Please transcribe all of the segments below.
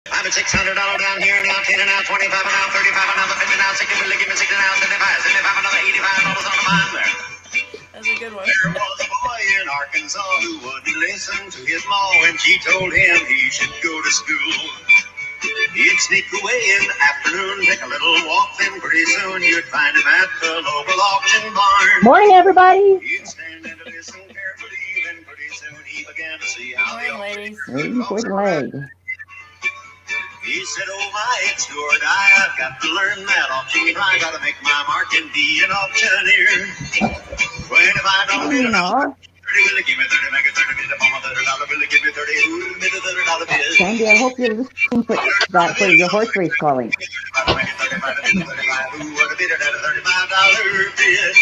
I'm at $600 down here now, 10 and now, 25 and now, 35 and now, 50 now, 60, really give me 60 now, 75, 75 another $85 on the mind there. That's a good one. There was a boy in Arkansas who wouldn't listen to his ma when she told him he should go to school. He'd sneak away in the afternoon, take a little walk, then pretty soon you'd find him at the local auction barn. Morning, everybody. He'd stand and listen carefully, then pretty soon he began to see how the Morning, ladies. Waiting for the leg. He said, oh my, it's do or die. I've got to learn that auction. I got to make my mark and be an auctioneer. $25 bill, $30 bill, give me 30, make it 30 bill, $30 bill, give me 30, who'll admit a $30 bill? Sandy, I hope you're listening for that for your horse race calling. Make it 35, who would have bid it at a $35 bill?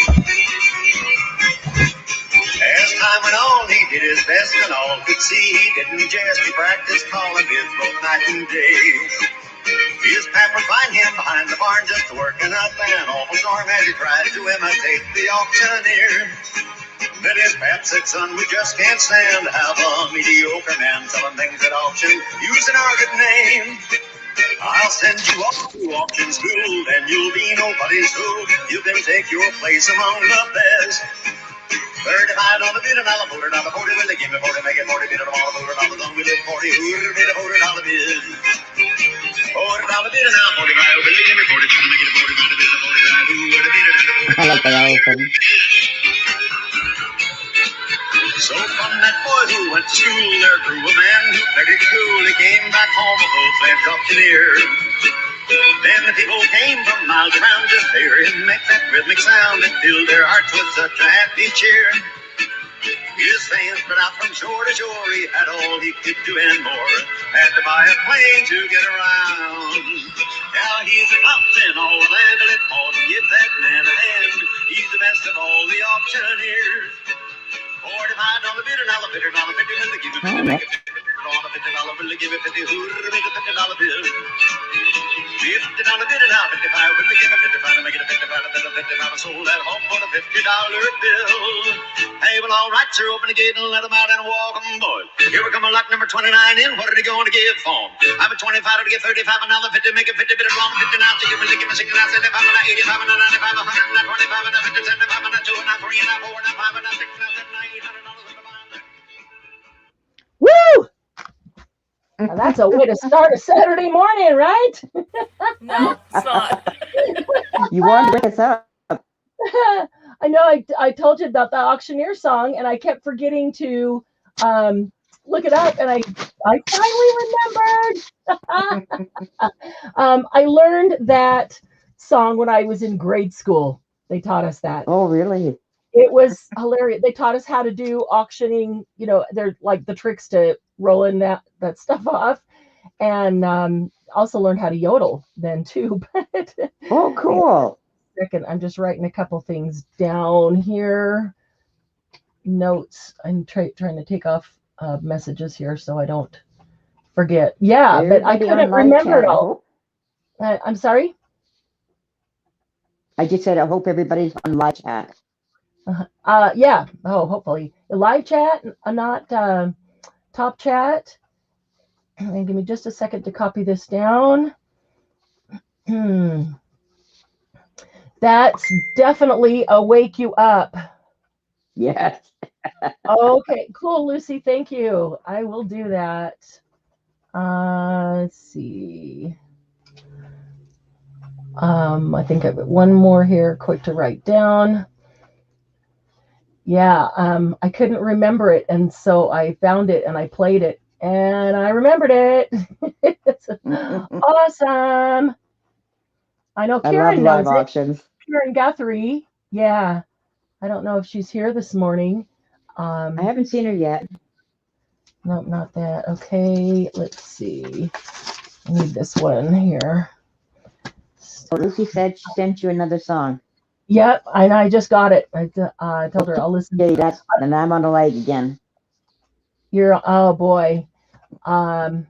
As time went on, he did his best, and all could see he didn't jest. He practiced calling bids both night and day. His pap would find him behind the barn just working up an awful storm as he tried to imitate the auctioneer. But his pap said, son, we just can't stand to have a mediocre man selling things at auction using our good name. I'll send you off to auction school, and you'll be nobody's fool. You can take your place among the best. $35 bid, $1, $40, will they give me 40, make it 40, bid it all, $40, on we live 40, who would have bid a $40 bid? $40 bid, now 45, will they give me 40, trying to make it a 45 bid, a 45, who would have bid it at a 45? I like that elephant. So from that boy who went to school, there grew a man who played it cool. He came back home a full-fledged auctioneer. Then the people came from miles around just to hear him make that rhythmic sound that filled their hearts with such a happy cheer. His fame spread out from shore to shore. He had all he could do and more. Had to buy a plane to get around. Now he's a top in all the land. Let Paul give that man a hand. He's the best of all the auctioneers. $45 bid, $1, $50, $50, will they give me 50, make it $50, $50, will they give me 50, who'll make a $50 bill? $50 bid, now 55, will they give me 55, make it a $55, sold that home for the $50 bill. Hey, well, all right, sir, open the gate and let them out and walk them, boys. Here we come a lot number 29 in, what are they going to give for 'em? I'm at 25 to get 35, another 50, make it 50, bid it wrong, 50 now, 60, will they give me 60 now, 75, now 85, now 95, 100, now 25, now 50, 75, now 2, now 3, now 4, now 5, now 6, now 7, now $800 on the bond. Woo! Now that's a way to start a Saturday morning, right? No, it's not. You wanted to wake us up. I know I told you about the auctioneer song, and I kept forgetting to look it up, and I finally remembered. I learned that song when I was in grade school. They taught us that. Oh, really? It was hilarious. They taught us how to do auctioning. You know, they're like the tricks to rolling that stuff off, and also learned how to yodel then too. But Oh, cool. second, I'm just writing a couple things down here. Notes. I'm trying to take off messages here so I don't forget. Yeah, but I Everybody couldn't on live remember chat, it I all. hope. I'm sorry. I just said I hope everybody's on live chat. Yeah. Oh, hopefully live chat, not top chat. And give me just a second to copy this down. That's definitely a wake you up. Yes. Okay, cool, Lucy. Thank you. I will do that. Let's see. I think I've got one more here, quick to write down. Yeah, I couldn't remember it, and so I found it and I played it, and I remembered it. It's awesome. I know I Karen love live knows it. auctions. Karen Guthrie. Yeah. I don't know if she's here this morning. I haven't seen her yet. Nope, not that. Okay, let's see. I need this one here. Well, Lucy said she sent you another song. Yep, and I just got it. I told her I'll listen. Okay, that's, and I'm on the leg again. You're, oh boy. Yeah,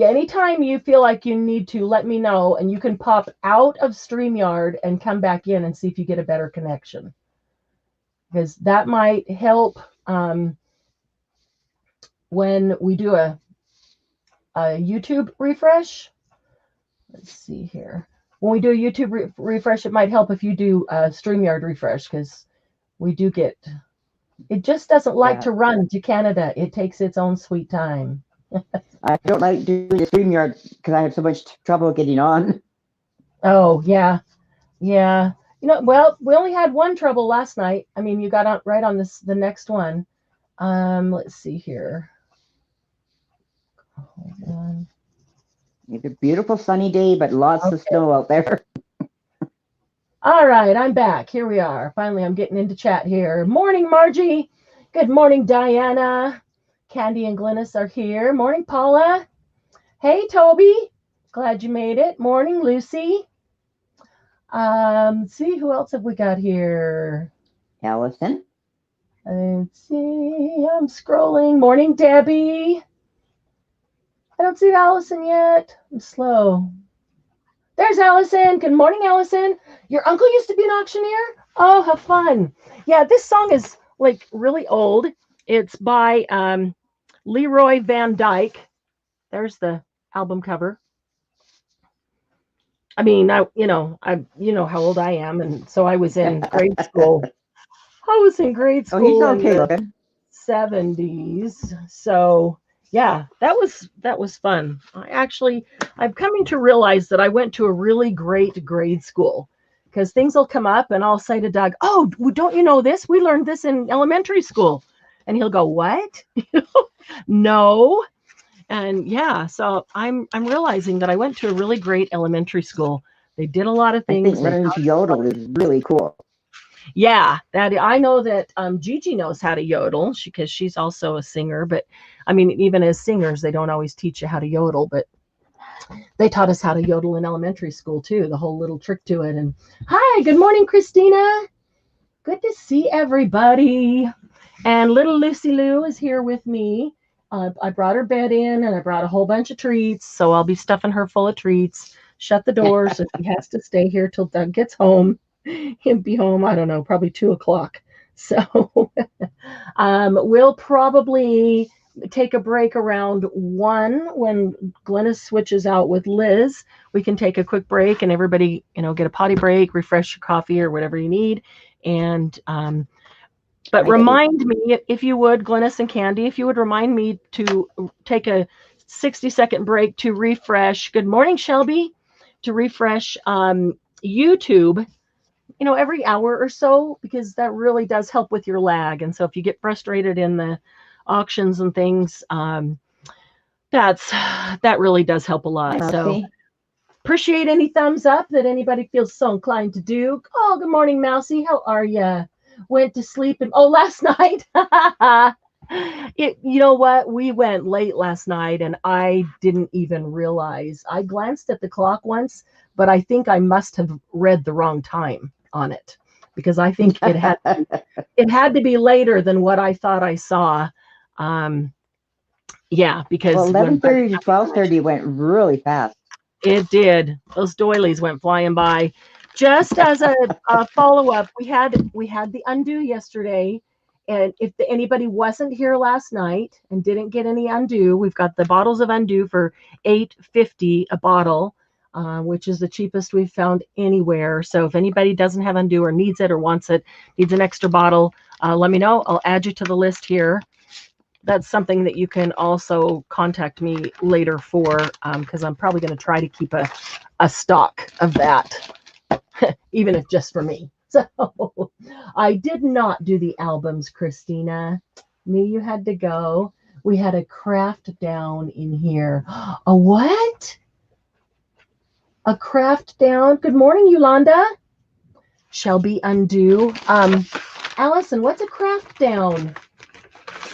anytime you feel like you need to, let me know, and you can pop out of StreamYard and come back in and see if you get a better connection. Because that might help when we do a YouTube refresh. Let's see here. When we do a YouTube refresh, it might help if you do a StreamYard refresh, because we do get, it just doesn't like to run to Canada. It takes its own sweet time. I don't like doing the StreamYard because I have so much trouble getting on. Oh, yeah. Yeah. Well, we only had one trouble last night. I mean, you got on right on the next one. Let's see here. Hold on. It's a beautiful sunny day, but lots of snow out there. All right, I'm back. Here we are. Finally, I'm getting into chat here. Morning, Margie. Good morning, Diana. Candy and Glynis are here. Morning, Paula. Hey, Toby. Glad you made it. Morning, Lucy. Let's see, who else have we got here? Allison. Let's see, I'm scrolling. Morning, Debbie. I don't see Allison yet. I'm slow. There's Allison. Good morning, Allison. Your uncle used to be an auctioneer? Oh, how fun. Yeah, this song is like really old. It's by Leroy Van Dyke. There's the album cover. I mean, you know how old I am, and so I was in grade school. I was in grade school he's okay, in the 70s. So yeah, that was fun. I'm coming to realize that I went to a really great grade school, because things will come up and I'll say to Doug, "Oh, don't you know this? We learned this in elementary school." And he'll go, "What?" No. And yeah, so I'm realizing that I went to a really great elementary school. They did a lot of things. I think learning to yodel is really cool. Yeah, that I know that Gigi knows how to yodel, because she's also a singer. But I mean, even as singers, they don't always teach you how to yodel. But they taught us how to yodel in elementary school too. The whole little trick to it. And hi, good morning, Christina. Good to see everybody. And little Lucy Lou is here with me. I brought her bed in, and I brought a whole bunch of treats. So I'll be stuffing her full of treats. Shut the door so she has to stay here till Doug gets home. He'll be home, I don't know, probably 2:00. So we'll probably take a break around 1 when Glynis switches out with Liz. We can take a quick break and everybody, get a potty break, refresh your coffee or whatever you need. And but remind me, if you would, Glynis and Candy, if you would remind me to take a 60-second break to refresh. Good morning, Shelby. To refresh YouTube, every hour or so, because that really does help with your lag. And so if you get frustrated in the auctions and things, that really does help a lot. Okay. So appreciate any thumbs up that anybody feels so inclined to do. Oh, good morning, Mousy. How are you? Went to sleep last night. You know what? We went late last night and I didn't even realize. I glanced at the clock once, but I think I must have read the wrong time on it, because I think it had to be later than what I thought I saw. Yeah, because 11:30 to 12:30 went really fast. It did. Those doilies went flying by. Just as a follow-up, we had the undo yesterday, and if anybody wasn't here last night and didn't get any undo, we've got the bottles of undo for $8.50 a bottle, which is the cheapest we've found anywhere. So if anybody doesn't have undo or needs it or wants it, needs an extra bottle, let me know. I'll add you to the list here. That's something that you can also contact me later for, because I'm probably going to try to keep a stock of that. Even if just for me. So I did not do the albums, Christina. Knew you had to go. We had a craft down in here. A what? A craft down. Good morning, Yolanda. Shelby undo. Allison, what's a craft down?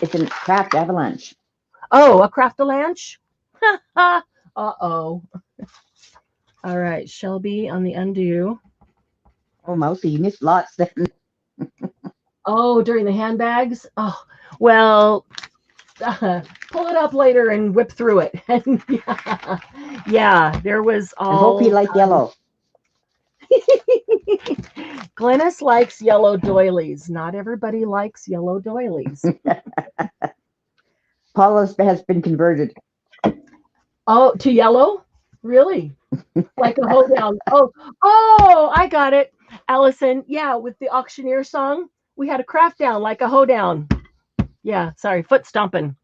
It's a craft avalanche. Oh, a craft avalanche? Uh-oh. All right, Shelby on the undo. Oh, Mousy, you missed lots then. Oh, during the handbags? Oh, well, pull it up later and whip through it. Yeah, there was all... I hope you like yellow. Glynis likes yellow doilies. Not everybody likes yellow doilies. Paula has been converted. Oh, to yellow? Really? Like a hoedown. Oh, I got it. Allison, yeah, with the auctioneer song, we had a craft down like a hoedown. Yeah, sorry, foot stomping.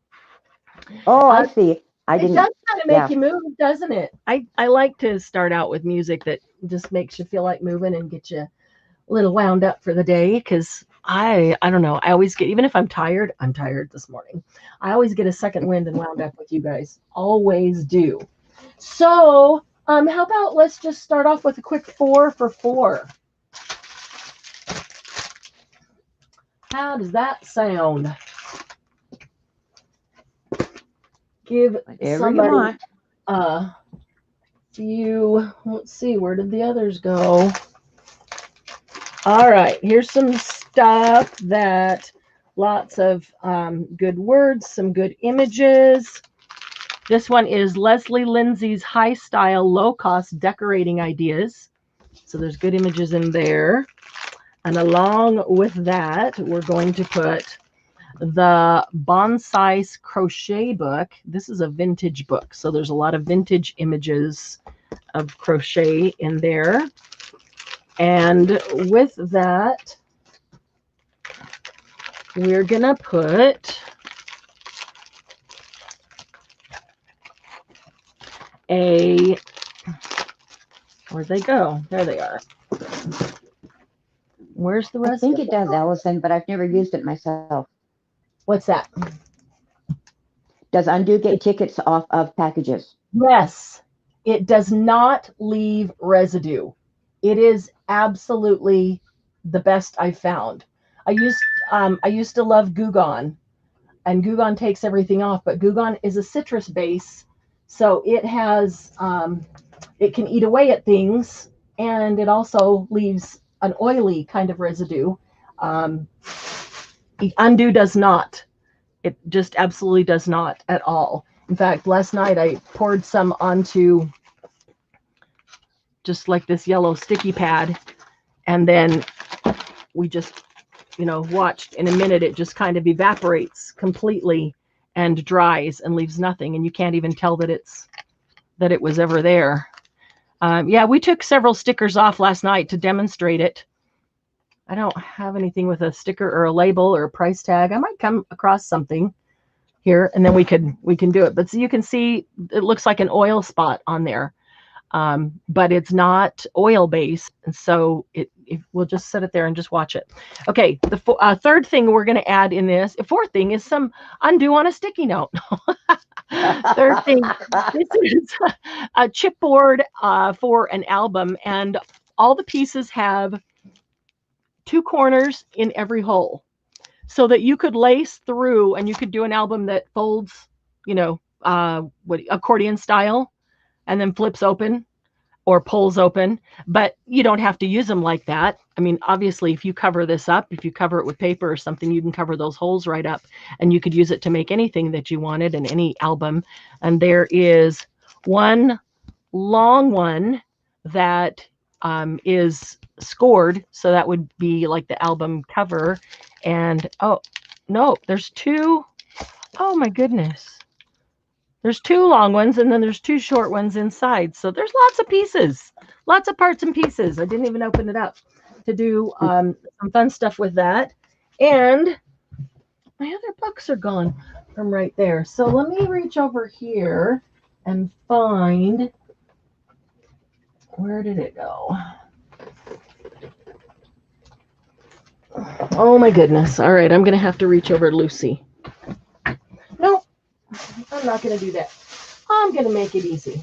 Oh, I Uh, see. I it didn't. does kind of make Yeah. you move, doesn't it? I like to start out with music that just makes you feel like moving and get you a little wound up for the day because I don't know. I always get, even if I'm tired this morning. I always get a second wind and wound up with you guys. Always do. So, how about let's just start off with a quick 4 for 4. How does that sound? Give Whatever you somebody want. a few. Let's see, where did the others go? All right, here's some stuff that lots of good words, some good images. This one is Leslie Lindsay's High Style Low Cost Decorating Ideas. So there's good images in there. And along with that, we're going to put the Bonsai Crochet book. This is a vintage book. So there's a lot of vintage images of crochet in there. And with that, we're going to put a, where'd they go? There they are. Where's the rest? I think it does, Allison, but I've never used it myself. What's that? Does Undo get tickets off of packages? Yes, it does not leave residue. It is absolutely the best I've found. I used to love Goo Gone, and Goo Gone takes everything off, but Goo Gone is a citrus base, so it has it can eat away at things, and it also leaves an oily kind of residue. Undo does not. It just absolutely does not at all. In fact, last night I poured some onto just like this yellow sticky pad, and then we just, watched. In a minute, it just kind of evaporates completely and dries and leaves nothing, and you can't even tell that it was ever there. Yeah, we took several stickers off last night to demonstrate it. I don't have anything with a sticker or a label or a price tag. I might come across something here, and then we can do it. But so you can see it looks like an oil spot on there, but it's not oil based, and so we'll just set it there and just watch it. Okay, the third thing we're going to add in this, fourth thing, is some undo on a sticky note. Third thing, this is a chipboard for an album, and all the pieces have 2 corners in every hole, so that you could lace through and you could do an album that folds, accordion style, and then flips open or pulls open, but you don't have to use them like that. I mean, obviously, if you cover this up, if you cover it with paper or something, you can cover those holes right up, and you could use it to make anything that you wanted in any album. And there is one long one that is scored, so that would be like the album cover. And oh no, there's 2. Oh my goodness. There's 2 long ones, and then there's 2 short ones inside. So there's lots of pieces, lots of parts and pieces. I didn't even open it up to do some fun stuff with that. And my other books are gone from right there. So let me reach over here and find, where did it go? Oh my goodness. All right, I'm going to have to reach over to Lucy. Nope, I'm not going to do that. I'm going to make it easy.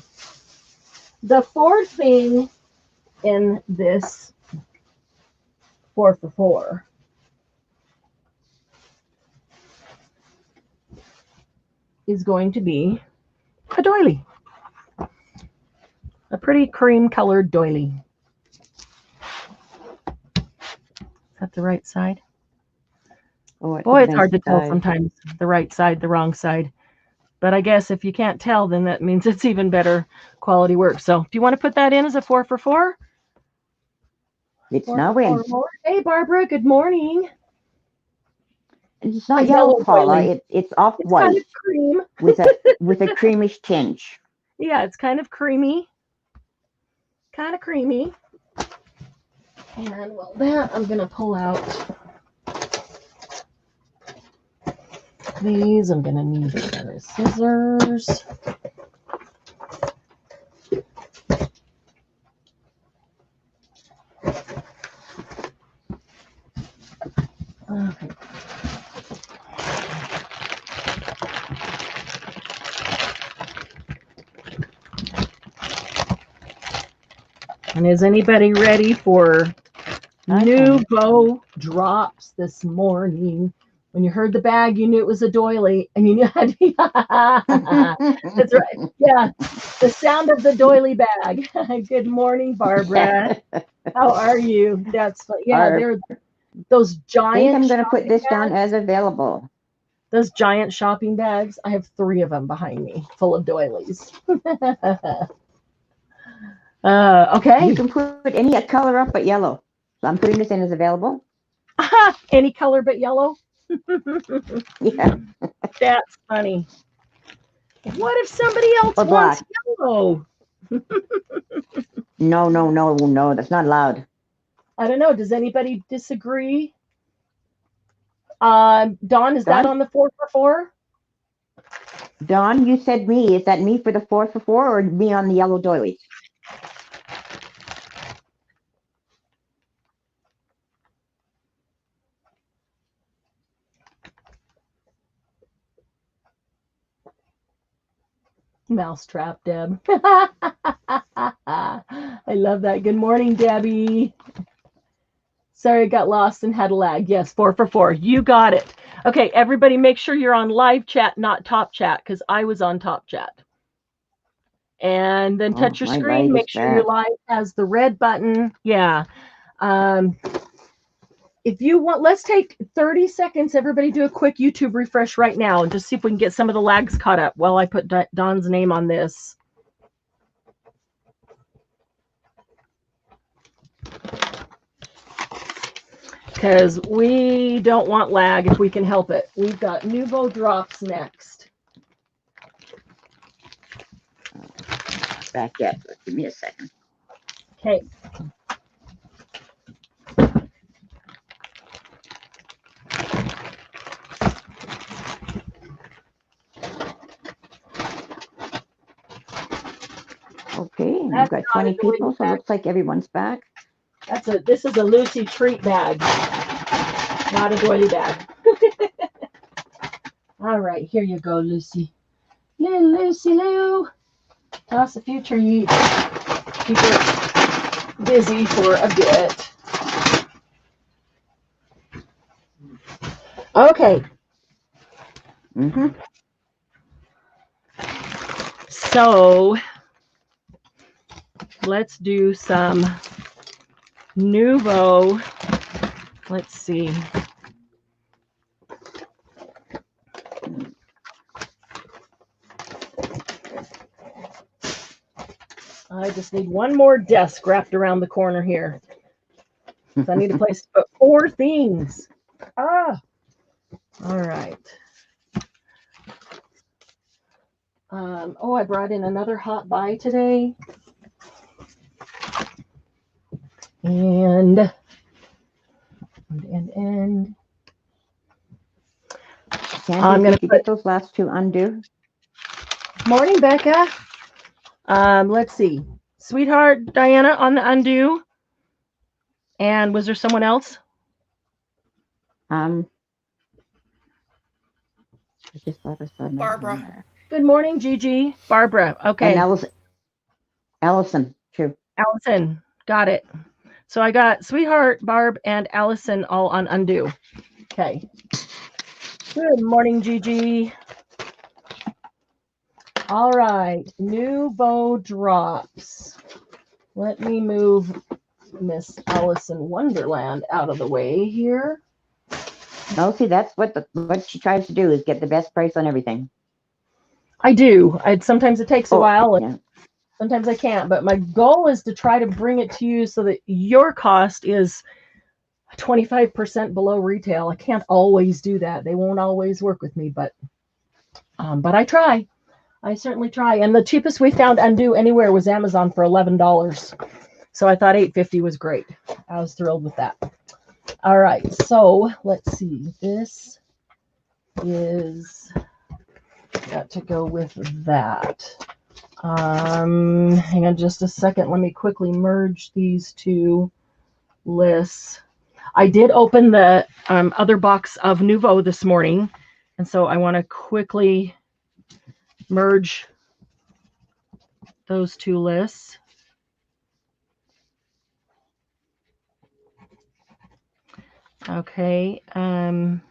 The fourth thing in this 4 for 4 is going to be a doily. A pretty cream colored doily. Is that the right side? Oh, boy, it's hard to tell sometimes, the right side, the wrong side. But I guess if you can't tell, then that means it's even better quality work. So do you want to put that in as a 4 for 4? It's not in. Hey, Barbara, good morning. It's not yellow, Paula. It's off white kind of cream with a creamish tinge. Yeah, it's kind of creamy. Kind of creamy. And well, that I'm going to pull out these. I'm going to need a pair of scissors. Okay. And is anybody ready for NUVO drops this morning? When you heard the bag, you knew it was a doily, and you knew how to. That's right. Yeah, the sound of the doily bag. Good morning, Barbara. How are you? That's yeah. They're those giant. I think I'm going to put this down as available. Those giant shopping bags. I have 3 of them behind me, full of doilies. Okay. You can put any color up but yellow. So I'm putting this in as available. Any color but yellow? Yeah. That's funny. What if somebody else wants yellow? No. That's not allowed. I don't know. Does anybody disagree? Dawn, is that on the 4 for 4? Dawn, you said me. Is that me for the 4 for 4 or me on the yellow doilies? Mousetrap, Deb. I love that. Good morning, Debbie. Sorry, I got lost and had a lag. Yes, 4 for 4. You got it. Okay, everybody make sure you're on live chat, not top chat, because I was on top chat. And then touch your screen. Make sure your live has the red button. Yeah. If you want, let's take 30 seconds. Everybody do a quick YouTube refresh right now and just see if we can get some of the lags caught up while I put Dawn's name on this. Because we don't want lag if we can help it. We've got NUVO drops next. Back yet. Give me a second. Okay. Okay, and we've got 20 people, so it looks like everyone's back. This is a Lucy treat bag, not a doily bag. All right, here you go, Lucy. Little Lucy Lou. Toss a few treats. Keep her busy for a bit. Okay. So let's do some NUVO. Let's see. I just need one more desk wrapped around the corner here. So I need a place to put 4 things. All right. Oh, I brought in another hot buy today. And I'm going to get those last 2 undo. Morning, Becca. Let's see. Sweetheart Diana on the undo. And was there someone else? Barbara. Good morning, Gigi. Barbara. Okay. And Allison. True. Allison. Got it. So I got Sweetheart, Barb, and Allison all on undo. Okay. Good morning, Gigi. All right. NUVO drops. Let me move Miss Allison Wonderland out of the way here. No, see, that's what she tries to do, is get the best price on everything. I do. Sometimes it takes a while, and sometimes I can't. But my goal is to try to bring it to you so that your cost is 25% below retail. I can't always do that. They won't always work with me, but I try. I certainly try. And the cheapest we found undo anywhere was Amazon for $11. So I thought $8.50 was great. I was thrilled with that. All right, so let's see. This is got to go with that. Hang on just a second. Let me quickly merge these two lists. I did open the other box of NUVO this morning, and so I want to quickly merge those two lists. Okay, let's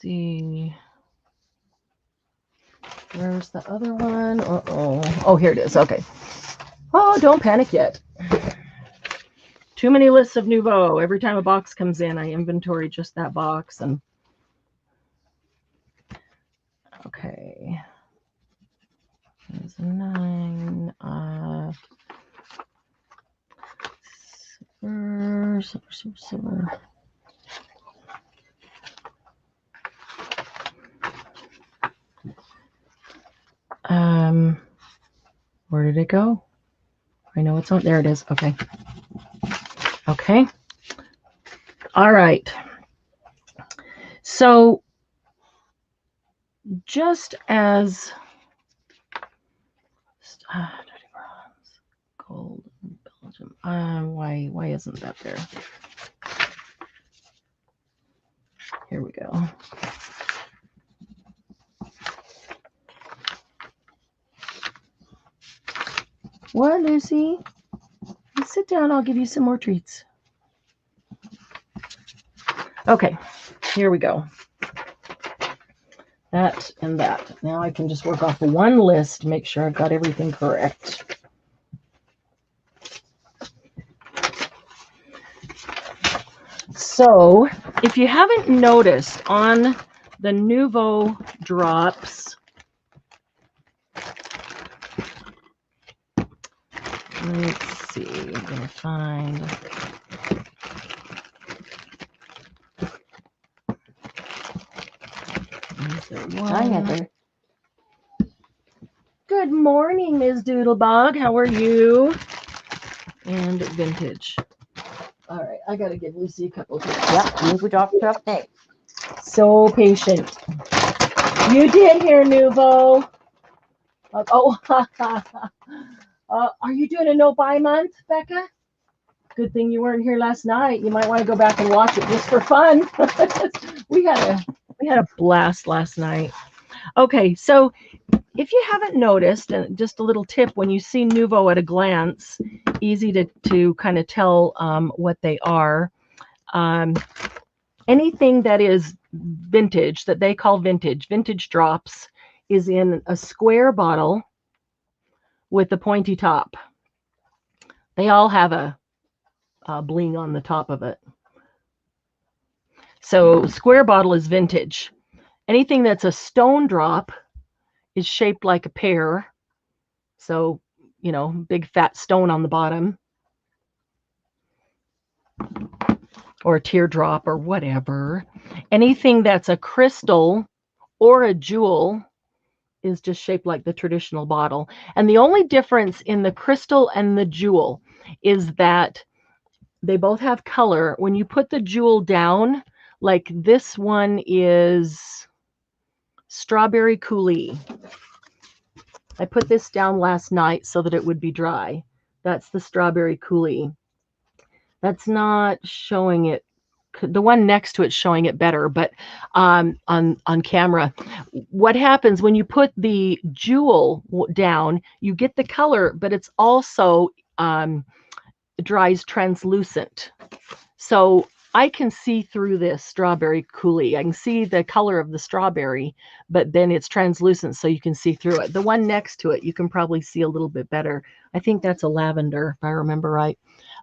see. Where's the other one? Oh, here it is. Okay. Oh, don't panic yet. Too many lists of NUVO. Every time a box comes in, I inventory just that box. And okay. There's 9. Silver. Where did it go? I know it's on. There it is. Okay. Okay. All right. So just as dirty bronze, gold, Belgium. Why isn't that there? Here we go. What, Lucy? You sit down. I'll give you some more treats. Okay, here we go. That and that. Now I can just work off of one list, make sure I've got everything correct. So, if you haven't noticed on the NUVO drops, let's see, I'm going to find. Hi, Heather. Good morning, Ms. Doodlebug. How are you? And vintage. All right, I got to give Lucy a couple of minutes. Yep, NUVO drops are up next. So patient. You did hear NUVO. Are you doing a no-buy month, Becca? Good thing you weren't here last night. You might want to go back and watch it just for fun. we had a blast last night. Okay, so if you haven't noticed, and just a little tip, when you see NUVO at a glance, easy to kind of tell what they are. Anything that is vintage, that they call vintage drops, is in a square bottle with a pointy top. They all have a bling on the top of it. So square bottle is vintage. Anything that's a stone drop is shaped like a pear. So, you know, big fat stone on the bottom. Or a teardrop or whatever. Anything that's a crystal or a jewel is just shaped like the traditional bottle. And the only difference in the crystal and the jewel is that they both have color. When you put the jewel down, like this one is strawberry coulis. I put this down last night so that it would be dry. That's the strawberry coulis. That's not showing it. The one next to it's showing it better, but on camera. What happens when you put the jewel down, you get the color, but it's also dries translucent. So I can see through this strawberry coulis. I can see the color of the strawberry, but then it's translucent, so you can see through it. The one next to it, you can probably see a little bit better. I think that's a lavender, if I remember right.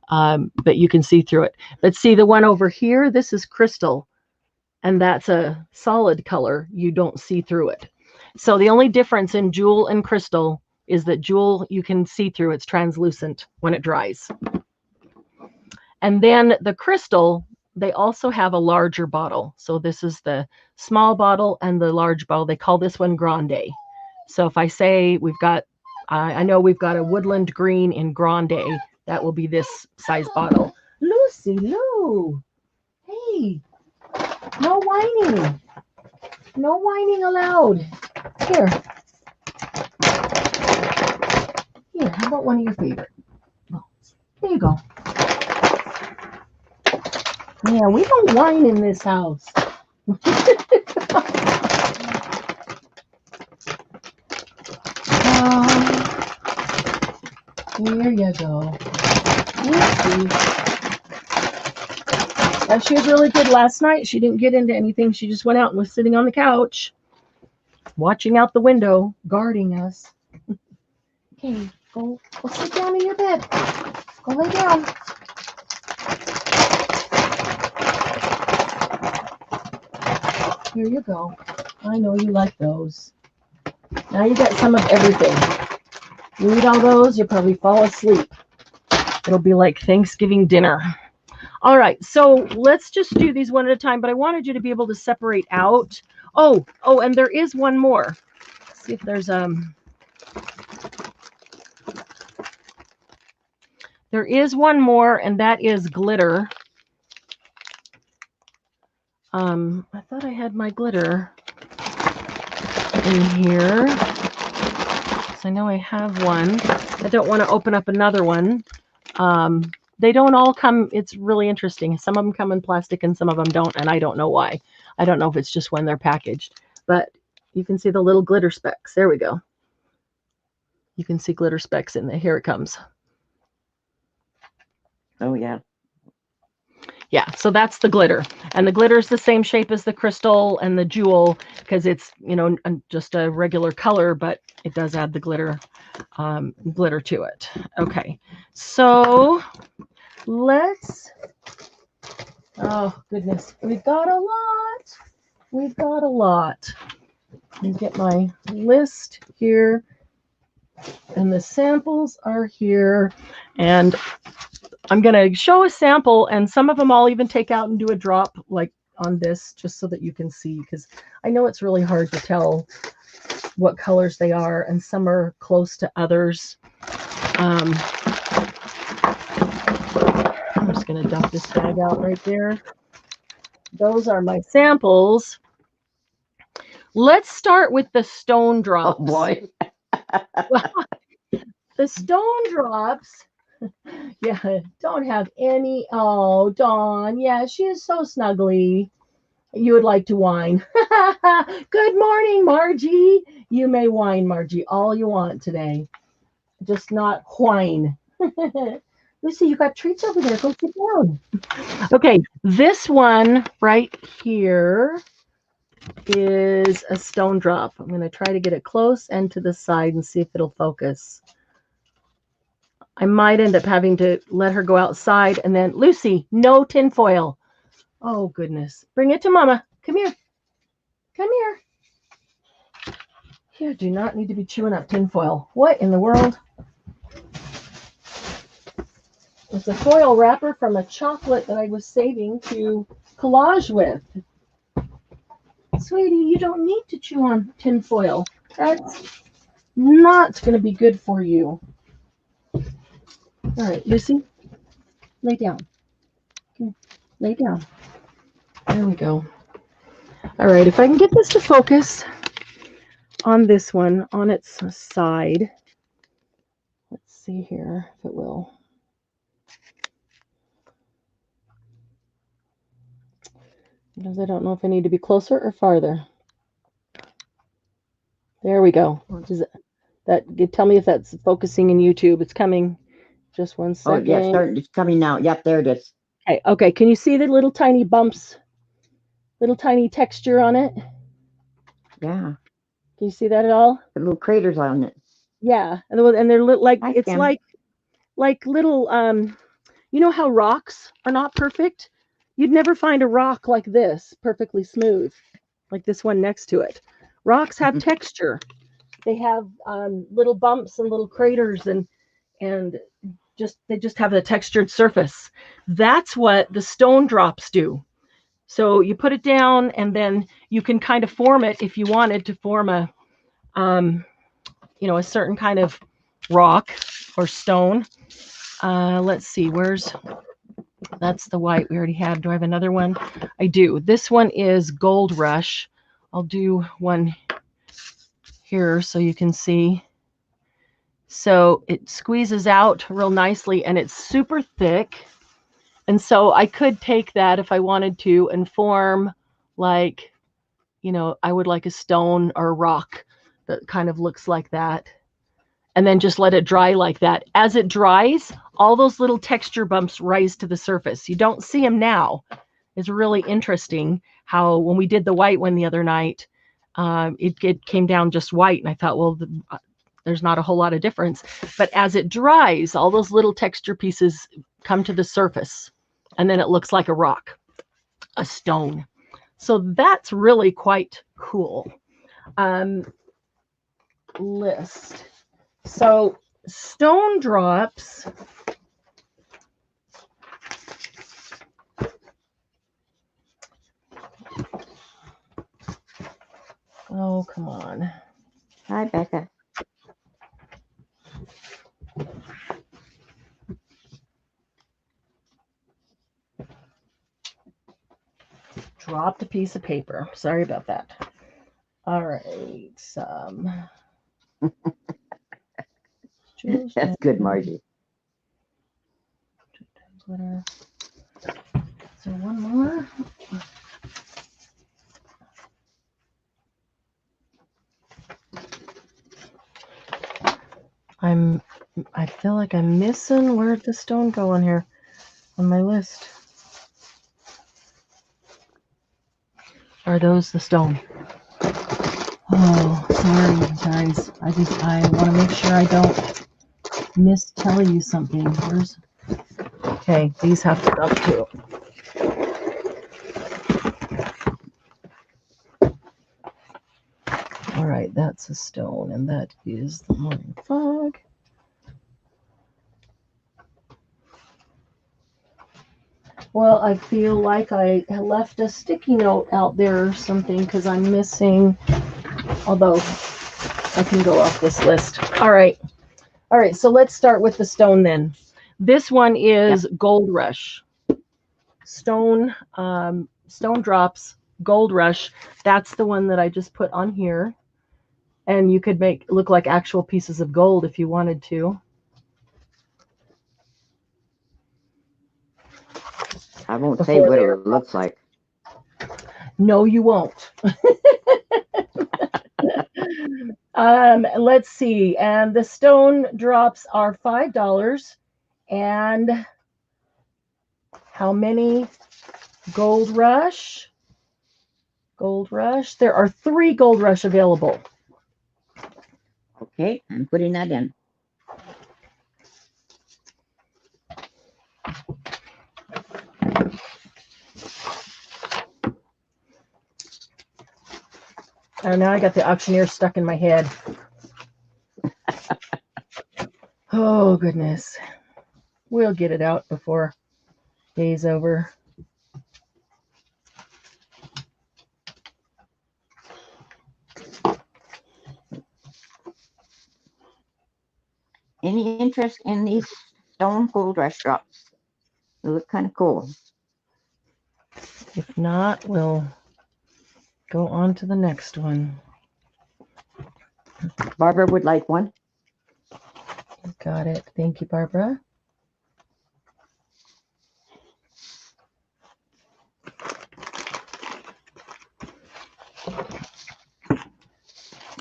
But you can see through it. But see, the one over here, this is crystal, and that's a solid color. You don't see through it. So the only difference in jewel and crystal is that jewel, you can see through. It's translucent when it dries. And then the crystal, they also have a larger bottle. So this is the small bottle and the large bottle. They call this one Grande. So if I say we've got, I know we've got a woodland green in Grande, that will be this size bottle. Lucy, Lou, hey, no whining. No whining allowed. Here. Here, how about one of your favorite? Oh, there you go. Yeah, we don't whine in this house. Here you go. She was really good last night. She didn't get into anything. She just went out and was sitting on the couch, watching out the window, guarding us. Okay, go sit down in your bed. Go lay down. Here you go. I know you like those. Now you got some of everything. You eat all those, you'll probably fall asleep. It'll be like Thanksgiving dinner. All right, so let's just do these one at a time, but I wanted you to be able to separate out. Oh, and there is one more. Let's see if there's there is one more, and that is glitter. I thought I had my glitter in here. So I know I have one. I don't want to open up another one. They don't all come, it's really interesting. Some of them come in plastic and some of them don't, and I don't know why. I don't know if it's just when they're packaged, but you can see the little glitter specks. There we go. You can see glitter specks in there. Here it comes. Oh, yeah. Yeah, so that's the glitter. And the glitter is the same shape as the crystal and the jewel because it's, you know, just a regular color, but it does add the glitter to it. Okay, so let's, oh goodness, we've got a lot. We've got a lot. Let me get my list here. And the samples are here. And I'm going to show a sample, and some of them I'll even take out and do a drop like on this just so that you can see, because I know it's really hard to tell what colors they are, and some are close to others. I'm just going to dump this bag out right there. Those are my samples. Let's start with the stone drops. Oh, boy. The stone drops, yeah, don't have any. Oh, Dawn, yeah, she is so snuggly. You would like to whine. Good morning, Margie. You may whine, Margie, all you want today. Just not whine. Lucy, you got treats over there. Go sit down. Okay, this one right here is a stone drop. I'm going to try to get it close and to the side and see if it'll focus. I might end up having to let her go outside, and then Lucy, no tinfoil. Oh goodness. Bring it to Mama. Come here. Come here. You do not need to be chewing up tinfoil. What in the world? It's a foil wrapper from a chocolate that I was saving to collage with. Sweetie, you don't need to chew on tinfoil. That's not going to be good for you. All right, Lucy, lay down. Lay down. There we go. All right, if I can get this to focus on this one, on its side. Let's see here if it will. Because I don't know if I need to be closer or farther. There we go. Does it, tell me if that's focusing in YouTube. It's coming. Just one second. Oh, yeah, it's coming now. Yep, there it is. Okay. Can you see the little tiny bumps, little tiny texture on it? Yeah. Can you see that at all? The little craters on it. Yeah, and they're like, it's like little, you know how rocks are not perfect? You'd never find a rock like this perfectly smooth, like this one next to it. Rocks have texture. They have little bumps and little craters, and they just have a textured surface. That's what the stone drops do. So you put it down, and then you can kind of form it if you wanted to form a you know, a certain kind of rock or stone. Let's see, that's the white we already had. Do I have another one? I do. This one is Gold Rush. I'll do one here so you can see. So it squeezes out real nicely and it's super thick. And so I could take that if I wanted to and form like, you know, I would like a stone or a rock that kind of looks like that. And then just let it dry like that. As it dries, all those little texture bumps rise to the surface. You don't see them now. It's really interesting how when we did the white one the other night, it came down just white. And I thought, well, there's not a whole lot of difference. But as it dries, all those little texture pieces come to the surface. And then it looks like a rock, a stone. So that's really quite cool. List. So stone drops. Oh, come on. Hi, Becca. Dropped a piece of paper. Sorry about that. All right. That's good, Margie. Glitter. So one more. I feel like I'm missing. Where'd the stone go on here on my list? Are those the stone? Oh, sorry, guys. I want to make sure I don't tell you something. Okay, these have to go too. All right, that's a stone, and that is the morning fog. Well, I feel like I left a sticky note out there or something because I'm missing, although I can go off this list. All right, so let's start with the stone then. This one is Gold Rush. Stone drops, Gold Rush. That's the one that I just put on here. And you could make it look like actual pieces of gold if you wanted to. I won't say what it looks like. No, you won't. Let's see. And the stone drops are $5. And how many Gold Rush? Gold Rush. There are 3 Gold Rush available. Okay, I'm putting that in. Oh, now I got the auctioneer stuck in my head. Oh, goodness. We'll get it out before day's over. Any interest in these stone Gold Rush drops? They look kind of cool. If not, we'll go on to the next one. Barbara would like one. Got it. Thank you, Barbara.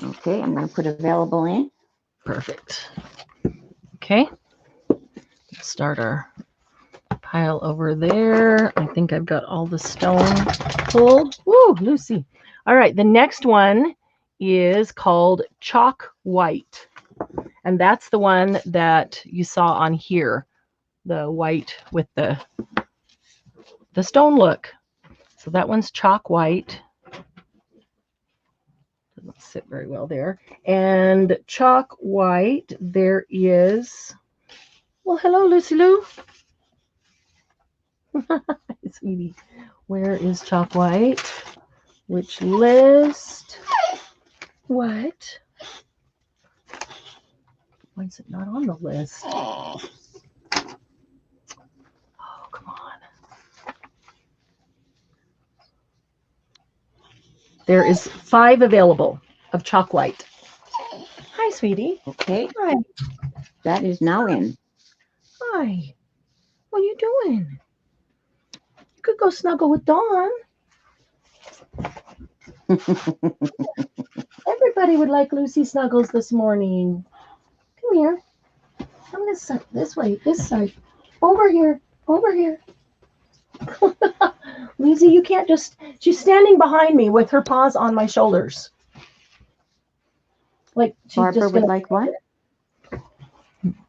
Okay, I'm going to put available in. Perfect. Okay. Let's start our pile over there. I think I've got all the stone pulled. Woo, Lucy. All right, the next one is called Chalk White. And that's the one that you saw on here, the white with the stone look. So that one's Chalk White. Doesn't sit very well there. And Chalk White, there is, well, hello, Lucy Lou. Sweetie, where is Chalk White? Which list? What? Why is it not on the list? Oh, come on. There is 5 available of chalk white. Hi, sweetie. Okay, Hi. that is now in. Hi. What are you doing? You could go snuggle with Dawn. Everybody would like Lucy Snuggles this morning. Come here. Come this way, this side. Over here. Over here. Lucy, you can't just... She's standing behind me with her paws on my shoulders. Like she's Barbara just would gonna... like one.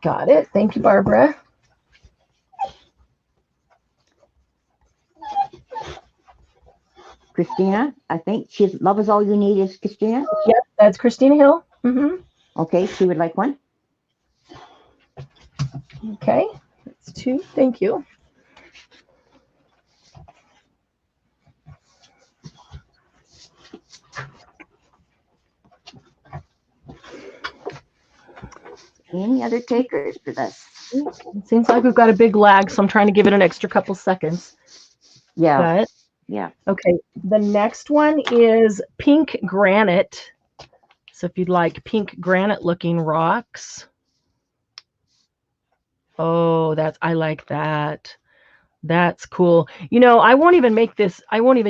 Got it. Thank you, Barbara. Christina, I think she's Love Is All You Need is Christina. Yep, that's Christina Hill. Mm-hmm. Okay, she would like one. Okay, that's 2. Thank you. Any other takers for this? It seems like we've got a big lag, so I'm trying to give it an extra couple seconds. Yeah. But, yeah. Okay, the next one is pink granite. So if you'd like pink granite looking rocks. Oh, I like that. That's cool. You know, I won't even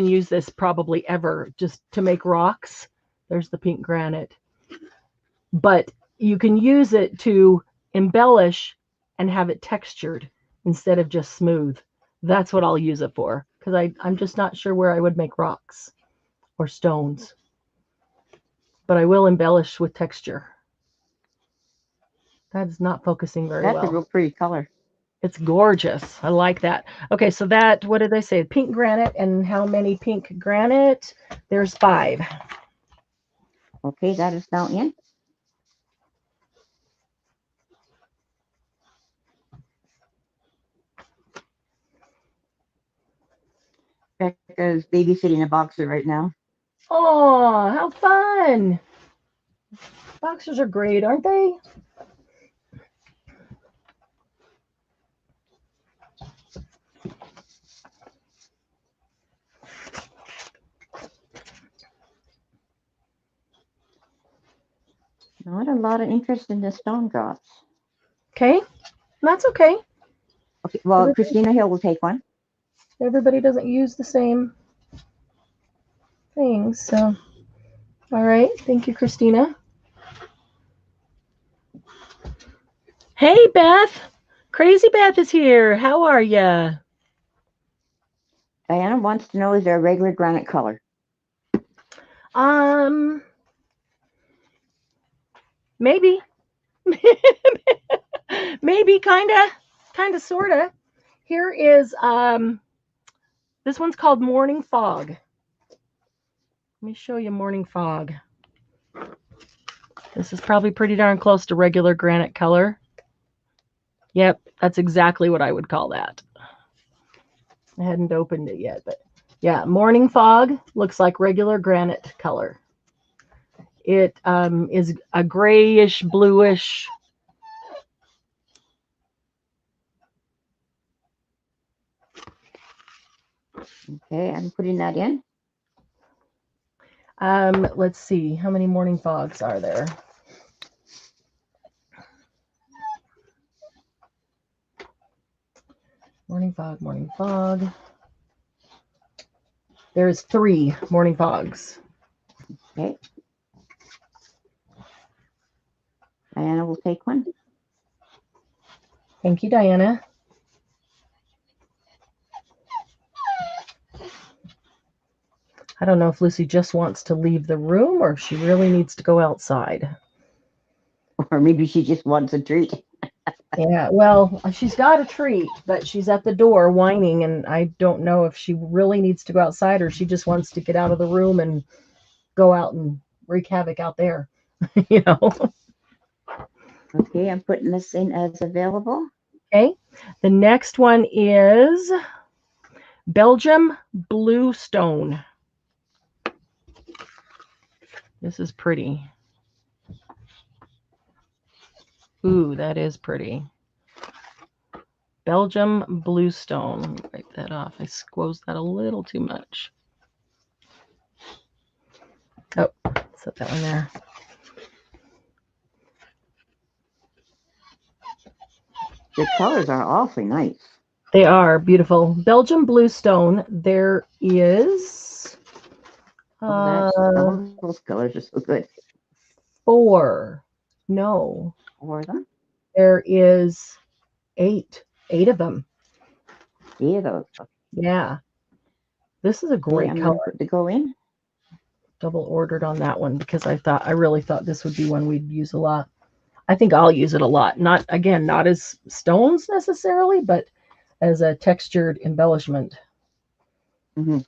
use this probably ever just to make rocks. There's the pink granite. But you can use it to embellish and have it textured instead of just smooth. That's what I'll use it for, because I'm just not sure where I would make rocks or stones. But I will embellish with texture. That is not focusing very well. That's a real pretty color. It's gorgeous. I like that. Okay, so that, what did I say? Pink granite. And how many pink granite? There's 5. Okay, that is now in. Becca's babysitting a boxer right now. Oh, how fun. Boxers are great, aren't they? Not a lot of interest in the stone drops. Okay, that's okay. Okay, well, Christina Hill will take one. Everybody doesn't use the same things, so. All right, thank you, Christina. Hey, Beth. Crazy Beth is here. How are ya? Diana wants to know, is there a regular granite color? Maybe. Maybe, kinda, sorta. Here is, this one's called Morning Fog. Let me show you Morning Fog. This is probably pretty darn close to regular granite color. Yep, that's exactly what I would call that. I hadn't opened it yet, but yeah, Morning Fog looks like regular granite color. It is a grayish, bluish. Okay, I'm putting that in. Let's see, how many Morning Fogs are there? Morning Fog, Morning Fog. There's 3 Morning Fogs. Okay. Diana will take one. Thank you, Diana. I don't know if Lucy just wants to leave the room or if she really needs to go outside. Or maybe she just wants a treat. Yeah, well, she's got a treat, but she's at the door whining, and I don't know if she really needs to go outside or she just wants to get out of the room and go out and wreak havoc out there, you know. Okay, I'm putting this in as available. Okay, the next one is Belgium Bluestone. This is pretty. Ooh, that is pretty. Belgium bluestone. Let me wipe that off. I squoze that a little too much. Oh, set that one there. The colors are awfully nice. They are beautiful. Belgium bluestone. There is Those colors are so good. 4. No. 4 of them? There is 8. 8 of them. 8 of those. Yeah. This is a great I'm color. gonna put the go in. Double ordered on that one because I really thought this would be one we'd use a lot. I think I'll use it a lot. Not as stones necessarily, but as a textured embellishment. Mm-hmm.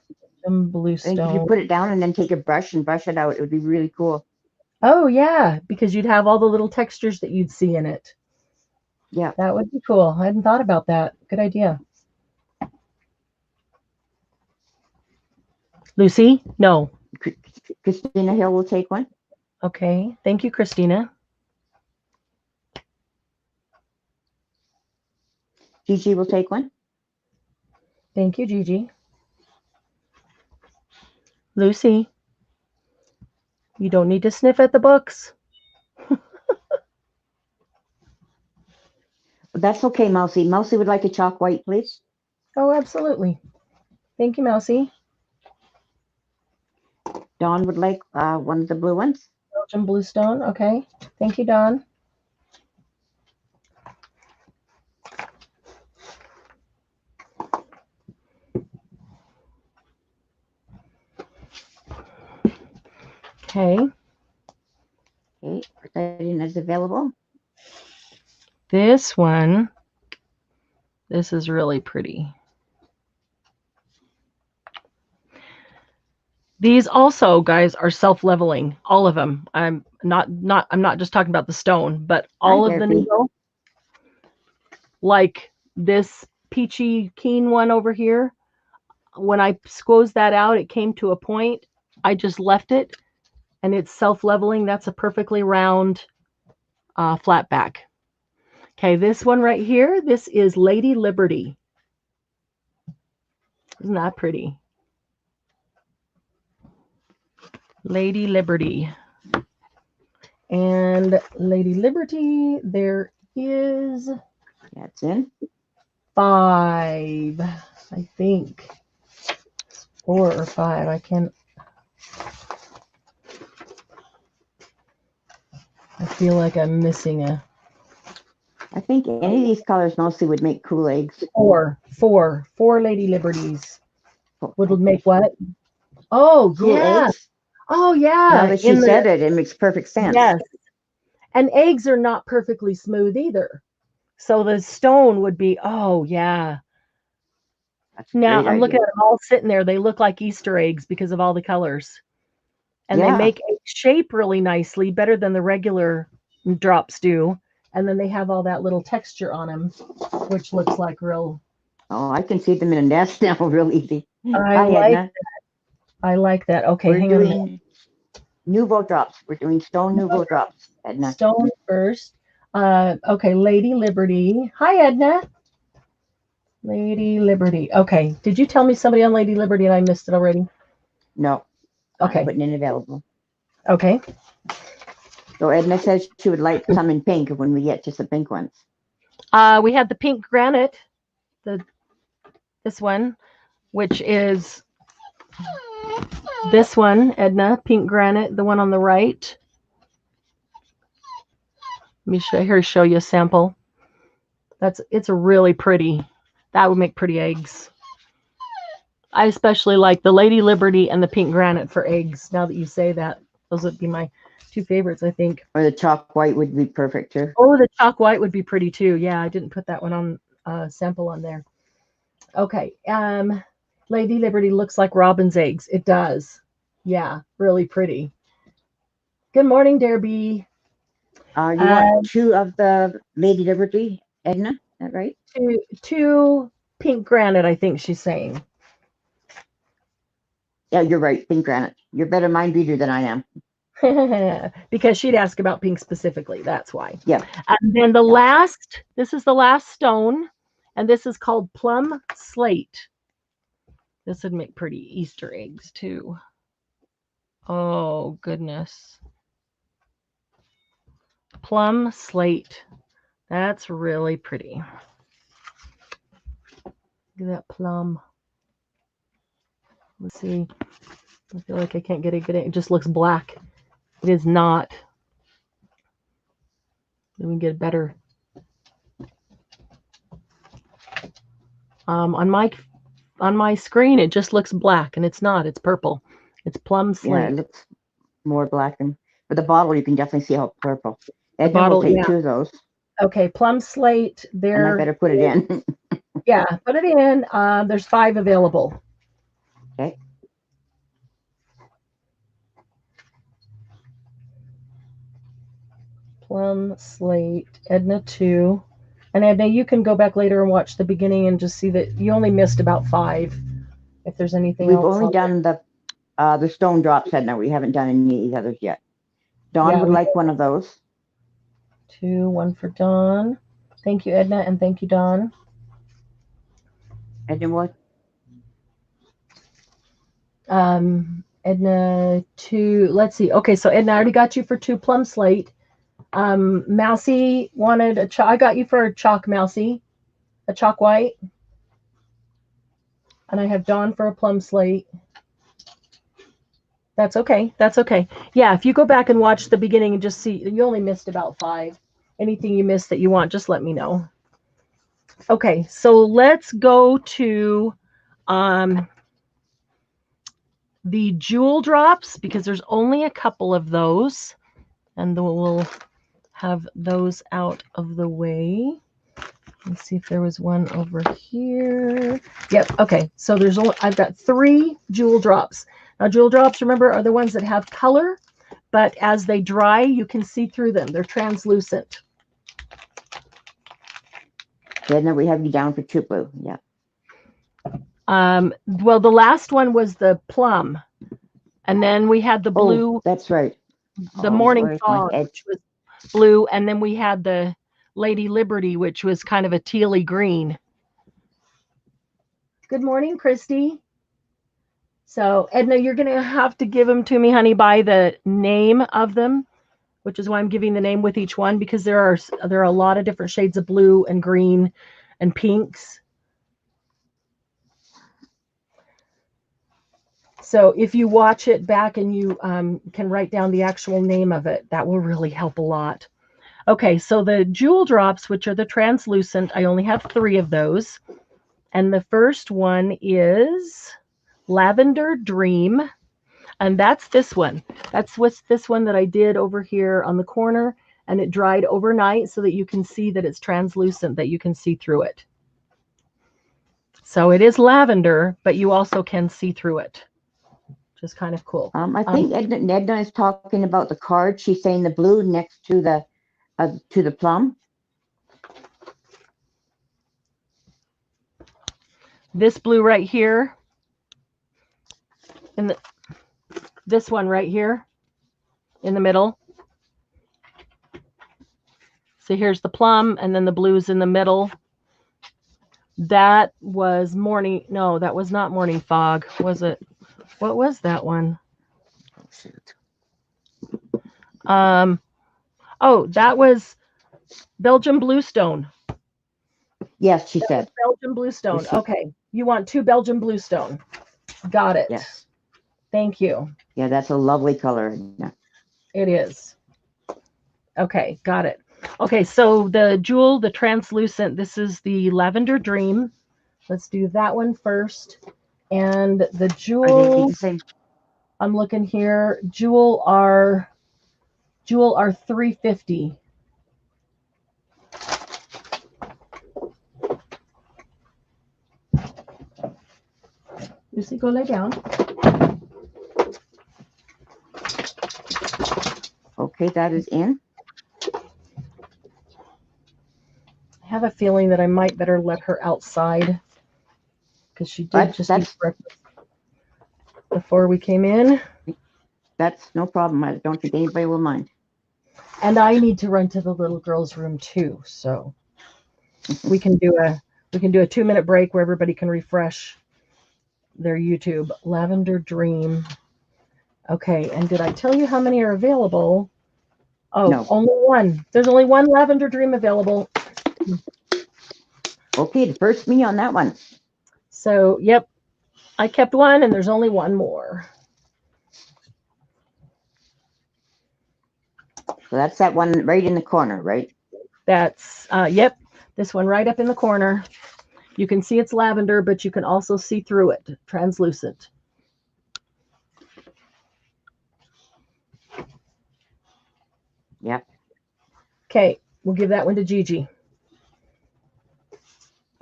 Bluestone. If you put it down and then take a brush and brush it out, it would be really cool. Oh yeah, because you'd have all the little textures that you'd see in it. Yeah. That would be cool. I hadn't thought about that. Good idea. Lucy? No. Christina Hill will take one. Okay. Thank you, Christina. Gigi will take one. Thank you, Gigi. Lucy, you don't need to sniff at the books. That's okay, Mousie. Mousie would like a chalk white, please. Oh, absolutely. Thank you, Mousie. Dawn would like one of the blue ones. Belgian bluestone. Okay. Thank you, Dawn. Okay. Okay, put that in as available. This one, this is really pretty. These also, guys, are self-leveling. All of them. I'm not just talking about the stone, but all of the NUVO. Like this peachy keen one over here. When I squoze that out, it came to a point. I just left it, and it's self-leveling. That's a perfectly round flat back. Okay, this one right here, this is Lady Liberty. Isn't that pretty? Lady Liberty. And Lady Liberty, there is... That's in. 5, I think. 4 or 5, I can't... I feel like I'm missing a... I think any of these colors mostly would make cool eggs. 4 Lady Liberties. Would make what? Oh, cool yeah. Eggs. Oh, yeah. Now that she said it, it makes perfect sense. Yes. And eggs are not perfectly smooth either. So the stone would be, oh, yeah. Now I'm looking at them all sitting there. They look like Easter eggs because of all the colors. And they make a shape really nicely, better than the regular drops do. And then they have all that little texture on them, which looks like real. Oh, I can see them in a nest now real easy. I like that. I like that. Okay, We're hang on a minute. doing NUVO drops. We're doing stone NUVO drops, Edna. Stone first. Okay, Lady Liberty. Hi, Edna. Lady Liberty. Okay. Did you tell me somebody on Lady Liberty and I missed it already? No. Okay. I'm putting in available. Okay. So Edna says she would like some in pink when we get to some pink ones. We had the pink granite, this one, which is this one, Edna, pink granite, the one on the right. Let me show you a sample. It's a really pretty. That would make pretty eggs. I especially like the Lady Liberty and the pink granite for eggs. Now that you say that, those would be my 2 favorites, I think. Or the chalk white would be perfect too. Oh, the chalk white would be pretty too. Yeah, I didn't put that one on sample on there. Okay. Lady Liberty looks like robin's eggs. It does. Yeah, really pretty. Good morning, Derby. You want 2 of the Lady Liberty, Edna? Is that right? 2 pink granite, I think she's saying. Yeah, you're right. Pink granite. You're better mind reader than I am. Because she'd ask about pink specifically. That's why. Yeah. And then the last, this is the last stone, and this is called plum slate. This would make pretty Easter eggs too. Oh, goodness. Plum slate. That's really pretty. Look at that plum. Let's see. I feel like I can't get a good. It just looks black. It is not. Let me get better. On my screen, it just looks black, and it's not. It's purple. It's plum slate. Yeah, it looks more black than. But the bottle, you can definitely see how purple. The Edna bottle, will take yeah. 2 of those. Okay, plum slate. And I better put it in. Yeah, put it in. There's 5 available. Okay. Plum slate, Edna 2. And Edna, you can go back later and watch the beginning and just see that you only missed about 5. If there's anything We've else. only done the stone drops, Edna. We haven't done any of these others yet. Dawn would like one of those. 2, 1 for Dawn. Thank you, Edna, and thank you, Dawn. Edna, what? Edna 2. Let's see. Okay, so Edna, I already got you for 2 plum slate. Moussie wanted a chalk. I got you for a chalk, Moussie, a chalk white. And I have Dawn for a plum slate. That's okay. That's okay. Yeah, if you go back and watch the beginning and just see, you only missed about 5. Anything you missed that you want, just let me know. Okay, so let's go to the jewel drops, because there's only a couple of those, and then we'll have those out of the way. Let's see if there was one over here. Yep. Okay. So there's only, I've got 3 jewel drops. Now, jewel drops, remember, are the ones that have color, but as they dry, you can see through them. They're translucent. Edna, we have you down for 2 blue. Yeah. Well, the last one was the plum, and then we had the blue. Oh, that's right. The morning fog, which was blue, and then we had the Lady Liberty, which was kind of a tealy green. Good morning, Christy. So, Edna, you're going to have to give them to me, honey, by the name of them, which is why I'm giving the name with each one, because there are a lot of different shades of blue and green and pinks. So if you watch it back and you can write down the actual name of it, that will really help a lot. Okay, so the jewel drops, which are the translucent, I only have 3 of those. And the first one is Lavender Dream. And that's this one. That's what's this one that I did over here on the corner. And it dried overnight so that you can see that it's translucent, that you can see through it. So it is lavender, but you also can see through it. Which is kind of cool. I think Edna is talking about the card. She's saying the blue next to the plum. This blue right here, and this one right here in the middle. So here's the plum, and then the blue's in the middle. That was morning. No, that was not morning fog, was it? What was that one? Oh, shoot. Oh, that was Belgian bluestone. Yes, she said. Belgian bluestone. Okay. You want 2 Belgian bluestone. Got it. Yes. Thank you. Yeah, that's a lovely color. Yeah. It is. Okay, got it. Okay, so the jewel, the translucent, this is the Lavender Dream. Let's do that one first. And the jewel, the same? I'm looking here, jewel are $3.50. Lucy, go lay down. Okay, that is in. I have a feeling that I might better let her outside because she did just eat breakfast before we came in. That's no problem. I don't think anybody will mind. And I need to run to the little girl's room too, so we can do a 2-minute break where everybody can refresh their YouTube. Lavender Dream. Okay, and did I tell you how many are available? Oh, No. only one. There's only one Lavender Dream available. Okay, the first me on that one. So, yep, I kept one, and there's only one more. So that's that one right in the corner, right? That's, yep, this one right up in the corner. You can see it's lavender, but you can also see through it, translucent. Yep. Okay, we'll give that one to Gigi.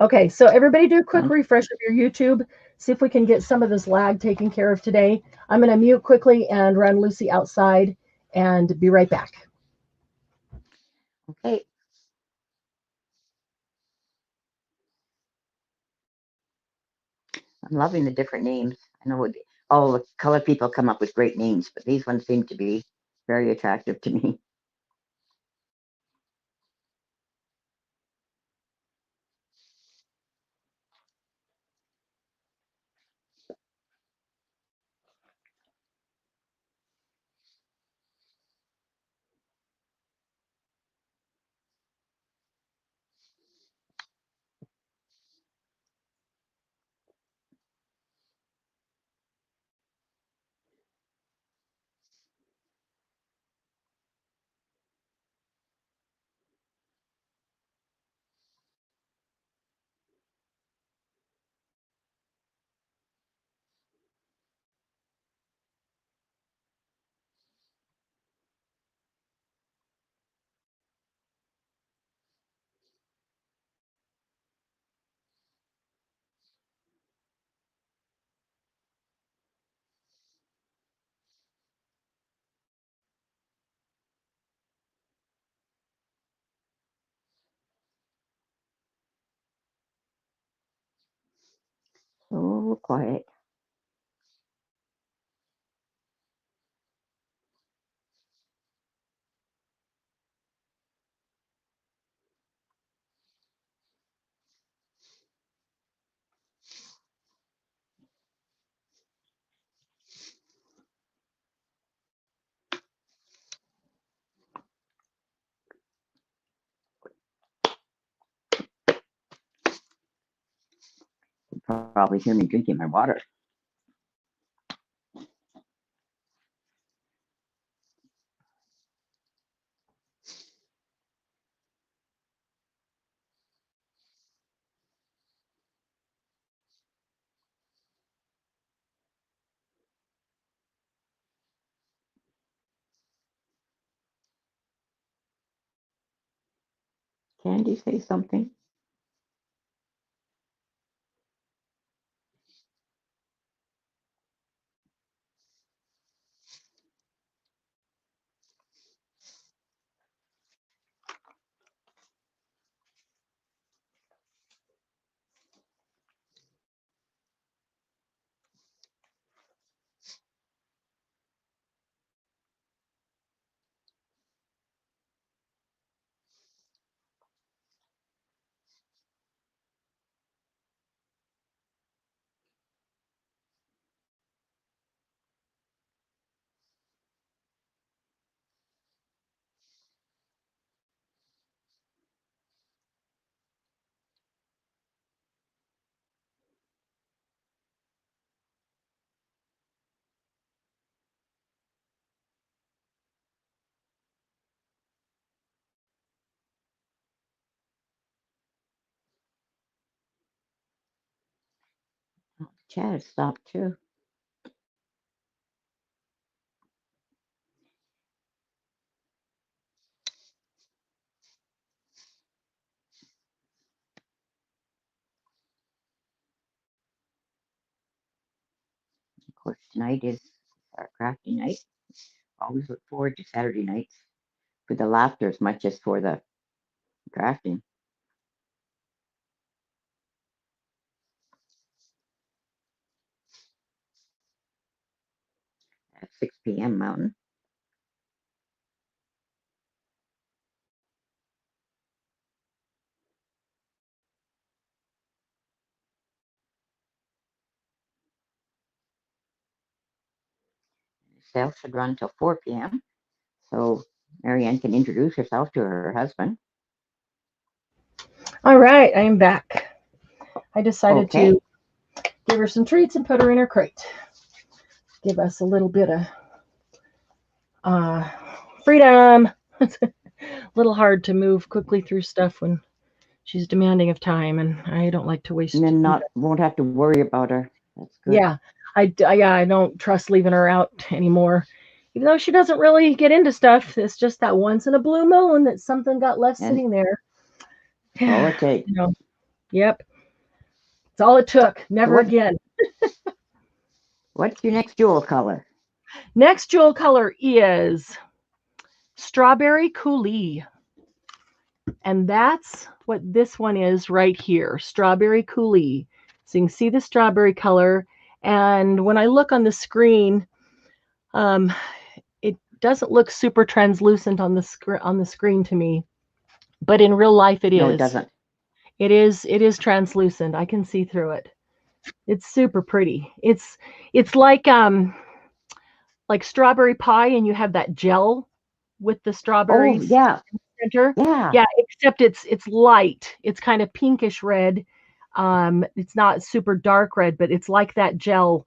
Okay, so everybody do a quick refresh of your YouTube. See if we can get some of this lag taken care of today. I'm going to mute quickly and run Lucy outside and be right back. Okay. I'm loving the different names. I know all the color people come up with great names, but these ones seem to be very attractive to me. So quiet. You probably hear me drinking my water. Candy, say something. Oh, chat has stopped too. Of course, tonight is our crafty night. Always look forward to Saturday nights for the laughter as much as for the crafting. 6 p.m. Mountain. The sale should run till 4 p.m. So Marianne can introduce herself to her husband. All right, I am back. I decided Okay. to give her some treats and put her in her crate. Give us a little bit of freedom. It's a little hard to move quickly through stuff when she's demanding of time, and I don't like to waste. And then won't have to worry about her. That's good. Yeah, I don't trust leaving her out anymore. Even though she doesn't really get into stuff, it's just that once in a blue moon that something got left And sitting there. that's all it takes. You know, yep. It's all it took. Never again. What's your next jewel color? Next jewel color is Strawberry Coulis. And that's what this one is right here, Strawberry Coulis. So you can see the strawberry color. And when I look on the screen, it doesn't look super translucent on the screen to me. But in real life, it is. No, it doesn't. It is translucent. I can see through it. It's super pretty. It's like strawberry pie, and you have that gel with the strawberries. Oh, yeah. Center. Yeah. Yeah, except it's light. It's kind of pinkish red. It's not super dark red, but it's like that gel.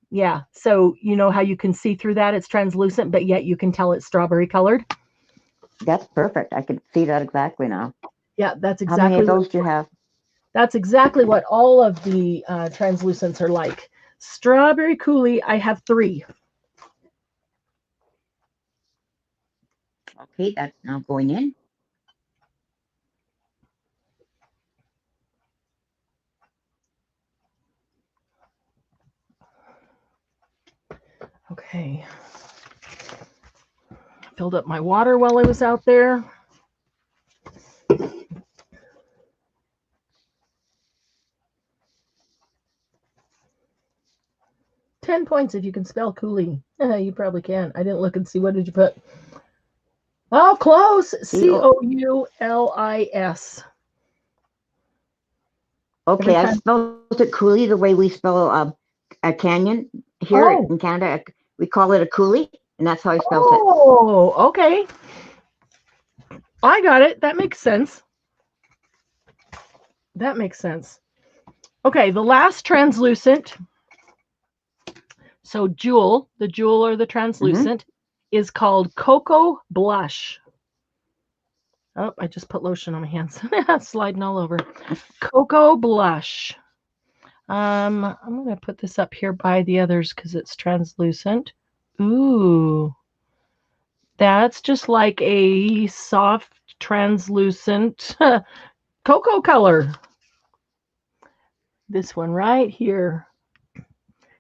Yeah. So you know how you can see through that? It's translucent, but yet you can tell it's strawberry colored. That's perfect. I can see that exactly now. Yeah, that's exactly. How many of those do you have? That's exactly what all of the translucents are like. Strawberry Coulis, I have 3. Okay, that's now going in. Okay. Filled up my water while I was out there. $10 points if you can spell Coulis. You probably can. I didn't look and see. What did you put? Oh, close. Coulis. Okay, I spelled it coulee the way we spell a canyon here in Canada. We call it a coulee, and that's how I spelled it. Oh, okay. I got it. That makes sense. That makes sense. Okay, the last translucent. So jewel, the jewel or the translucent, is called Cocoa Blush. Oh, I just put lotion on my hands. Sliding all over. Cocoa Blush. I'm going to put this up here by the others because it's translucent. Ooh. That's just like a soft, translucent cocoa color. This one right here.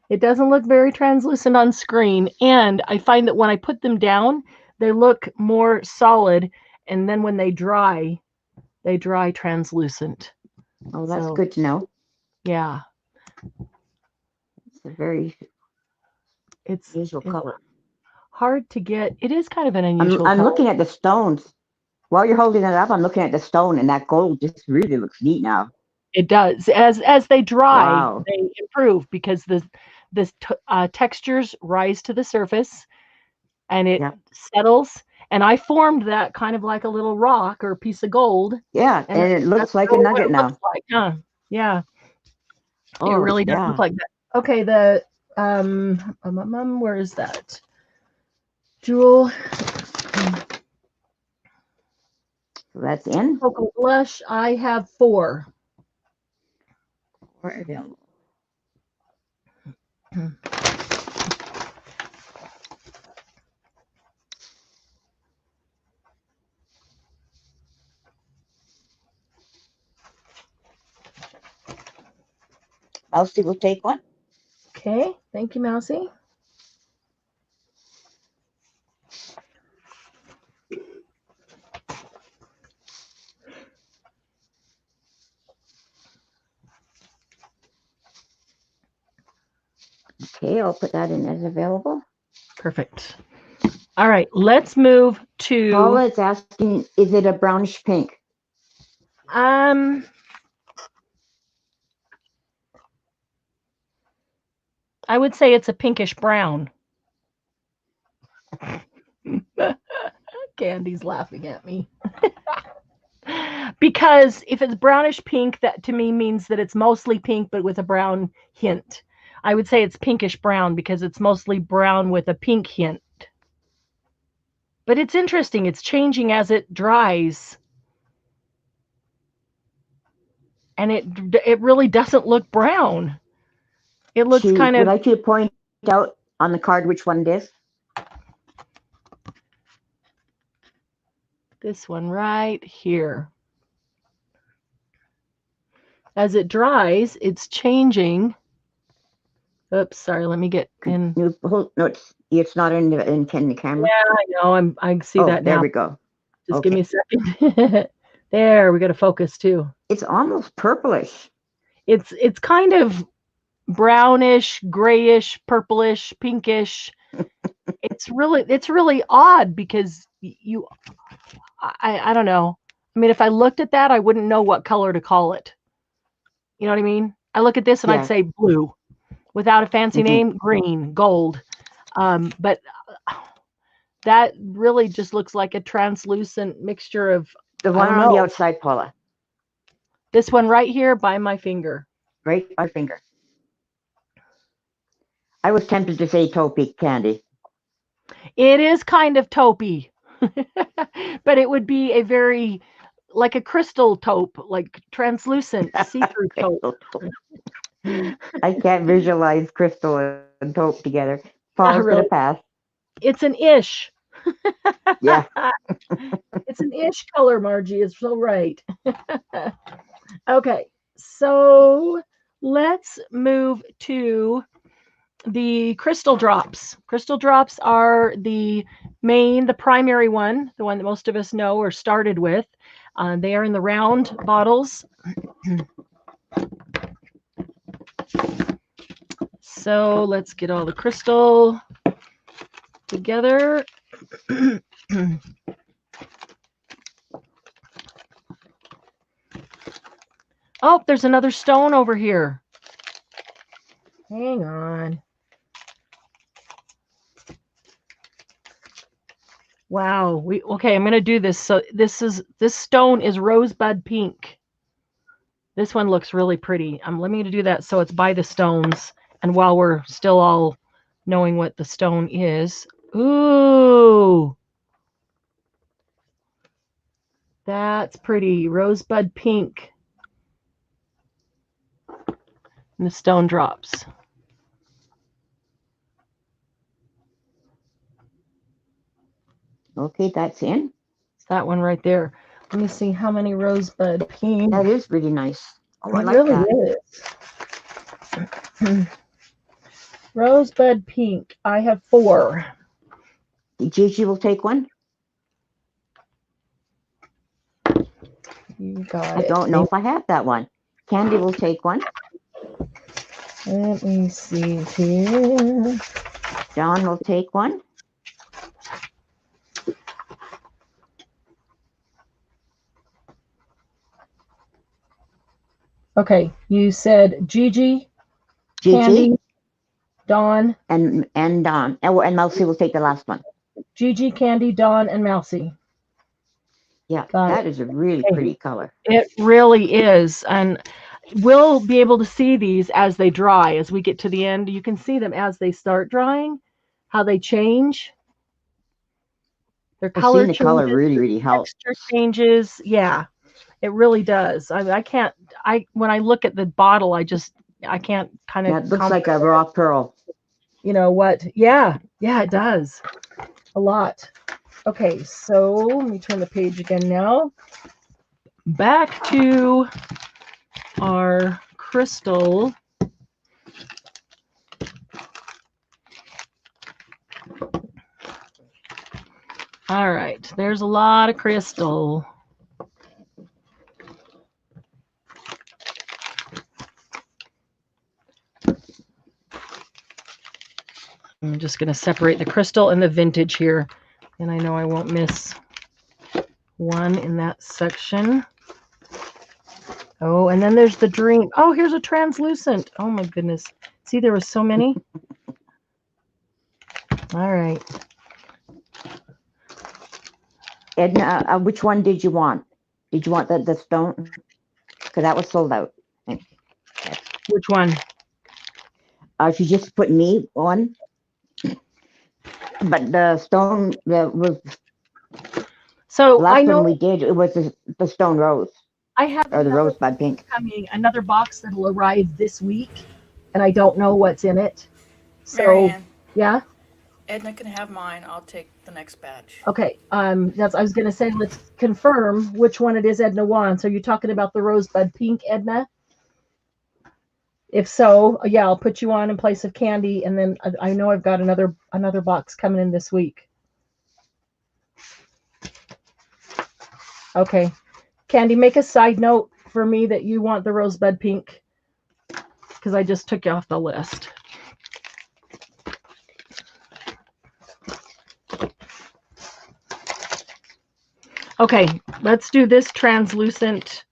It doesn't look very translucent on screen, and I find that when I put them down, they look more solid, and then when they dry translucent. Oh, that's good to know. Yeah. It's a very unusual color. Hard to get. It is kind of an unusual I'm color. looking at the stones. While you're holding it up, I'm looking at the stone, and that gold just really looks neat now. It does. As they dry, Wow. they improve because the textures rise to the surface, and it settles. And I formed that kind of like a little rock or a piece of gold. Yeah, and it looks like a nugget now. Like, huh? Yeah. Oh, it really does look like that. Okay, the where is that? Jewel. So that's in. Cocoa Blush. I have 4. 4 available. Moussie will take one. Okay, thank you, Moussie. Okay, I'll put that in as available. Perfect. All right, let's move to Paula is asking, is it a brownish pink? I would say it's a pinkish brown. Candy's laughing at me. Because if it's brownish pink, that to me means that it's mostly pink but with a brown hint. I would say it's pinkish brown because it's mostly brown with a pink hint. But it's interesting. It's changing as it dries. And it really doesn't look brown. It looks kind Would of... like you to point out on the card which one it is? This one right here. As it dries, it's changing. Oops, sorry, let me get in. No, it's not in the camera. Yeah, I know. I see that now. There we go. Just give me a second. There, we got to focus too. It's almost purplish. It's kind of brownish, grayish, purplish, pinkish. It's really odd because I don't know. I mean, if I looked at that, I wouldn't know what color to call it. You know what I mean? I look at this and I'd say blue. Without a fancy name, green, gold. But that really just looks like a translucent mixture of... The one on the outside, Paula. This one right here by my finger. Right, our finger. I was tempted to say taupey, Candy. It is kind of taupey. But it would be a very... like a crystal taupe, like translucent, see-through taupe. I can't visualize crystal and taupe together. Paul's gonna pass. It's an ish. Yeah. It's an ish color, Margie is so right. Okay, so let's move to the crystal drops. Crystal drops are the primary one, the one that most of us know or started with. They are in the round bottles. So let's get all the crystal together. Oh, there's another stone over here. Hang on. Wow. Okay, I'm going to do this. So this stone is rosebud pink. This one looks really pretty. Let me do that so it's by the stones. And while we're still all knowing what the stone is. Ooh. That's pretty. Rosebud pink. And the stone drops. Okay, that's in. It's that one right there. Let me see how many rosebud pink. That is really nice. Oh, I It like really is. Rosebud pink. I have 4. Gigi will take one. You got I it. don't know if I have that one. Candy will take one. Let me see here. John will take one. Okay, you said Gigi, Candy, Dawn, and Dawn, and Mousy will take the last one. Gigi, Candy, Dawn, and Mousy. Yeah, that is a really pretty color. It really is, and we'll be able to see these as they dry. As we get to the end, you can see them as they start drying, how they change. Their color changes. The color really helps. Texture changes. Yeah, it really does. When I look at the bottle, I can't kind of... That looks like a raw pearl. You know what? Yeah, it does. A lot. Okay, so let me turn the page again now. Back to our crystal. All right, there's a lot of crystal. I'm just going to separate the crystal and the vintage here. And I know I won't miss one in that section. Oh, and then there's the dream. Oh, here's a translucent. Oh my goodness. See, there was so many. All right. Edna, which one did you want? Did you want the stone? Because that was sold out. Which one? She just put me on. But the stone that was So last I know one we did, it was the stone rose I have or the another rosebud pink. coming, another box that'll arrive this week, and I don't know what's in it. So Marianne, yeah. Edna can have mine. I'll take the next batch. Okay. That's I was gonna say let's confirm which one it is Edna wants. Are you talking about the rosebud pink, Edna? If so, yeah, I'll put you on in place of Candy, and then I know I've got another box coming in this week. Okay. Candy, make a side note for me that you want the rosebud pink, because I just took you off the list. Okay, let's do this translucent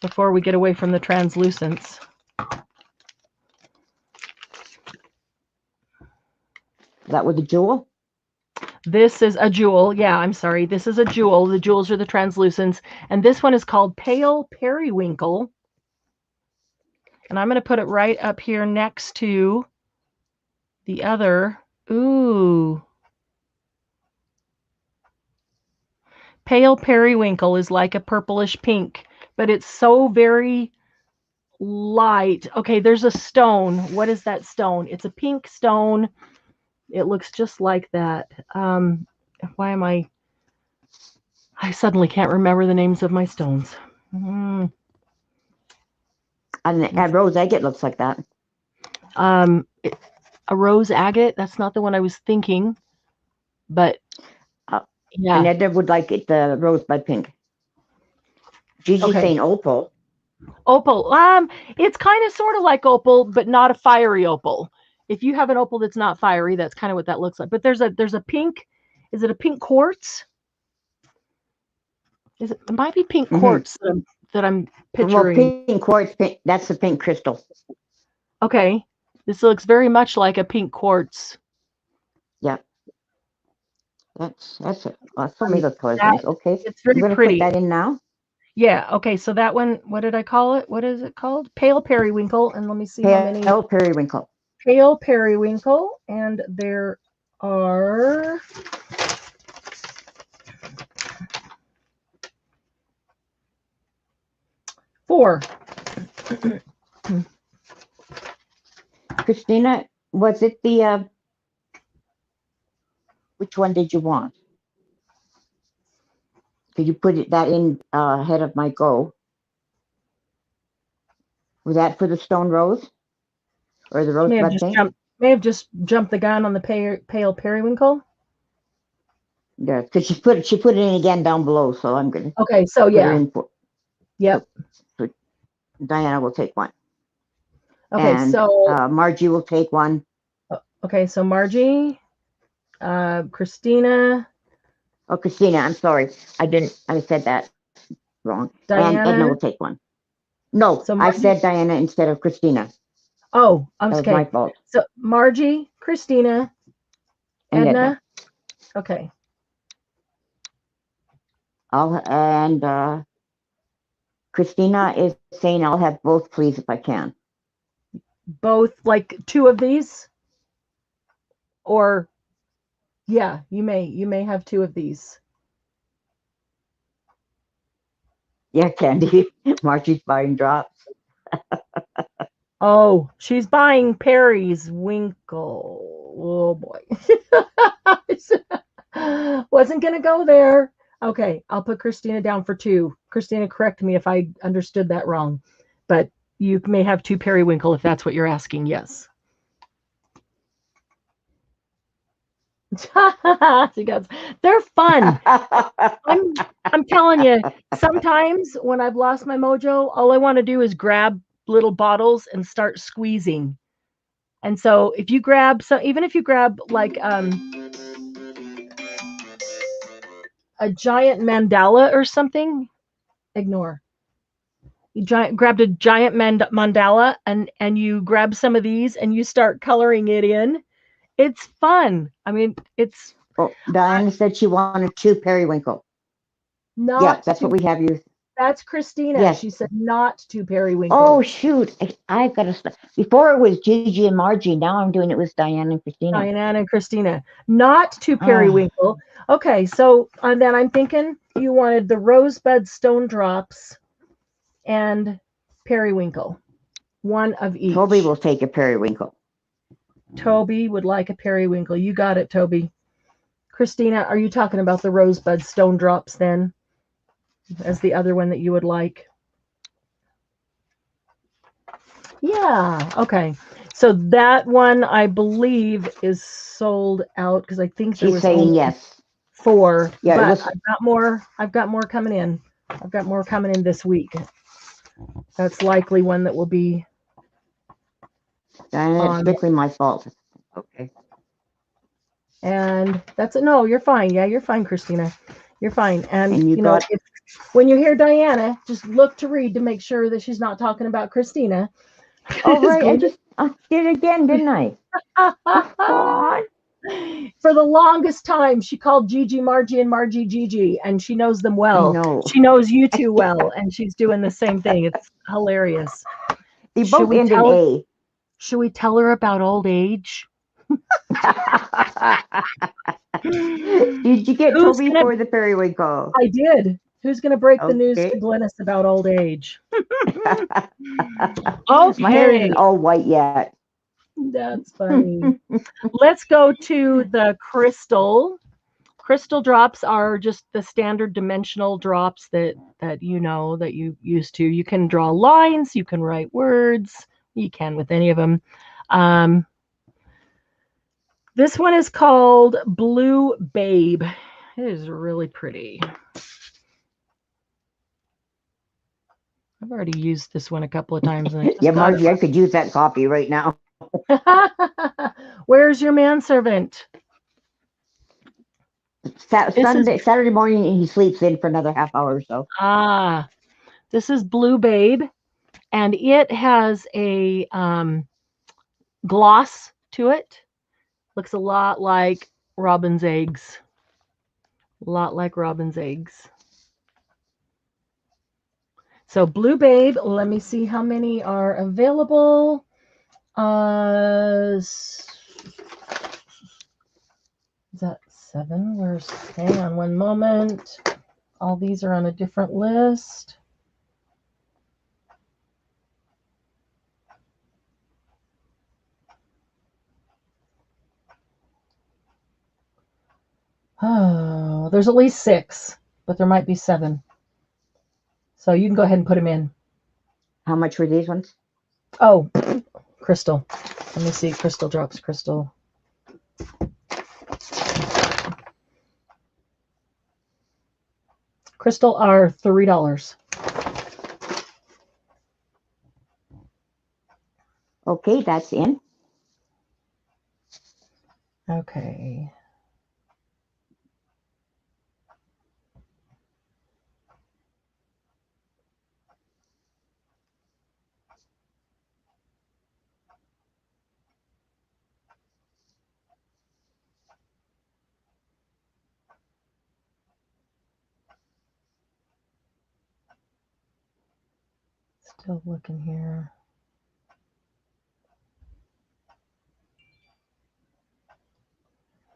before we get away from the translucents. That was a jewel? This is a jewel. Yeah, I'm sorry. This is a jewel. The jewels are the translucents. And this one is called Pale Periwinkle. And I'm going to put it right up here next to the other. Ooh. Pale Periwinkle is like a purplish pink, but it's so very light. Okay, there's a stone. What is that stone? It's a pink stone. It looks just like that. Why am I suddenly can't remember the names of my stones. And a rose agate looks like that. A rose agate, that's not the one I was thinking, but yeah. And Edna would like it, the rosebud pink. Gigi's saying opal. Opal. It's kind of sort of like opal, but not a fiery opal. If you have an opal that's not fiery, that's kind of what that looks like. But there's a pink. Is it a pink quartz? It might be pink quartz that I'm picturing. Well, pink quartz, pink, that's the pink crystal. Okay. This looks very much like a pink quartz. Yeah. That's it. So many of those colors nice. Okay. It's very pretty. Put that in now. Yeah. Okay. So that one, what did I call it? What is it called? Pale Periwinkle. And let me see how many. Pale Periwinkle. Pale Periwinkle. And there are 4. Christina, was it the which one did you want? Could you put that in ahead of my go? Was that for the stone rose or the rosebud pink? May have just jumped the gun on the pale periwinkle. Yeah, because she put it in again down below, so I'm gonna. Okay, so yeah. Yep. So Diana will take one. Okay, and, so Margie will take one. Okay, so Margie, Christina. Oh, Christina, I'm sorry. I said that wrong. Diana. And Edna will take one. No, so I said Diana instead of Christina. Oh, I'm okay. That was my fault. So Margie, Christina, and Edna. Okay. Christina is saying I'll have both, please, if I can. Both, like 2 of these? Or yeah, you may have 2 of these. Yeah, Candy. Margie's buying drops. Oh, she's buying Perry's Winkle. Oh boy. Wasn't gonna go there. Okay, I'll put Christina down for 2. Christina, correct me if I understood that wrong. But you may have 2 periwinkle if that's what you're asking. Yes. They're fun. I'm telling you, sometimes when I've lost my mojo, all I want to do is grab little bottles and start squeezing. And so if you grab some, even if you grab like a giant mandala or something, ignore. You grabbed a giant mandala and you grab some of these and you start coloring it in. It's fun. I mean, it's. Oh, Diana said she wanted 2 periwinkle. Not yeah, that's what we have you. That's Christina. Yes. She said not 2 periwinkle. Oh shoot! I've got to. Before it was Gigi and Margie. Now I'm doing it with Diana and Christina. Diana and Christina, not 2 periwinkle. Okay, so then I'm thinking you wanted the rosebud stone drops and periwinkle, one of each. Toby will take a periwinkle. Toby would like a periwinkle. You got it, Toby. Christina, are you talking about the rosebud stone drops then as the other one that you would like? Yeah, okay. So that one I believe is sold out because I think there She's was saying only yes. 4. Yeah, but it was... I've got more coming in. I've got more coming in this week. That's likely one that will be. Diana, it's strictly my fault. Okay. And that's it. No, you're fine. Yeah, you're fine, Christina. You're fine. And you got... know, when you hear Diana, just look to read to make sure that she's not talking about Christina. Oh, right. I did it again, didn't I? Oh, for the longest time, she called Gigi Margie and Margie Gigi, and she knows them well. No. She knows you two well, and she's doing the same thing. It's hilarious. They both end in A. Should we tell her about old age? Did you get Toby for the periwinkle? I did. Who's going to break the news to Glynis about old age? Okay. My hair isn't all white yet. That's funny. Let's go to the crystal. Crystal drops are just the standard dimensional drops that you know, that you used to. You can draw lines, you can write words, you can with any of them. This one is called Blue Babe. It is really pretty. I've already used this one a couple of times. And yeah, Margie, I could use that copy right now. Where's your manservant? Saturday morning, he sleeps in for another half hour or so. This is Blue Babe, and it has a gloss to it. Looks a lot like robin's eggs. A lot like robin's eggs. So Blue Babe, let me see how many are available. Is that 7? Hang on one moment. All these are on a different list. Oh, there's at least 6, but there might be 7. So you can go ahead and put them in. How much were these ones? Oh, crystal. Let me see. Crystal drops, crystal. Crystal are $3. Okay, that's in. Okay. Still looking here.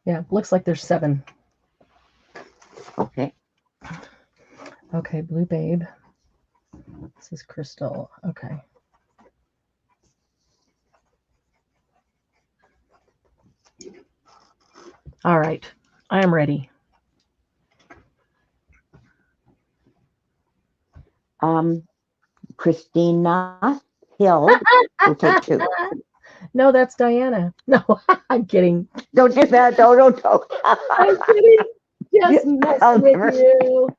Yeah, looks like there's 7. Okay. Okay, Blue Babe. This is crystal. Okay. All right. I am ready. Christina Hill will take 2. No, that's Diana. No, I'm kidding. Don't do that. Don't. I'm kidding. Just messing with you.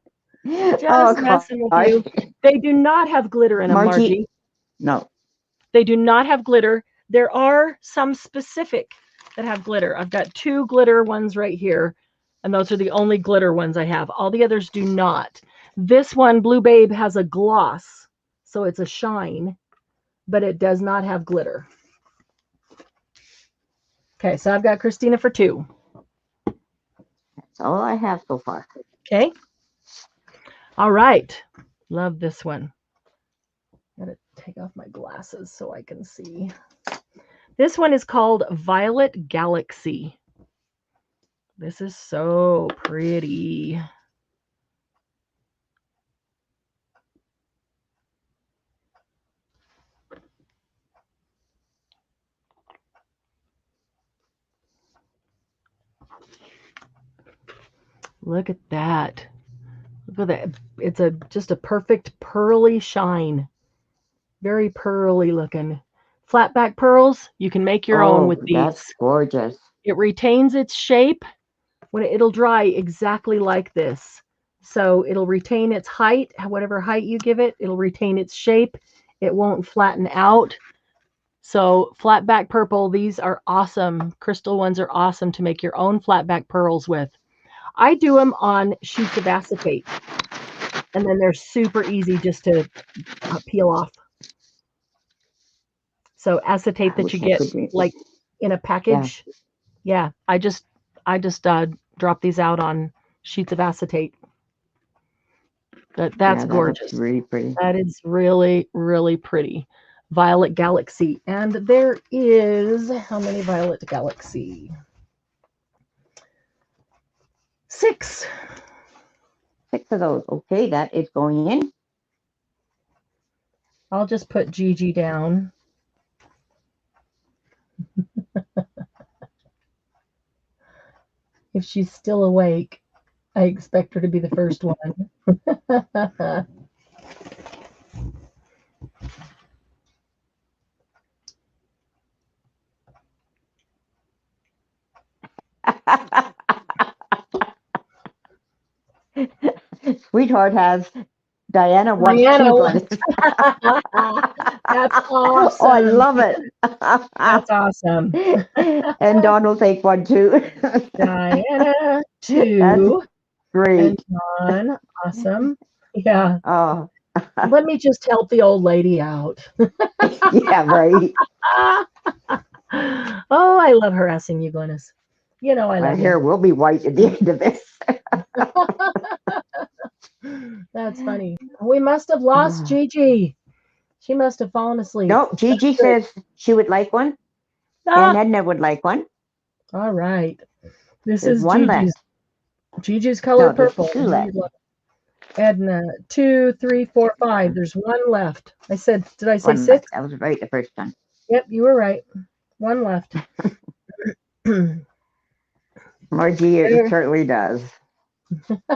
Just messing with you. They do not have glitter in them, Margie. No. They do not have glitter. There are some specific that have glitter. I've got 2 glitter ones right here, and those are the only glitter ones I have. All the others do not. This one, Blue Babe, has a gloss, so it's a shine, but it does not have glitter. Okay, so I've got Christina for 2. That's all I have so far. Okay. All right. Love this one. Gotta take off my glasses so I can see. This one is called Violet Galaxy. This is so pretty. Look at that. Look at that. It's just a perfect pearly shine. Very pearly looking. Flat back pearls, you can make your own with these. That's gorgeous. It retains its shape. When it'll dry exactly like this. So it'll retain its height, whatever height you give it, it'll retain its shape. It won't flatten out. So flat back purple, these are awesome. Crystal ones are awesome to make your own flat back pearls with. I do them on sheets of acetate, and then they're super easy just to peel off. So acetate that you get like in a package. Yeah, I just drop these out on sheets of acetate. That's gorgeous. That's really pretty. That is really, really pretty. Violet Galaxy. And there is, how many Violet Galaxy? 6. 6 of those. Okay, that is going in. I'll just put Gigi down. If she's still awake, I expect her to be the first one. Sweetheart has Diana wants Diana 2 wants- That's awesome. Oh, I love it. That's awesome. And Don will take 1 too. Diana 2. That's great. And Don, awesome. Yeah. Oh. Let me just help the old lady out. Yeah, right. Oh, I love harassing you, Glennis. You know I love My hair will be white at the end of this. That's funny. We must have lost Gigi. She must have fallen asleep. No, Gigi says she would like one, and Edna would like one. All right. This There's is one Gigi's. left. Gigi's color No, there's purple. 2 left. Edna, 2, 3, 4, 5. There's 1 left. I said, did I say 1 6? left. I was right the first time. Yep, you were right. 1 left. Margie, it certainly does.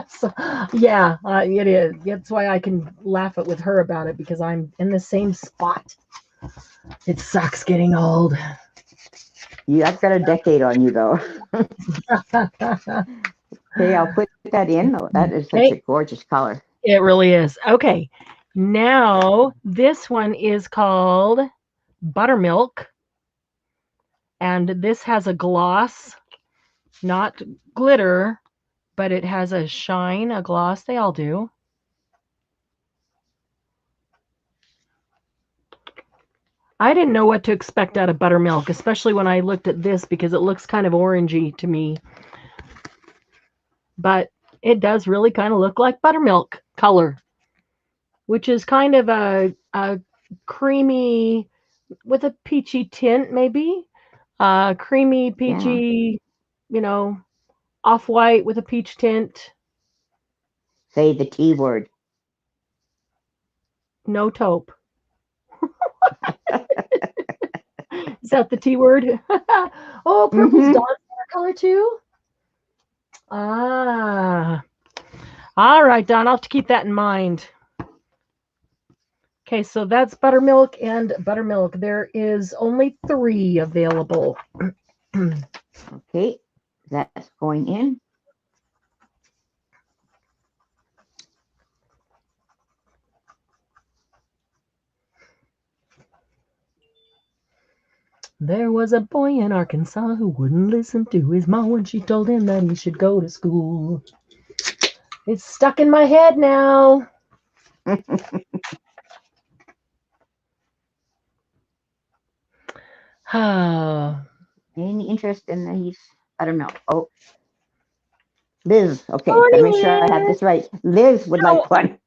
So, yeah, it is. That's why I can laugh with her about it, because I'm in the same spot. It sucks getting old. I've got a decade on you, though. Okay, I'll put that in. Though. That is such a gorgeous color. It really is. Okay, now this one is called Buttermilk. And this has a gloss, not glitter, but it has a shine, a gloss. They all do. I didn't know what to expect out of Buttermilk, especially when I looked at this, because it looks kind of orangey to me. But it does really kind of look like buttermilk color, which is kind of a creamy with a peachy tint, maybe. Creamy, peachy, you know, off-white with a peach tint. Say the T word. No taupe. Is that the T word? Oh, purple's Dawn's color too? Ah. All right, Dawn, I'll have to keep that in mind. Okay, so that's Buttermilk and Buttermilk. There is only 3 available. Okay, that's going in. There was a boy in Arkansas who wouldn't listen to his mom when she told him that he should go to school. It's stuck in my head now. Any interest in these? I don't know. Oh, Liz. Okay, Morning, gotta make sure I have Liz. this right. Liz would like one.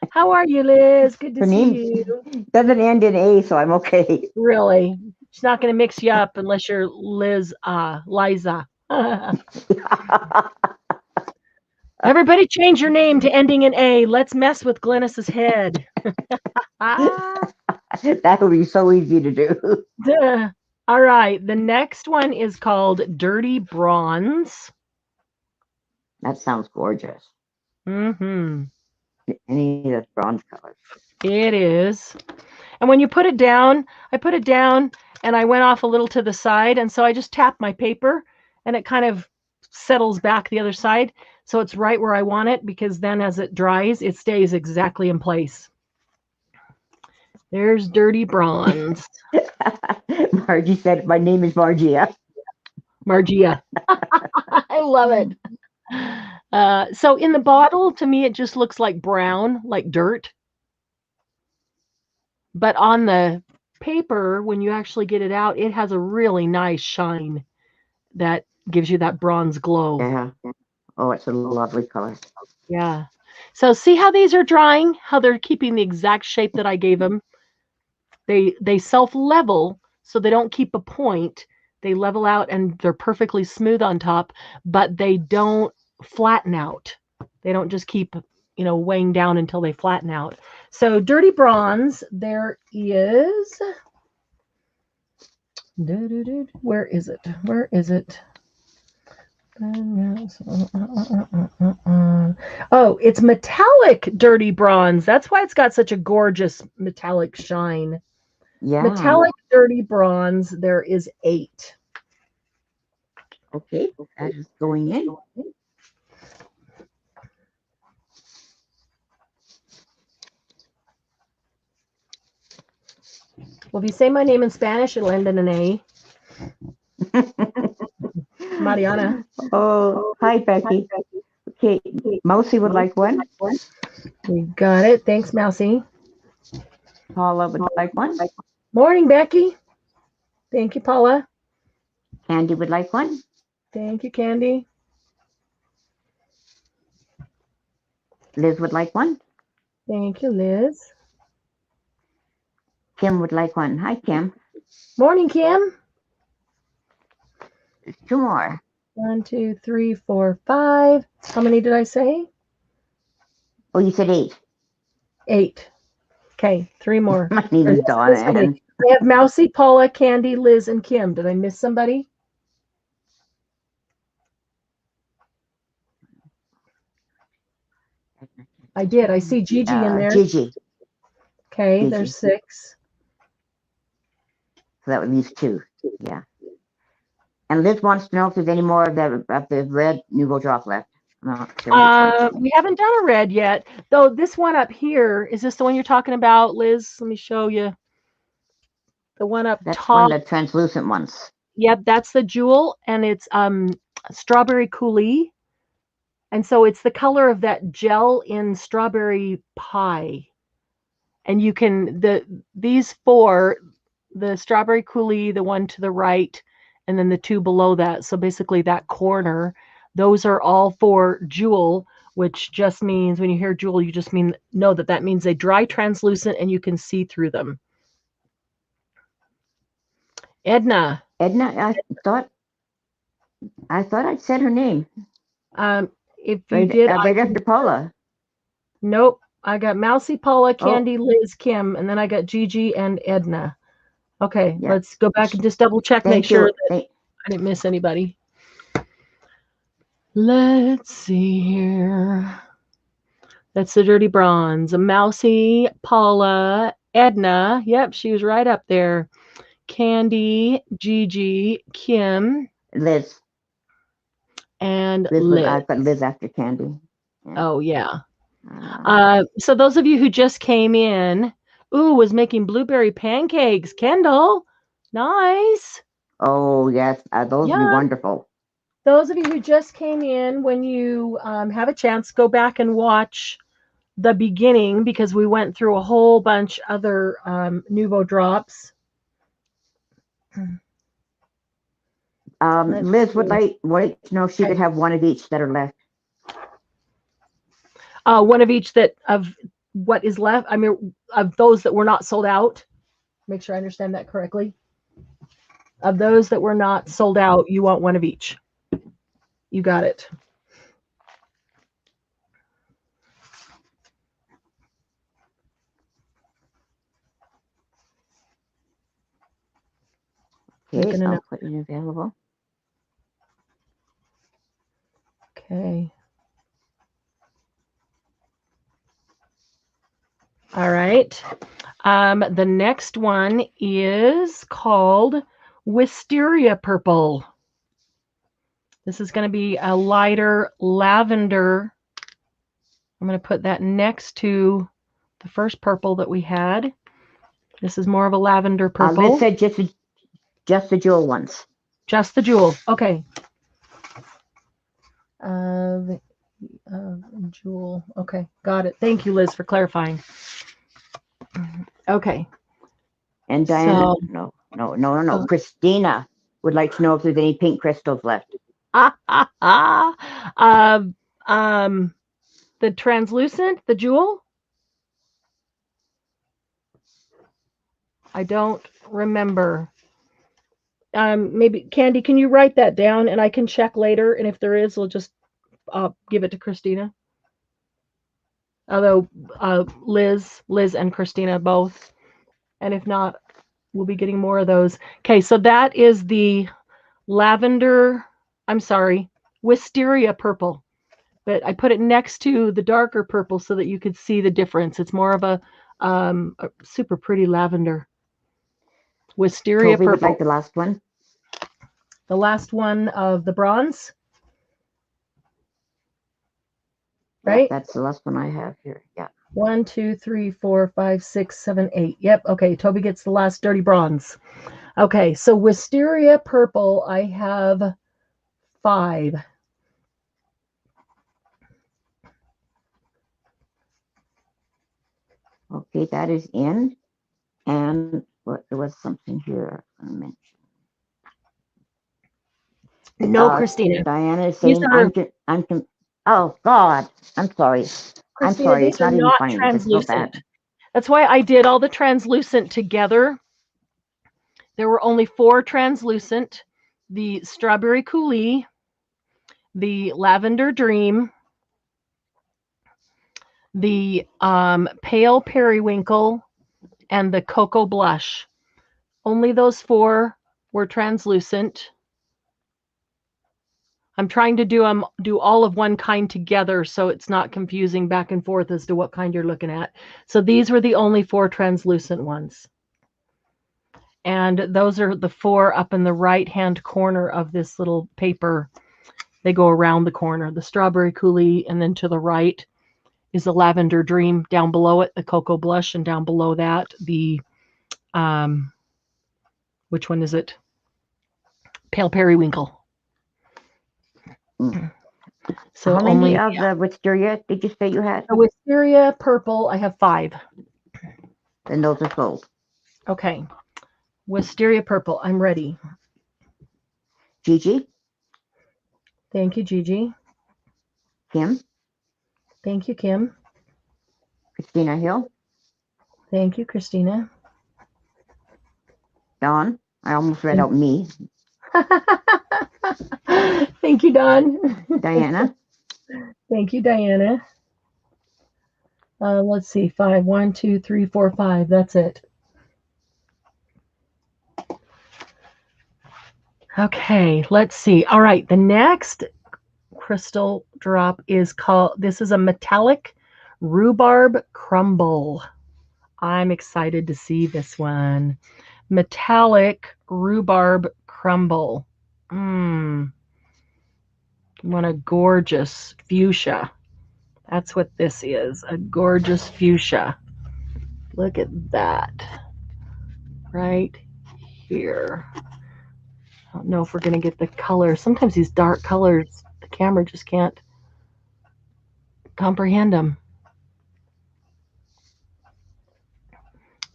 How are you, Liz? Good to Her see name you. doesn't end in A, so I'm okay. Really? She's not going to mix you up unless you're Liza. Everybody change your name to ending in A. Let's mess with Glennis's head. That would be so easy to do. All right. The next one is called Dirty Bronze. That sounds gorgeous. Mm-hmm. Any of those bronze colors. It is. And when you put it down, I put it down and I went off a little to the side. And so I just tap my paper and it kind of settles back the other side. So it's right where I want it, because then as it dries, it stays exactly in place. There's Dirty Bronze. Margie said, my name is Margia. Margia. I love it. So in the bottle, to me, it just looks like brown, like dirt. But on the paper, when you actually get it out, it has a really nice shine that gives you that bronze glow. Yeah. Oh, it's a lovely color. Yeah. So see how these are drying, how they're keeping the exact shape that I gave them. They self-level, so they don't keep a point. They level out and they're perfectly smooth on top, but they don't flatten out. They don't just keep, weighing down until they flatten out. So Dirty Bronze, there is... Where is it? Where is it? Oh, it's metallic Dirty Bronze. That's why it's got such a gorgeous metallic shine. Yeah. Metallic Dirty Bronze, there is 8. Okay, that is going in. Well, if you say my name in Spanish, it'll end in an A. Mariana. Oh, hi, Becky. Okay, Moussie would like one. We got it. Thanks, Mousy. Paula would like one. Morning, Becky. Thank you, Paula. Candy would like one. Thank you, Candy. Liz would like one. Thank you, Liz. Kim would like one. Hi, Kim. Morning, Kim. There's 2 more. 1, 2, 3, 4, 5. How many did I say? Oh, you said 8. 8. Okay, 3 more. My name is Donna. I have Mousy, Paula, Candy, Liz, and Kim. Did I miss somebody? I did. I see Gigi in there. Gigi. Okay, Gigi. there's 6. So that would leave 2. Yeah. And Liz wants to know if there's any more of the red NUVO drop left. We haven't done a red yet, though. This one up here, is this the one you're talking about, Liz? Let me show you. The one up That's top. one of the translucent ones. Yep, that's the jewel, and it's strawberry coulis. And so it's the color of that gel in strawberry pie. And you can, these 4, the strawberry coulis, the one to the right, and then the 2 below that. So basically that corner, those are all for jewel, which just means when you hear jewel, you just know that means they dry translucent and you can see through them. Edna, I thought I'd said her name. If you did, right after Paula. Nope. I got Mousy, Paula, Candy, Liz, Kim, and then I got Gigi and Edna. Okay, yeah. Let's go back and just double check, make sure that I didn't miss anybody. Let's see here. That's the Dirty Bronze. Mousy, Paula, Edna. Yep, she was right up there. Candy, Gigi, Kim, Liz. And Liz. I put Liz after Candy. Yeah. Oh, yeah. So those of you who just came in, was making blueberry pancakes. Kendall, Nice. Oh, yes. Those would be Yeah. wonderful. Those of you who just came in, when you have a chance, go back and watch the beginning because we went through a whole bunch other NUVO drops. Liz would like to know if she could have one of each that are left. One of each that of what is left. I mean, of those that were not sold out. Make sure I understand that correctly. Of those that were not sold out, you want one of each. You got it. Okay, I'll put it available. Okay. All right. The next one is called Wisteria Purple. This is going to be a lighter lavender. I'm going to put that next to the first purple that we had. This is more of a lavender purple. Liz said just the jewel ones. Just the jewel. Okay. Jewel. Okay, got it. Thank you, Liz, for clarifying. Okay. And Diana, no. Christina would like to know if there's any pink crystals left. The translucent, the jewel? I don't remember. Maybe Candy, can you write that down and I can check later? And if there is, we'll just give it to Christina. Although Liz and Christina both. And if not, we'll be getting more of those. Okay, so that is the lavender, wisteria purple. But I put it next to the darker purple so that you could see the difference. It's more of a super pretty lavender. Wisteria Toby purple. would like the last one. The last one of the bronze. Right? Yeah, that's the last one I have here. Yeah. 1, 2, 3, 4, 5, 6, 7, 8. Yep. Okay. Toby gets the last dirty bronze. Okay. So wisteria purple, I have 5. Okay, that is in. And there was something here I mentioned. No, Christina. Diana is saying oh God, I'm sorry. Christina, I'm sorry. These it's are not not even funny. translucent. It's so bad. That's why I did all the translucent together. There were only 4 translucent. The Strawberry Coulis, the Lavender Dream, the Pale Periwinkle, and the Cocoa Blush. Only those 4 were translucent. I'm trying to do all of one kind together so it's not confusing back and forth as to what kind you're looking at. So these were the only 4 translucent ones. And those are the 4 up in the right-hand corner of this little paper. They go around the corner. The Strawberry Coulis, and then to the right is the Lavender Dream. Down below it, the Cocoa Blush, and down below that, the, which one is it? Pale Periwinkle. So how many of the wisteria did you say you had? The wisteria purple, I have 5. And those are sold. Okay. Wisteria purple, I'm ready. Gigi. Thank you, Gigi. Kim. Thank you, Kim. Christina Hill. Thank you, Christina. Dawn. I almost read out me. Thank you, Dawn. Diana. Thank you, Diana. Let's see, 5. 1, 2, 3, 4, 5. That's it. Okay, let's see. All right, the next crystal drop is called, this is a metallic rhubarb crumble. I'm excited to see this one. Metallic rhubarb crumble. What a gorgeous fuchsia. That's what this is, a gorgeous fuchsia. Look at that. Right here. I don't know if we're going to get the color. Sometimes these dark colors, the camera just can't comprehend them.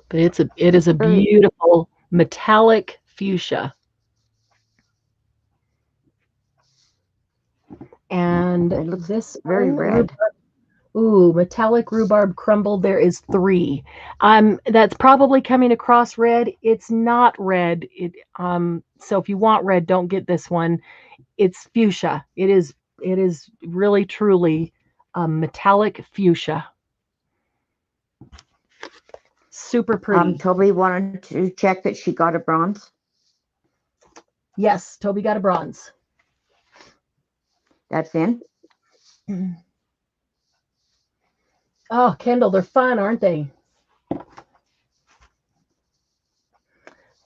But it is a beautiful metallic fuchsia. And It looks this very red. Ooh, metallic rhubarb crumble. There is 3. That's probably coming across red. It's not red. So if you want red, don't get this one. It's fuchsia. It is really truly metallic fuchsia. Super pretty. Toby wanted to check that she got a bronze. Yes, Toby got a bronze. That's in. Oh, Kendall, they're fun, aren't they?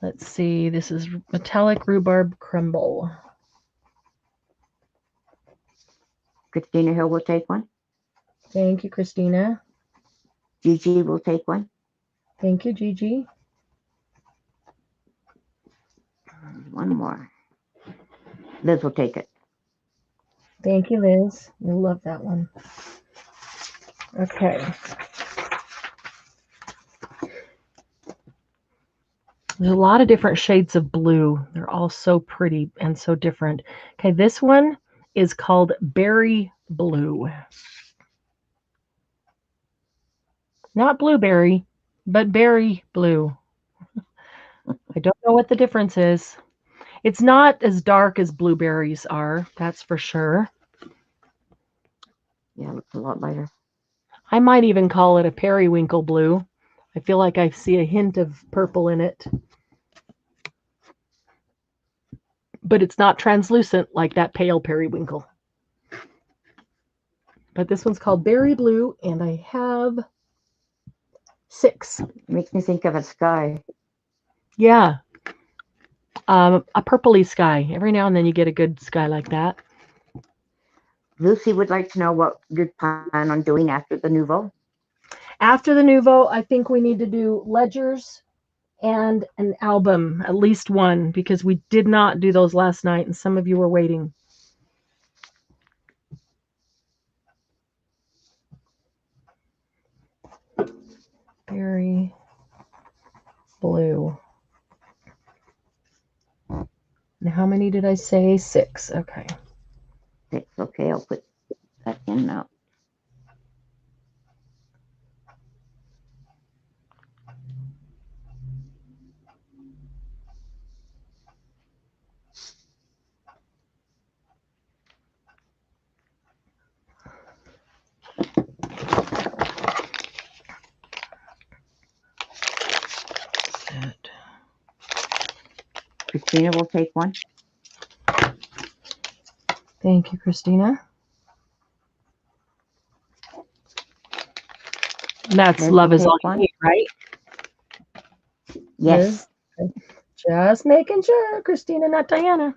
Let's see. This is metallic rhubarb crumble. Christina Hill will take one. Thank you, Christina. Gigi will take one. Thank you, Gigi. One more. Liz will take it. Thank you, Liz. You'll love that one. Okay. There's a lot of different shades of blue. They're all so pretty and so different. Okay, this one is called berry blue. Not blueberry, but berry blue. I don't know what the difference is. It's not as dark as blueberries are, that's for sure. Yeah, it looks a lot lighter. I might even call it a periwinkle blue. I feel like I see a hint of purple in it. But it's not translucent like that pale periwinkle. But this one's called berry blue, and I have 6. It makes me think of a sky. Yeah. A purpley sky. Every now and then you get a good sky like that. Lucy would like to know what you plan on doing after the NUVO. After the NUVO, I think we need to do ledgers and an album, at least one, because we did not do those last night, and some of you were waiting. Berry blue. And how many did I say? 6. Okay. 6. Okay, I'll put that in now. Christina will take one. Thank you, Christina. And that's Liz Love will is All take You one. Need, right? Yes. Liz? Just making sure, Christina, not Diana.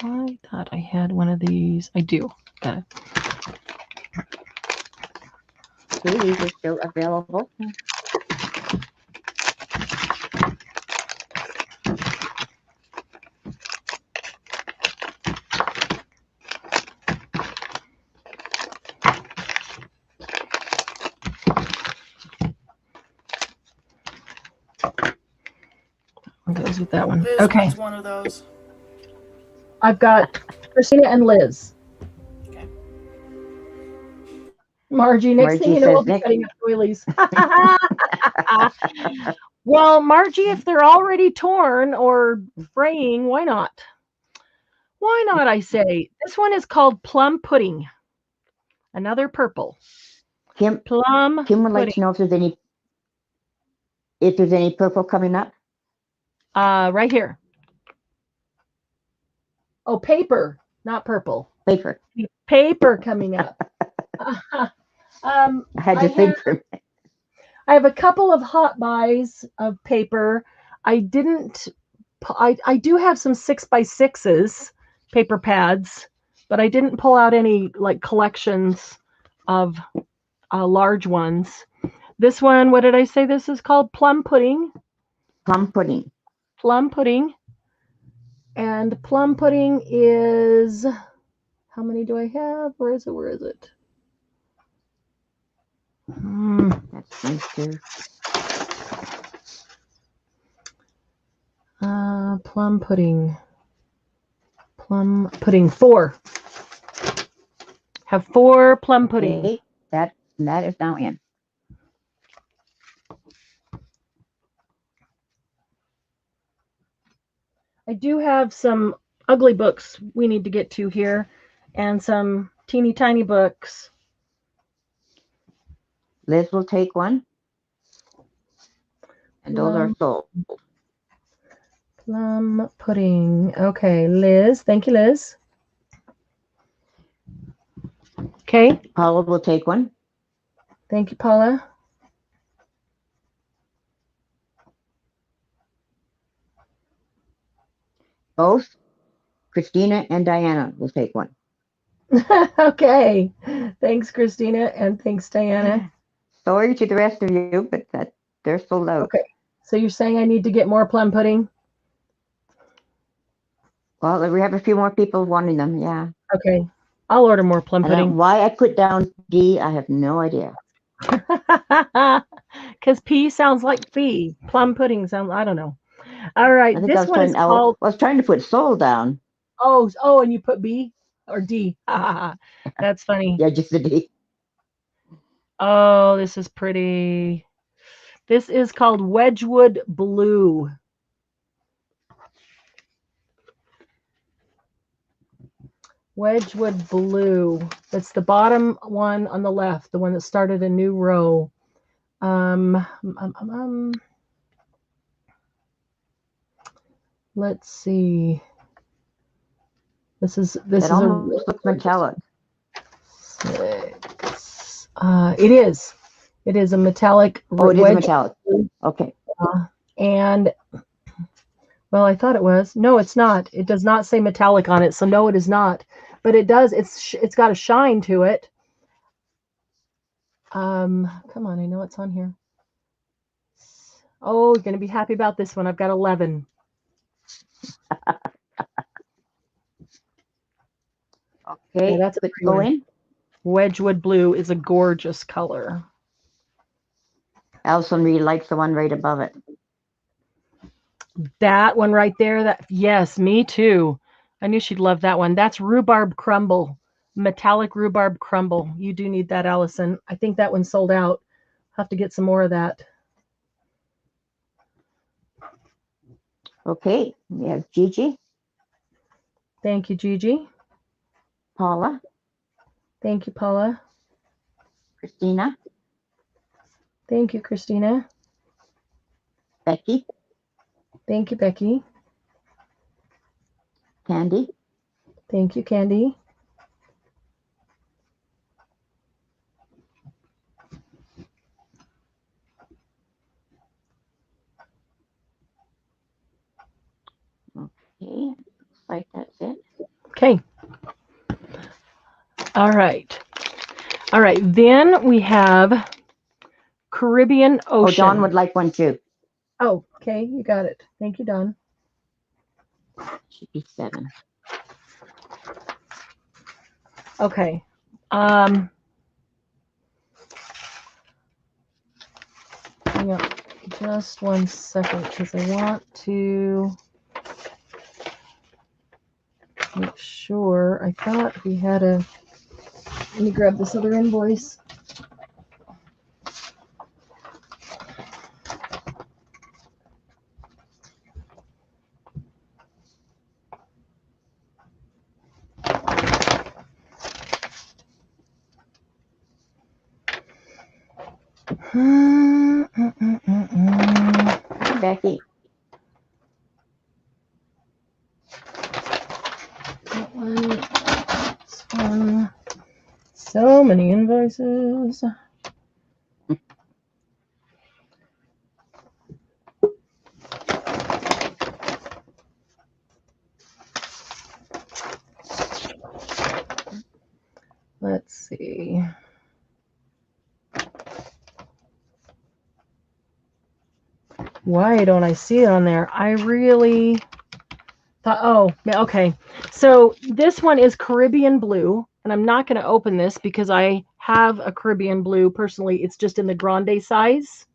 I thought I had one of these. I do. Got it. Okay, these are still available. What goes with that one? Liz Okay. wants one of those. I've got Christina and Liz. Okay. Margie, next thing Margie you know, says we'll be next. cutting up doilies. Well, Margie, if they're already torn or fraying, why not? Why not, I say. This one is called Plum Pudding. Another purple. Kim Plum would like pudding. to know if there's any purple coming up. Right here. Oh, paper, not purple. Paper. Paper coming up. I had to think for a minute. I have a couple of hot buys of paper. I do have some 6x6s, paper pads, but I didn't pull out any like collections of large ones. This one, what did I say this is called? Plum pudding. Plum pudding. Plum pudding. And plum pudding is, how many do I have? Where is it? Where is it? That's nice too. Plum pudding. Plum pudding, 4. Have 4 plum pudding. Okay, that is now in. I do have some ugly books we need to get to here, and some teeny tiny books. Liz will take one. And those are sold. Plum pudding. Okay, Liz. Thank you, Liz. Okay. Paula will take one. Thank you, Paula. Both Christina and Diana will take one. Okay. Thanks, Christina, and thanks, Diana. Sorry to the rest of you, but they're sold out. Okay. So you're saying I need to get more plum pudding? Well, we have a few more people wanting them, yeah. Okay. I'll order more plum pudding. Why I put down D, I have no idea. Because P sounds like B. Plum pudding sounds, I don't know. All right. This one is called. I was trying to put soul down. Oh, and you put B or D. That's funny. Yeah, just the D. Oh, this is pretty. This is called Wedgwood Blue. Wedgwood Blue. That's the bottom one on the left, the one that started a new row. Let's see. This is almost looks metallic. 6. It is. It is a metallic. Oh, it is a metallic. Okay. And well, I thought it was. No, it's not. It does not say metallic on it, so no, it is not. But it does. It's got a shine to it. Come on, I know it's on here. Oh, you're gonna be happy about this one. I've got 11. Okay, that's a go in. Wedgwood Blue is a gorgeous color. Allison really likes the one right above it. That one right there. Yes, me too. I knew she'd love that one. That's Rhubarb Crumble, metallic rhubarb crumble. You do need that, Allison. I think that one sold out. Have to get some more of that. Okay, we have Gigi. Thank you, Gigi. Paula. Thank you, Paula. Christina. Thank you, Christina. Becky. Thank you, Becky. Candy. Thank you, Candy. Okay, looks like that's it. Okay. All right. All right. Then we have Caribbean Ocean. Oh, Dawn would like one too. Oh, okay. You got it. Thank you, Dawn. Should be 7. Okay. Hang on just 1 second because I want to make sure. I thought we had a. Let me grab this other invoice. Becky. That one. This one. So many invoices. Let's see. Why don't I see it on there? I really thought, oh, okay. So this one is Caribbean blue, and I'm not going to open this because I have a Caribbean blue. Personally, it's just in the grande size.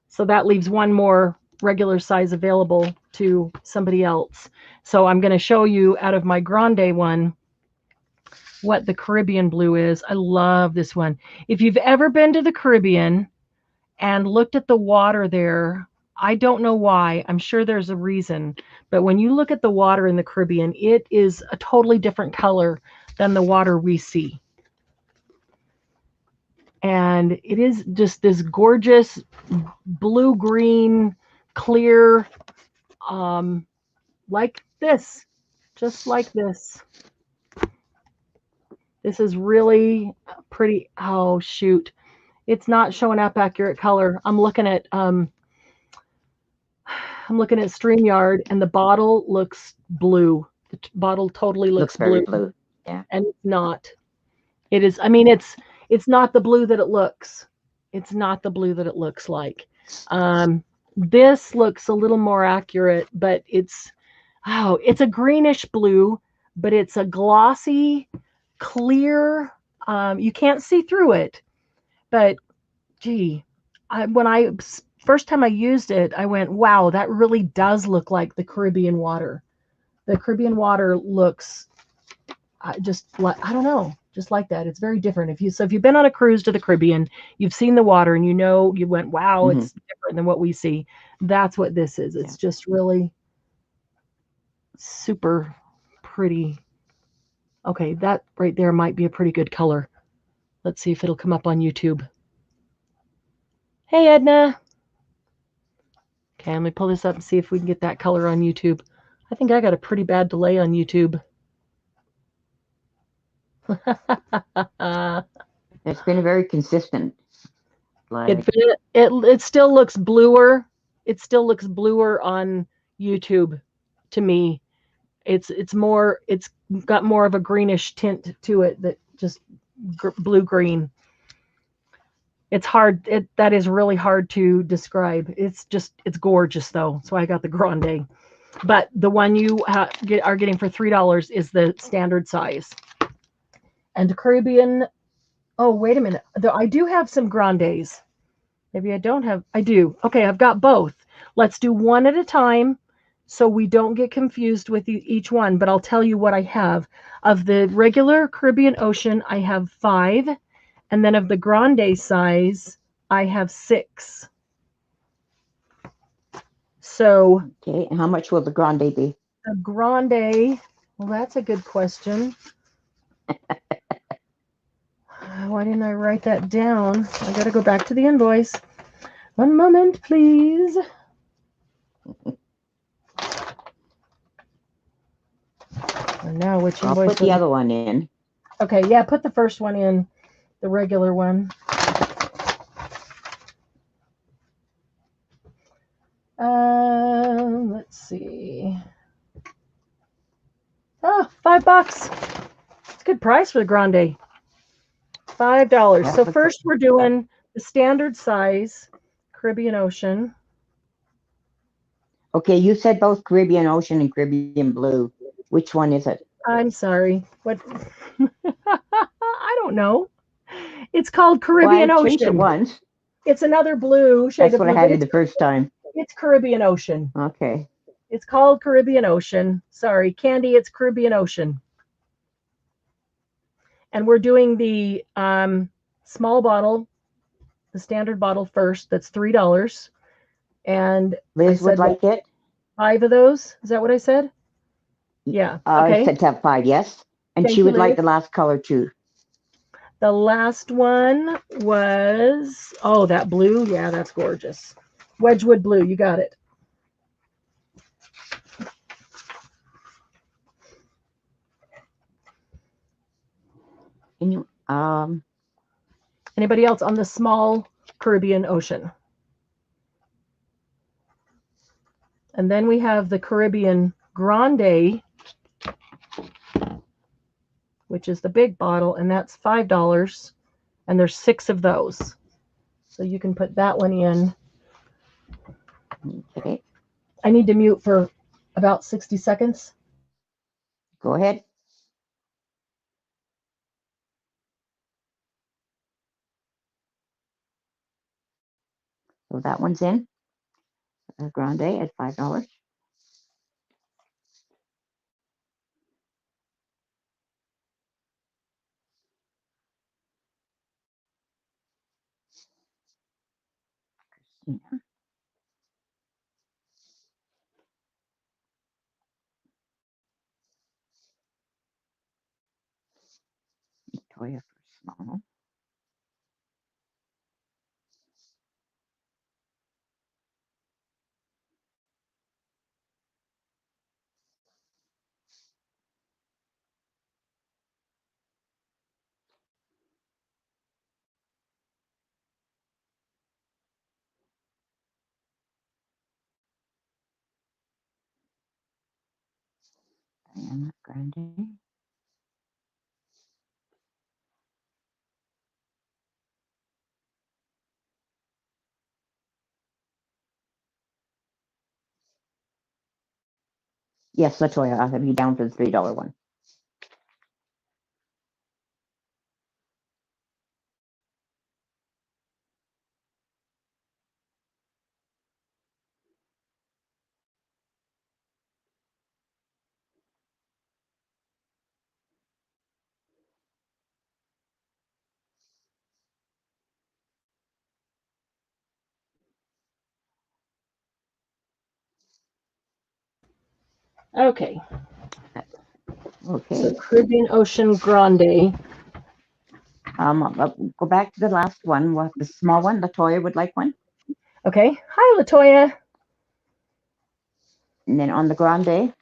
So that leaves one more regular size available to somebody else. So I'm going to show you out of my grande one what the Caribbean blue is. I love this one. If you've ever been to the Caribbean and looked at the water there, I don't know why. I'm sure there's a reason. But when you look at the water in the Caribbean, it is a totally different color than the water we see. And it is just this gorgeous blue-green, clear, like this, just like this. This is really pretty. Oh, shoot. It's not showing up accurate color. I'm looking at StreamYard, and the bottle looks blue. The bottle totally looks very blue. blue. Yeah. And it's not. It is, I mean, it's not the blue that it looks. It's not the blue that it looks like. This looks a little more accurate, but it's a greenish blue, but it's a glossy, clear, you can't see through it, but gee, first time I used it, I went, wow, that really does look like the Caribbean water. The Caribbean water looks just like, I don't know, just like that. It's very different. If you've been on a cruise to the Caribbean, you've seen the water and you went, wow, it's different than what we see. That's what this is. It's just really super pretty. Okay, that right there might be a pretty good color. Let's see if it'll come up on YouTube. Hey, Edna. Okay, let me pull this up and see if we can get that color on YouTube. I think I got a pretty bad delay on YouTube. It's been very consistent. Like, it still looks bluer. It still looks bluer on YouTube to me. It's got more of a greenish tint to it, that just blue green. It's hard. That is really hard to describe. It's gorgeous though. That's why I got the grande. But the one you are getting for $3 is the standard size. And Caribbean. Oh, wait a minute. I do have some grandes. Maybe I don't have. I do. Okay, I've got both. Let's do one at a time so we don't get confused with each one. But I'll tell you what I have. Of the regular Caribbean Ocean, I have 5. And then of the grande size, I have 6. So. Okay, and how much will the grande be? The grande, well, that's a good question. Why didn't I write that down? I got to go back to the invoice. One moment, please. And now, which invoice? I'll put the other one in. Okay, yeah, put the first one in, the regular one. Let's see. Oh, $5. It's a good price for the grande. $5. So first we're doing the standard size Caribbean Ocean. Okay, you said both Caribbean Ocean and Caribbean Blue. Which one is it? I'm sorry. What? I don't know. It's called Caribbean Ocean. I changed it once. It's another blue shade of blue. That's what I had it the first time. It's Caribbean Ocean. Okay. It's called Caribbean Ocean. Sorry, Candy, it's Caribbean Ocean. And we're doing the small bottle, the standard bottle first. That's $3. And Liz would like it. 5 of those. Is that what I said? Yeah. Okay. I said to have 5, yes. And she would like the last color too. The last one was, oh, that blue. Yeah, that's gorgeous. Wedgwood blue. You got it. Can you, anybody else on the small Caribbean Ocean? And then we have the Caribbean Grande, which is the big bottle, and that's $5. And there's 6 of those. So you can put that one in. Okay, I need to mute for about 60 seconds. go ahead. So that one's in. Grande at $5. Toya for small. Diana Grande. Yes, Latoya, I'll have you down for the $3 one. Okay. Okay. So Caribbean Ocean Grande. Go back to the last one. What the small one? Latoya would like one. Okay. Hi, Latoya. And then on the Grande,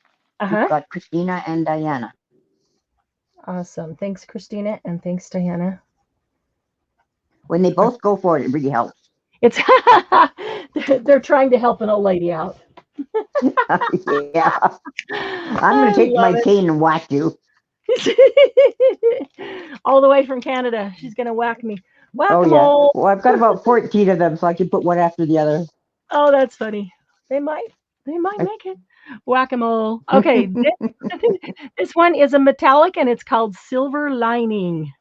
Uh-huh. we've got Christina and Diana. Awesome. Thanks, Christina, and thanks, Diana. When they both go for it, it really helps. It's they're trying to help an old lady out. Yeah. I'm going to take my cane and whack you. All the way from Canada. She's going to whack me. Oh, yeah. Whack-a-mole. Well, I've got about 14 of them, so I can put one after the other. Oh, that's funny. They might make it. Whack-a-mole. Okay. This one is a metallic, and it's called Silver Lining.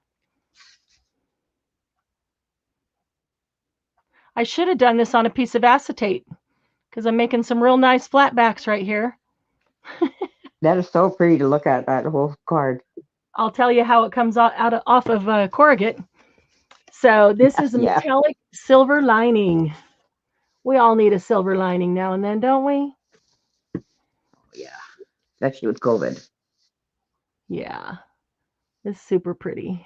I should have done this on a piece of acetate because I'm making some real nice flatbacks right here. That is so pretty to look at, that whole card. I'll tell you how it comes off of corrugate. So this is a metallic silver lining. We all need a silver lining now and then, don't we? Yeah, especially with COVID. Yeah, it's super pretty.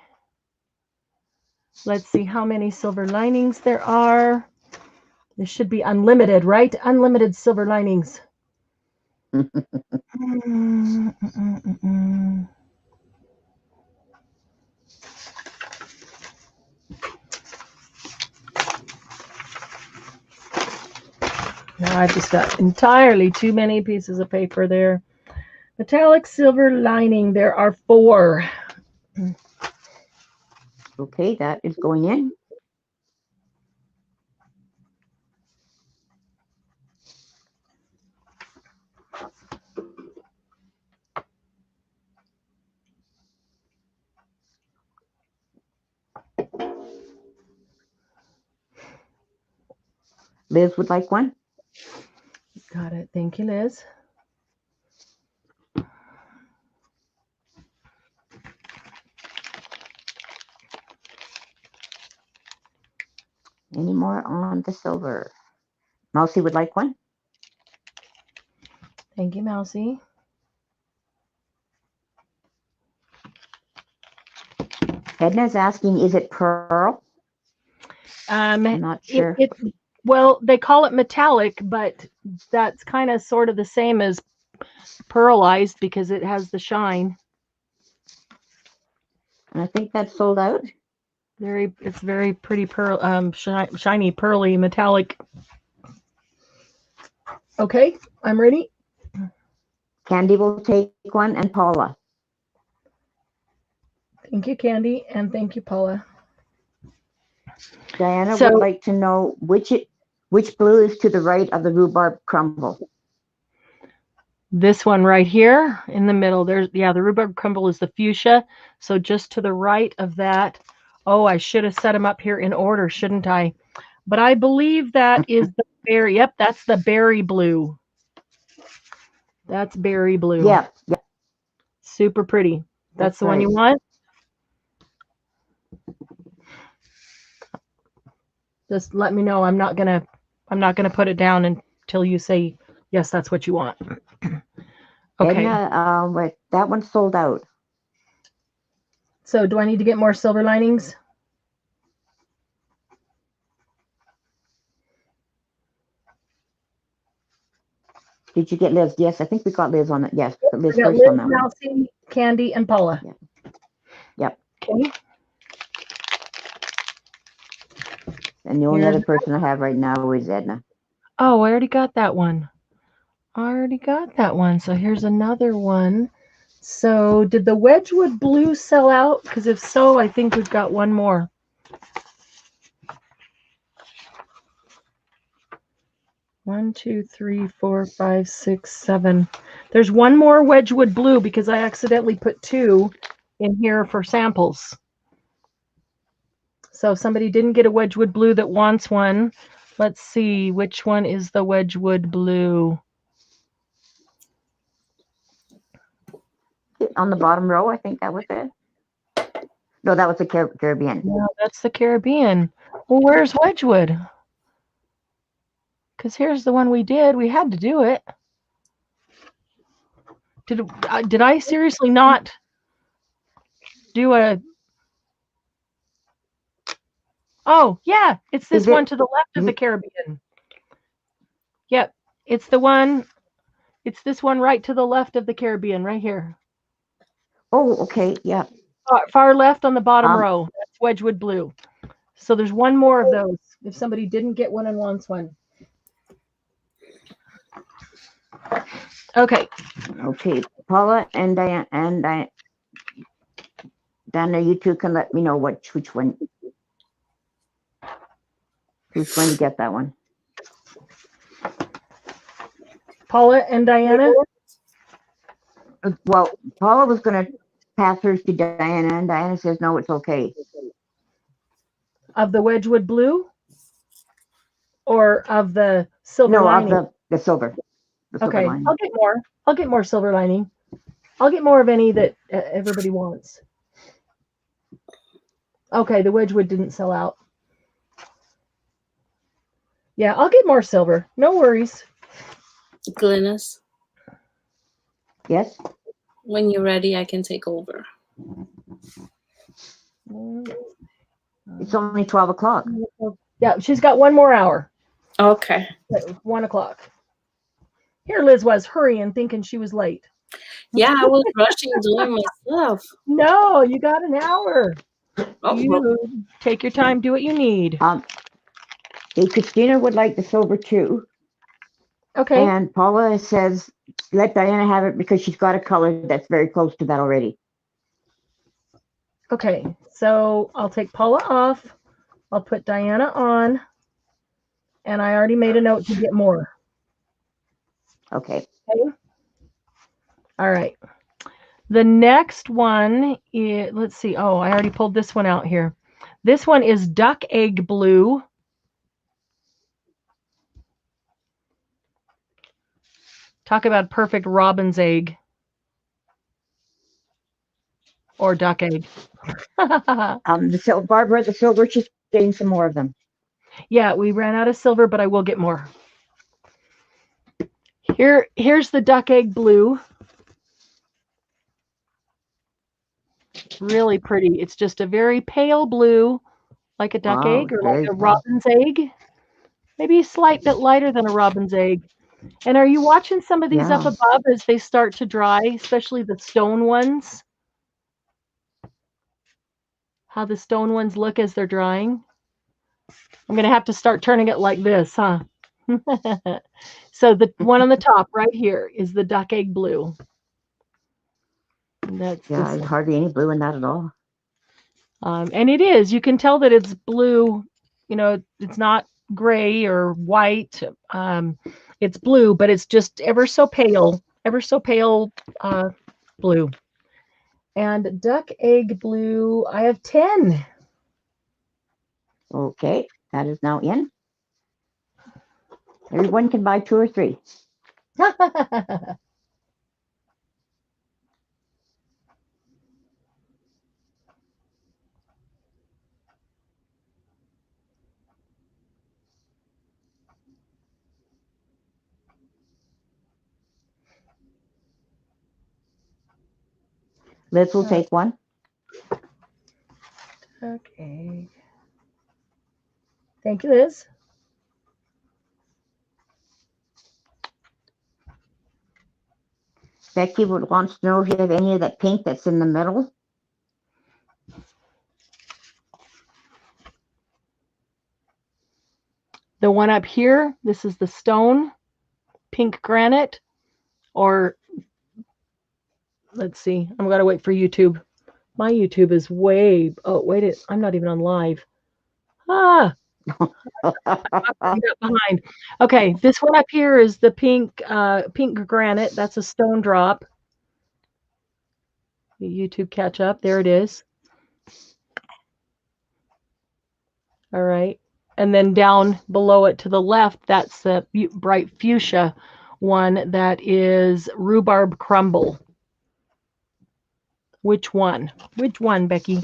Let's see how many silver linings there are. This should be unlimited, right? Unlimited silver linings. Now I've just got entirely too many pieces of paper there. Metallic silver lining, there are 4. Okay, that is going in. Liz would like one. Got it. Thank you, Liz. Any more on the silver? Mousy would like one. Thank you, Mousy. Edna's asking, is it pearl? I'm not sure. Well, they call it metallic, but that's kind of sort of the same as pearlized because it has the shine. And I think that's sold out. It's very pretty pearl, shiny, pearly, metallic. Okay, I'm ready. Candy will take one, and Paula. Thank you, Candy, and thank you, Paula. Diana would like to know which Which blue is to the right of the rhubarb crumble? This one right here in the middle. There's, yeah, the rhubarb crumble is the fuchsia. So just to the right of that. Oh, I should have set them up here in order, shouldn't I? But I believe that is the berry. Yep, that's the berry blue. That's berry blue. Yeah, yeah. Super pretty. That's the one right. you want? Just let me know. I'm not gonna put it down until you say yes, that's what you want. Okay. Edna, that one's sold out. So do I need to get more silver linings? Did you get Liz? Yes, I think we got Liz on it. Yes, Liz I got first Liz, on that one. Moussie, Candy, and Paula. Yeah. Yep. Okay. And the only other person I have right now is Edna. Oh, I already got that one. So here's another one. So did the Wedgwood blue sell out? Because if so, I think we've got one more. One, two, three, four, five, six, seven. There's one more Wedgwood blue because I accidentally put two in here for samples. So if somebody didn't get a Wedgwood blue that wants one, let's see, which one is the Wedgwood blue? On the bottom row, I think that was it. No, that was the Caribbean. No, that's the Caribbean. Well, where's Wedgwood? Because here's the one we did. We had to do it. Did I seriously not do a... Oh, yeah, it's this one to the left of the Caribbean. Yep, it's the one. It's this one right to the left of the Caribbean, right here. Oh, okay, yeah. Far left on the bottom row. That's Wedgwood blue. So there's one more of those. If somebody didn't get one and wants one. Okay. Okay, Paula and Diana Dana, you two can let me know who's going to get that one. Paula and Diana? Well, Paula was going to pass hers to Diana, and Diana says, no, it's okay. Of the Wedgwood blue? Or of the silver lining? No, of the silver. Okay, lining. I'll get more. I'll get more silver lining. I'll get more of any that everybody wants. Okay, the Wedgwood didn't sell out. Yeah, I'll get more silver. No worries. Glynis, Yes? when you're ready, I can take over. It's only 12 o'clock. Yeah, she's got one more hour. Okay. 1 o'clock. Here Liz was hurrying, thinking she was late. Yeah, I was rushing doing my stuff. No, you got an hour. Oh, You take your time, do what you need. Hey, Christina would like the silver too. Okay. And Paula says, let Diana have it because she's got a color that's very close to that already. Okay, so I'll take Paula off. I'll put Diana on. And I already made a note to get more. Okay. Okay. All right. The next one is, let's see. Oh, I already pulled this one out here. This one is duck egg blue. Talk about perfect robin's egg. Or duck egg. Barbara, the silver, she's getting some more of them. Yeah, we ran out of silver, but I will get more. Here's the duck egg blue. Really pretty. It's just a very pale blue, like a duck egg or like a robin's egg. Maybe a slight bit lighter than a robin's egg. And are you watching some of these up above as they start to dry, especially the stone ones? How the stone ones look as they're drying? I'm going to have to start turning it like this, huh? So the one on the top right here is the duck egg blue. That's there's hardly any blue in that at all. And it is. You can tell that it's blue. You know, it's not gray or white. It's blue, but it's just ever so pale blue. And duck egg blue, I have 10. Okay, that is now in. Everyone can buy 2 or 3. Liz will take one. Okay. Thank you, Liz. Becky wants to know if you have any of that pink that's in the middle. The one up here, this is the stone, pink granite, or let's see, I'm going to wait for YouTube. My YouTube is way, oh, wait, I'm not even on live. Ah, behind. Okay, this one up here is the pink granite. That's a stone drop. The YouTube catch up. There it is. All right. And then down below it to the left, that's the bright fuchsia one that is rhubarb crumble. Which one? Which one, Becky?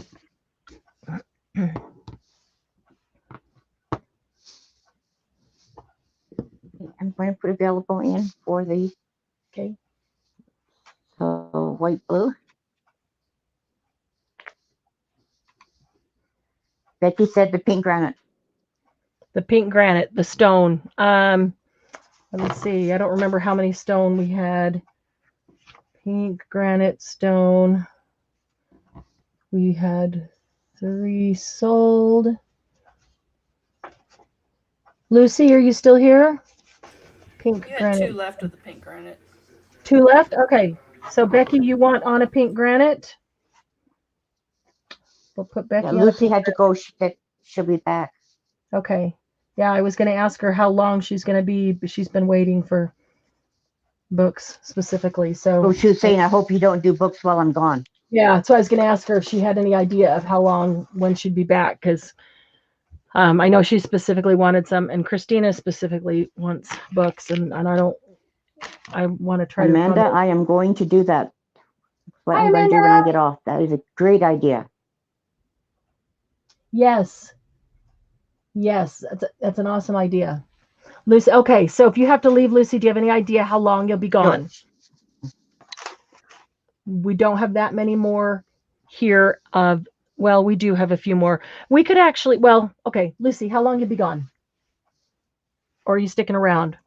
I'm going to put available in for the white blue. Becky said the pink granite. The pink granite, the stone. Let me see. I don't remember how many stone we had. Pink granite stone. We had 3 sold. Lucy, are you still here? Pink You had granite. 2 left of the pink granite. 2 left? Okay. So Becky, you want on a pink granite? We'll put Becky on Lucy a pink had to go. She'll be back. Okay. Yeah, I was going to ask her how long she's going to be, but she's been waiting for books specifically. So she was saying, I hope you don't do books while I'm gone. Yeah, so I was going to ask her if she had any idea of how long, when she'd be back, because I know she specifically wanted some, and Christina specifically wants books, and I want to try Amanda, to. I am going to do that. What Hi, I'm going to do Amanda. when I get off. That is a great idea. Yes. Yes, that's an awesome idea. Lucy, okay, so if you have to leave, Lucy, do you have any idea how long you'll be gone? No. We don't have that many more here. Well, we do have a few more. We could actually, well, okay, Lucy, how long you be gone? Or are you sticking around?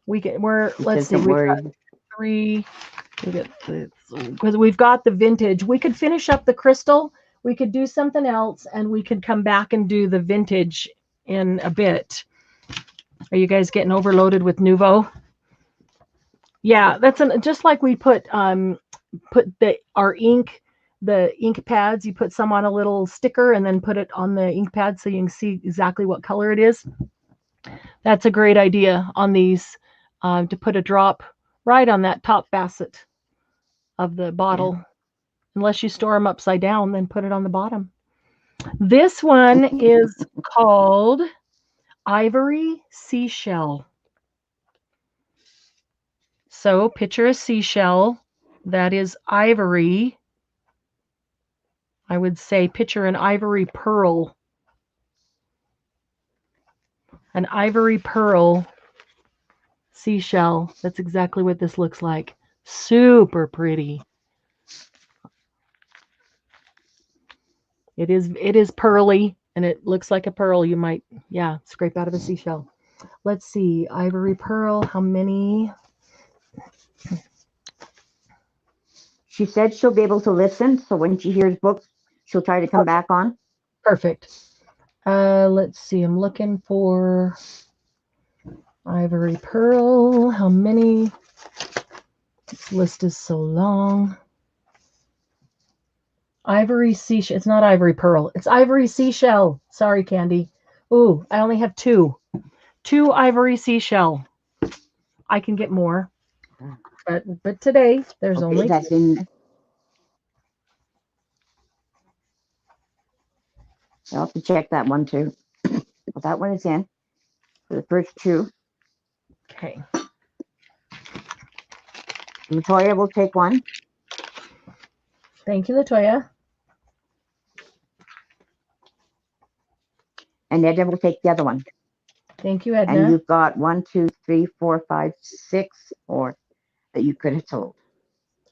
Let's see, we've got 3. Because we've got the vintage. We could finish up the crystal. We could do something else, and we could come back and do the vintage in a bit. Are you guys getting overloaded with NUVO? Yeah, that's just like we put our ink, the ink pads. You put some on a little sticker and then put it on the ink pad so you can see exactly what color it is. That's a great idea on these, to put a drop right on that top facet of the bottle. Yeah. Unless you store them upside down, then put it on the bottom. This one is called Ivory Seashell. So picture a seashell that is ivory. I would say picture an ivory pearl. An ivory pearl seashell. That's exactly what this looks like. Super pretty. It is pearly, and it looks like a pearl you might, scrape out of a seashell. Let's see, ivory pearl, how many? She said she'll be able to listen, so when she hears books, she'll try to come back on. Perfect. Let's see, I'm looking for ivory pearl. How many? This list is so long. Ivory seashell. It's not ivory pearl. It's ivory seashell. Sorry, Candy. Ooh, I only have two. 2 ivory seashell. I can get more. But today there's Okay, only that's in. I'll have to check that one too. Well, that one is in for the first 2. okay. Latoya will take one, Thank you, Latoya. and Edna will take the other one. Thank you, And Edna. you've got 1, 2, 3, 4, 5, 6 more that you could have sold.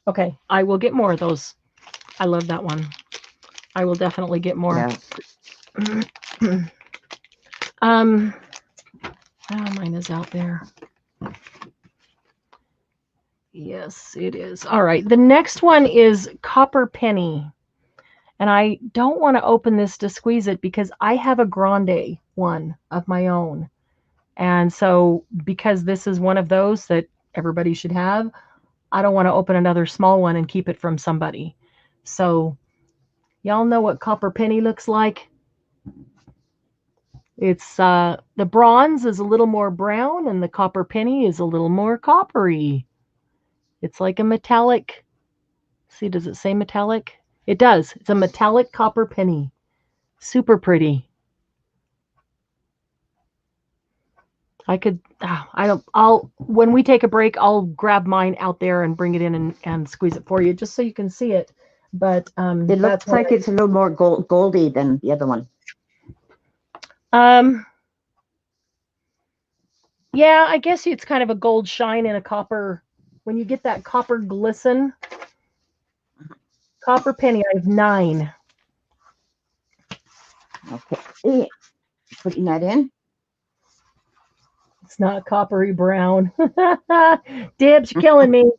Okay, I will get more of those. I love that one. I will definitely get more. Yeah. Oh, mine is out there. Yes, it is. All right. The next one is Copper Penny. And I don't want to open this to squeeze it because I have a grande one of my own. And so because this is one of those that everybody should have, I don't want to open another small one and keep it from somebody. So y'all know what Copper Penny looks like? It's the bronze is a little more brown and the Copper Penny is a little more coppery. It's like a metallic. See, does it say metallic? It does. It's a metallic copper penny. Super pretty. I could, when we take a break, I'll grab mine out there and bring it in and squeeze it for you just so you can see it. But It looks like it's a little more goldy than the other one. Yeah, I guess it's kind of a gold shine in a copper. When you get that copper glisten, Copper Penny, I have 9. Okay, putting that in. It's not coppery brown. Dibs, you're killing me.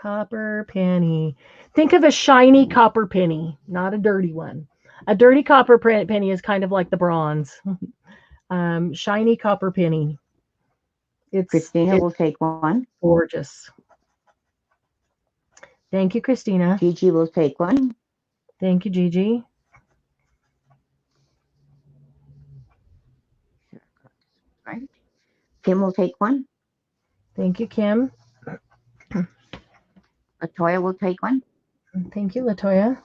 Copper penny. Think of a shiny copper penny, not a dirty one. A dirty copper penny is kind of like the bronze. Shiny copper penny. Christina will take one. Gorgeous. Thank you, Christina. Gigi will take one. Thank you, Gigi. Right. Kim will take one. Thank you, Kim. Latoya will take one. Thank you, Latoya.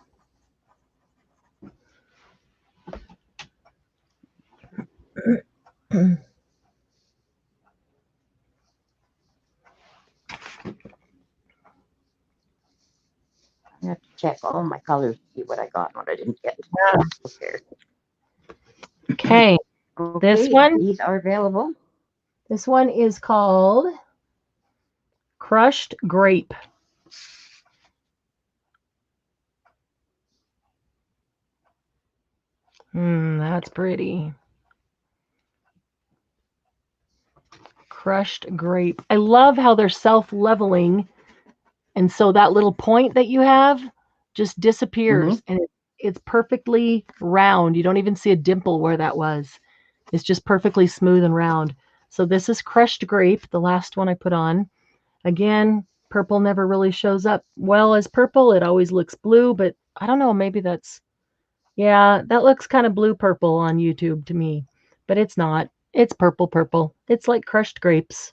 I have to check all my colors to see what I got and what I didn't get. Okay. This one. These are available. This one is called Crushed Grape. That's pretty. Crushed grape. I love how they're self-leveling. And so that little point that you have just disappears and it's perfectly round. You don't even see a dimple where that was. It's just perfectly smooth and round. So this is crushed grape, the last one I put on. Again, purple never really shows up well as purple. It always looks blue, but I don't know, maybe that's, yeah, that looks kind of blue purple on YouTube to me, but it's not. It's purple. It's like crushed grapes.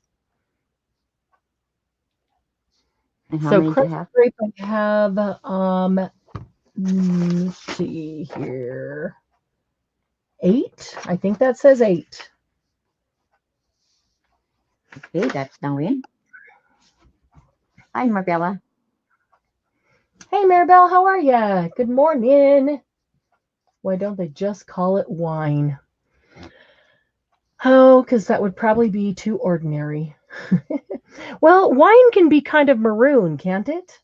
And how So many do you have? grape I have, let's see here, 8. I think that says 8. Okay, that's now in. Hi, Marabella. Hey, Maribel, how are ya? Good morning. Why don't they just call it wine? Oh, because that would probably be too ordinary. Well, wine can be kind of maroon, can't it?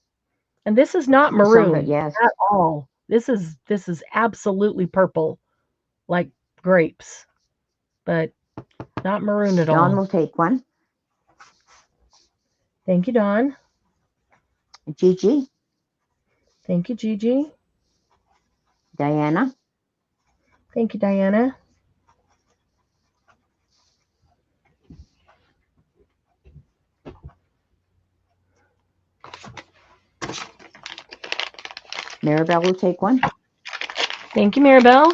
And this is not maroon Yes. at all. This is absolutely purple, like grapes, but not maroon at all. Dawn will take one. Thank you, Dawn. Gigi. Thank you, Gigi. Diana. Thank you, Diana. Maribel will take one. Thank you, Maribel.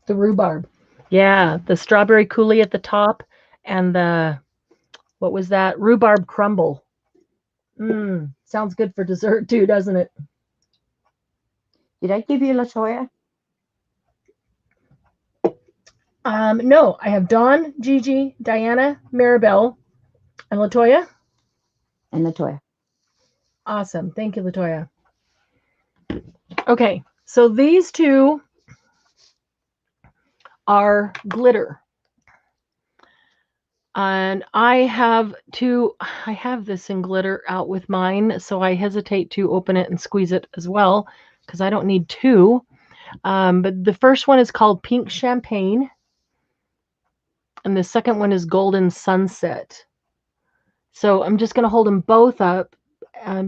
The rhubarb. Yeah, the strawberry coulis at the top and the, what was that? Rhubarb crumble. Sounds good for dessert too, doesn't it? Did I give you LaToya? No, I have Dawn, Gigi, Diana, Maribel, and LaToya. And LaToya. Awesome. Thank you, LaToya. Okay, so these two are glitter. And I have this in glitter out with mine, so I hesitate to open it and squeeze it as well because I don't need two. But the first one is called Pink Champagne. And the second one is Golden Sunset. So I'm just going to hold them both up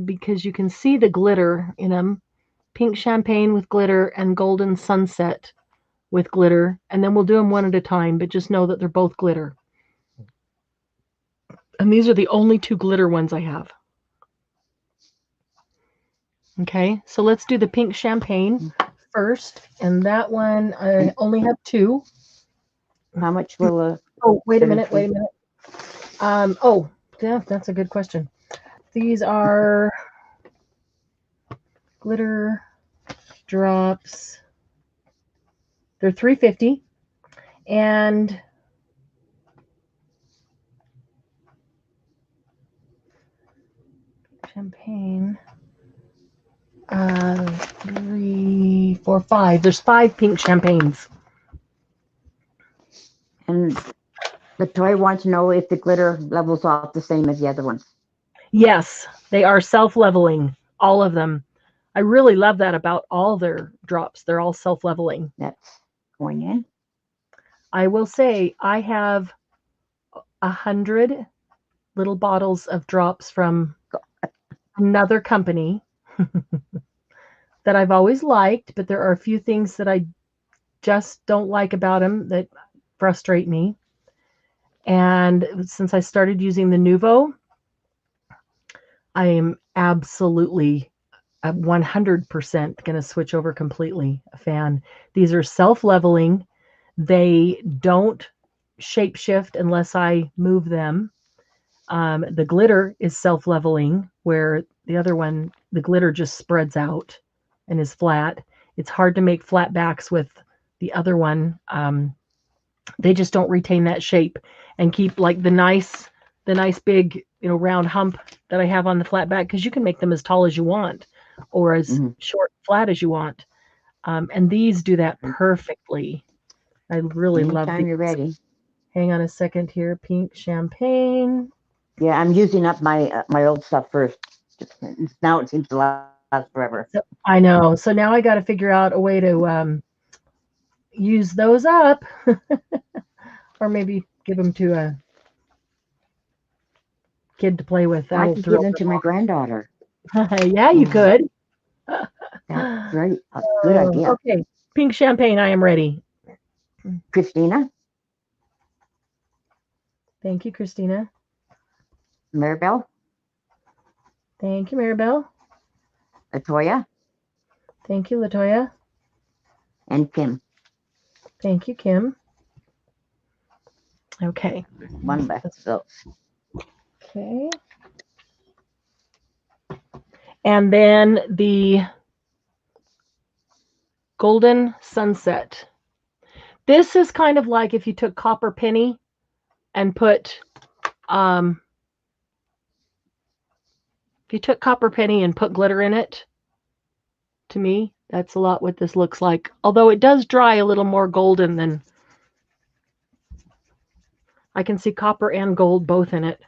because you can see the glitter in them. Pink Champagne with glitter and Golden Sunset with glitter. And then we'll do them one at a time, but just know that they're both glitter. And these are the only two glitter ones I have. Okay, so let's do the Pink Champagne first. And that one, I only have two. How much will Oh, wait a minute. Oh, yeah, that's a good question. These are glitter drops. They're $3.50. And champagne. 3, 4, 5. There's 5 pink champagnes. And LaToya wants to know if the glitter levels off the same as the other ones. Yes, they are self-leveling, all of them. I really love that about all their drops. They're all self-leveling. That's going in. I will say I have 100 little bottles of drops from another company that I've always liked, but there are a few things that I just don't like about them that frustrate me. And since I started using the NUVO, I am absolutely 100% going to switch over completely. A fan. These are self-leveling. They don't shape shift unless I move them. The glitter is self-leveling, where the other one, the glitter just spreads out and is flat. It's hard to make flat backs with the other one. They just don't retain that shape and keep like the nice big, round hump that I have on the flat back, because you can make them as tall as you want or as short, flat as you want. And these do that perfectly. I really love these. Anytime you're ready. Hang on a second here. Pink Champagne. Yeah, I'm using up my my old stuff first. Now it seems to last forever. So, I know. So now I got to figure out a way to use those up, or maybe give them to a kid to play with. I could give them to my granddaughter. Yeah, you could. That's great. Good idea. Okay, Pink Champagne. I am ready. Christina. Thank you, Christina. Maribel. Thank you, Maribel. LaToya. Thank you, LaToya. And Kim. Thank you, Kim. Okay. One left. So. Okay. And then the Golden Sunset. This is kind of like if you took copper penny and put glitter in it. To me, that's a lot what this looks like. Although it does dry a little more golden than, I can see copper and gold both in it.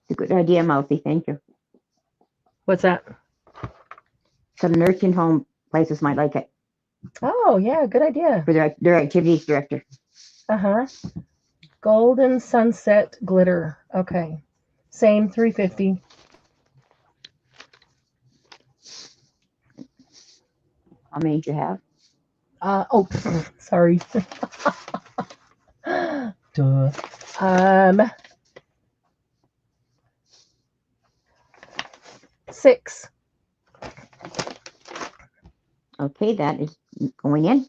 It's a good idea, Mousy. Thank you. What's that? Some nursing home places might like it. Oh, yeah, good idea. For their activities director. Golden Sunset glitter. Okay. Same, $3.50. How many do you have? Oh, sorry. Duh. 6. Okay, that is going in.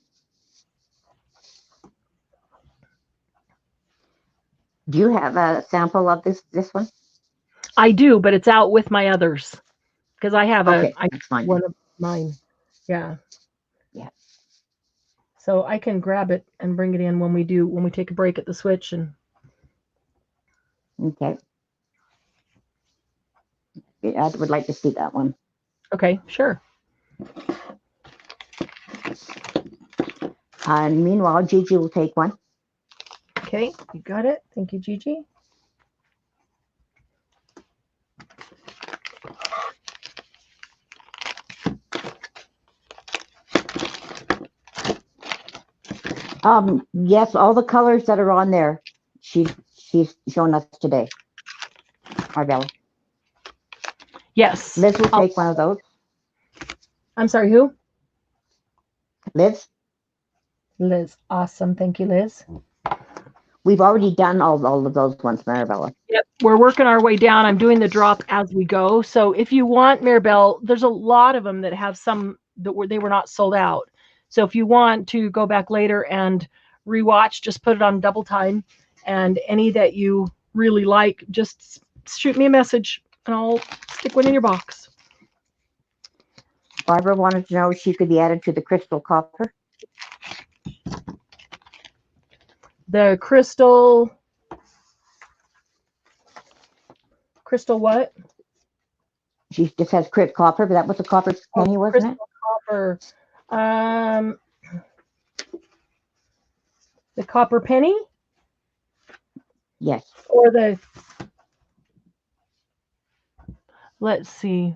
Do you have a sample of this one? I do, but it's out with my others because I have Okay, that's fine. one of mine. Yeah. Yeah. So I can grab it and bring it in when we take a break at the switch. And Okay. I would like to see that one. okay, sure. And meanwhile, Gigi will take one. Okay, you got it. Thank you, Gigi. Yes, all the colors that are on there, she's shown us today. Arbella. Yes. Liz will take one of those. I'm sorry, who? Liz? Liz. Awesome. Thank you, Liz. We've already done all of those ones, Marabella. Yep, we're working our way down. I'm doing the drop as we go. So if you want, Maribel, there's a lot of them that have some that they were not sold out. So if you want to go back later and rewatch, just put it on double time. And any that you really like, just shoot me a message and I'll stick one in your box. Barbara wanted to know if she could be added to the crystal copper. The crystal what? She just has crit copper, but that was a copper penny, wasn't it? Copper. The copper penny? Yes. Or the, let's see.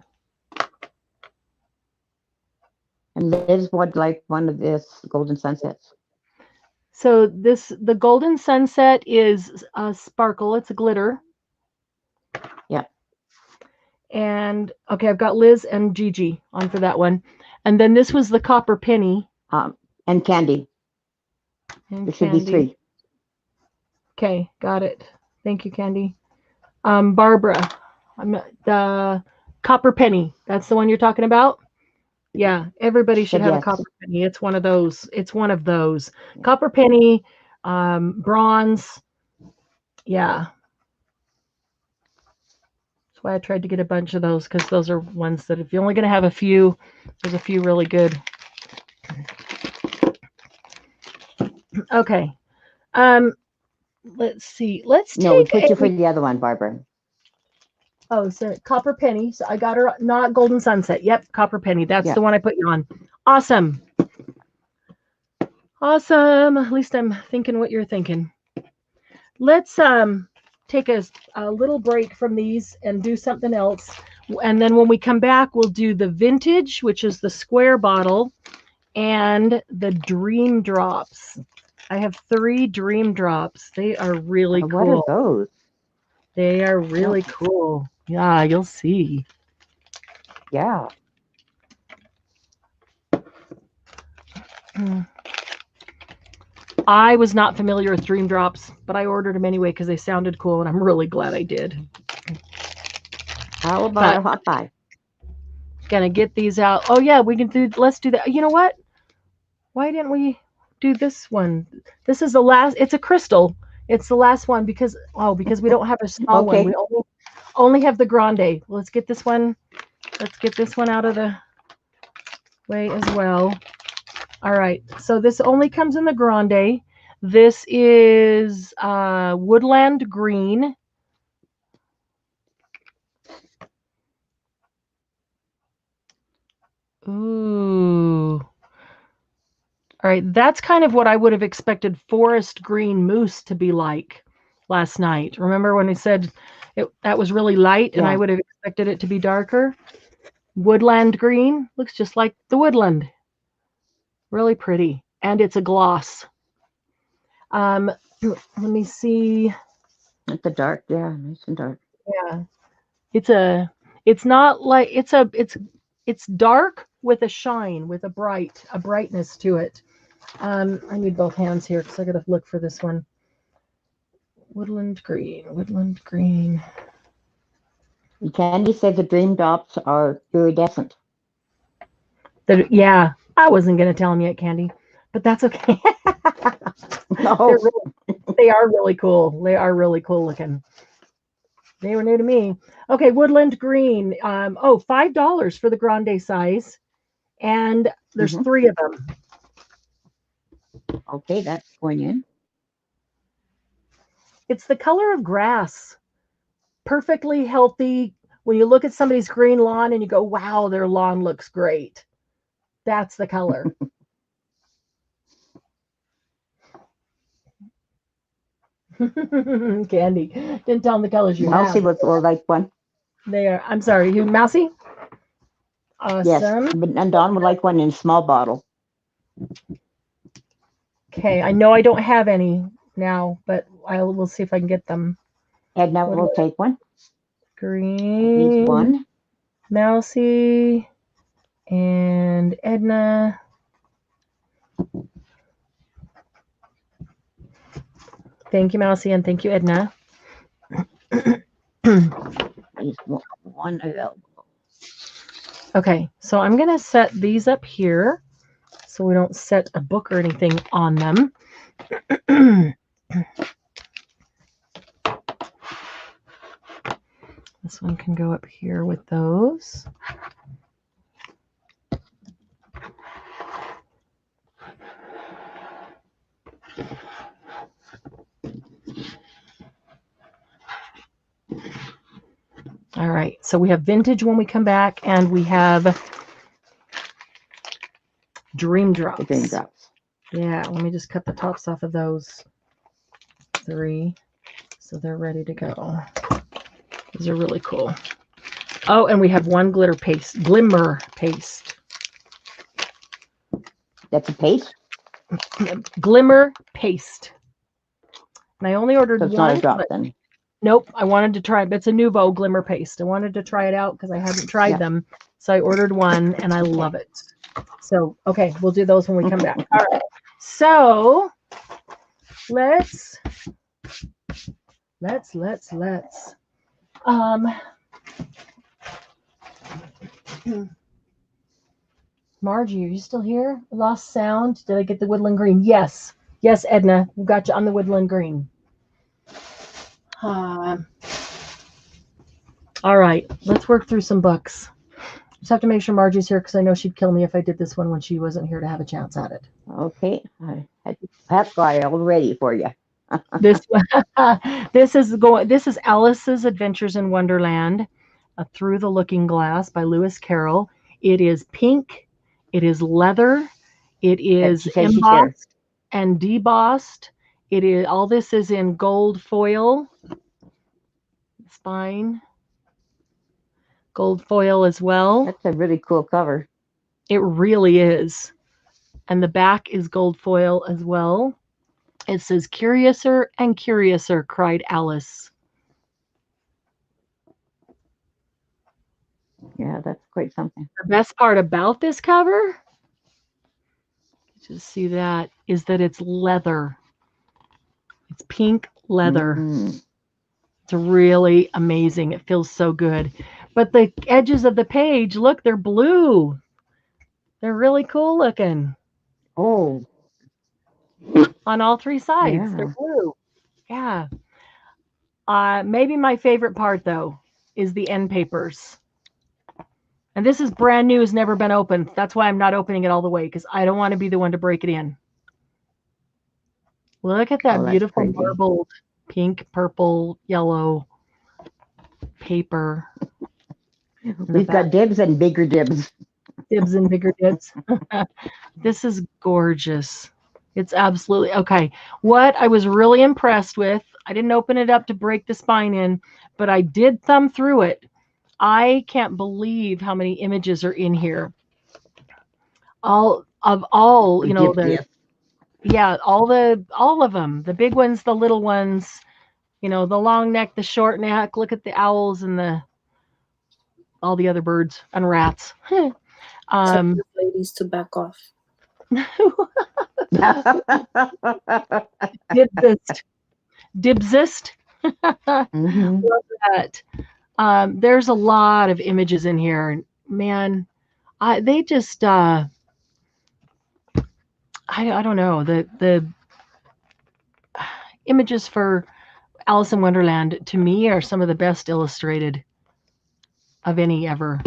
And Liz would like one of this golden sunsets. So the golden sunset is a sparkle. It's a glitter. Yeah. And okay, I've got Liz and Gigi on for that one. And then this was the copper penny. And Candy. And there should be 3. Okay, got it. Thank you, Candy. Barbara, the copper penny. That's the one you're talking about? Yeah, everybody should have a copper penny. It's one of those. It's one of those. Yeah. Copper penny, bronze. Yeah. That's why I tried to get a bunch of those, because those are ones that if you're only going to have a few, there's a few really good. Okay. Let's see. Let's take. No, put you for the other one, Barbara. Oh, so copper penny. So I got her, not golden sunset. Yep, copper penny. That's the one I put you on. Awesome. Awesome. At least I'm thinking what you're thinking. Let's take a little break from these and do something else. And then when we come back, we'll do the vintage, which is the square bottle, and the dream drops. I have 3 dream drops. They are really cool. What are those? They are really cool. Yeah, you'll see. Yeah. I was not familiar with dream drops, but I ordered them anyway because they sounded cool, and I'm really glad I did. How about a hot buy? Gonna get these out. Oh yeah, we can do. Let's do that. You know what? Why didn't we do this one? This is the last. It's a crystal. It's the last one because we don't have a small one. We only have the grande. Let's get this one. Let's get this one out of the way as well. All right. So this only comes in the grande. This is woodland green. Ooh. All right, that's kind of what I would have expected forest green mousse to be like last night. Remember when we said that was really light and I would have expected it to be darker? Woodland green looks just like the woodland. Really pretty. And it's a gloss. Let me see. It's a dark, nice and dark. Yeah. It's not like it's dark, with a shine, with a brightness to it. I need both hands here because I got to look for this one. Woodland green. Candy said the dream drops are iridescent. Yeah, I wasn't going to tell him yet, Candy, but that's okay. No. They are really cool. They are really cool looking. They were new to me. Okay, woodland green. $5 for the grande size, and there's 3 of them. Okay, that's going in. It's the color of grass. Perfectly healthy. When you look at somebody's green lawn and you go, wow, their lawn looks great. That's the color. Candy. Didn't tell them the colors you Mousy have. will like one. They are. I'm sorry, you Mousy? Awesome. Yes, and Dawn would like one in a small bottle. Okay, I know I don't have any now, but I will see if I can get them. Edna will take one. Green. He's one. Mousy and Edna. Thank you, Mousy, and thank you, Edna. He's one available. Okay, so I'm going to set these up here so we don't set a book or anything on them. This one can go up here with those. All right, so we have vintage when we come back, and we have dream drops. The dream drops. Yeah, let me just cut the tops off of those 3 so they're ready to go. These are really cool. Oh, and we have one glimmer paste. That's a paste? Glimmer paste. And I only ordered So it's one. not a drop then. Nope, I wanted to try it. It's a NUVO glimmer paste. I wanted to try it out because I hadn't tried them. So I ordered one and I love it. So, okay, we'll do those when we come back. All right. So let's Margie, are you still here? Lost sound. Did I get the woodland green? Yes. Yes, Edna. We got you on the woodland green. All right. Let's work through some books. Just have to make sure Margie's here because I know she'd kill me if I did this one when she wasn't here to have a chance at it. Okay. I have got it all ready for you. This is Alice's Adventures in Wonderland, Through the Looking Glass by Lewis Carroll. It is pink. It is leather. It is embossed and debossed. It is all this is in gold foil. Spine. Gold foil as well. That's a really cool cover. It really is. And the back is gold foil as well. It says, "Curiouser and curiouser," cried Alice. Yeah, that's quite something. The best part about this cover, just see that, is that it's leather. It's pink leather. It's really amazing. It feels so good. But the edges of the page, look, they're blue. They're really cool looking. Oh. On all 3 sides, Yeah. they're blue. Yeah. Maybe my favorite part, though, is the end papers. And this is brand new, has never been opened. That's why I'm not opening it all the way, because I don't want to be the one to break it in. Look at that beautiful marbled pink, purple, yellow paper. We've got dibs and bigger dibs. Dibs and bigger dibs. This is gorgeous. It's absolutely okay. What I was really impressed with, I didn't open it up to break the spine in, but I did thumb through it. I can't believe how many images are in here. All, you know, all of them, the big ones, the little ones, you know, the long neck, the short neck. Look at the owls and all the other birds and rats. So these ladies to back off. Dibsist. Dibsist. Mm-hmm. Love that. There's a lot of images in here. Man, they just I don't know. The images for Alice in Wonderland to me are some of the best illustrated of any ever.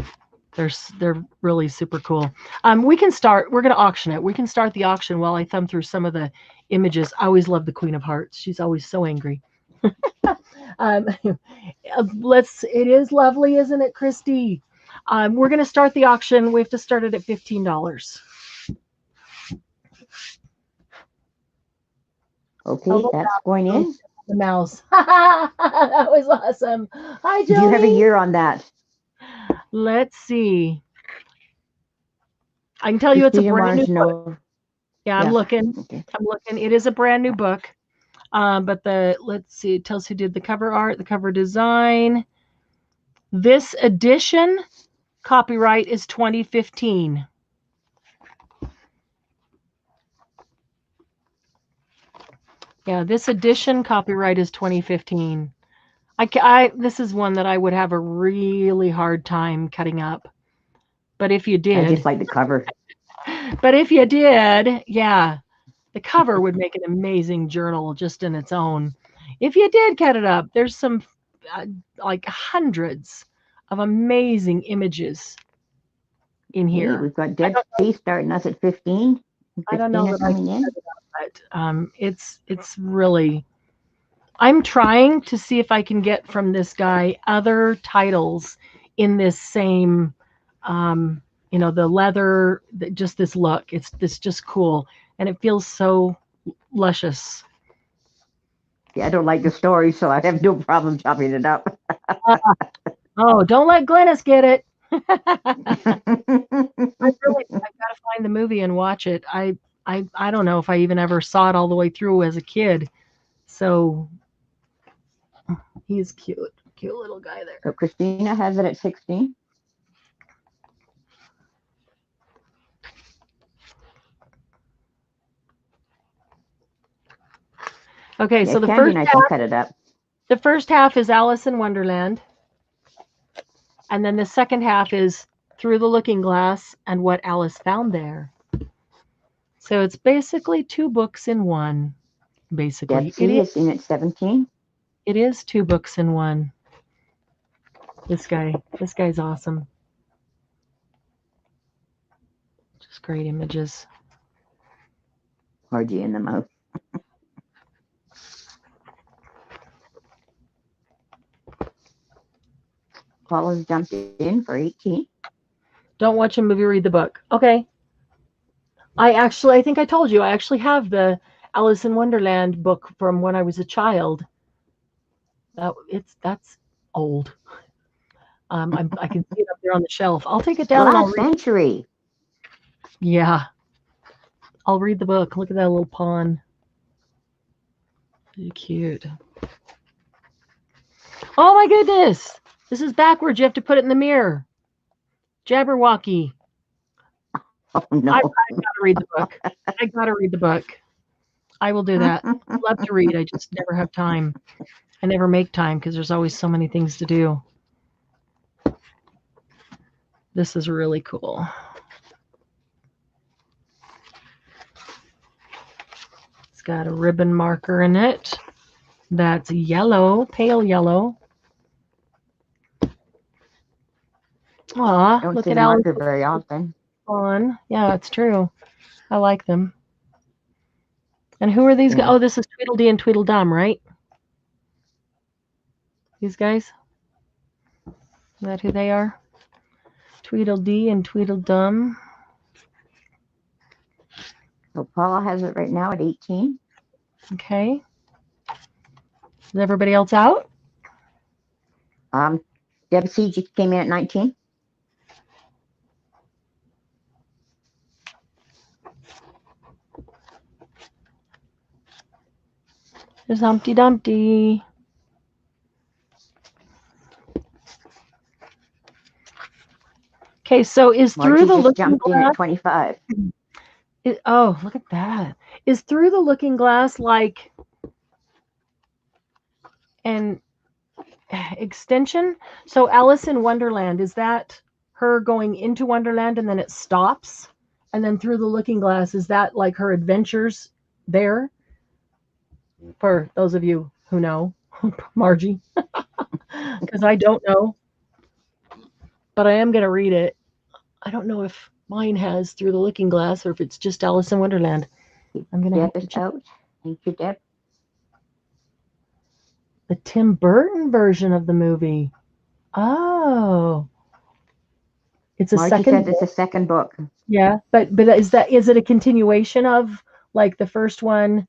They're really super cool. We can start. We're going to auction it. We can start the auction while I thumb through some of the images. I always love the Queen of Hearts. She's always so angry. It is lovely, isn't it, Christy? We're going to start the auction. We have to start it at $15. Okay, that's going in. The mouse. That was awesome. Hi, Jody. You have a year on that. Let's see. I can tell you it's a brand new book. Yeah, I'm looking. Okay. I'm looking. It is a brand new book. But let's see, it tells who did the cover art, the cover design. This edition copyright is 2015. Yeah, this edition copyright is 2015. This is one that I would have a really hard time cutting up. But if you did, I just like the cover. But if you did, yeah, the cover would make an amazing journal just in its own. If you did cut it up, there's some like hundreds of amazing images in here. We've got Dead Space starting us at 15. I don't know that I coming in. But it's really. I'm trying to see if I can get from this guy other titles in this same, the leather, just this look. It's just cool, and it feels so luscious. Yeah, I don't like the story, so I have no problem chopping it up. Oh, don't let Glennis get it. I've got to find the movie and watch it. I don't know if I even ever saw it all the way through as a kid. So he's cute little guy there. So Christina has it at 16. Okay, so the first half is Alice in Wonderland. And then the second half is Through the Looking Glass and What Alice Found There. So it's basically two books in one. Basically, it is in at 17. It is two books in one. This guy's awesome. Just great images. Hardy in the mouth. Paula's jumped in for 18. Don't watch a movie, read the book. Okay. I think I told you, I actually have the Alice in Wonderland book from when I was a child. That's old. I can see it up there on the shelf. I'll take it down. Last century. Yeah. I'll read the book. Look at that little pawn. Pretty cute. Oh my goodness. This is backwards. You have to put it in the mirror. Jabberwocky. Oh, no. I gotta read the book. I gotta read the book. I will do that. I love to read. I just never have time. I never make time because there's always so many things to do. This is really cool. It's got a ribbon marker in it. That's yellow, pale yellow. Aw, Don't look see at the Alice. marker very often. On. Yeah, it's true. I like them. And who are these guys? Oh, this is Tweedledee and Tweedledum, right? These guys? Is that who they are? Tweedledee and Tweedledum. So Paula has it right now at 18. Okay. Is everybody else out? Deb C just came in at 19. There's Humpty Dumpty. Okay, so is Through Margie the just Looking jumped in Glass? at 25. Oh, look at that. Is Through the Looking Glass like an extension? So Alice in Wonderland, is that her going into Wonderland and then it stops? And then Through the Looking Glass, is that like her adventures there? For those of you who know, Margie, because I don't know, but I am going to read it. I don't know if mine has Through the Looking Glass or if it's just Alice in Wonderland. I'm going to have Deb to is check. out. Thank you, Deb. The Tim Burton version of the movie. Oh, it's a Margie second says it's book. a second book. Yeah, but is it a continuation of like the first one?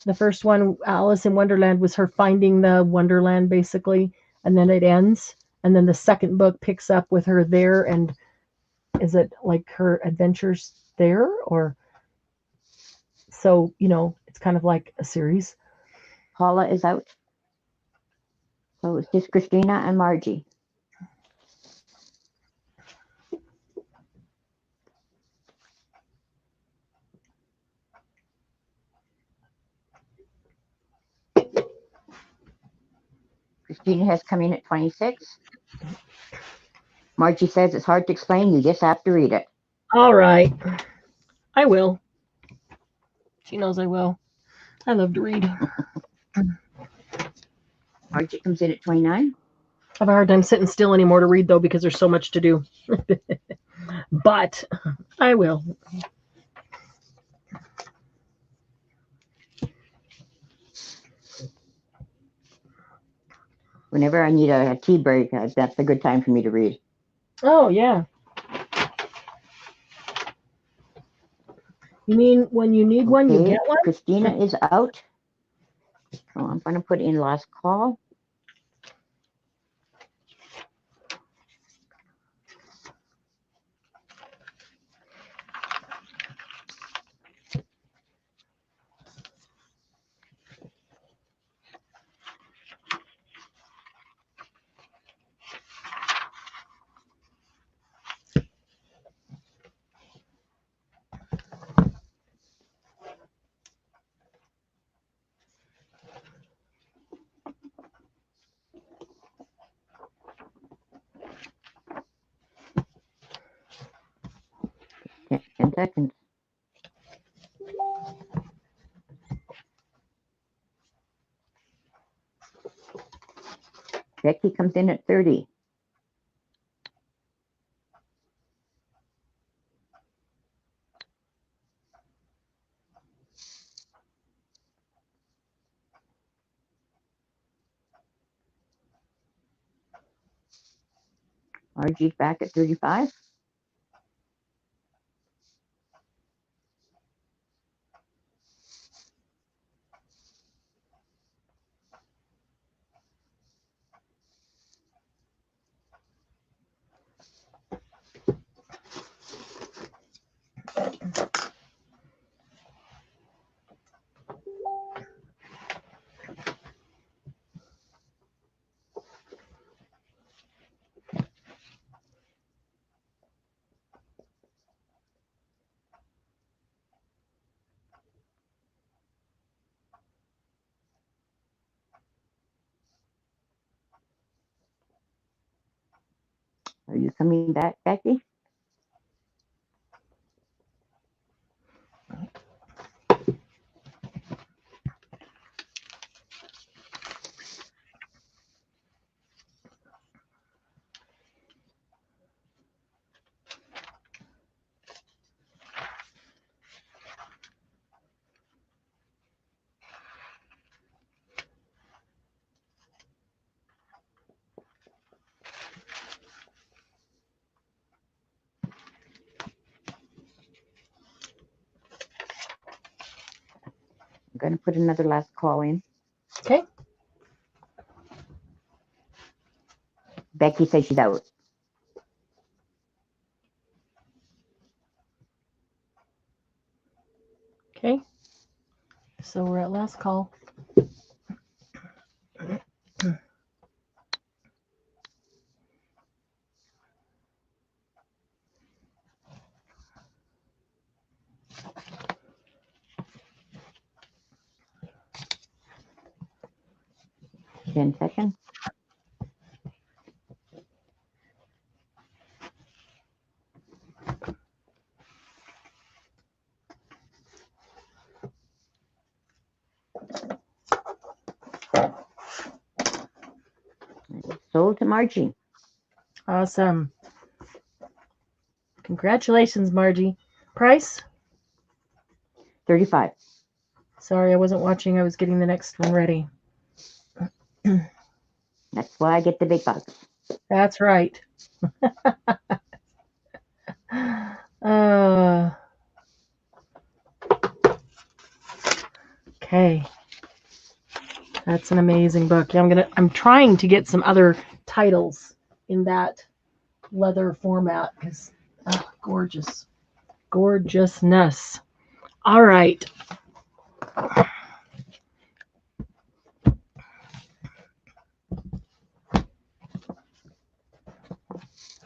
The first one, Alice in Wonderland, was her finding the Wonderland basically, and then it ends. And then the second book picks up with her there, and is it like her adventures there, or so it's kind of like a series. Paula is out. So it's just Christina and Margie. Christina has come in at 26. Margie says it's hard to explain. You just have to read it. All right. I will. She knows I will. I love to read. Margie comes in at 29. I have a hard time sitting still anymore to read, though, because there's so much to do. But I will. Whenever I need a tea break, that's a good time for me to read. Oh, yeah. You mean when you need one, you get one? Christina is out. So I'm going to put in last call. Okay, 10 seconds. Becky comes in at 30. Margie's back at 35. Are you coming back, Becky? I'm going to put another last call in. Okay. Becky says she's out. Okay. So we're at last call. 10 seconds. Sold to Margie. Awesome. Congratulations, Margie. Price? 35. Sorry, I wasn't watching. I was getting the next one ready. That's why I get the big bucks. That's right. Okay. That's an amazing book. Yeah, I'm trying to get some other titles in that leather format because gorgeous. Gorgeousness. All right.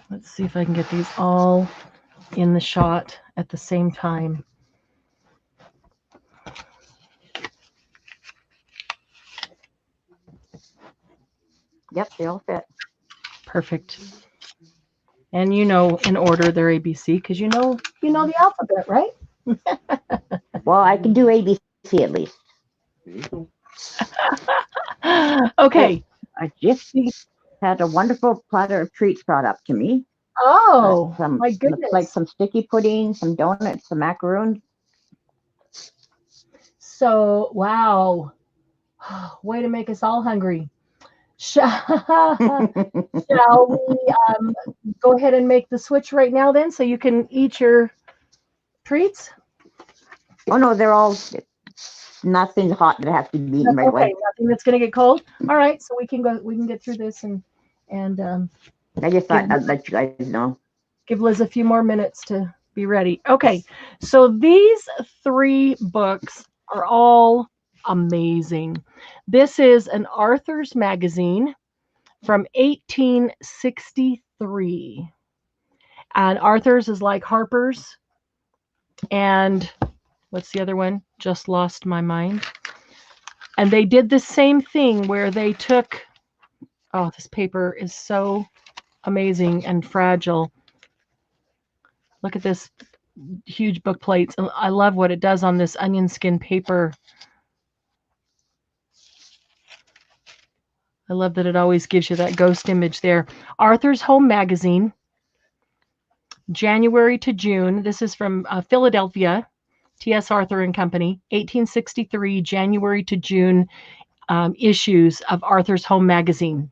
Let's see if I can get these all in the shot at the same time. Yep, they all fit. Perfect. And you know, in order, they're ABC because you know the alphabet, right? Well, I can do ABC at least. Okay. I just had a wonderful platter of treats brought up to me. Oh, my goodness. Like some sticky pudding, some donuts, some macaroons. So, wow. Way to make us all hungry. Shall we go ahead and make the switch right now then so you can eat your treats? Oh, no, they're all, nothing's hot that has to be eaten right away. Okay, nothing that's going to get cold. All right, so we can get through this and I just thought I'd let you guys know. Give Liz a few more minutes to be ready. Okay, so these 3 books are all amazing. This is an Arthur's magazine from 1863. And Arthur's is like Harper's. And what's the other one? Just lost my mind. And they did the same thing where they took, oh, this paper is so amazing and fragile. Look at this huge book plates. I love what it does on this onion skin paper. I love that it always gives you that ghost image there. Arthur's Home Magazine, January to June. This is from Philadelphia, T.S. Arthur and Company, 1863, January to June issues of Arthur's Home Magazine.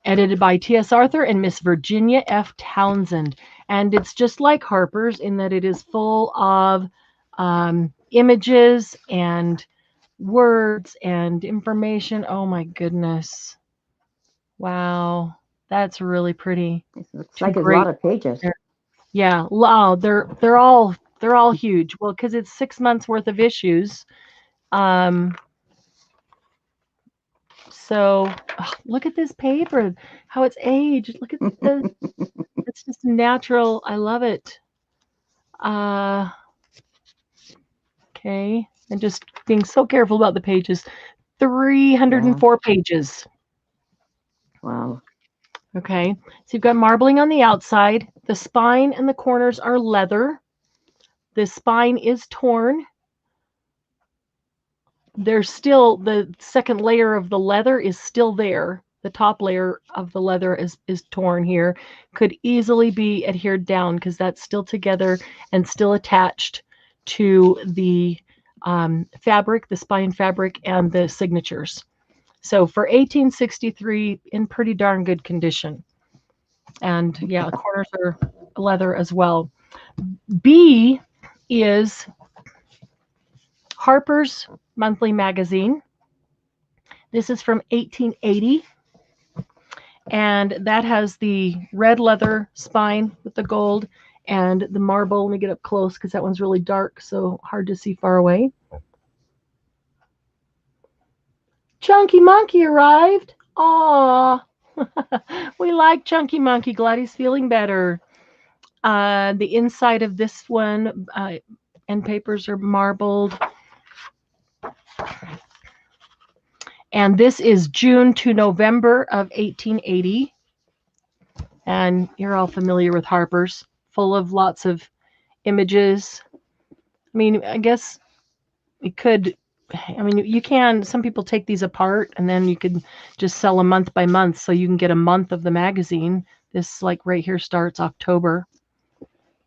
Edited by T.S. Arthur and Miss Virginia F. Townsend. And it's just like Harper's in that it is full of images and words and information. Oh my goodness. Wow. That's really pretty. It looks like a lot of pages. Yeah. Wow. They're all huge. Well, because it's 6 months worth of issues. So look at this paper, how it's aged. Look at the, it's just natural. I love it. Okay. And just being so careful about the pages. 304 pages. Wow. Okay. So you've got marbling on the outside. The spine and the corners are leather. The spine is torn. There's still the second layer of the leather is still there. The top layer of the leather is torn here. Could easily be adhered down because that's still together and still attached to the fabric, the spine fabric, and the signatures. So for 1863, in pretty darn good condition. And yeah, corners are leather as well. B is Harper's Monthly Magazine. This is from 1880. And that has the red leather spine with the gold and the marble. Let me get up close because that one's really dark, so hard to see far away. Chunky Monkey arrived. Aw. We like Chunky Monkey. Glad he's feeling better. The inside of this one, end papers are marbled. And this is June to November of 1880. And you're all familiar with Harper's, full of lots of images. I mean, I guess it could, I mean, you can, some people take these apart and then you could just sell them month by month so you can get a month of the magazine. This, like right here, starts October.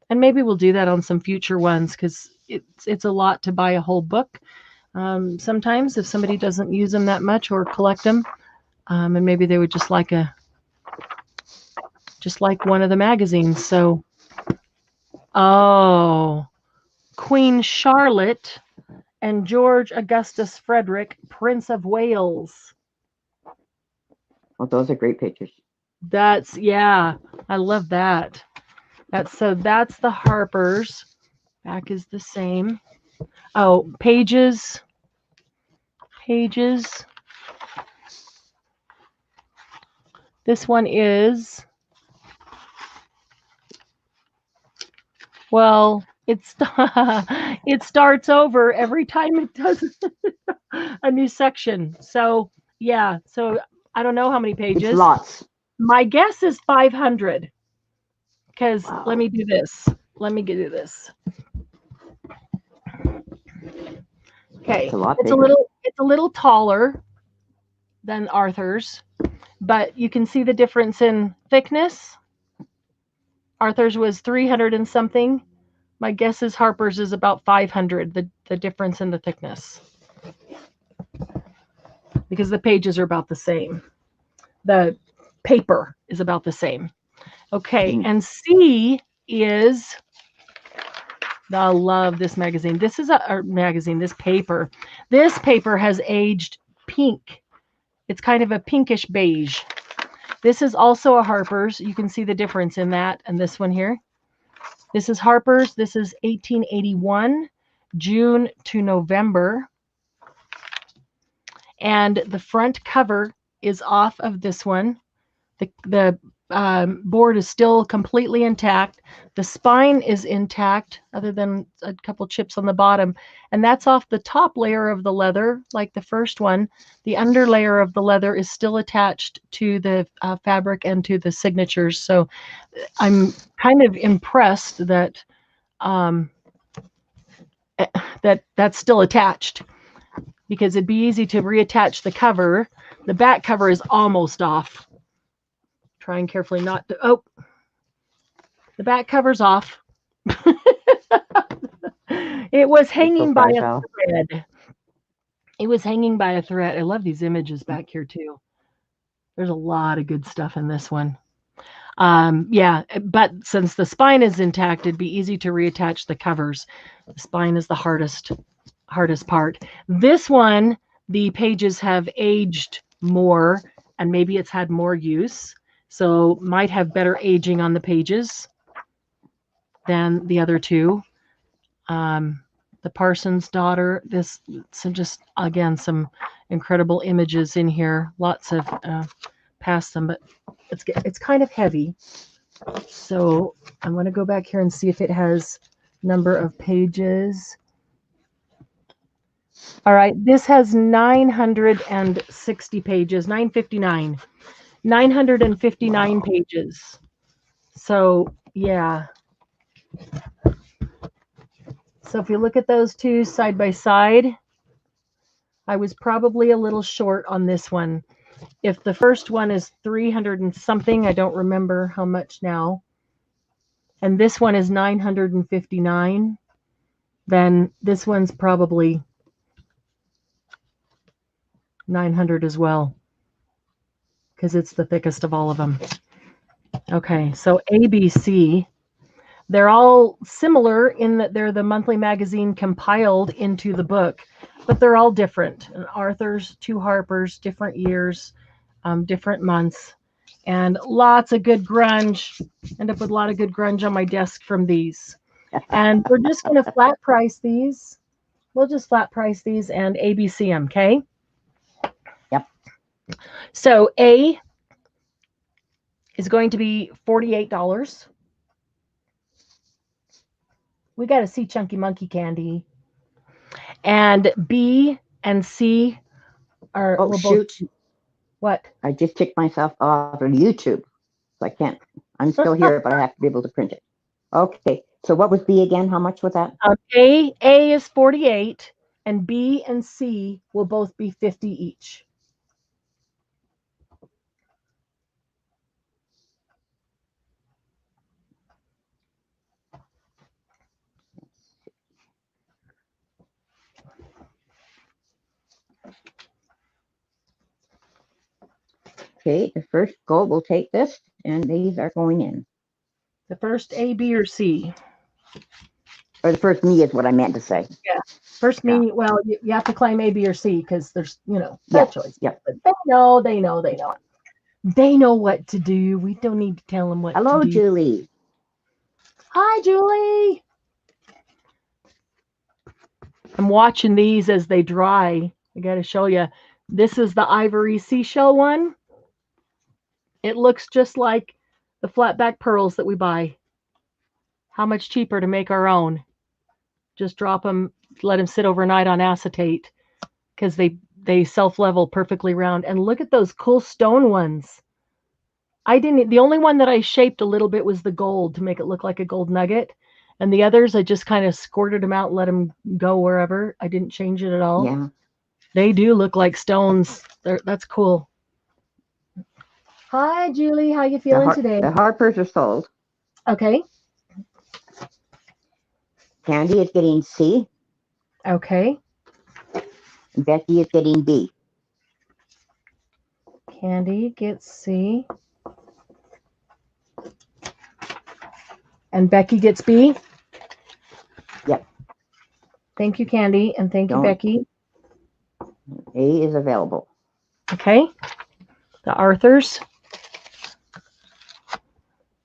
And maybe we'll do that on some future ones because it's a lot to buy a whole book. Sometimes if somebody doesn't use them that much or collect them, and maybe they would just like one of the magazines. So, oh, Queen Charlotte and George Augustus Frederick, Prince of Wales. Well, those are great pictures. That's, yeah, I love that. That's the Harper's. Back is the same. Oh, pages. This one is, well, it starts over every time it does a new section. So, yeah, so I don't know how many pages. It's lots. My guess is 500. Because Wow. let me do this. Okay, it's a little taller than Arthur's, but you can see the difference in thickness. Arthur's was 300 and something. My guess is Harper's is about 500, the difference in the thickness. Because the pages are about the same. The paper is about the same. Okay, and C is, I love this magazine. This is a magazine, this paper. This paper has aged pink. It's kind of a pinkish beige. This is also a Harper's. You can see the difference in that and this one here. This is Harper's. This is 1881, June to November. And the front cover is off of this one. The board is still completely intact. The spine is intact, other than a couple chips on the bottom. And that's off the top layer of the leather, like the first one. The under layer of the leather is still attached to the fabric and to the signatures. So I'm kind of impressed that that's still attached, because it'd be easy to reattach the cover. The back cover is almost off. Trying carefully not to, oh, the back cover's off. It was hanging by a thread. It was hanging by a thread. I love these images back here too. There's a lot of good stuff in this one. Yeah, but since the spine is intact, it'd be easy to reattach the covers. The spine is the hardest part. This one, the pages have aged more, and maybe it's had more use. So might have better aging on the pages than the other two. The Parson's Daughter, so just, again, some incredible images in here. Lots of past them, but it's kind of heavy. So I'm going to go back here and see if it has number of pages. All right, this has 960 pages, 959. 959 pages. So, yeah. So if you look at those two side by side, I was probably a little short on this one. If the first one is 300 and something, I don't remember how much now, and this one is 959, then this one's probably 900 as well, because it's the thickest of all of them. Okay, so ABC, they're all similar in that they're the monthly magazine compiled into the book, but they're all different. Arthur's, two Harper's, different years, different months, and lots of good grunge. End up with a lot of good grunge on my desk from these. And we're just going to flat price these. We'll just flat price these and ABC them, okay? Yep. So A is going to be $48. We got to see Chunky Monkey Candy. And B and C are. Oh, we'll shoot. both. What? I just kicked myself off of YouTube. So I can't. I'm still here, but I have to be able to print it. Okay. So what was B again? How much was that? A is 48, and B and C will both be 50 each. Okay, the first goal will take this, and these are going in. The first A, B, or C. Or the first me is what I meant to say. Yeah. First Yeah. me, well, you have to claim A, B, or C because there's, that Yeah, choice. yeah. But they know. They know what to do. We don't need to tell them what Hello, to do. Julie. Hi, Julie. I'm watching these as they dry. I got to show you. This is the ivory seashell one. It looks just like the flatback pearls that we buy. How much cheaper to make our own? Just drop them, let them sit overnight on acetate because they self-level perfectly round. And look at those cool stone ones. The only one that I shaped a little bit was the gold to make it look like a gold nugget. And the others, I just kind of squirted them out and let them go wherever. I didn't change it at all. Yeah. They do look like stones. That's cool. Hi, Julie. How you feeling today? The harpers are sold. Okay. Candy is getting C. Okay. And Becky is getting B. Candy gets C. And Becky gets B? Yep. Thank you, Candy. And thank you, Becky. A is available. Okay. The Arthurs.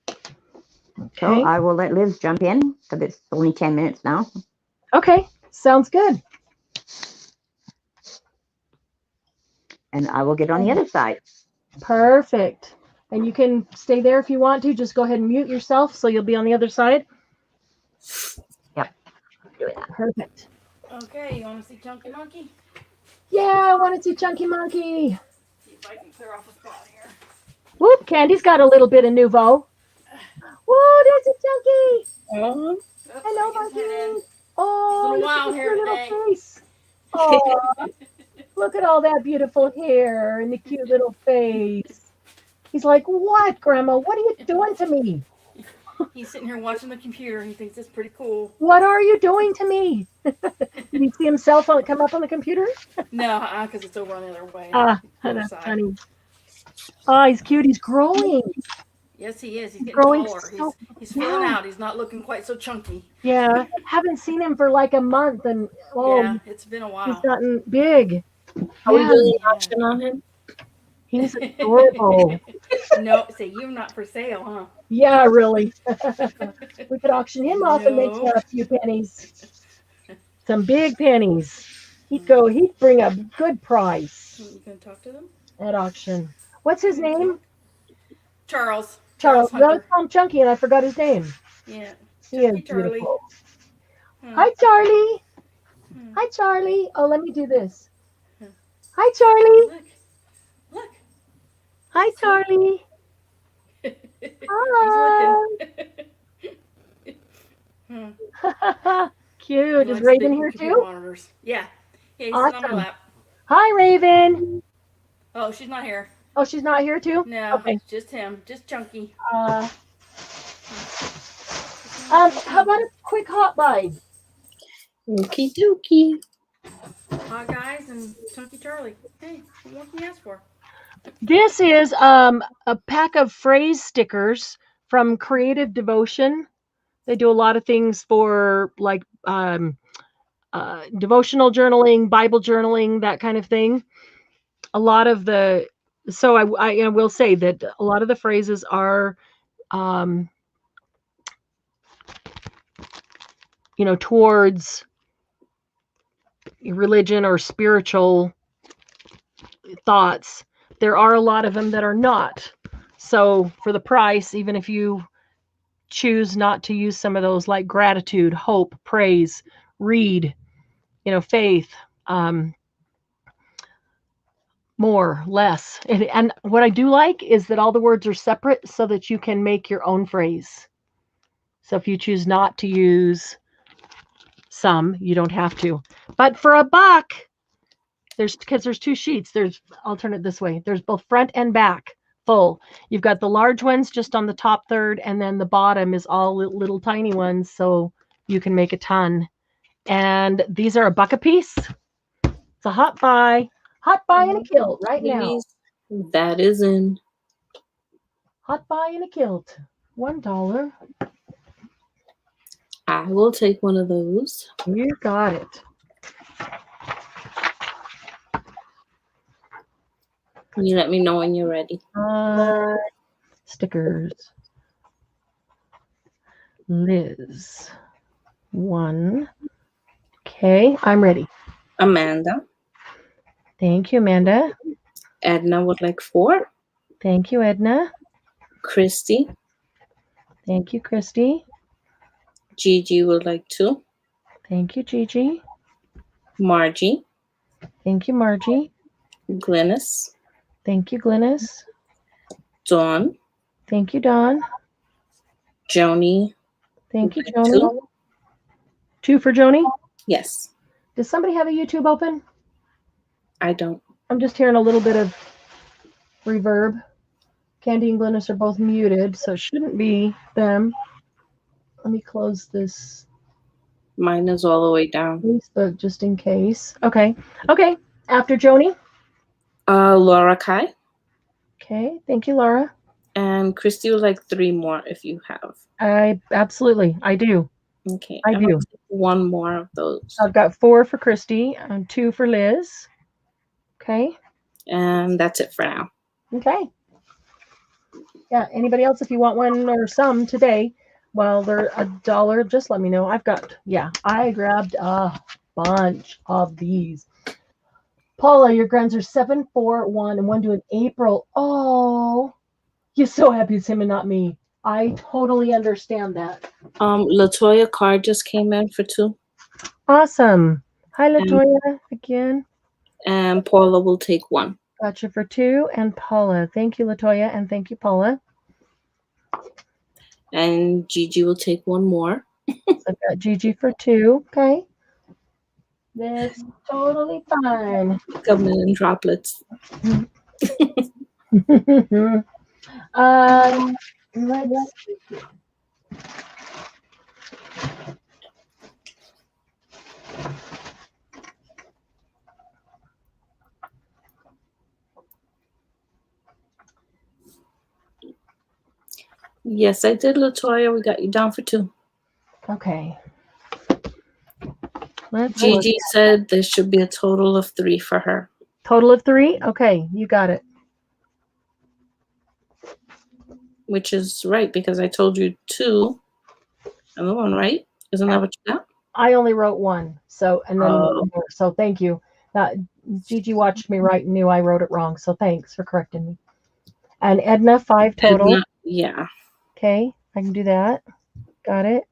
Okay. So I will let Liz jump in because it's only 10 minutes now. Okay. Sounds good. And I will get on the other side. Perfect. And you can stay there if you want to. Just go ahead and mute yourself so you'll be on the other side. Yep. Perfect. Okay, you want to see Chunky Monkey? Yeah, I want to see Chunky Monkey. See if I can clear off a spot here. Whoop, Candy's got a little bit of NUVO. Whoa, there's a Chunky. Oops, Hello, I get his head in. Monkey. Oh, He's a little look at wild his hair little today. face. Oh, look at all that beautiful hair and the cute little face. He's like, what, Grandma? What are you doing to me? He's sitting here watching the computer. He thinks it's pretty cool. What are you doing to me? Did you see himself come up on the computer? No, because it's over on the other way. Ah, the other that's side. funny. Oh, he's cute. He's growing. Yes, he is. He's getting growing taller. so- He's filling out. He's not looking quite so chunky. Yeah, haven't seen him for like a month, and Yeah, it's been a he's while. gotten big. Are we Yeah, doing an auction on him? he's adorable. No, say you're not for sale, huh? Yeah, really. We could auction him off and make No. a few pennies. Some big pennies. He'd bring a good price You gonna talk to them? at auction. What's his name? Charles. Charles. Hunter. Well, I call him Chunky, and I forgot his name. Yeah. He is Chunky Charlie. beautiful. Hmm. Hi, Charlie. Hmm. Hi, Charlie. Oh, let me do this. Hmm. Hi, Charlie. Look. Hi, Charlie. Hi. He's looking. Cute. He Is likes Raven big here computer too? Monitors. Yeah. Yeah, he's sitting on my Awesome. lap. Hi, Raven. Oh, she's not here. Oh, she's not here too? No, Okay. just him. Just Chunky. How about a quick hot buy? Okie dokie. Hot guys and Chunky Charlie. Hey, what can you ask for? This is a pack of phrase stickers from Creative Devotion. They do a lot of things for like devotional journaling, Bible journaling, that kind of thing. A lot of so I will say that a lot of the phrases are, towards religion or spiritual thoughts. There are a lot of them that are not. So for the price, even if you choose not to use some of those, like gratitude, hope, praise, read, faith, more, less. And what I do like is that all the words are separate so that you can make your own phrase. So if you choose not to use some, you don't have to. But for $1, because there's 2 sheets. I'll turn it this way. There's both front and back full. You've got the large ones just on the top third, and then the bottom is all little tiny ones, so you can make a ton. And these are $1 a piece. It's a hot buy. Hot buy in a kilt right now. That is in. Hot buy in a kilt. $1. I will take one of those. You got it. You let me know when you're ready. Stickers. Liz. 1. Okay, I'm ready. Amanda. Thank you, Amanda. Edna would like 4. Thank you, Edna. Christy. Thank you, Christy. Gigi would like 2. Thank you, Gigi. Margie. Thank you, Margie. Glynis. Thank you, Glynis. Dawn. Thank you, Dawn. Joni. Thank you, Like Joni. 2. 2 for Joni? Yes. Does somebody have a YouTube open? I don't. I'm just hearing a little bit of reverb. Candy and Glynis are both muted, so it shouldn't be them. Let me close this Mine is all the way down. Facebook just in case. Okay. Okay. After Joni. Laura Kai. Okay. Thank you, Laura. And Christy would like 3 more if you have. I do. Okay. I I'm do. gonna take 1 more of those. I've got 4 for Christy and 2 for Liz. Okay. And that's it for now. Okay. Yeah. Anybody else, if you want one or some today, well, they're $1, just let me know. I grabbed a bunch of these. Paula, your grants are 7, 4, 1, and 1 due in April. Oh, you're so happy it's him and not me. I totally understand that. Latoya card just came in for 2. Awesome. Hi, Latoya, again. And Paula will take 1. Gotcha for 2. And Paula. Thank you, Latoya, and thank you, Paula. And Gigi will take 1 more. I've got Gigi for 2. Okay. That's totally fine. Coming in droplets. Let's see. Yes, I did, Latoya. We got you down for 2. Okay. Gigi said there should be a total of 3 for her. Total of 3? Okay, you got it. Which is right, because I told you 2 and the 1, right? Isn't that what you got? I only wrote 1, so and then one more, so thank you. Gigi watched me write and knew I wrote it wrong, so thanks for correcting me. And Edna, 5 total. Edna, yeah. Okay, I can do that. Got it.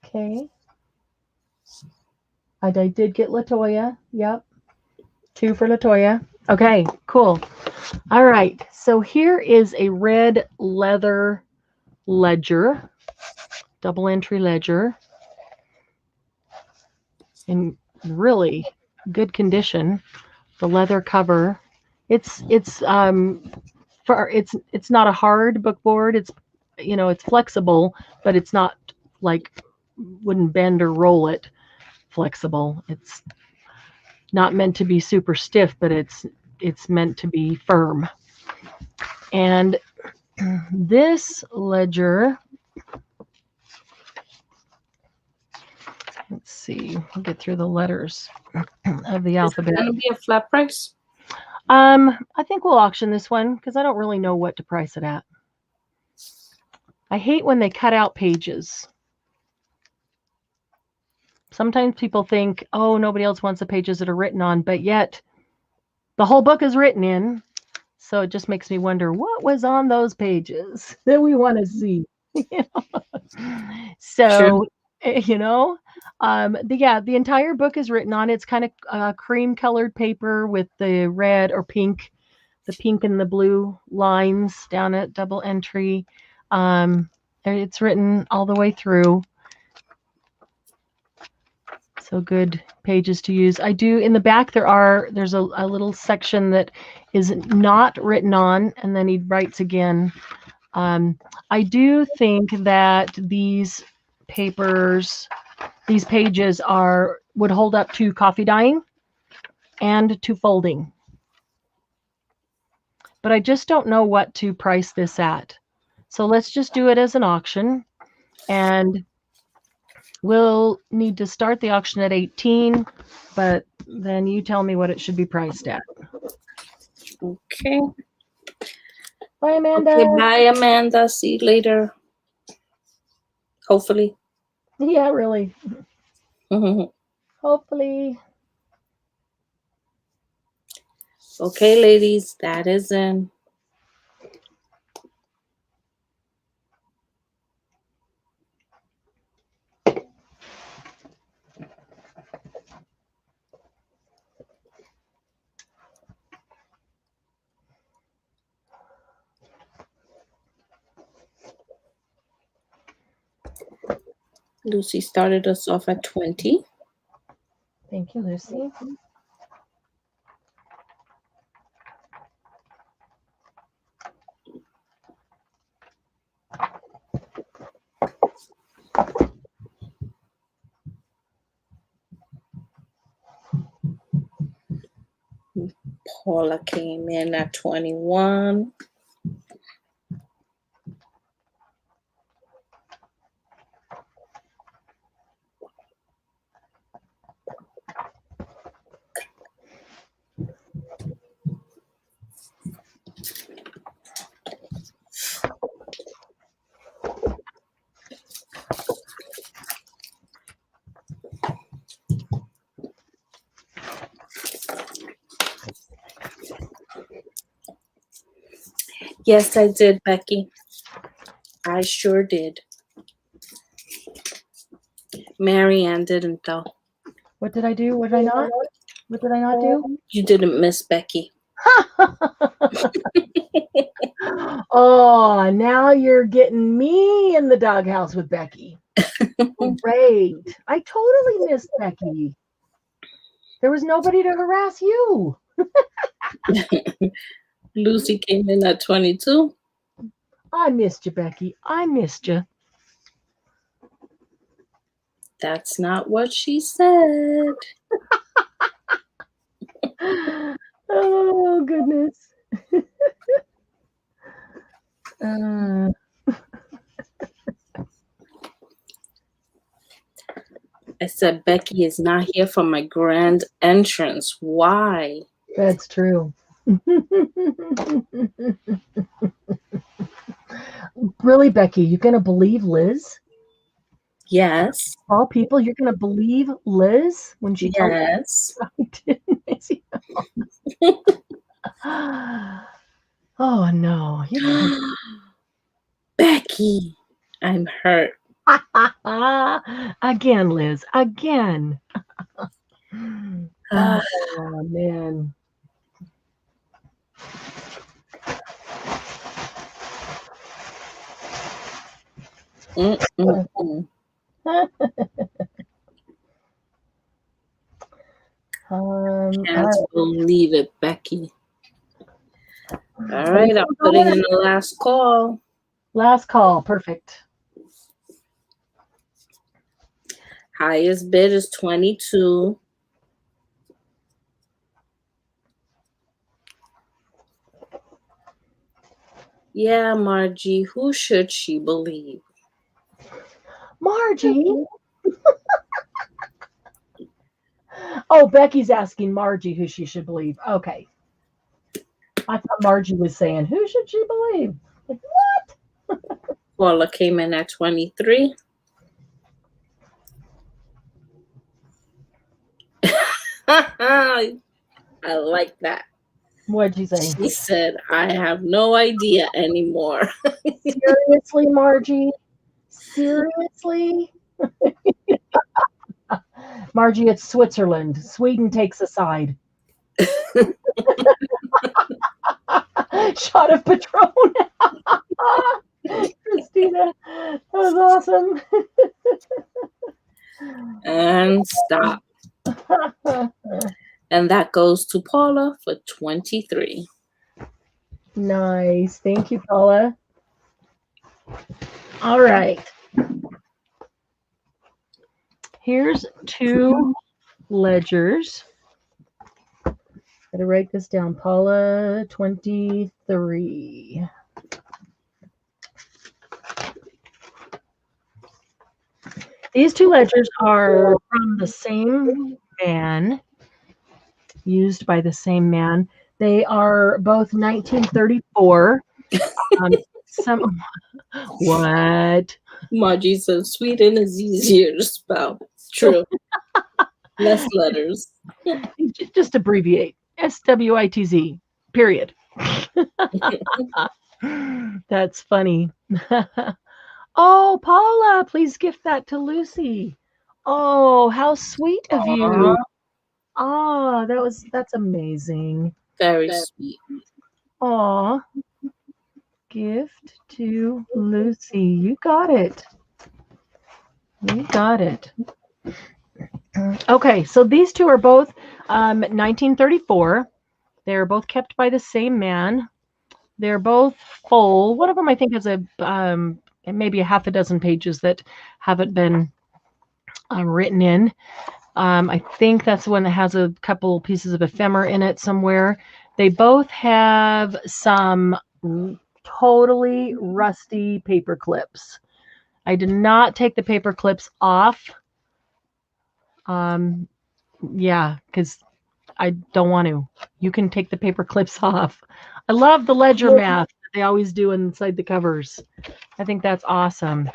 Okay. I did get Latoya. Yep. 2 for Latoya. Okay, cool. All right. So here is a red leather ledger, double entry ledger, in really good condition. The leather cover. It's not a hard book board. It's it's flexible, but it's not like wouldn't bend or roll it. Flexible. It's not meant to be super stiff, but it's meant to be firm. And this ledger, let's see, we'll get through the letters of the alphabet. Is it going to be a flat price? I think we'll auction this one because I don't really know what to price it at. I hate when they cut out pages. Sometimes people think, oh, nobody else wants the pages that are written on, but yet the whole book is written in. So it just makes me wonder what was on those pages that we want to see. So, The entire book is written on. It's kind of cream colored paper with the red or pink, the pink and the blue lines down at double entry. It's written all the way through. So good pages to use. I do in the back there's a little section that is not written on, and then he writes again. I do think that these pages would hold up to coffee dyeing and to folding. But I just don't know what to price this at. So let's just do it as an auction, and we'll need to start the auction at 18, but then you tell me what it should be priced at. Okay. Bye, Amanda. Okay, bye, Amanda. See you later. Hopefully. Yeah, really. Mm-hmm. Hopefully. Okay, ladies, that is in. Lucy started us off at 20. Thank you, Lucy. Paula came in at 21. Yes, I did, Becky. I sure did. Marianne didn't, though. What did I do? What did I not? What did I not do? You didn't miss Becky. Oh, now you're getting me in the doghouse with Becky. Great. I totally missed Becky. There was nobody to harass you. Lucy came in at 22. I missed you, Becky. I missed you. That's not what she said. Oh, goodness. I said, Becky is not here for my grand entrance. Why? That's true. Really, Becky, you're going to believe Liz? Yes. All people, you're going to believe Liz when she told Yes. Oh, no. Becky, I'm hurt. Again, Liz. Again. Oh, man. Can't believe it, Becky. All right, I'm putting in the last call. Last call. Perfect. Highest bid is 22. Yeah, Margie, who should she believe? Margie? Oh, Becky's asking Margie who she should believe. Okay. I thought Margie was saying, who should she believe? Like, what? Paula came in at 23. I like that. What'd you say? She said, I have no idea anymore. Seriously, Margie? Seriously? Margie, it's Switzerland. Sweden takes a side. Shot of Patron. Christina, that was awesome. And stop. And that goes to Paula for 23. Nice. Thank you, Paula. All right. Here's 2 ledgers. Gotta write this down. Paula, 23. These 2 ledgers are from the same man, used by the same man. They are both 1934. What? Margie says Sweden is easier to spell. True. Less letters. Just abbreviate. SWITZ. Period. That's funny. Oh, Paula, please gift that to Lucy. Oh, how sweet of you. Oh, that's amazing. Very sweet. Aw. Gift to Lucy. You got it. You got it. Okay, so these 2 are both 1934. They're both kept by the same man. They're both full. One of them, I think, has maybe a half a dozen pages that haven't been written in. I think that's the one that has a couple pieces of ephemera in it somewhere. They both have some totally rusty paper clips. I did not take the paper clips off. Yeah, because I don't want to. You can take the paper clips off. I love the ledger math that they always do inside the covers. I think that's awesome.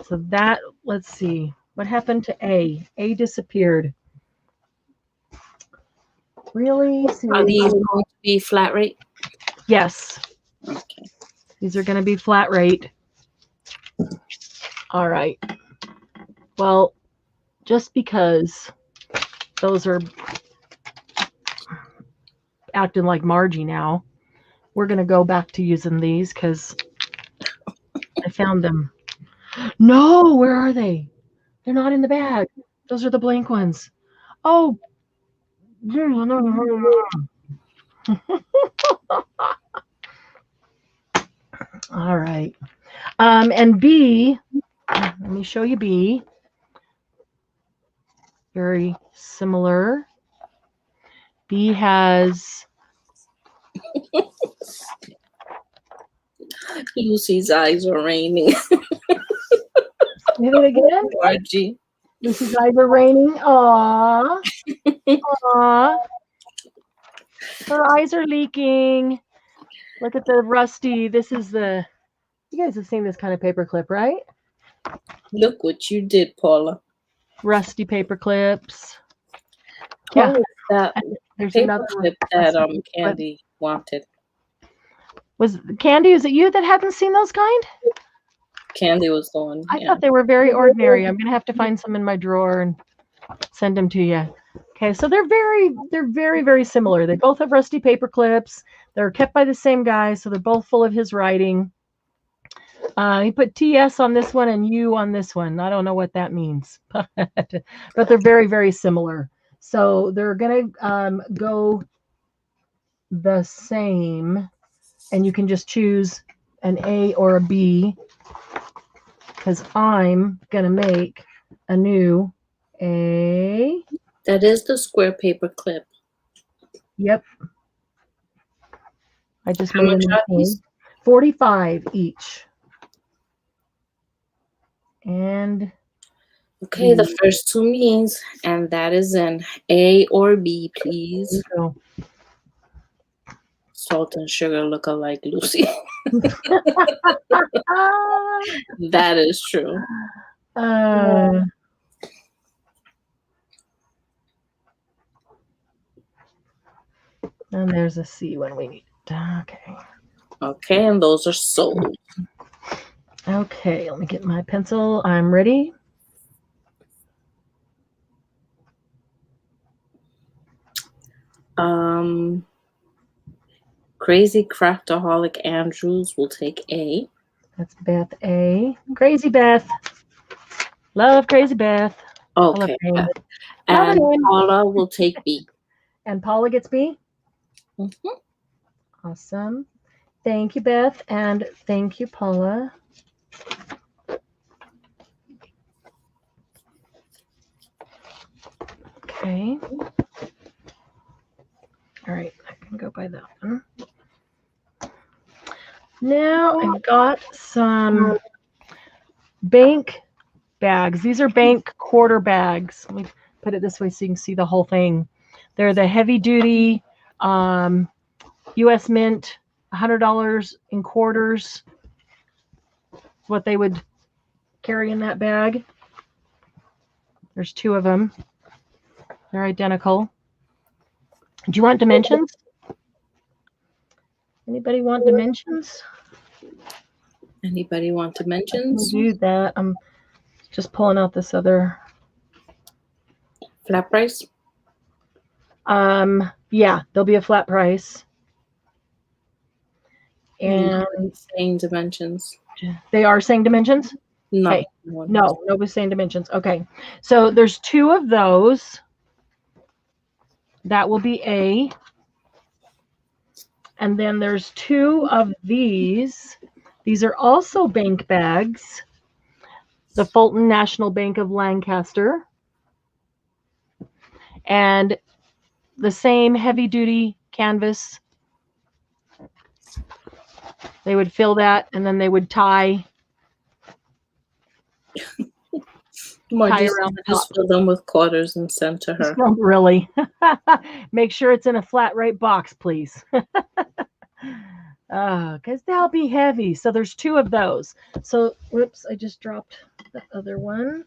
So that, let's see. What happened to A? A disappeared. Really? Are these going to be flat rate? Yes. Okay. These are going to be flat rate. All right. Well, just because those are acting like Margie now, we're going to go back to using these because I found them. No, where are they? They're not in the bag. Those are the blank ones. Oh. All right. And B, let me show you B. Very similar. B has... Lucy's eyes are raining. Say it again. Margie. Lucy's eyes are raining. Aww. Aww. Her eyes are leaking. Look at the rusty. This is the... You guys have seen this kind of paper clip, right? Look what you did, Paula. Rusty paper clips. Yeah. Yeah. That There's paper another clip that Candy wanted. Was Candy, is it you that hadn't seen those kind? Candy was the one. I thought they were very ordinary. I'm gonna have to find some in my drawer and send them to you. Okay, so they're very, very similar. They both have rusty paper clips. They're kept by the same guy, so they're both full of his writing. He put TS on this one and U on this one. I don't know what that means, but they're very, very similar. So they're gonna go the same, and you can just choose an A or a B, because I'm gonna make a new A. That is the square paper clip. Yep. I just How made much are a these? 45 each. And okay, the first 2 means, and that is an A or B, please. So. Salt and sugar look alike, Lucy. That is true. And there's a C when we need it. Okay. Okay, and those are sold. Okay, let me get my pencil. I'm ready. Crazy Craftaholic Andrews will take A. That's Beth A. Crazy Beth. Love Crazy Beth. Okay. I love her And name. Paula will take B. And Paula gets B? Mm-hmm. Awesome. Thank you, Beth, and thank you, Paula. Okay. All right, I can go by that one. Now I've got some bank bags. These are bank quarter bags. Let me put it this way so you can see the whole thing. They're the heavy duty U.S. Mint, $100 in quarters. What they would carry in that bag. There's 2 of them. They're identical. Do you want dimensions? Anybody want dimensions? Anybody want dimensions? Do that. I'm just pulling out this other. Flat price? Yeah, there'll be a flat price. And saying dimensions. They are saying dimensions? No. Okay. No, nobody's saying dimensions. Okay. So there's 2 of those. That will be A. And then there's 2 of these. These are also bank bags. The Fulton National Bank of Lancaster. And the same heavy duty canvas. They would fill that and then they would tie around the top. Just fill them with quarters and send to her. No, really. Make sure it's in a flat right box, please. Because they'll be heavy. So there's 2 of those. So, whoops, I just dropped the other one.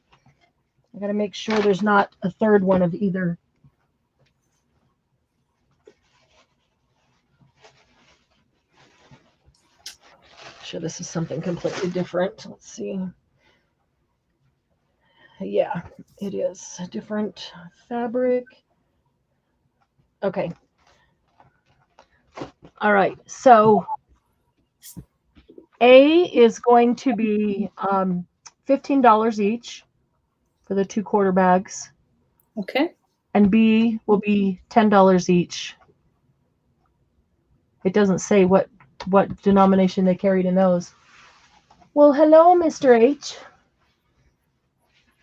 I got to make sure there's not a third one of either. Sure, this is something completely different. Let's see. Yeah, it is a different fabric. Okay. All right. So A is going to be $15 each for the 2 quarter bags. Okay. And B will be $10 each. It doesn't say what denomination they carried in those. Well, hello, Mr. H.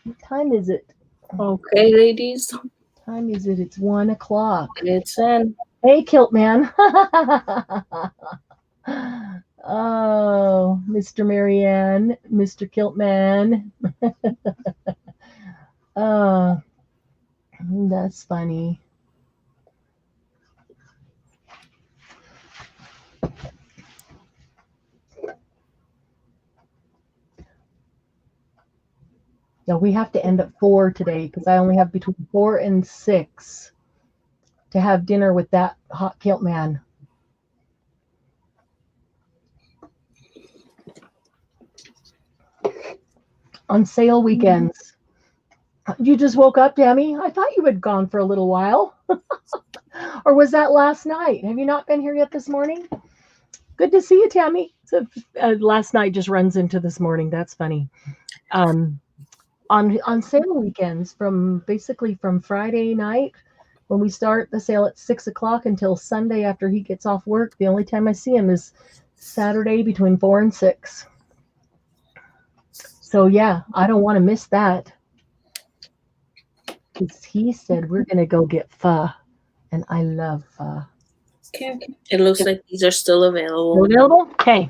What time is it? Okay, ladies. What time is it? It's 1 o'clock. It's in. Hey, Kilt Man. Oh, Mr. Marianne, Mr. Kilt Man. Oh, that's funny. Yeah, we have to end at 4 today because I only have between 4 and 6 to have dinner with that hot Kilt Man. On sale weekends. You just woke up, Demi? I thought you had gone for a little while. Or was that last night? Have you not been here yet this morning? Good to see you, Tammy. So last night just runs into this morning. That's funny. On sale weekends basically from Friday night when we start the sale at 6 o'clock until Sunday after he gets off work. The only time I see him is Saturday between 4 and 6. So yeah, I don't want to miss that. Because he said we're going to go get pho. And I love pho. Okay. It looks like these are still available. Available? Okay.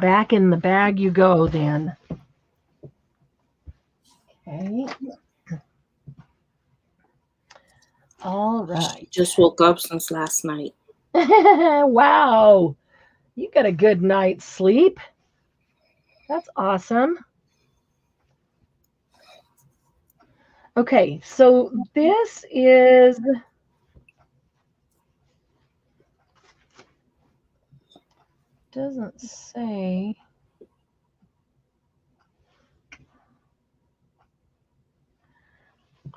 Back in the bag you go then. Okay. All right. Just woke up since last night. Wow. You got a good night's sleep. That's awesome. Okay, so this is doesn't say.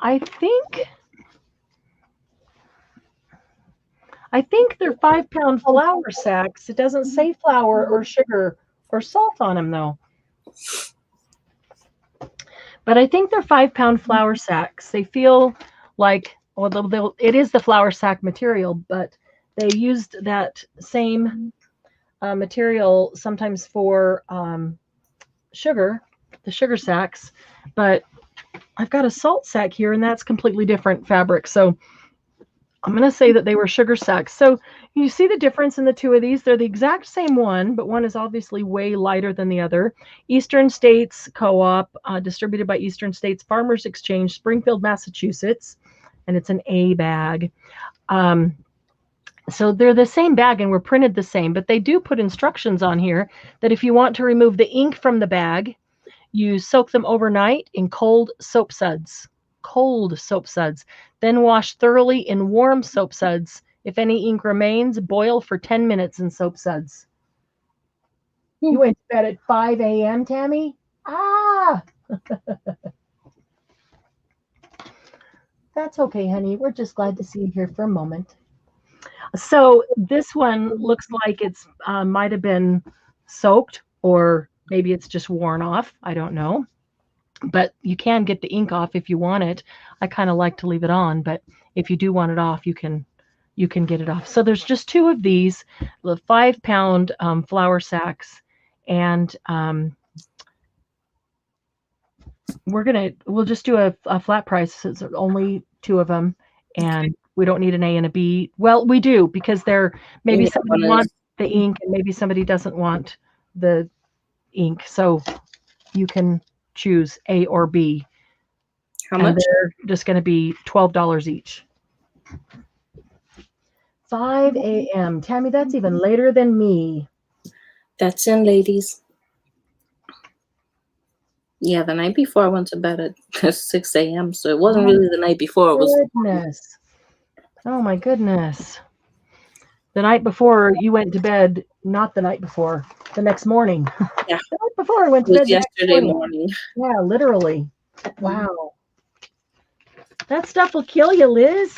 I think they're 5-pound flour sacks. It doesn't say flour or sugar or salt on them, though. But I think they're 5-pound flour sacks. They feel like, well, it is the flour sack material, but they used that same material sometimes for sugar, the sugar sacks. But I've got a salt sack here, and that's completely different fabric. So I'm going to say that they were sugar sacks. So you see the difference in the two of these? They're the exact same one, but one is obviously way lighter than the other. Eastern States Co-op, distributed by Eastern States Farmers Exchange, Springfield, Massachusetts, and it's an A bag. So they're the same bag and were printed the same, but they do put instructions on here that if you want to remove the ink from the bag, you soak them overnight in cold soap suds. Cold soap suds. Then wash thoroughly in warm soap suds. If any ink remains, boil for 10 minutes in soap suds. You went to bed at 5 a.m., Tammy? Ah! That's okay, honey. We're just glad to see you here for a moment. So this one looks like it's might have been soaked, or maybe it's just worn off. I don't know. But you can get the ink off if you want it. I kind of like to leave it on, but if you do want it off, you can get it off. So there's just two of these, the 5-pound flour sacks, and we'll just do a flat price. It's only two of them, and we don't need an A and a B. Well, we do, because maybe somebody wants the ink and maybe somebody doesn't want the ink. So you can choose A or B. How much? They're just going to be $12 each. 5 a.m. Tammy, that's even later than me. That's in, ladies. Yeah, the night before I went to bed at 6 a.m. So it wasn't really the night before. It was. Goodness. Oh my goodness. The night before you went to bed, not the night before, the next morning. Yeah. The night before I went to It bed. was yesterday morning. Yeah, literally. Wow. That stuff will kill you, Liz.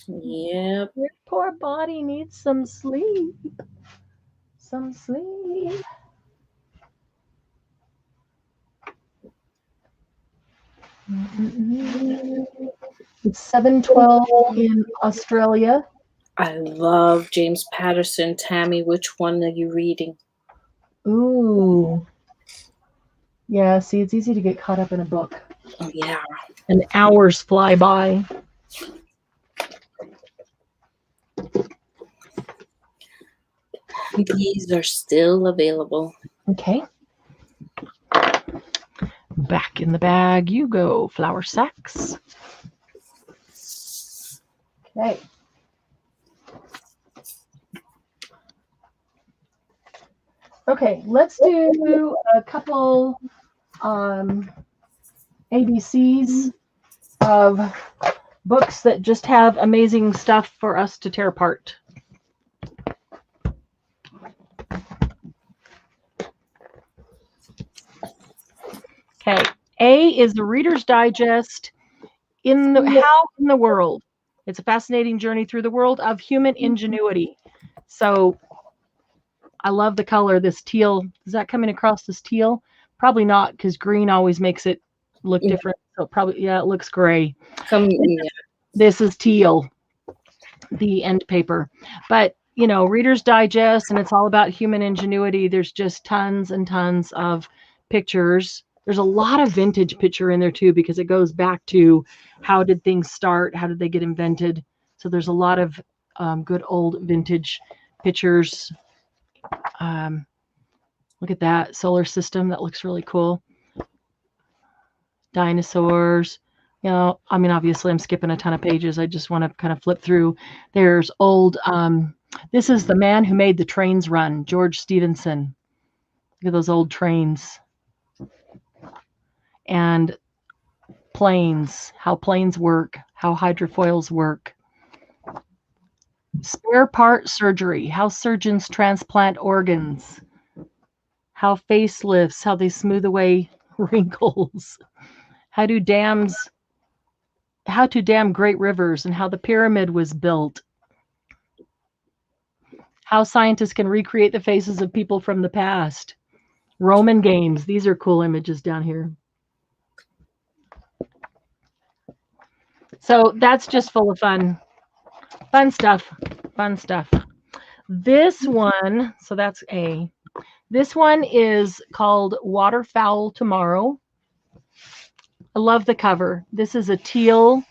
Yep. Your poor body needs some sleep. Some sleep. It's 7:12 in Australia. I love James Patterson. Tammy, which one are you reading? Ooh. Yeah, see, it's easy to get caught up in a book. Oh, yeah. And hours fly by. These are still available. Okay. Back in the bag you go, flour sacks. Okay. Okay, let's do a couple ABCs of books that just have amazing stuff for us to tear apart. Okay, A is the Reader's Digest How in the World. It's a fascinating journey through the world of human ingenuity. So I love the color, this teal. Is that coming across this teal? Probably not, because green always makes it look different. So probably, yeah, it looks gray. This is teal, the end paper. But, you know, Reader's Digest, and it's all about human ingenuity. There's just tons and tons of pictures. There's a lot of vintage picture in there, too, because it goes back to how did things start? How did they get invented? So there's a lot of good old vintage pictures. Look at that solar system. That looks really cool. Dinosaurs. You know, I mean, obviously I'm skipping a ton of pages. I just want to kind of flip through. There's old, this is The Man Who Made the Trains Run, George Stephenson. Look at those old trains. And planes, how planes work, how hydrofoils work. Spare part surgery, how surgeons transplant organs. How facelifts, how they smooth away wrinkles. How do dams how to dam great rivers and how the pyramid was built. How scientists can recreate the faces of people from the past. Roman games. These are cool images down here. So that's just full of fun. Fun stuff. Fun stuff. This one, so that's A. This one is called Waterfowl Tomorrow. I love the cover. This is a teal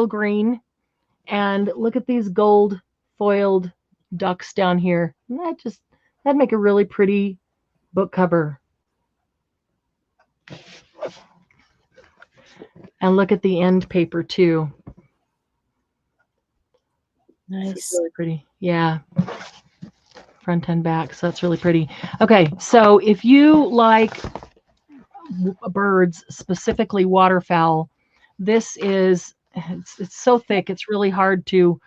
green. And look at these gold foiled ducks down here. That'd make a really pretty book cover. And look at the end paper too. Nice. Really pretty. Yeah. Front and back. So that's really pretty. Okay. So if you like birds, specifically waterfowl, this is, it's so thick. It's really hard to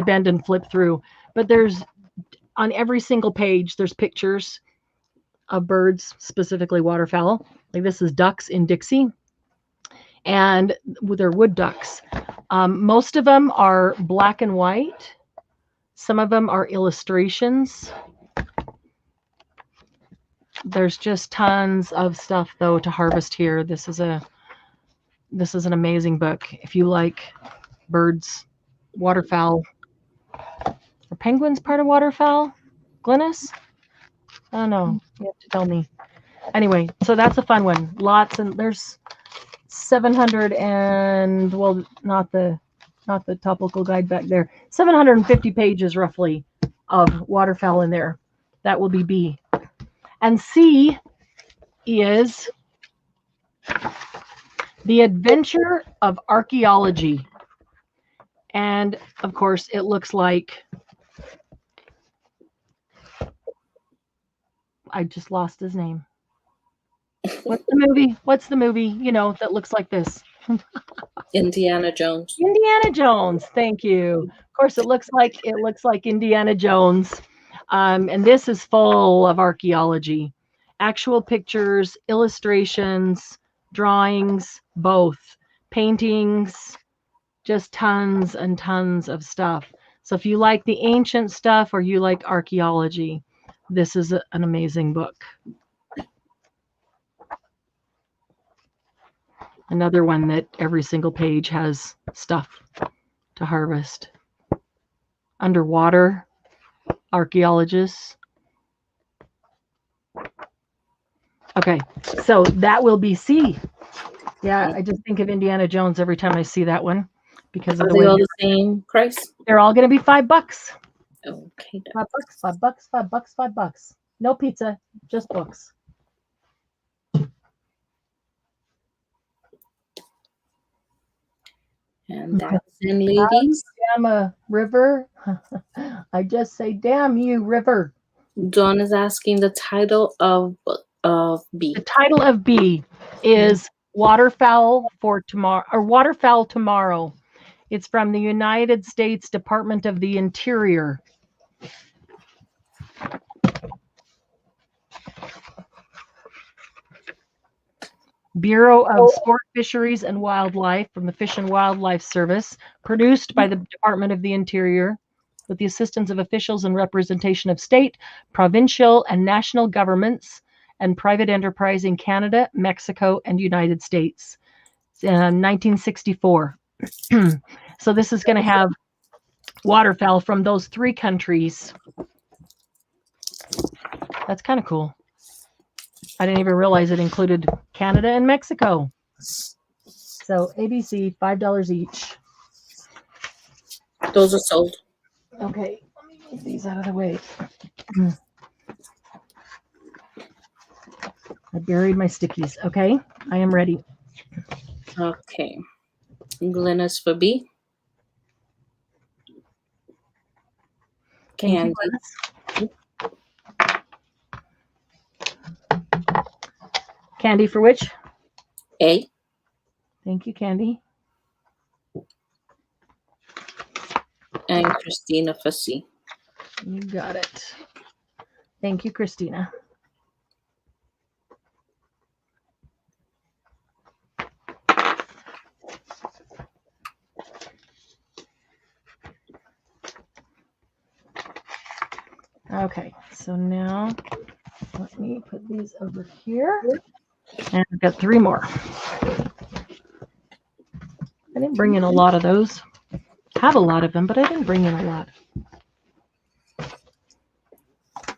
bend and flip through. But there's, on every single page, there's pictures of birds, specifically waterfowl. Like this is ducks in Dixie. And they're wood ducks. Most of them are black and white. Some of them are illustrations. There's just tons of stuff though to harvest here. This is an amazing book. If you like birds, waterfowl. Are penguins part of waterfowl? Glynis? I don't know. You have to tell me. Anyway, so that's a fun one. Lots, and there's 700 and, well, not the topical guide back there. 750 pages roughly of waterfowl in there. That will be B. And C is The Adventure of Archaeology. And of course, it looks like, I just lost his name. What's the movie, you know, that looks like this? Indiana Jones. Indiana Jones. Thank you. Of course, it looks like Indiana Jones. And this is full of archaeology, actual pictures, illustrations, drawings, both paintings, just tons and tons of stuff. So if you like the ancient stuff or you like archaeology, this is an amazing book. Another one that every single page has stuff to harvest. Underwater archaeologists. Okay, so that will be C. Yeah, I just think of Indiana Jones every time I see that one because of Are the they way all the same price? they're all going to be $5. Okay. $5. No pizza, just books. And that's in, ladies. Damn a river. I just say, damn you, river. Dawn is asking the title of B. The title of B is Waterfowl for Tomorrow, or Waterfowl Tomorrow. It's from the United States Department of the Interior. Bureau of Sport, Fisheries, and Wildlife from the Fish and Wildlife Service, produced by the Department of the Interior with the assistance of officials and representation of state, provincial, and national governments and private enterprise in Canada, Mexico, and United States. 1964. So this is going to have waterfowl from those three countries. That's kind of cool. I didn't even realize it included Canada and Mexico. So ABC, $5 each. Those are sold. Okay, let me move these out of the way. I buried my stickies. Okay, I am ready. Okay. Glynis for B. Candy. Candy for which? A. Thank you, Candy. And Christina for C. You got it. Thank you, Christina. Okay, so now let me put these over here. And I've got 3 more. I didn't bring in a lot of those. Have a lot of them, but I didn't bring in a lot.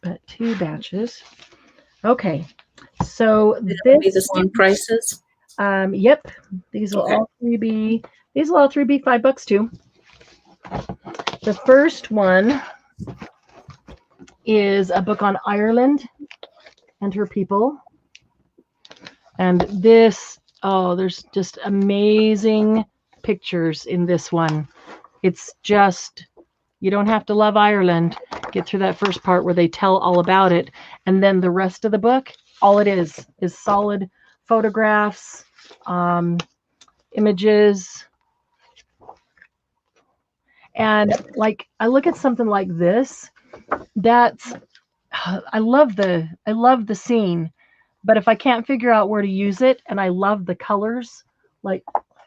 But 2 batches. Okay, so Be the this same prices. yep, these will all 3 be $5 too. The first one is a book on Ireland and her people. And this, oh, there's just amazing pictures in this one. It's just, you don't have to love Ireland. Get through that first part where they tell all about it. And then the rest of the book, all it is solid photographs, images. And like, I look at something like this, that's, I love the scene, but if I can't figure out where to use it, and I love the colors, like,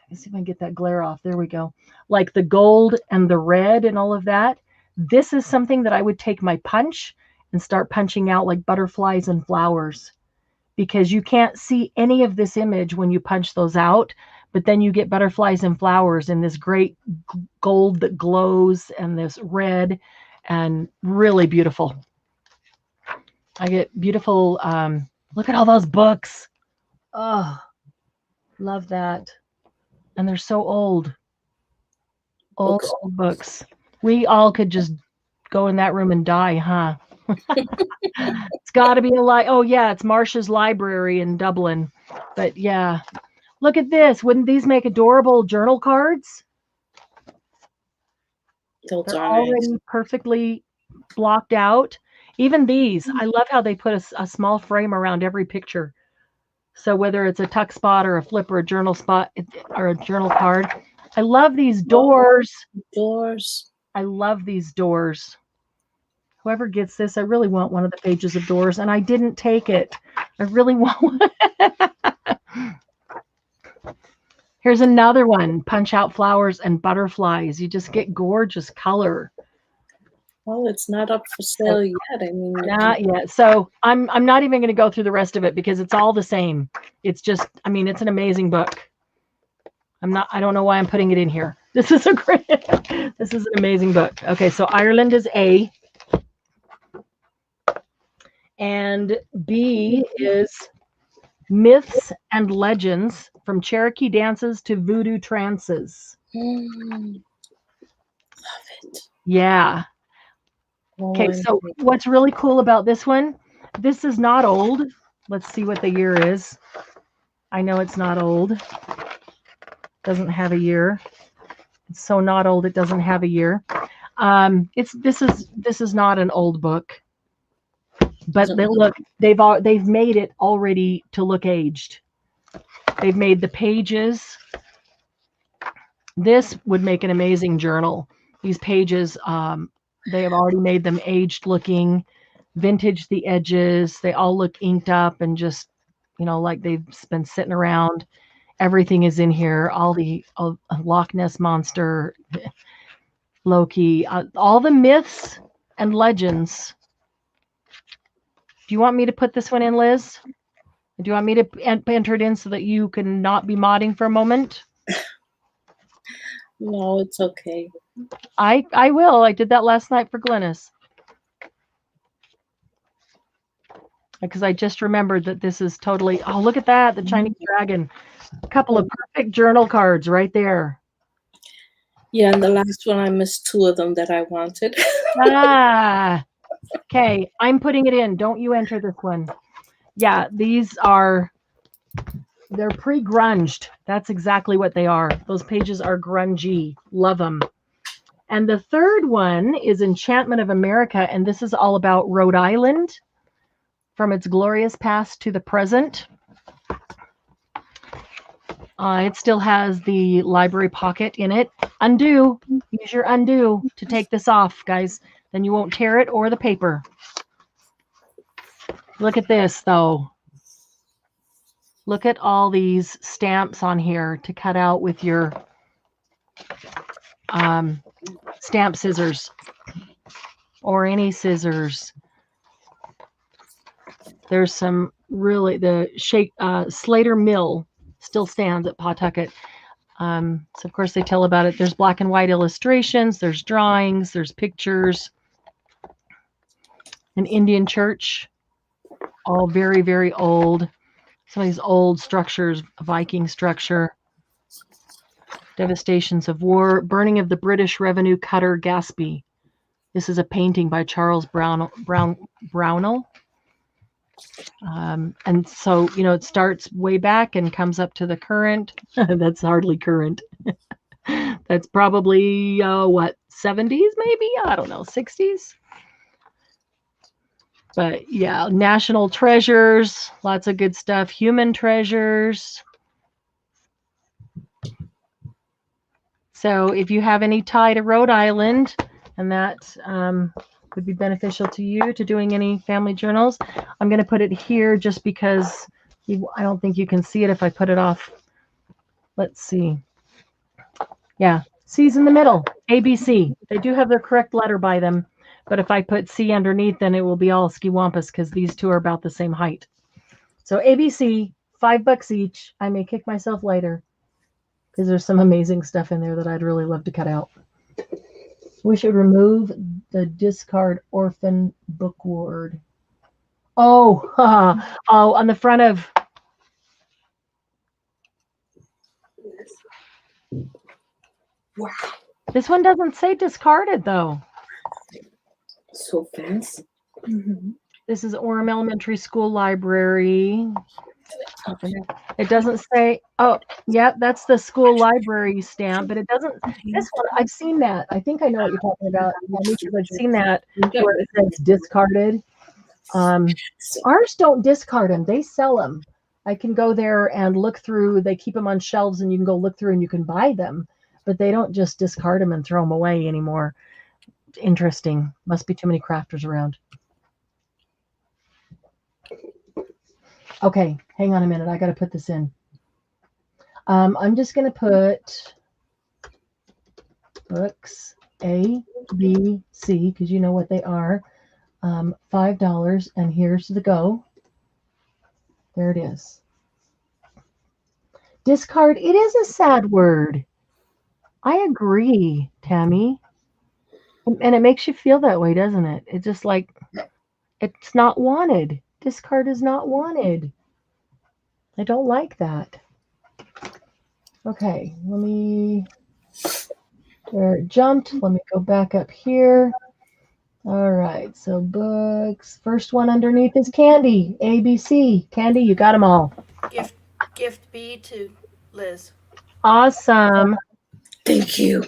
let's see if I can get that glare off. There we go. Like the gold and the red and all of that. This is something that I would take my punch and start punching out like butterflies and flowers, because you can't see any of this image when you punch those out, but then you get butterflies and flowers in this great gold that glows and this red, and really beautiful. I get beautiful, look at all those books. Oh, love that. And they're so old. Old books. We all could just go in that room and die, huh? It's got to be oh yeah, it's Marsh's library in Dublin. But yeah, look at this. Wouldn't these make adorable journal cards? Those They're are already nice. perfectly blocked out. Even these, I love how they put a small frame around every picture. So whether it's a tuck spot or a flip or a journal spot or a journal card, I love these doors. Doors. I love these doors. Whoever gets this, I really want one of the pages of doors, and I didn't take it. I really want one. Here's another one, punch out flowers and butterflies. You just get gorgeous color. Well, it's not up for sale yet. I mean, not yet. So I'm not even going to go through the rest of it because it's all the same. It's just, I mean, it's an amazing book. I don't know why I'm putting it in here. This is an amazing book. Okay, so Ireland is A. And B is Myths and Legends, from Cherokee dances to voodoo trances. love it. Yeah. Okay, so what's really cool about this one, this is not old. Let's see what the year is. I know it's not old. Doesn't have a year. It's so not old, it doesn't have a year. This is not an old book. But they've made it already to look aged. They've made the pages. This would make an amazing journal. These pages, they have already made them aged looking, vintage the edges. They all look inked up and just, like they've been sitting around. Everything is in here. All the Loch Ness Monster, Loki, all the myths and legends. Do you want me to put this one in, Liz? Do you want me to enter it in so that you can not be modding for a moment? No, it's okay. I will. I did that last night for Glynis. Because I just remembered that this is totally, oh, look at that, the Chinese dragon. A couple of perfect journal cards right there. Yeah, and the last one, I missed 2 of them that I wanted. Okay, I'm putting it in. Don't you enter this one. Yeah, they're pre-grunged. That's exactly what they are. Those pages are grungy. Love them. And the third one is Enchantment of America, and this is all about Rhode Island, from its glorious past to the present. It still has the library pocket in it. Undo. Use your undo to take this off, guys. Then you won't tear it or the paper. Look at this, though. Look at all these stamps on here to cut out with your stamp scissors. or any scissors. There's some really, the Slater Mill still stands at Pawtucket. So of course they tell about it. There's black and white illustrations, there's drawings, there's pictures. An Indian church, all very, very old. Some of these old structures, a Viking structure. Devastations of war, burning of the British revenue cutter Gaspee. This is a painting by Charles Brownell. And so, you know, it starts way back and comes up to the current. That's hardly current. That's probably, what, 70s maybe? I don't know, 60s? But yeah, national treasures, lots of good stuff. Human treasures. So if you have any tie to Rhode Island, and that would be beneficial to you to doing any family journals, I'm going to put it here just because I don't think you can see it if I put it off. Let's see. Yeah, C's in the middle, ABC. They do have their correct letter by them, but if I put C underneath, then it will be all skiwampus because these two are about the same height. So ABC, $5 each. I may kick myself later because there's some amazing stuff in there that I'd really love to cut out. We should remove the discard orphan book ward. Oh, oh, on the front of. Wow. This one doesn't say discarded though. So fancy. Mm-hmm. This is Orem Elementary School Library. It doesn't say, oh, yeah, that's the school library stamp, but it doesn't, this one, I've seen that. I think I know what you're talking about. I've seen that where it says discarded. Ours don't discard them. They sell them. I can go there and look through. They keep them on shelves and you can go look through and you can buy them, but they don't just discard them and throw them away anymore. Interesting. Must be too many crafters around. Okay, hang on a minute. I got to put this in. I'm just going to put books A, B, C, because you know what they are. $5, and here's the go. There it is. Discard. It is a sad word. I agree, Tammy. And it makes you feel that way, doesn't it? It's just like, it's not wanted. Discard is not wanted. I don't like that. Okay, let me, there it jumped. Let me go back up here. All right, so books. First one underneath is Candy, ABC. Candy, you got them all. Gift B to Liz. Awesome. Thank you.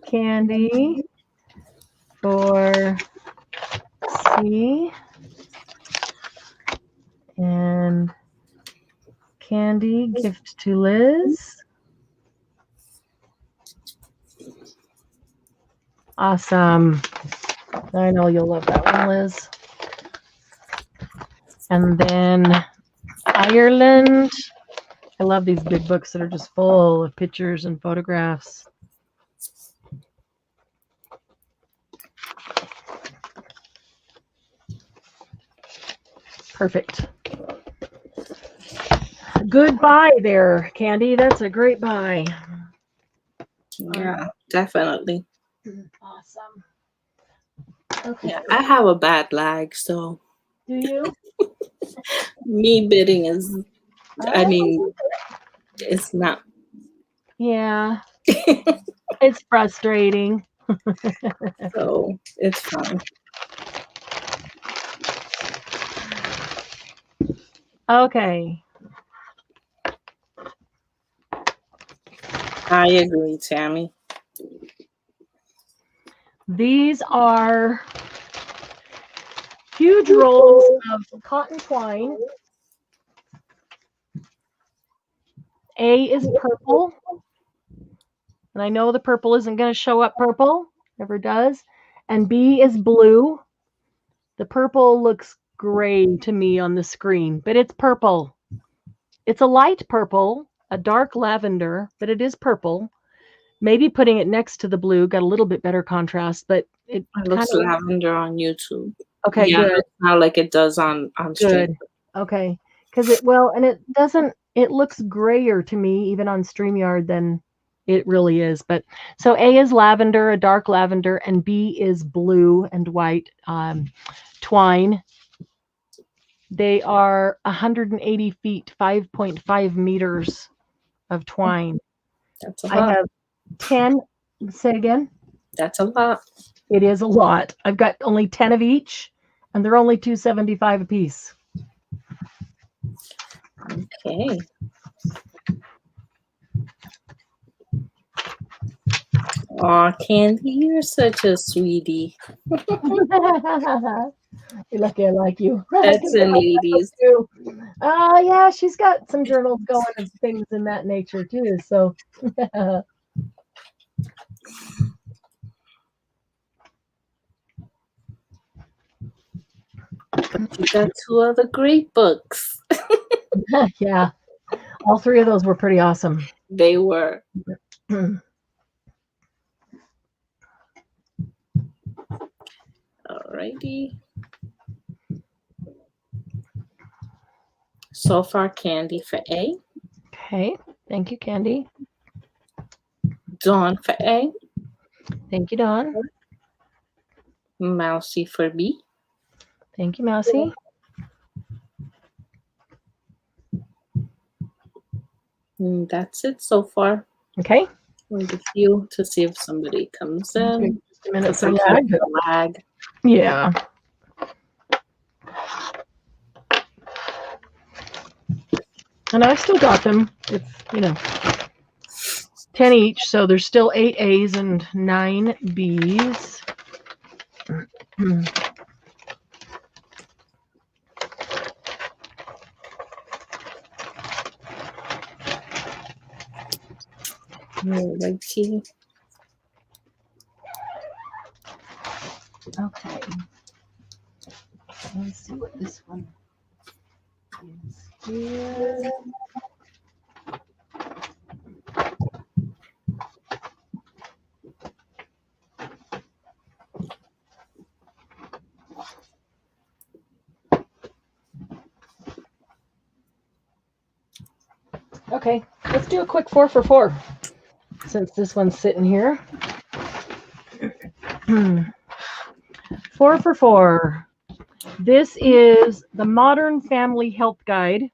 Candy for C. And Candy, gift to Liz. Awesome. I know you'll love that one, Liz. And then Ireland. I love these big books that are just full of pictures and photographs. Perfect. Good buy there, Candy. That's a great buy. Yeah, definitely. Awesome. Okay. Yeah, I have a bad lag, so. Do you? Me bidding is, I mean, it's not. Yeah. It's frustrating. So it's fine. Okay. I agree, Tammy. These are huge rolls of cotton twine. A is purple. And I know the purple isn't going to show up purple. Never does. And B is blue. The purple looks gray to me on the screen, but it's purple. It's a light purple, a dark lavender, but it is purple. Maybe putting it next to the blue got a little bit better contrast, but it It kind looks of lavender on YouTube. okay. Yeah, Good, it's not like it does on stream. good. Okay, because it doesn't. It looks grayer to me even on StreamYard than it really is. But so A is lavender, a dark lavender, and B is blue and white twine. They are 180 feet, 5.5 meters of twine. That's a I lot. have 10. Say it again. That's a lot. It is a lot. I've got only 10 of each, and they're only $2.75 a piece. Okay. Aw, Candy, you're such a sweetie. You're lucky I like you. That's in ladies. Yeah, she's got some journals going and things in that nature too. So You got 2 other great books. yeah, all 3 of those were pretty awesome. They were. Alrighty. So far, Candy for A. Okay, thank you, Candy. Dawn for A. Thank you, Dawn. Mousy for B. Thank you, Mousy. And that's it so far. Okay. Wait a few to see if somebody comes in. Just a minute for Some lag. lag. Yeah. And I still got them. It's 10 each, so there's still 8 A's and 9 B's. Alrighty. Okay. Let's see what this one is here. Okay, let's do a quick 4 for 4 since this one's sitting here. 4 for 4. This is the Modern Family Health Guide,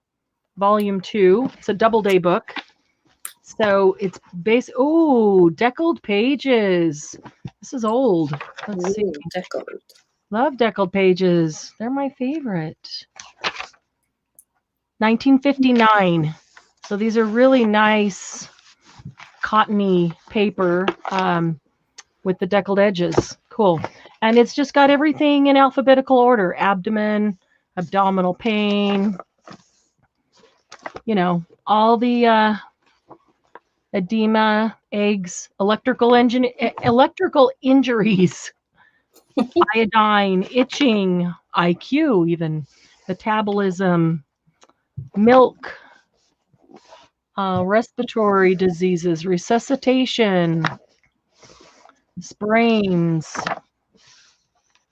Volume 2. It's a double-day book. So it's deckled pages. This is old. Let's see. Deckled. Love deckled pages. They're my favorite. 1959. So these are really nice cottony paper with the deckled edges. Cool. And it's just got everything in alphabetical order. Abdomen, abdominal pain, all the edema, eggs, electrical injuries, iodine, itching, IQ even, metabolism, milk, respiratory diseases, resuscitation, sprains,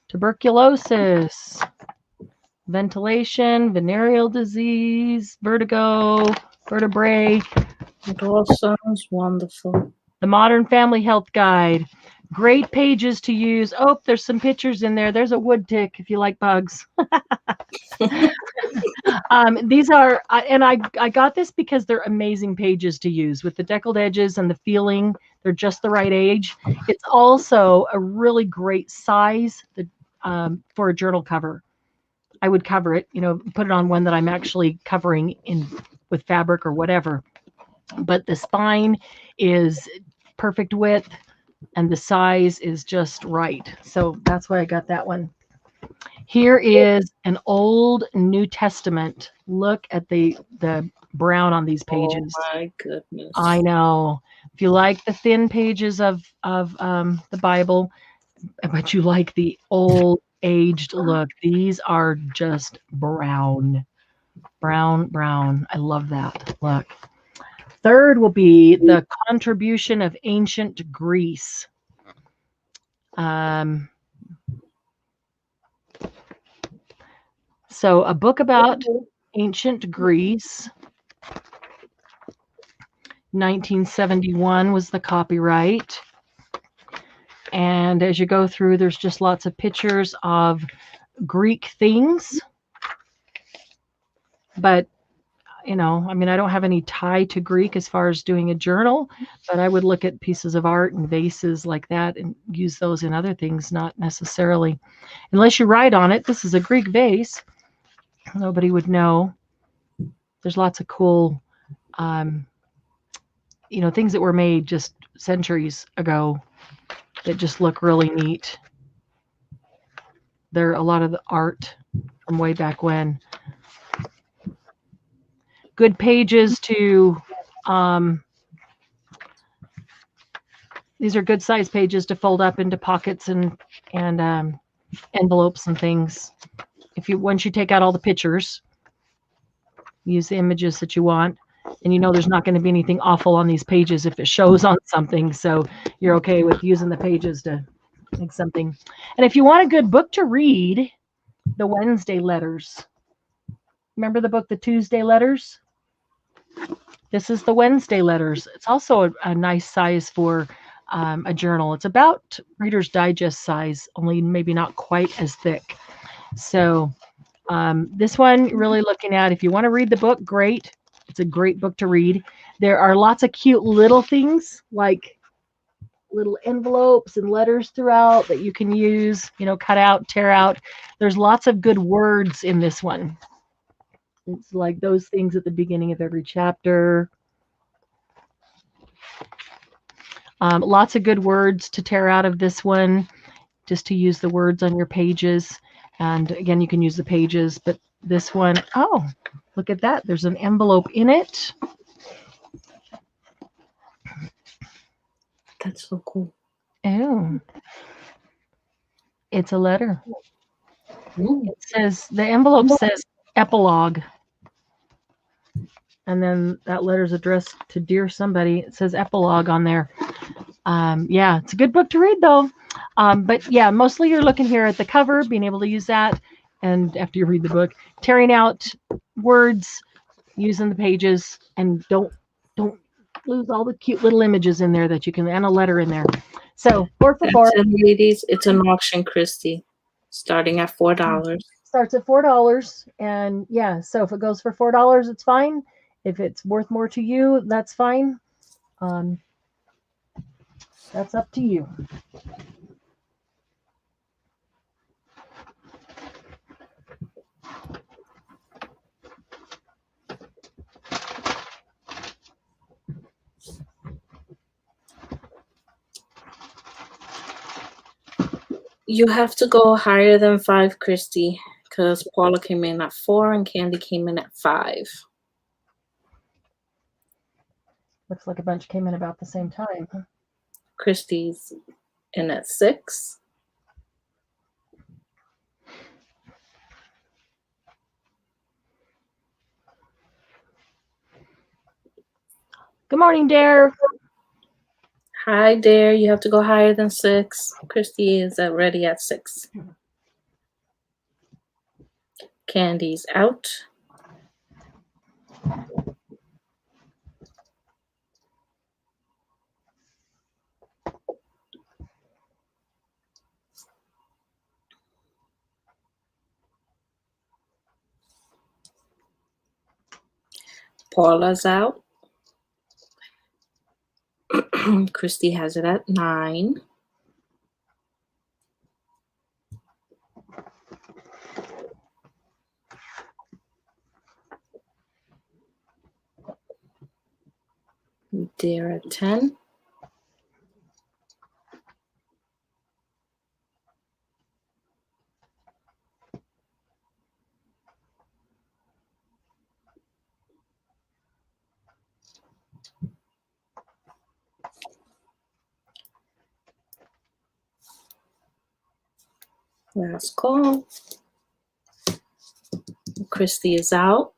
tuberculosis, ventilation, venereal disease, vertigo, vertebrae. It all sounds wonderful. The Modern Family Health Guide. Great pages to use. Oh, there's some pictures in there. There's a wood tick if you like bugs. These are, and I got this because they're amazing pages to use with the deckled edges and the feeling. They're just the right age. It's also a really great size for a journal cover. I would cover it, put it on one that I'm actually covering with fabric or whatever. But the spine is perfect width and the size is just right. So that's why I got that one. Here is an old New Testament. Look at the brown on these pages. Oh my goodness. I know. If you like the thin pages of the Bible, but you like the old aged look, these are just brown. Brown. I love that. Look. third will be the contribution of ancient Greece. So a book about ancient Greece. 1971 was the copyright. And as you go through, there's just lots of pictures of Greek things. But, you know, I mean, I don't have any tie to Greek as far as doing a journal, but I would look at pieces of art and vases like that and use those in other things, not necessarily. Unless you write on it, this is a Greek vase. Nobody would know. There's lots of cool, you know, things that were made just centuries ago that just look really neat. There are a lot of the art from way back when. Good pages to, these are good size pages to fold up into pockets and envelopes and things. Once you take out all the pictures, use the images that you want, and you know there's not going to be anything awful on these pages if it shows on something, so you're okay with using the pages to make something. And if you want a good book to read, the Wednesday letters. Remember the book, The Tuesday Letters? This is the Wednesday letters. It's also a nice size for a journal. It's about Reader's Digest size, only maybe not quite as thick. So this one, really looking at, if you want to read the book, great. It's a great book to read. There are lots of cute little things like little envelopes and letters throughout that you can use, you know, cut out, tear out. There's lots of good words in this one. It's like those things at the beginning of every chapter. Lots of good words to tear out of this one, just to use the words on your pages. And again, you can use the pages, but this one, oh, look at that. There's an envelope in it. That's so cool. Oh, it's a letter. Ooh. It says, the envelope says epilogue. And then that letter's addressed to dear somebody. It says epilogue on there. Yeah, it's a good book to read though. But yeah, mostly you're looking here at the cover, being able to use that. And after you read the book, tearing out words, using the pages, and don't lose all the cute little images in there that you can, and a letter in there. So 4 for $4. That's it, ladies. It's an auction, Christy, starting at $4. Starts at $4, and yeah, so if it goes for $4, it's fine. If it's worth more to you, that's fine. That's up to you. You have to go higher than 5, Christy, because Paula came in at 4 and Candy came in at 5. Looks like a bunch came in about the same time. Christy's in at 6. Good morning, Dare. Hi, Dare. You have to go higher than 6. Christy is ready at 6. Candy's out. Paula's out. Christy has it at 9. Dare at 10. Last call. Christy is out.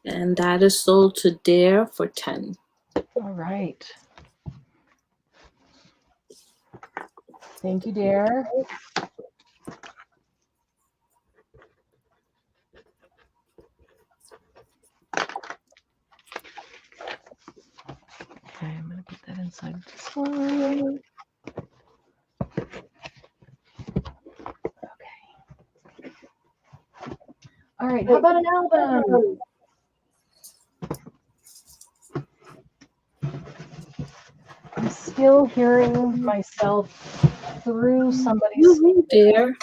And that is sold to Dare for 10. All right. Thank you, Dare. Okay, I'm going to put that inside this one. Okay. All right, how about an album? I'm still hearing myself through somebody's. Dare.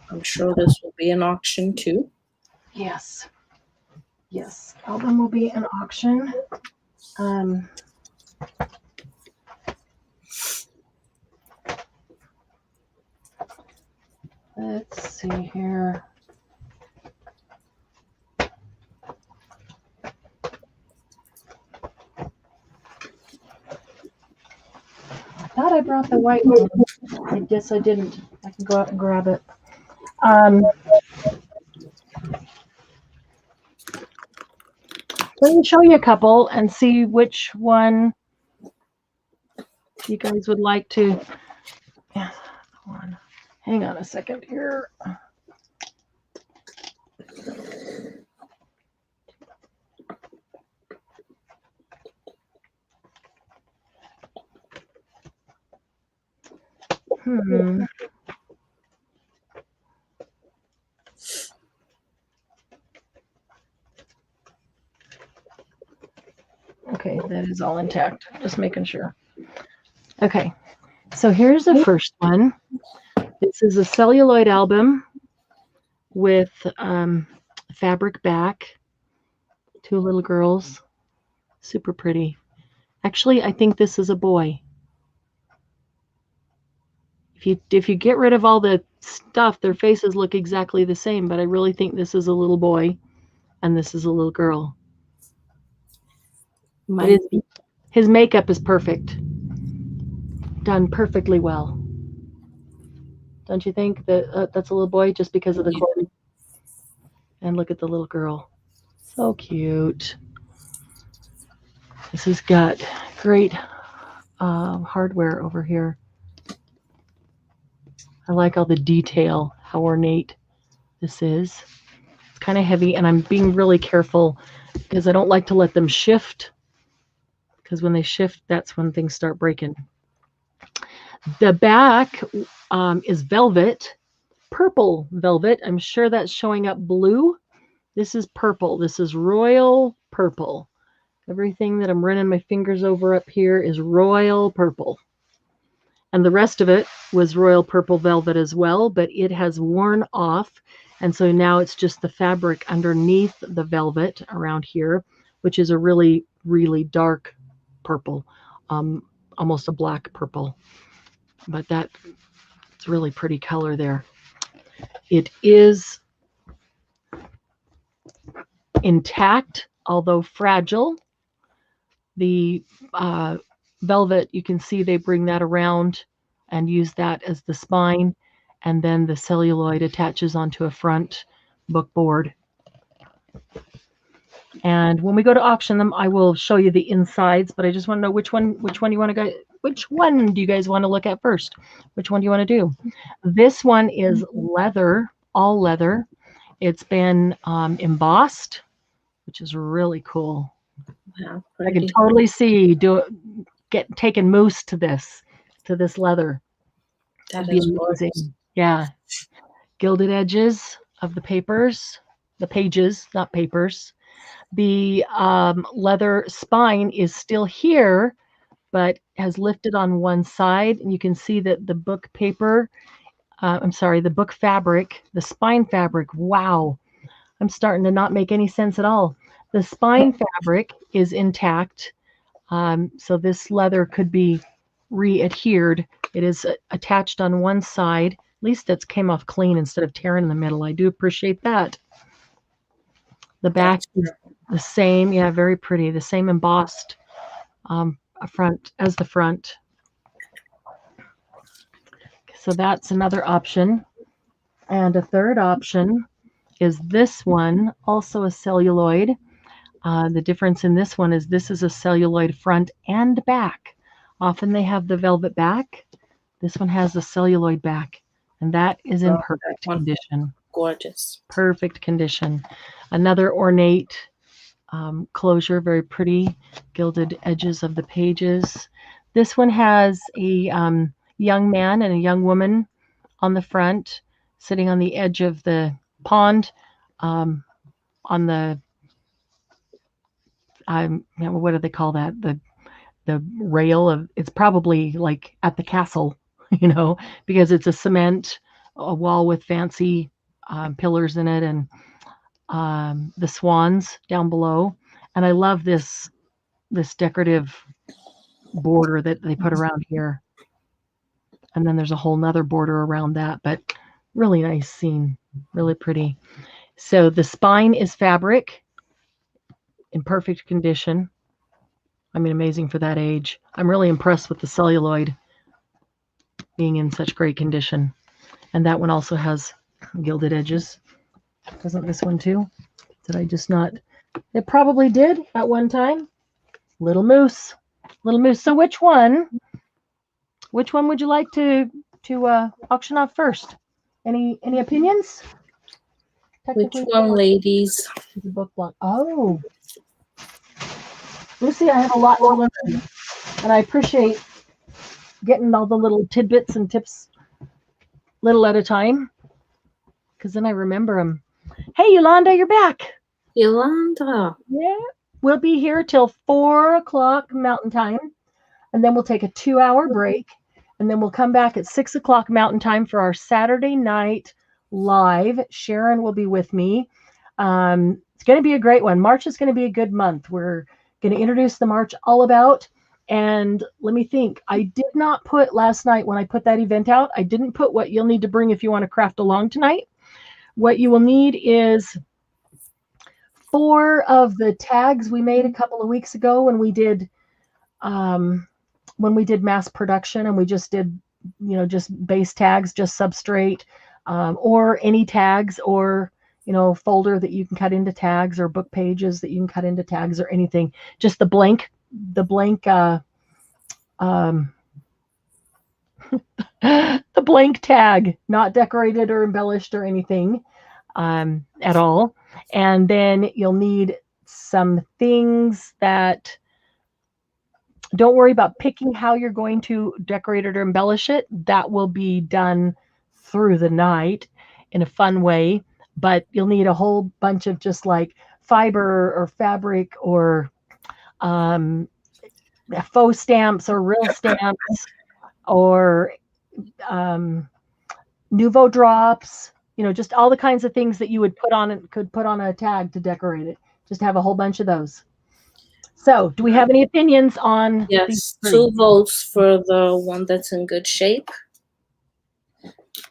I'm sure this will be an auction too. Yes. Yes, album will be an auction. Let's see here. I thought I brought the white one. I guess I didn't. I can go out and grab it. Let me show you a couple and see which one you guys would like to. Yeah, one. Hang on a second here. Okay, that is all intact. Just making sure. Okay, so here's the first one. This is a celluloid album with fabric back. Two little girls. Super pretty. Actually, I think this is a boy. If you get rid of all the stuff, their faces look exactly the same, but I really think this is a little boy and this is a little girl. His makeup is perfect. Done perfectly well. Don't you think that that's a little boy just because of the cord? And look at the little girl. So cute. This has got great hardware over here. I like all the detail, how ornate this is. It's kind of heavy, and I'm being really careful because I don't like to let them shift, because when they shift, that's when things start breaking. The back is velvet, purple velvet. I'm sure that's showing up blue. This is purple. This is royal purple. Everything that I'm running my fingers over up here is royal purple. And the rest of it was royal purple velvet as well, but it has worn off. And so now it's just the fabric underneath the velvet around here, which is a really, really dark purple, almost a black purple. But it's a really pretty color there. It is intact, although fragile. The velvet, you can see they bring that around and use that as the spine, and then the celluloid attaches onto a front book board. And when we go to auction them, I will show you the insides, but I just want to know which one you want to go. Which one do you guys want to look at first? Which one do you want to do? This one is leather, all leather. It's been embossed, which is really cool. Wow, I can totally see taking mousse to this leather. That It'd be is amazing. gorgeous. Yeah. Gilded edges of the papers, the pages, not papers. The leather spine is still here, but has lifted on one side. And you can see that the book paper, the book fabric, the spine fabric, wow. I'm starting to not make any sense at all. The spine fabric is intact. So this leather could be re-adhered. It is attached on one side. At least it's came off clean instead of tearing in the middle. I do appreciate that. The back is the same. Yeah, very pretty. The same embossed front as the front. So that's another option. And a third option is this one, also a celluloid. The difference in this one is this is a celluloid front and back. Often they have the velvet back. This one has the celluloid back, and that is in perfect condition. Gorgeous. Perfect condition. Another ornate closure, very pretty, gilded edges of the pages. This one has a young man and a young woman on the front, sitting on the edge of the pond, on the what do they call that? The rail of, it's probably like at the castle, because it's a cement a wall with fancy pillars in it, and the swans down below. And I love this decorative border that they put around here. And then there's a whole nother border around that, but really nice scene, really pretty. So the spine is fabric in perfect condition. I mean, amazing for that age. I'm really impressed with the celluloid being in such great condition. And that one also has gilded edges. Doesn't this one too? Did I just not? It probably did at one time. Little Moose. So which one would you like to auction off first? Any opinions? Which one, ladies? The book block. Oh, Lucy, I have a lot more than, and I appreciate getting all the little tidbits and tips, little at a time, because then I remember them. Hey, Yolanda, you're back. Yolanda. Yeah, we'll be here till 4 o'clock Mountain Time, and then we'll take a 2-hour break, and then we'll come back at 6 o'clock Mountain Time for our Saturday night live. Sharon will be with me. It's going to be a great one. March is going to be a good month. We're going to introduce the March All About. And let me think. I did not put last night when I put that event out, I didn't put what you'll need to bring if you want to craft along tonight. What you will need is 4 of the tags we made a couple of weeks ago when we did mass production, and we just did, just base tags, just substrate, or any tags, or folder that you can cut into tags, or book pages that you can cut into tags, or anything. Just the blank the blank tag, not decorated or embellished or anything at all. And then you'll need some things that, don't worry about picking how you're going to decorate it or embellish it. That will be done through the night in a fun way. But you'll need a whole bunch of just like fiber or fabric, or faux stamps or real stamps, or NUVO drops, just all the kinds of things that you would could put on a tag to decorate it. Just have a whole bunch of those. So do we have any opinions on? Yes, 2 votes for the one that's in good shape.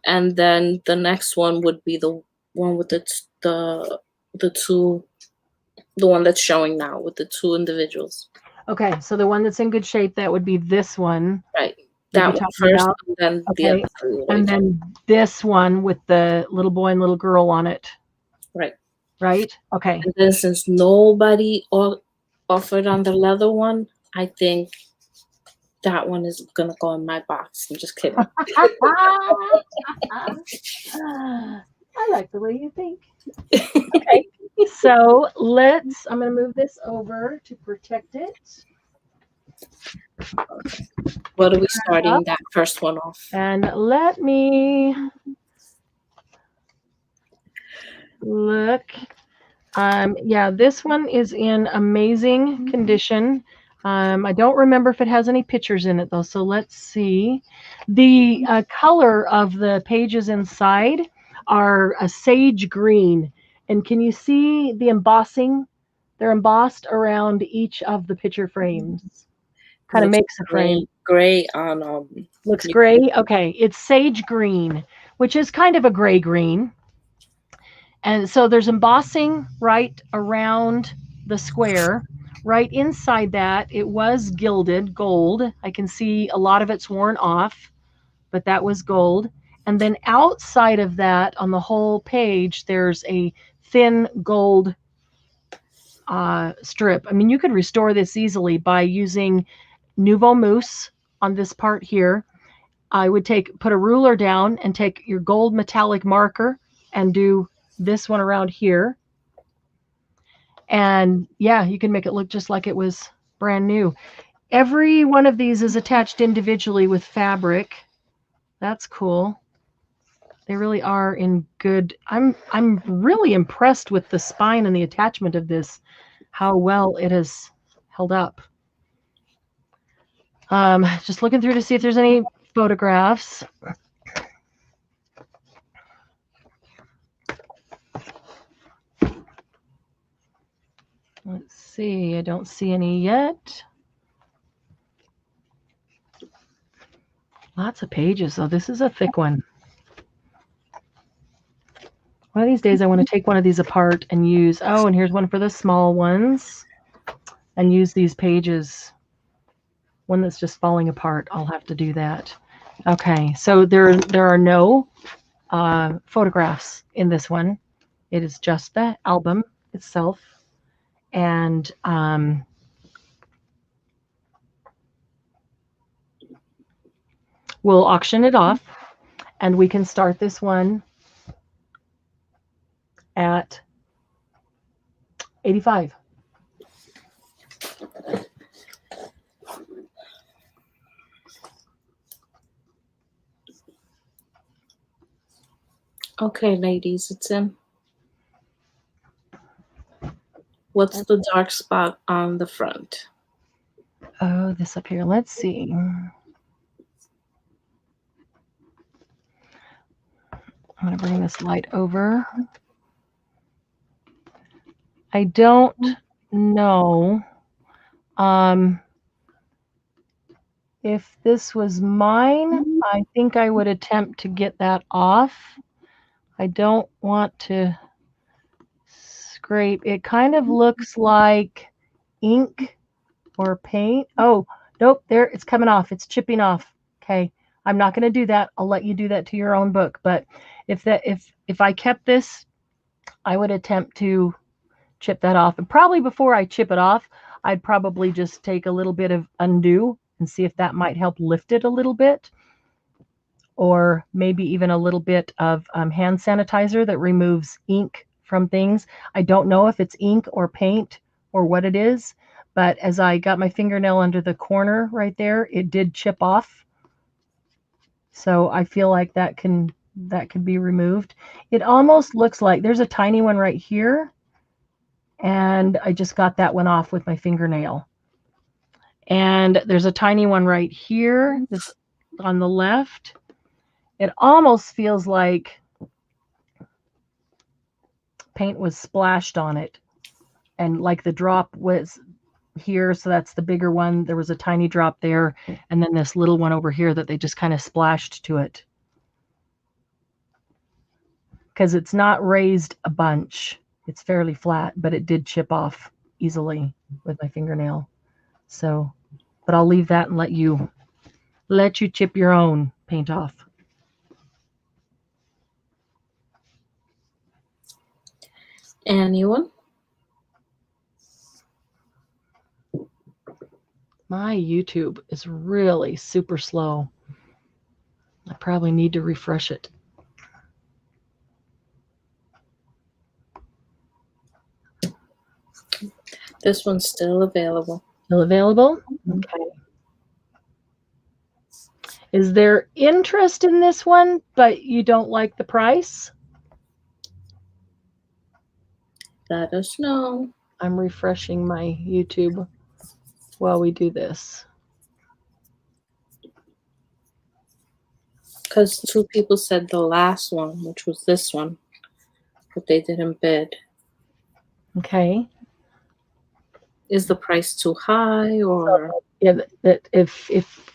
And then the next one would be the one with the one that's showing now with the 2 individuals. Okay, so the one that's in good shape, that would be this one. Right. That one first, and then the other 3. And then this one with the little boy and little girl on it. Right. Right? Okay. And then since nobody offered on the leather one, I think that one is going to go in my box. I'm just kidding. I like the way you think. Okay. So I'm going to move this over to protect it. What are we starting that first one off? And let me look. Yeah, this one is in amazing condition. I don't remember if it has any pictures in it though, so let's see. The color of the pages inside are a sage green, and can you see the embossing? They're embossed around each of the picture frames. Kind of makes a frame. Gray on looks gray. Okay, it's sage green, which is kind of a gray green. And so there's embossing right around the square. Right inside that, it was gilded gold. I can see a lot of it's worn off. but that was gold. And then outside of that, on the whole page, there's a thin gold strip. I mean, you could restore this easily by using NUVO mousse on this part here. I would put a ruler down and take your gold metallic marker and do this one around here. And yeah, you can make it look just like it was brand new. Every one of these is attached individually with fabric. That's cool. They really are in good. I'm really impressed with the spine and the attachment of this, how well it has held up. Just looking through to see if there's any photographs. Let's see, I don't see any yet. Lots of pages, though. This is a thick one. One of these days I want to take one of these apart and use, oh, and here's one for the small ones, and use these pages. One that's just falling apart, I'll have to do that. Okay, so there are no photographs in this one. It is just the album itself. And we'll auction it off, and we can start this one at $85. Okay, ladies, it's in. What's the dark spot on the front? Oh, this up here. Let's see. I'm going to bring this light over. I don't know if this was mine. I think I would attempt to get that off. I don't want to scrape. It kind of looks like ink or paint. Oh, nope, there, it's coming off. It's chipping off. Okay. I'm not going to do that. I'll let you do that to your own book. But if I kept this, I would attempt to chip that off. And probably before I chip it off, I'd probably just take a little bit of undo and see if that might help lift it a little bit. Or maybe even a little bit of hand sanitizer that removes ink from things. I don't know if it's ink or paint or what it is, but as I got my fingernail under the corner right there, it did chip off. So I feel like that could be removed. It almost looks like there's a tiny one right here, and I just got that one off with my fingernail. And there's a tiny one right here, this on the left. It almost feels like paint was splashed on it, and like the drop was here, so that's the bigger one. There was a tiny drop there, and then this little one over here that they just kind of splashed to it. Because it's not raised a bunch. It's fairly flat, but it did chip off easily with my fingernail. So, but I'll leave that and let you chip your own paint off. Anyone? My YouTube is really super slow. I probably need to refresh it. This one's still available. Still available? Okay. Is there interest in this one, but you don't like the price? Let us know. I'm refreshing my YouTube while we do this. Because 2 people said the last one, which was this one, but they didn't bid. Okay. Is the price too high, or? Yeah, that if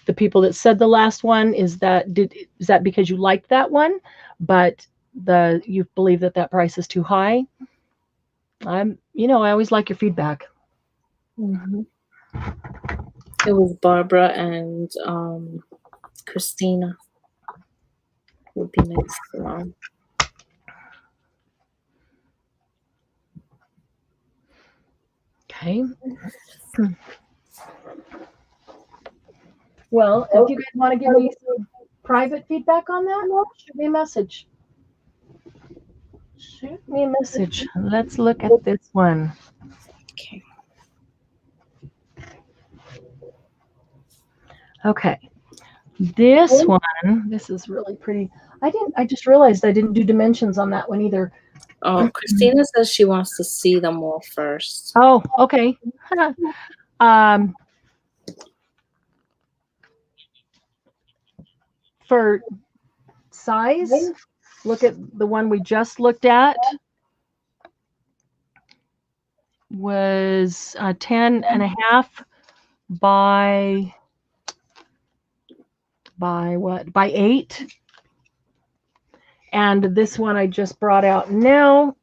the people that said the last one, is that because you liked that one, but you believe that price is too high? I always like your feedback. Mm-hmm. It was Barbara and Christina. would be nice as well. Okay. Well, if you guys want to give me some private feedback on that, shoot me a message. Shoot me a message. Let's look at this one. Okay. Okay. This one, this is really pretty. I just realized I didn't do dimensions on that one either. Oh, Christina says she wants to see them all first. Oh, okay. For size, look at the one we just looked at. Was 10.5 by what? By 8. And this one I just brought out now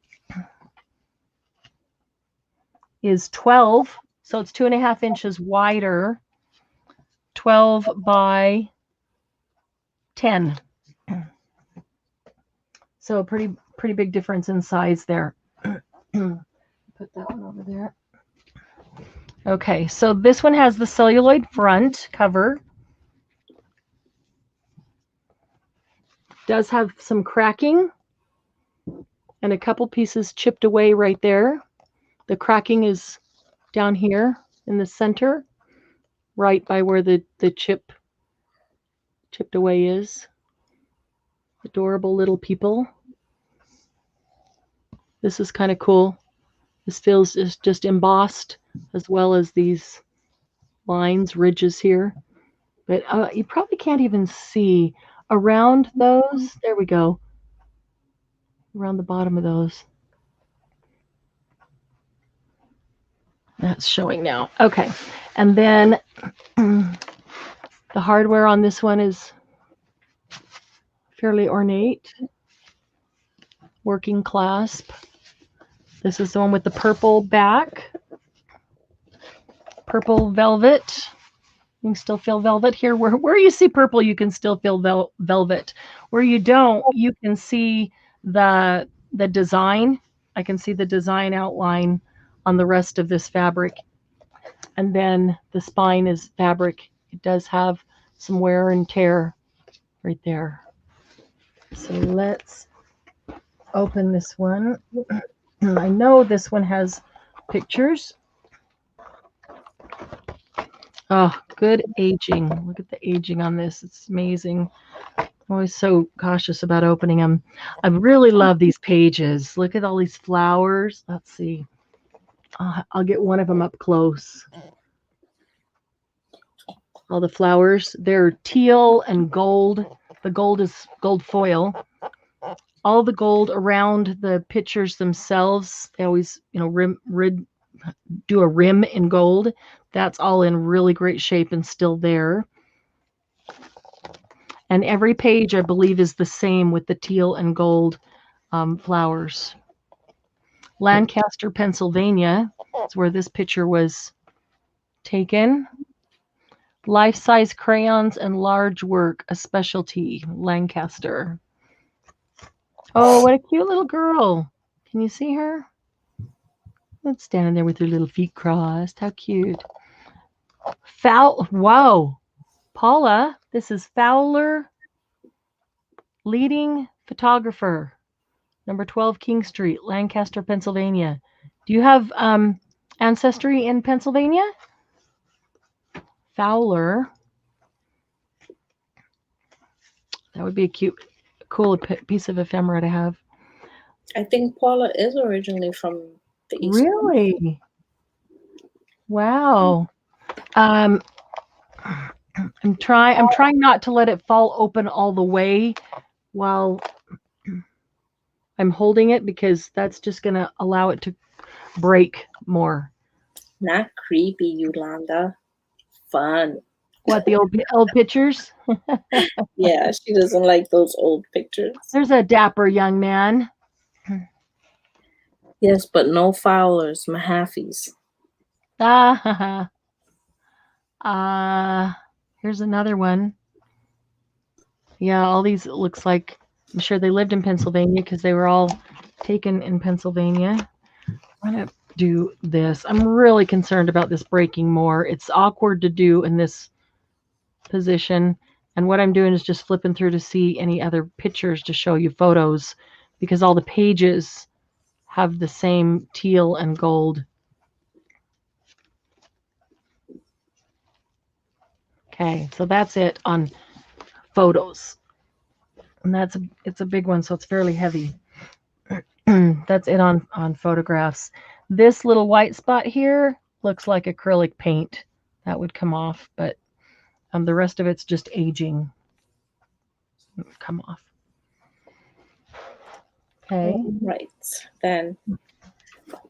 is 12. So it's 2.5 inches wider. 12 by 10. So a pretty big difference in size there. Put that one over there. Okay, so this one has the celluloid front cover. Does have some cracking and a couple pieces chipped away right there. The cracking is down here in the center, right by where the chipped away is. Adorable little people. This is kind of cool. This feels is just embossed, as well as these lines, ridges here. But you probably can't even see around those. There we go. Around the bottom of those. That's showing now. Okay. And then the hardware on this one is fairly ornate. Working clasp. This is the one with the purple back. Purple velvet. You can still feel velvet here. Where you see purple, you can still feel velvet. Where you don't, you can see the design. I can see the design outline on the rest of this fabric. And then the spine is fabric. It does have some wear and tear right there. So let's open this one. I know this one has pictures. Oh, good aging. Look at the aging on this. It's amazing. I'm always so cautious about opening them. I really love these pages. Look at all these flowers. Let's see. I'll get one of them up close. All the flowers. They're teal and gold. The gold is gold foil. All the gold around the pictures themselves. They always, do a rim in gold. That's all in really great shape and still there. And every page, I believe, is the same with the teal and gold flowers. Lancaster, Pennsylvania is where this picture was taken. Life-size crayons and large work, a specialty, Lancaster. Oh, what a cute little girl. Can you see her? That's standing there with her little feet crossed. How cute. Wow. Paula, this is Fowler, leading photographer, number 12 King Street, Lancaster, Pennsylvania. Do you have ancestry in Pennsylvania? Fowler. That would be a cool piece of ephemera to have. I think Paula is originally from the East. Really? Wow. I'm trying not to let it fall open all the way while I'm holding it, because that's just going to allow it to break more. Not creepy, Yolanda. Fun. What, the old pictures? Yeah, she doesn't like those old pictures. There's a dapper young man. Yes, but no Fowlers, Mahafis. Here's another one. Yeah, all these, it looks like I'm sure they lived in Pennsylvania because they were all taken in Pennsylvania. I'm going to do this. I'm really concerned about this breaking more. It's awkward to do in this position. And what I'm doing is just flipping through to see any other pictures to show you photos, because all the pages have the same teal and gold. Okay, so that's it on photos. And it's a big one, so it's fairly heavy. That's it on photographs. This little white spot here looks like acrylic paint. That would come off, but the rest of it's just aging. Come off. Okay. Right. Then.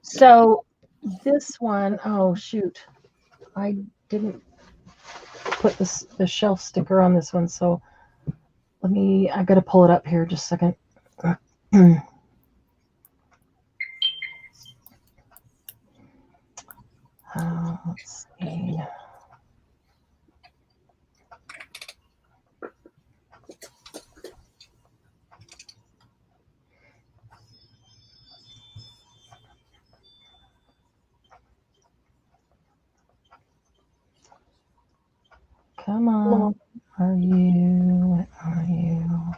So this one, oh shoot, I didn't put the shelf sticker on this one, so I've got to pull it up here just a second. Let's see. Come on. Are you? Are you?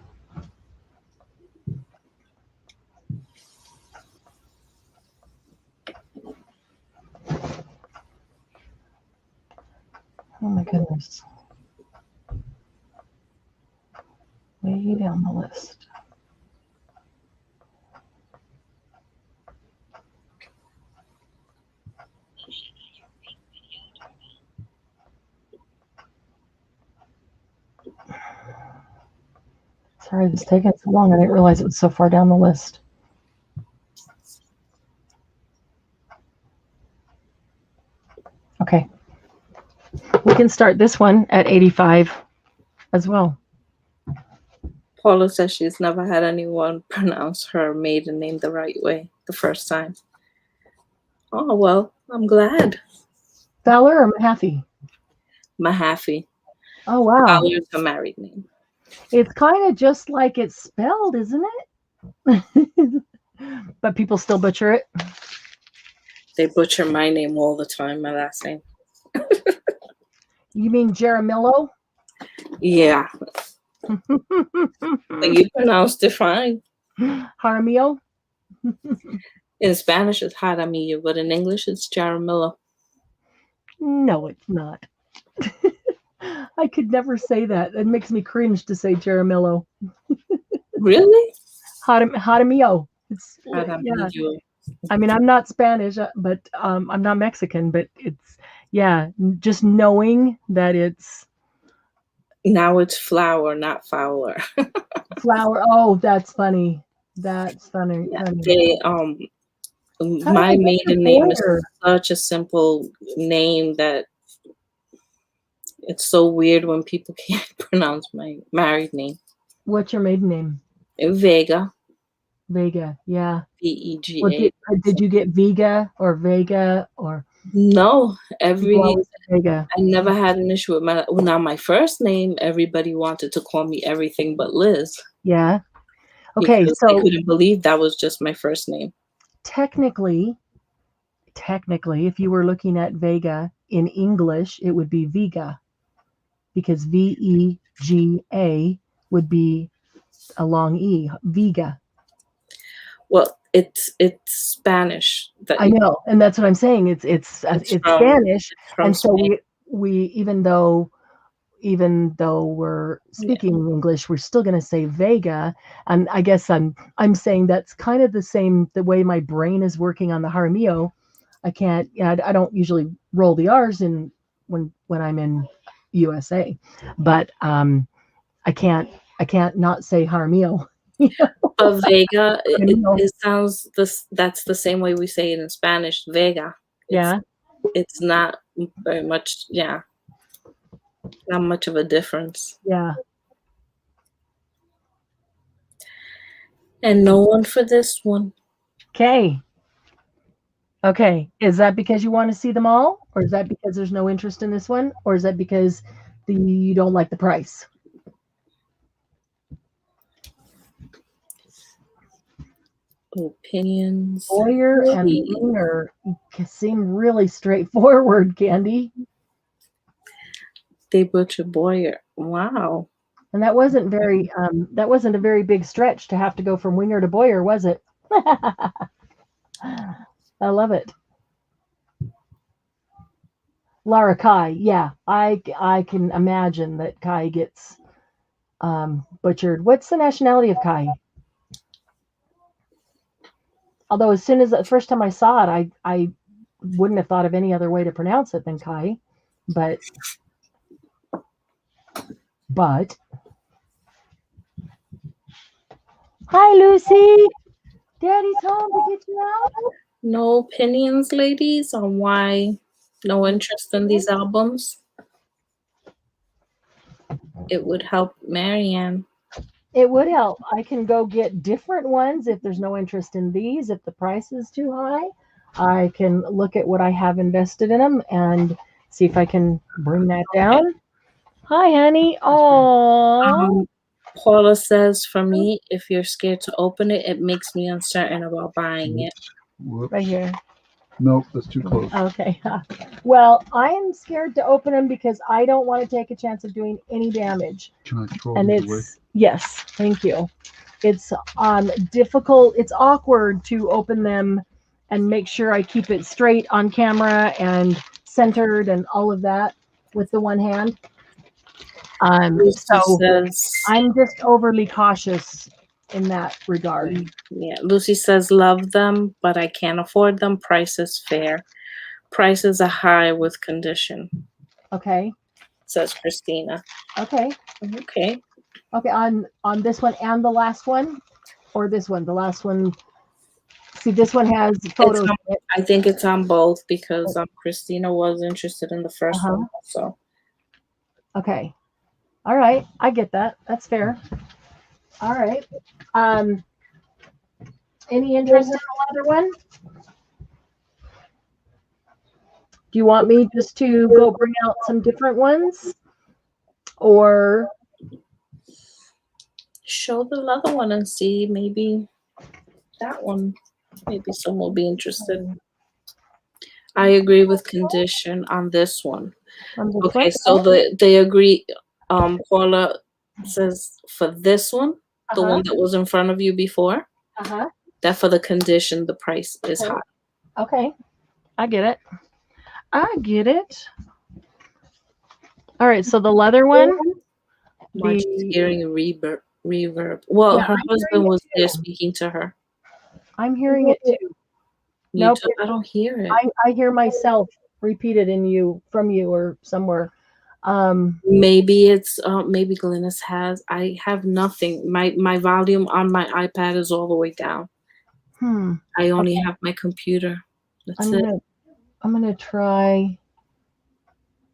Oh my goodness. Way down the list. Sorry, this is taking so long. I didn't realize it was so far down the list. Okay. We can start this one at 85 as well. Paula says she's never had anyone pronounce her maiden name the right way the first time. Oh, well, I'm glad. Fowler or Mahaffey? Mahaffey. Oh, wow. Fowler is her married name. It's kind of just like it's spelled, isn't it? But people still butcher it. They butcher my name all the time, my last name. You mean Jaramillo? Yeah. You pronounced it fine. Jaramillo? In Spanish, it's Jaramillo, but in English, it's Jaramillo. No, it's not. I could never say that. It makes me cringe to say Jaramillo. Really? Jaramillo. It's Jaramillo. Yeah. I mean, I'm not Spanish, but I'm not Mexican, but it's, yeah, just knowing that it's. Now it's Flower, not Fowler. Flower. Oh, that's funny. That's funny. Yeah, funny. they, my maiden name is such a simple name that it's so weird when people can't pronounce my married name. What's your maiden name? Vega. Vega, yeah. V-E-G-A. Well, did you get Vega or Vega or? No, Vega. I never had an issue with my first name. Everybody wanted to call me everything but Liz. Yeah. Okay, so I couldn't believe that was just my first name. Technically, if you were looking at Vega in English, it would be Vega, because V-E-G-A would be a long E, Vega. Well, it's Spanish. I know, and that's what I'm saying. It's Spanish, and so we even though we're speaking English, we're still going to say Vega. And I guess I'm saying that's kind of the way my brain is working on the Jaramillo. I don't usually roll the R's when I'm in USA, but I can't not say Jaramillo. But Vega, it sounds that's the same way we say it in Spanish, Vega. It's not very much, not much of a difference. Yeah. And no one for this one. Okay. Is that because you want to see them all? Or is that because there's no interest in this one? Or is that because you don't like the price? Opinions. Boyer and Winger seem really straightforward, Candy. They butcher Boyer. Wow. And that wasn't a very big stretch to have to go from Winger to Boyer, was it? I love it. Lara Kai, yeah, I can imagine that Kai gets butchered. What's the nationality of Kai? Although as soon as the first time I saw it, I wouldn't have thought of any other way to pronounce it than Kai, but hi Lucy, Daddy's home to get you out. No opinions, ladies, on why no interest in these albums? It would help Marianne. It would help. I can go get different ones if there's no interest in these. If the price is too high, I can look at what I have invested in them and see if I can bring that down. Hi, honey. Oh. Paula says, for me, if you're scared to open it, it makes me uncertain about buying it. Whoops. Right here. Nope, that's too close. Okay. Well, I am scared to open them because I don't want to take a chance of doing any damage. Can I throw And these it's away? yes, thank you. It's difficult. It's awkward to open them and make sure I keep it straight on camera and centered and all of that with the one hand. So says, I'm just overly cautious in that regard. Yeah, Lucy says, love them, but I can't afford them. Price is fair. Prices are high with condition. Okay. Says Christina. Okay. Okay. Okay, on this one and the last one, or this one, the last one. See, this one has photos. I think it's on both because Christina was interested in the first one. So. Okay. All right, I get that. That's fair. All right. Any interest in the other one? Do you want me just to go bring out some different ones, or show the other one and see maybe that one? Maybe someone will be interested. I agree with condition on this one. Okay, so they agree. Paula says for this one, the one that was in front of you before, that for the condition, the price is high. Okay, I get it. I get it. All right, so the leather one. Margie's hearing a reverb. Well, Yeah, her husband was there speaking to her. I'm hearing it too. Nope, I don't hear it. I hear myself repeated from you or somewhere. Maybe it's maybe Glynis has. I have nothing. My volume on my iPad is all the way down. I only have my computer. That's it. I'm gonna try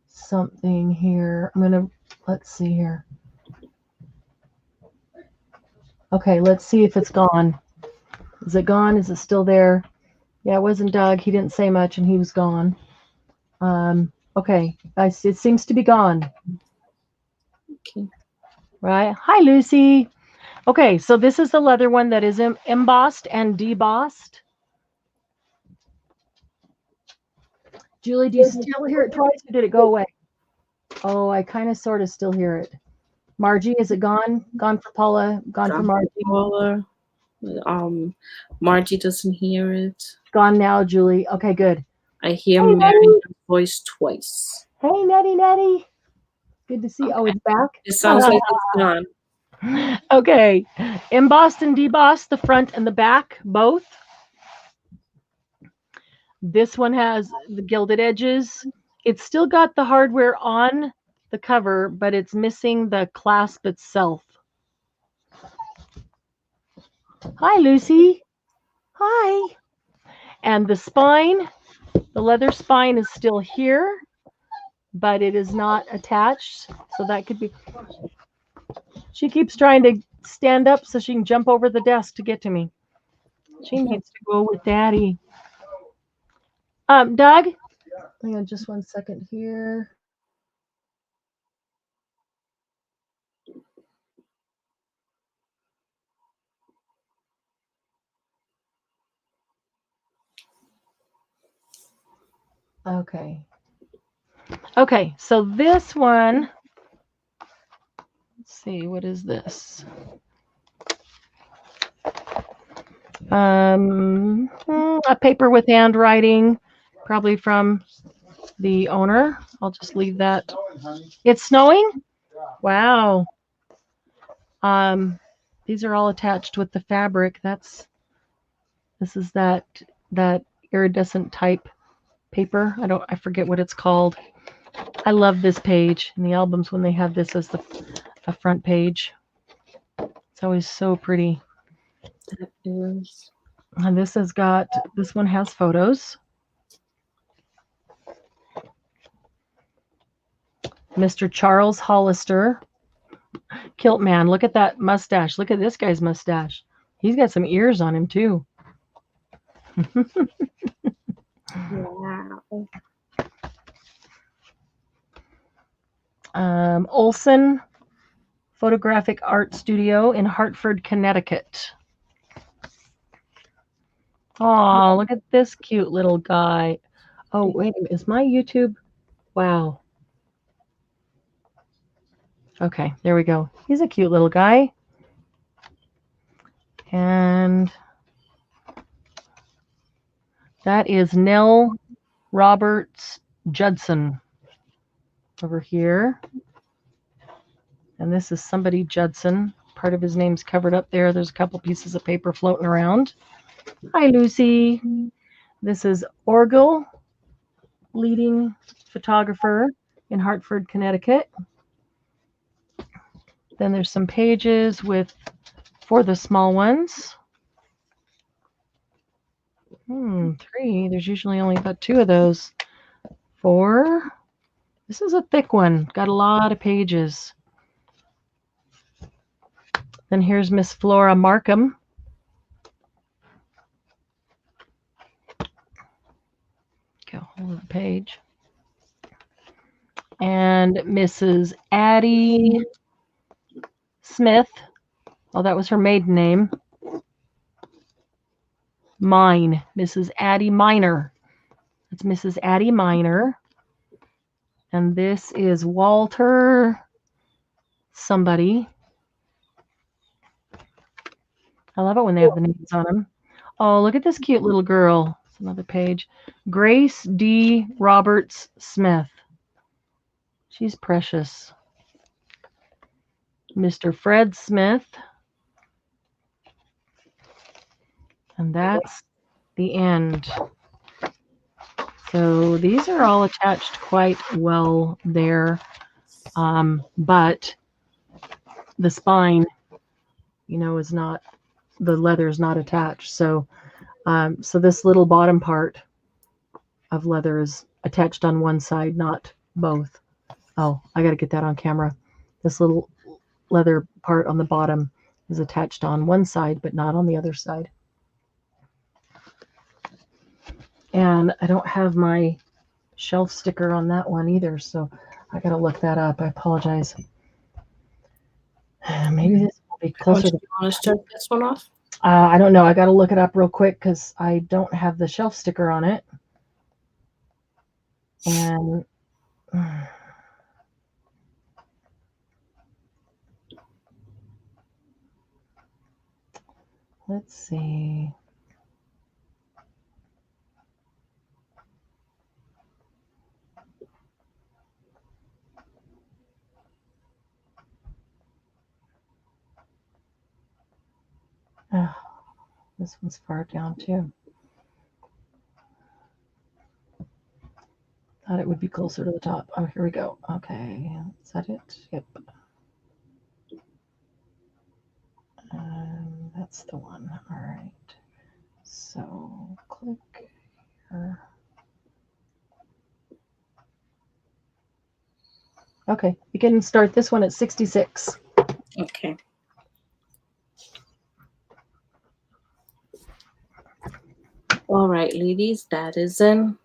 something here. Let's see here. Okay, let's see if it's gone. Is it gone? Is it still there? Yeah, it wasn't Doug. He didn't say much and he was gone. Okay, it seems to be gone. Okay. Right. Hi, Lucy. Okay, so this is the leather one that is embossed and debossed. Julie, do you still hear it twice or did it go away? Oh, I kind of sort of still hear it. Margie, is it gone? Gone for Paula? Gone for Margie? Paula. Margie doesn't hear it. Gone now, Julie. Okay, good. I hear Mary's voice twice. Hey, Nettie. Good to see you. Okay. Oh, it's back? It sounds like it's gone. Okay. Embossed and debossed, the front and the back, both. This one has the gilded edges. It's still got the hardware on the cover, but it's missing the clasp itself. Hi, Lucy. Hi. And the spine, the leather spine is still here, but it is not attached. So that could be. She keeps trying to stand up so she can jump over the desk to get to me. She needs to go with Daddy. Doug, hang on just 1 second here. Okay. Okay, so this one, let's see, what is this? A paper with handwriting, probably from the owner. I'll just leave that. It's snowing? Wow. These are all attached with the fabric. This is that iridescent type paper. I forget what it's called. I love this page in the albums when they have this as a front page. It's always so pretty. That is. And this one has photos. Mr. Charles Hollister, Kilt Man. Look at that mustache. Look at this guy's mustache. He's got some ears on him too. Wow. Olson Photographic Art Studio in Hartford, Connecticut. Oh, look at this cute little guy. Oh, wait, is my YouTube? Wow. Okay, there we go. He's a cute little guy. And that is Nell Roberts Judson over here. And this is somebody Judson. Part of his name's covered up there. There's a couple pieces of paper floating around. Hi, Lucy. This is Orgel, leading photographer in Hartford, Connecticut. Then there's some pages for the small ones. 3. There's usually only about 2 of those. 4. This is a thick one. Got a lot of pages. Then here's Miss Flora Markham. Okay, hold the page. And Mrs. Addie Smith. Oh, that was her maiden name. Mine. Mrs. Addie Miner. That's Mrs. Addie Miner. And this is Walter somebody. I love it when they have the names on them. Oh, look at this cute little girl. It's another page. Grace D. Roberts Smith. She's precious. Mr. Fred Smith. And that's the end. So these are all attached quite well there. But the spine, is not, the leather is not attached. So this little bottom part of leather is attached on one side, not both. Oh, I got to get that on camera. This little leather part on the bottom is attached on one side, but not on the other side. And I don't have my shelf sticker on that one either, so I got to look that up. I apologize. Maybe this will be closer. Do you want to start this one off? I don't know. I got to look it up real quick because I don't have the shelf sticker on it. And let's see. Oh, this one's far down too. Thought it would be closer to the top. Oh, here we go. Okay, is that it? Yep. That's the one. All right. So click here. Okay, we can start this one at 66. Okay. All right, ladies, that is in.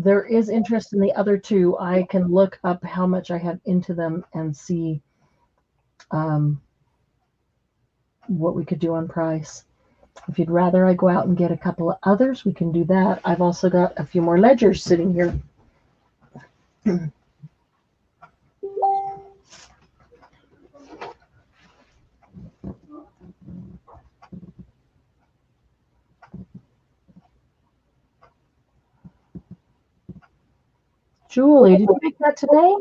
there is interest in the other two, I can look up how much I have into them and see what we could do on price. If you'd rather I go out and get a couple of others, we can do that. I've also got a few more ledgers sitting here. Julie, did you make that today?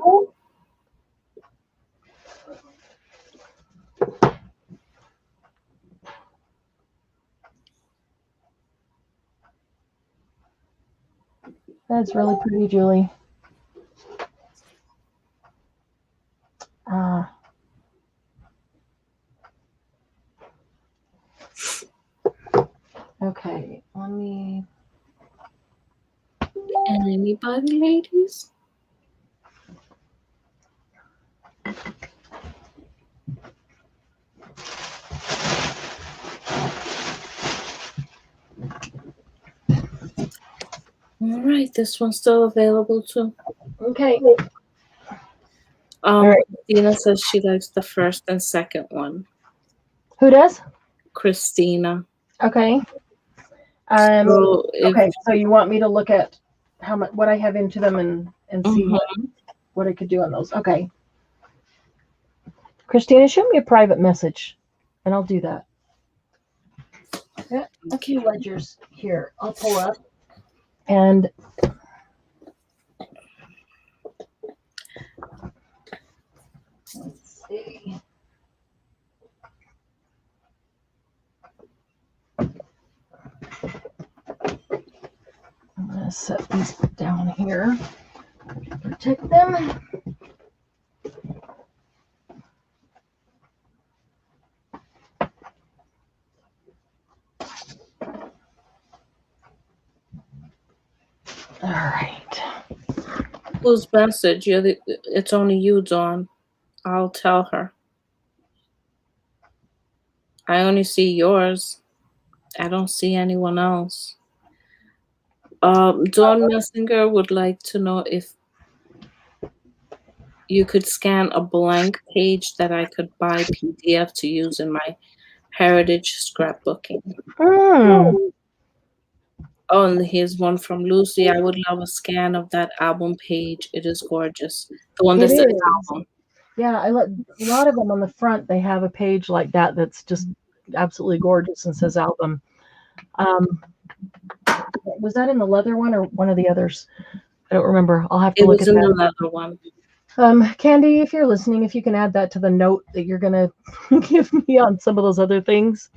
That's really pretty, Julie. Okay, let me. And anybody, ladies? All right, this one's still available too. Okay. Right. Christina says she likes the first and second one. Who does? Christina. Okay. Okay, so you want me to look at how much, what I have into them and see what I could do on those. Okay. Christina, shoot me a private message and I'll do that. Yeah, a few ledgers here. I'll pull up and let's see. I'm going to set these down here to protect them. All right. Whose message? It's only you, Dawn. I'll tell her. I only see yours. I don't see anyone else. Dawn Messenger would like to know if you could scan a blank page that I could buy PDF to use in my heritage scrapbooking. Oh, and here's one from Lucy. I would love a scan of that album page. It is gorgeous. The one that says album. Yeah, a lot of them on the front, they have a page like that that's just absolutely gorgeous and says album. Was that in the leather one or one of the others? I don't remember. I'll have to look at that. It was in the leather one. Candy, if you're listening, if you can add that to the note that you're going to give me on some of those other things,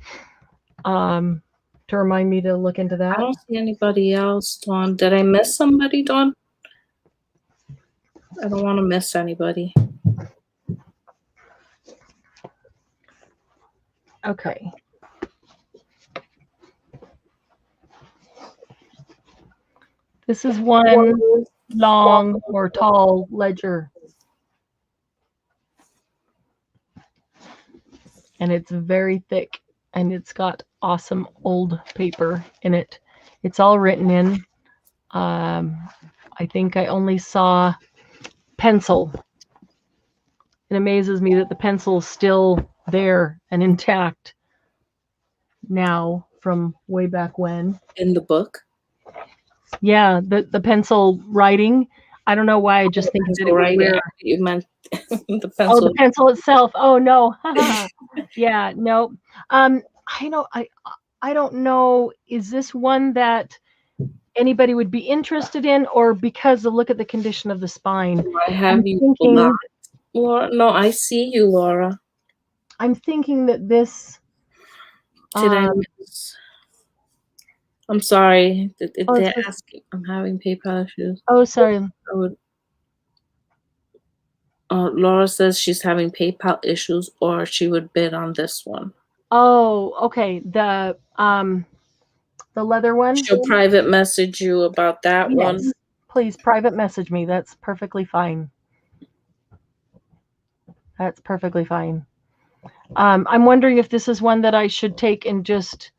to remind me to look into that. I don't see anybody else, Dawn. Did I miss somebody, Dawn? I don't want to miss anybody. Okay. This is one long or tall ledger. And it's very thick and it's got awesome old paper in it. It's all written in. I think I only saw pencil. It amazes me that the pencil is still there and intact now from way back when. In the book? Yeah, the pencil writing. I don't know why I just think that it was weird. You meant the pencil. Oh, the pencil itself. Oh no. Yeah, no. I don't know. Is this one that anybody would be interested in, or because of look at the condition of the spine? I have you blocked. Laura, no, I see you, Laura. I'm thinking that this. Did I miss? I'm sorry. They're asking. I'm having PayPal issues. Oh, sorry. Laura says she's having PayPal issues, or she would bid on this one. Oh, okay. The leather one. She'll private message you about that one. Please private message me. That's perfectly fine. That's perfectly fine. I'm wondering if this is one that I should take and just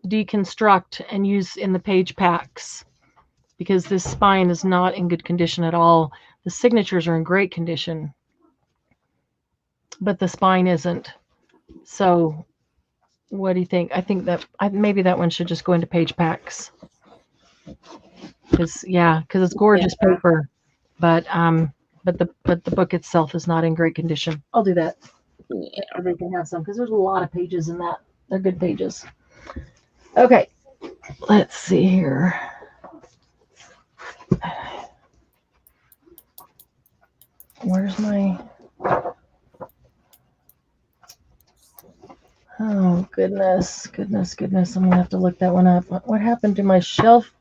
deconstruct and use in the page packs. because this spine is not in good condition at all. The signatures are in great condition, but the spine isn't. So what do you think? I think that maybe that one should just go into page packs. Because it's gorgeous paper, but the book itself is not in great condition. I'll do that. Yeah. Or they can have some, because there's a lot of pages in that. They're good pages. Okay, let's see here. Where's my... Oh, goodness. I'm going to have to look that one up. What happened to my shelf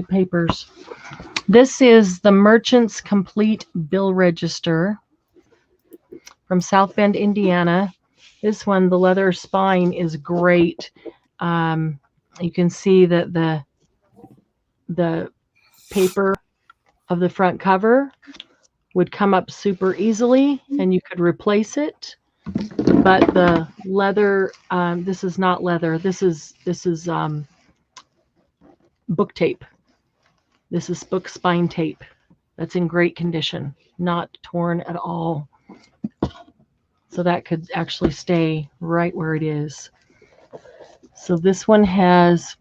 papers? This is the Merchant's Complete Bill Register from South Bend, Indiana. This one, the leather spine is great. You can see that the paper of the front cover would come up super easily, and you could replace it. But the leather, this is not leather. This is book tape. This is book spine tape. That's in great condition, not torn at all. So that could actually stay right where it is. So this one has,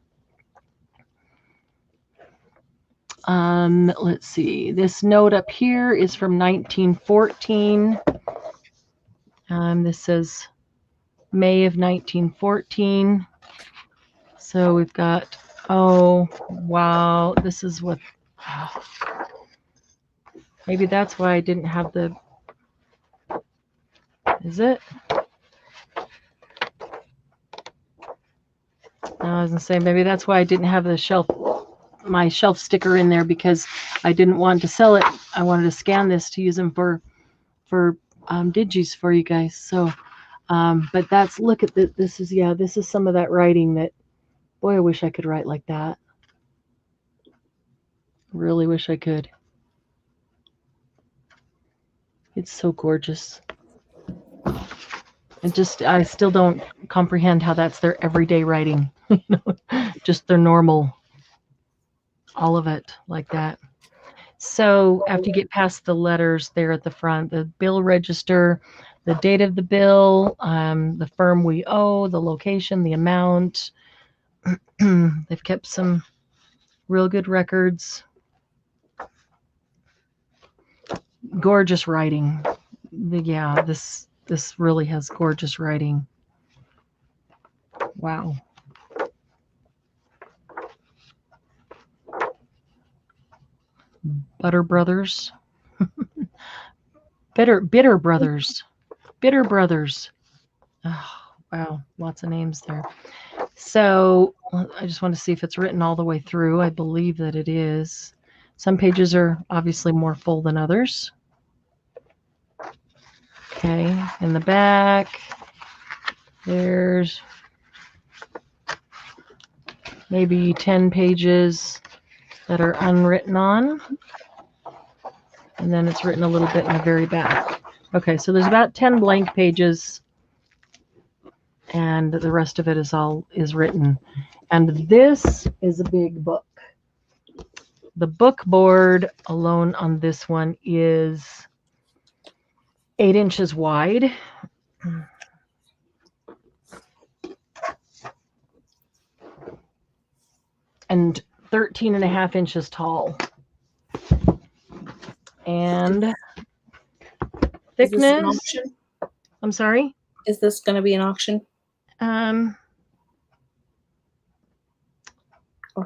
let's see, this note up here is from 1914. This says May of 1914. So we've got, oh, wow, this is what, maybe that's why I didn't have the, is it? I was gonna say, maybe that's why I didn't have my shelf sticker in there, because I didn't want to sell it. I wanted to scan this to use them for digis for you guys. So, but that's, look at this. This is some of that writing that, boy, I wish I could write like that. Really wish I could. It's so gorgeous. I still don't comprehend how that's their everyday writing. Just their normal, all of it like that. So after you get past the letters there at the front, the bill register, the date of the bill, the firm we owe, the location, the amount. They've kept some real good records. Gorgeous writing. Yeah, this really has gorgeous writing. Wow. Butter Brothers. Bitter Brothers. Bitter Brothers. Oh, wow, lots of names there. So I just want to see if it's written all the way through. I believe that it is. Some pages are obviously more full than others. Okay, in the back, there's maybe 10 pages that are unwritten on. And then it's written a little bit in the very back. Okay, so there's about 10 blank pages, and the rest of it is written. And this is a big book. The book board alone on this one is 8 inches wide. And 13.5 inches tall. And thickness. I'm sorry? Is this going to be an auction? Or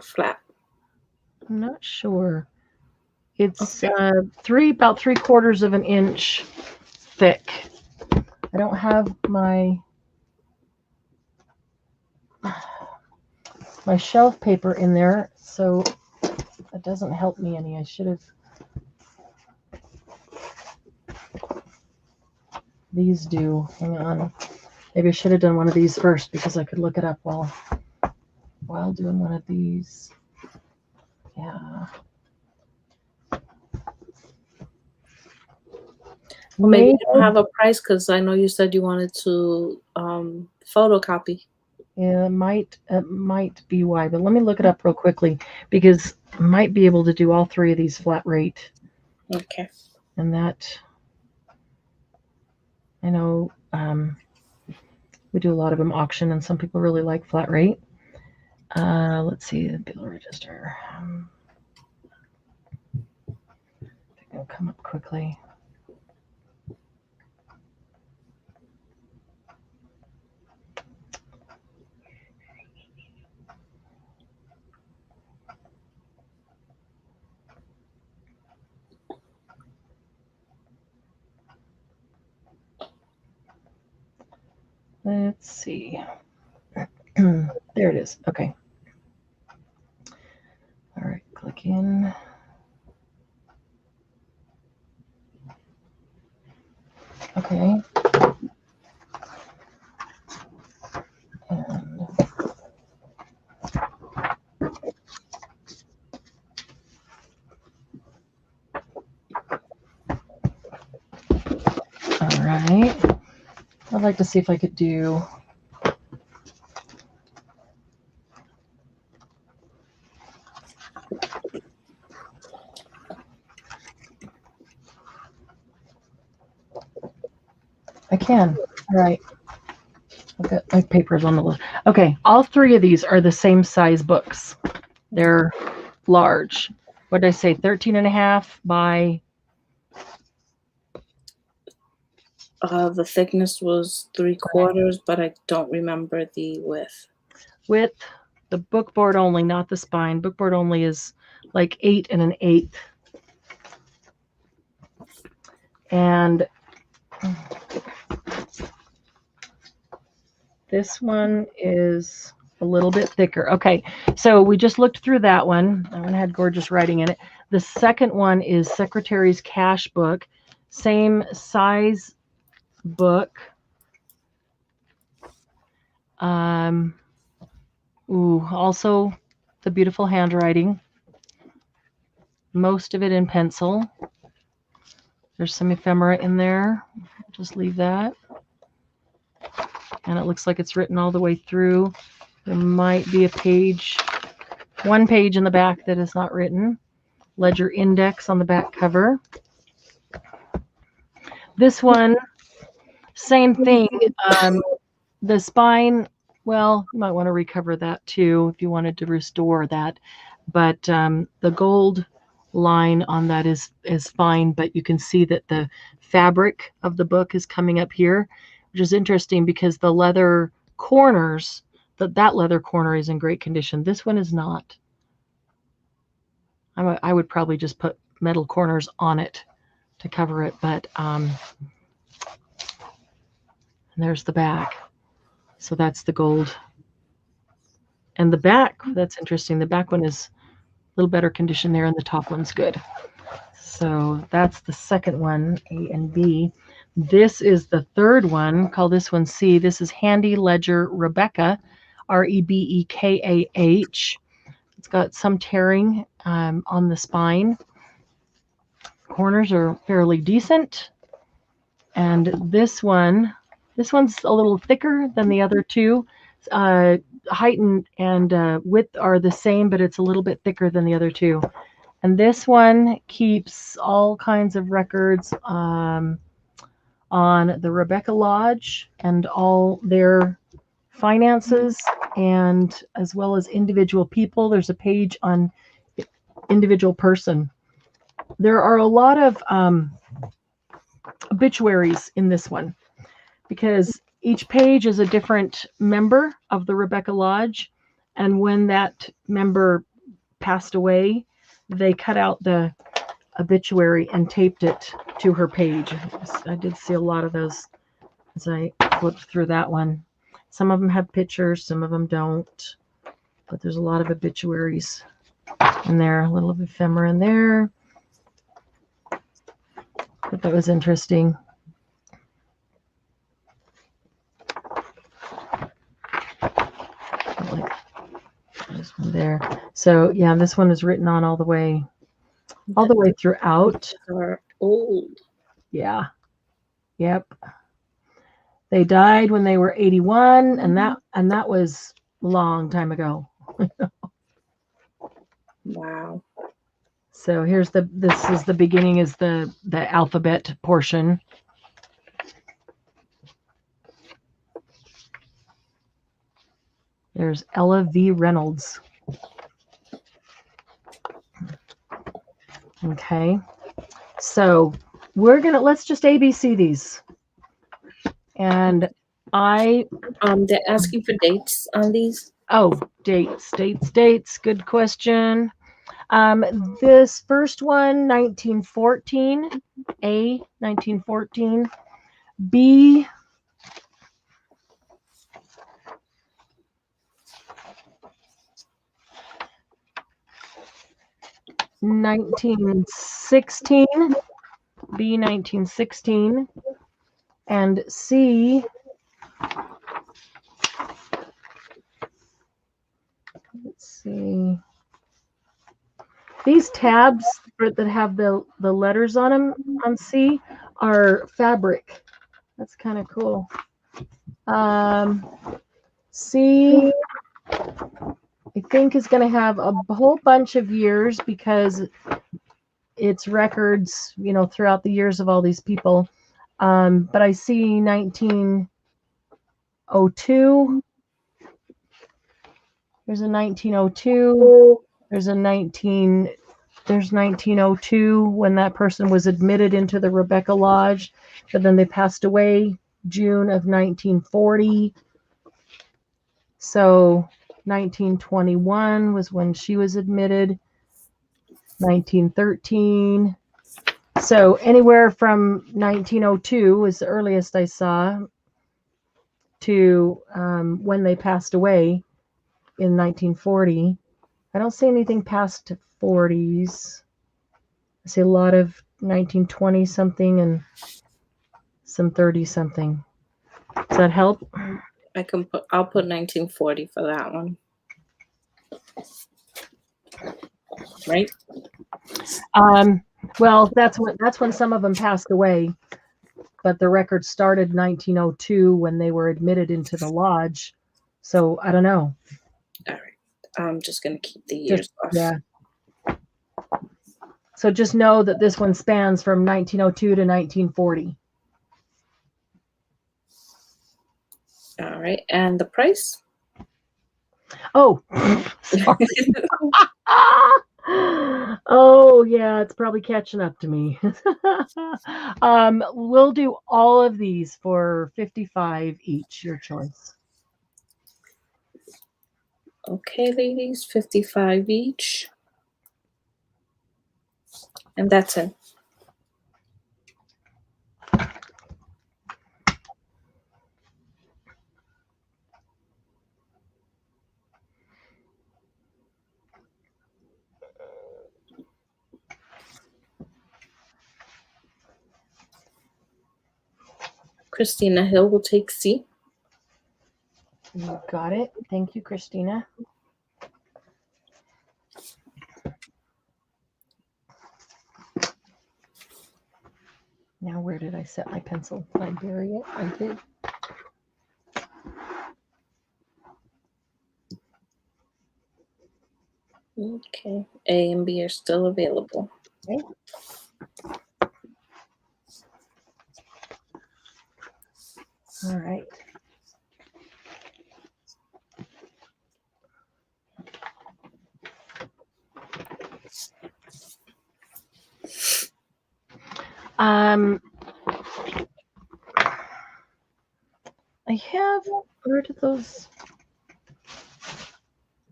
flat? I'm not sure. It's about 3/4 of an inch thick. I don't have my shelf paper in there, so that doesn't help me any. I should have. These do. Hang on. Maybe I should have done one of these first, because I could look it up while doing one of these. Yeah. Well, maybe you don't have a price, because I know you said you wanted to photocopy. Yeah, it might be why, but let me look it up real quickly, because I might be able to do all 3 of these flat rate. Okay. And that, I know we do a lot of them auction, and some people really like flat rate. Let's see, the bill register. I think it'll come up quickly. Let's see. There it is. Okay. All right, click in. Okay. And all right. I'd like to see if I could do I can. All right. I've got my papers on the list. Okay, all 3 of these are the same size books. They're large. What did I say? 13.5 by... The thickness was 3/4, but I don't remember the width. Width, the book board only, not the spine. Book board only is like 8 1/8. And this one is a little bit thicker. Okay, so we just looked through that one. That one had gorgeous writing in it. The second one is Secretary's Cash Book. Same size book. Also the beautiful handwriting. Most of it in pencil. There's some ephemera in there. Just leave that. And it looks like it's written all the way through. There might be a page, 1 page in the back that is not written. Ledger index on the back cover. This one, same thing. The spine, well, you might want to recover that too if you wanted to restore that. But the gold line on that is fine, but you can see that the fabric of the book is coming up here, which is interesting because the leather corners, that leather corner is in great condition. This one is not. I would probably just put metal corners on it to cover it, but and there's the back. So that's the gold. And the back, that's interesting. The back one is a little better condition there, and the top one's good. So that's the second one, A and B. This is the third one. Call this one C. This is Handy Ledger Rebecca, Rebekah. It's got some tearing on the spine. Corners are fairly decent. And this one's a little thicker than the other 2. Height and width are the same, but it's a little bit thicker than the other 2. And this one keeps all kinds of records on the Rebecca Lodge and all their finances, and as well as individual people. There's a page on individual person. There are a lot of obituaries in this one because each page is a different member of the Rebecca Lodge, and when that member passed away, they cut out the obituary and taped it to her page. I did see a lot of those as I flipped through that one. Some of them have pictures, some of them don't, but there's a lot of obituaries in there, a little of ephemera in there. But that was interesting. Like this one there. So yeah, this one is written on all the way throughout. Are old. Yeah. Yep. They died when they were 81, and that was a long time ago. Wow. So here's this is the beginning, is the alphabet portion. There's Ella V. Reynolds. Okay. So let's just ABC these. And they're asking for dates on these. Oh, dates. Good question. This first one, 1914. A, 1914. B, 1916. B, 1916. And C, let's see. These tabs that have the letters on them on C are fabric. That's kind of cool. C, I think, is going to have a whole bunch of years because it's records, throughout the years of all these people. But I see 1902. There's a 1902. There's 1902 when that person was admitted into the Rebecca Lodge, but then they passed away June of 1940. So 1921 was when she was admitted. 1913. So anywhere from 1902 was the earliest I saw to when they passed away in 1940. I don't see anything past 40s. I see a lot of 1920 something and some 30 something. Does that help? I'll put 1940 for that one. Right? Well, that's when some of them passed away, but the record started 1902 when they were admitted into the lodge. So I don't know. All right. I'm just going to keep the years off. Yeah. So just know that this one spans from 1902 to 1940. All right. And the price? Oh, sorry. Oh, yeah, it's probably catching up to me. We'll do all of these for $55 each, your choice. Okay, ladies, $55 each. And that's it. Christina Hill will take C. You got it. Thank you, Christina. Now, where did I set my pencil? Did I bury it? I did. Okay. A and B are still available. Okay. All right. I have, where did those,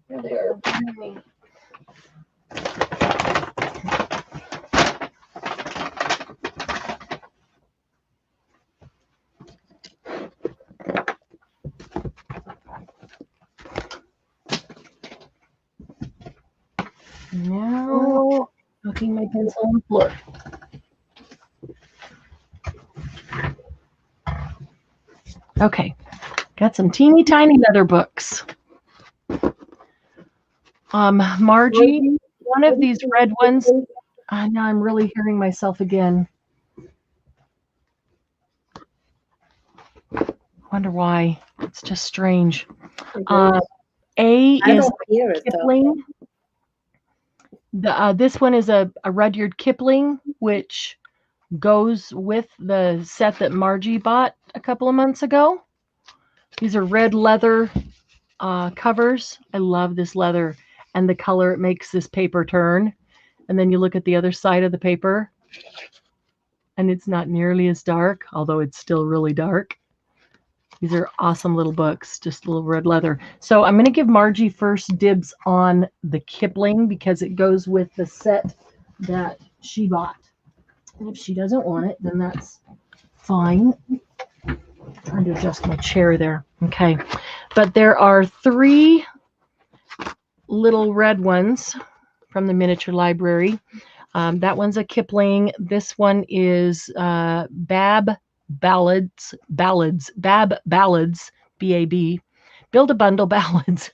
there they are. Now, knocking my pencil on the floor. Okay, got some teeny tiny leather books. Margie, one of these red ones, now I'm really hearing myself again. Wonder why. It's just strange. A is Kipling. This one is a Rudyard Kipling, which goes with the set that Margie bought a couple of months ago. These are red leather covers. I love this leather and the color. It makes this paper turn. And then you look at the other side of the paper, and it's not nearly as dark, although it's still really dark. These are awesome little books, just little red leather. So I'm going to give Margie first dibs on the Kipling because it goes with the set that she bought. And if she doesn't want it, then that's fine. I'm trying to adjust my chair there. Okay. But there are 3 little red ones from the miniature library. That one's a Kipling. This one is Bab Ballads, B-A-B, Build a Bundle Ballads,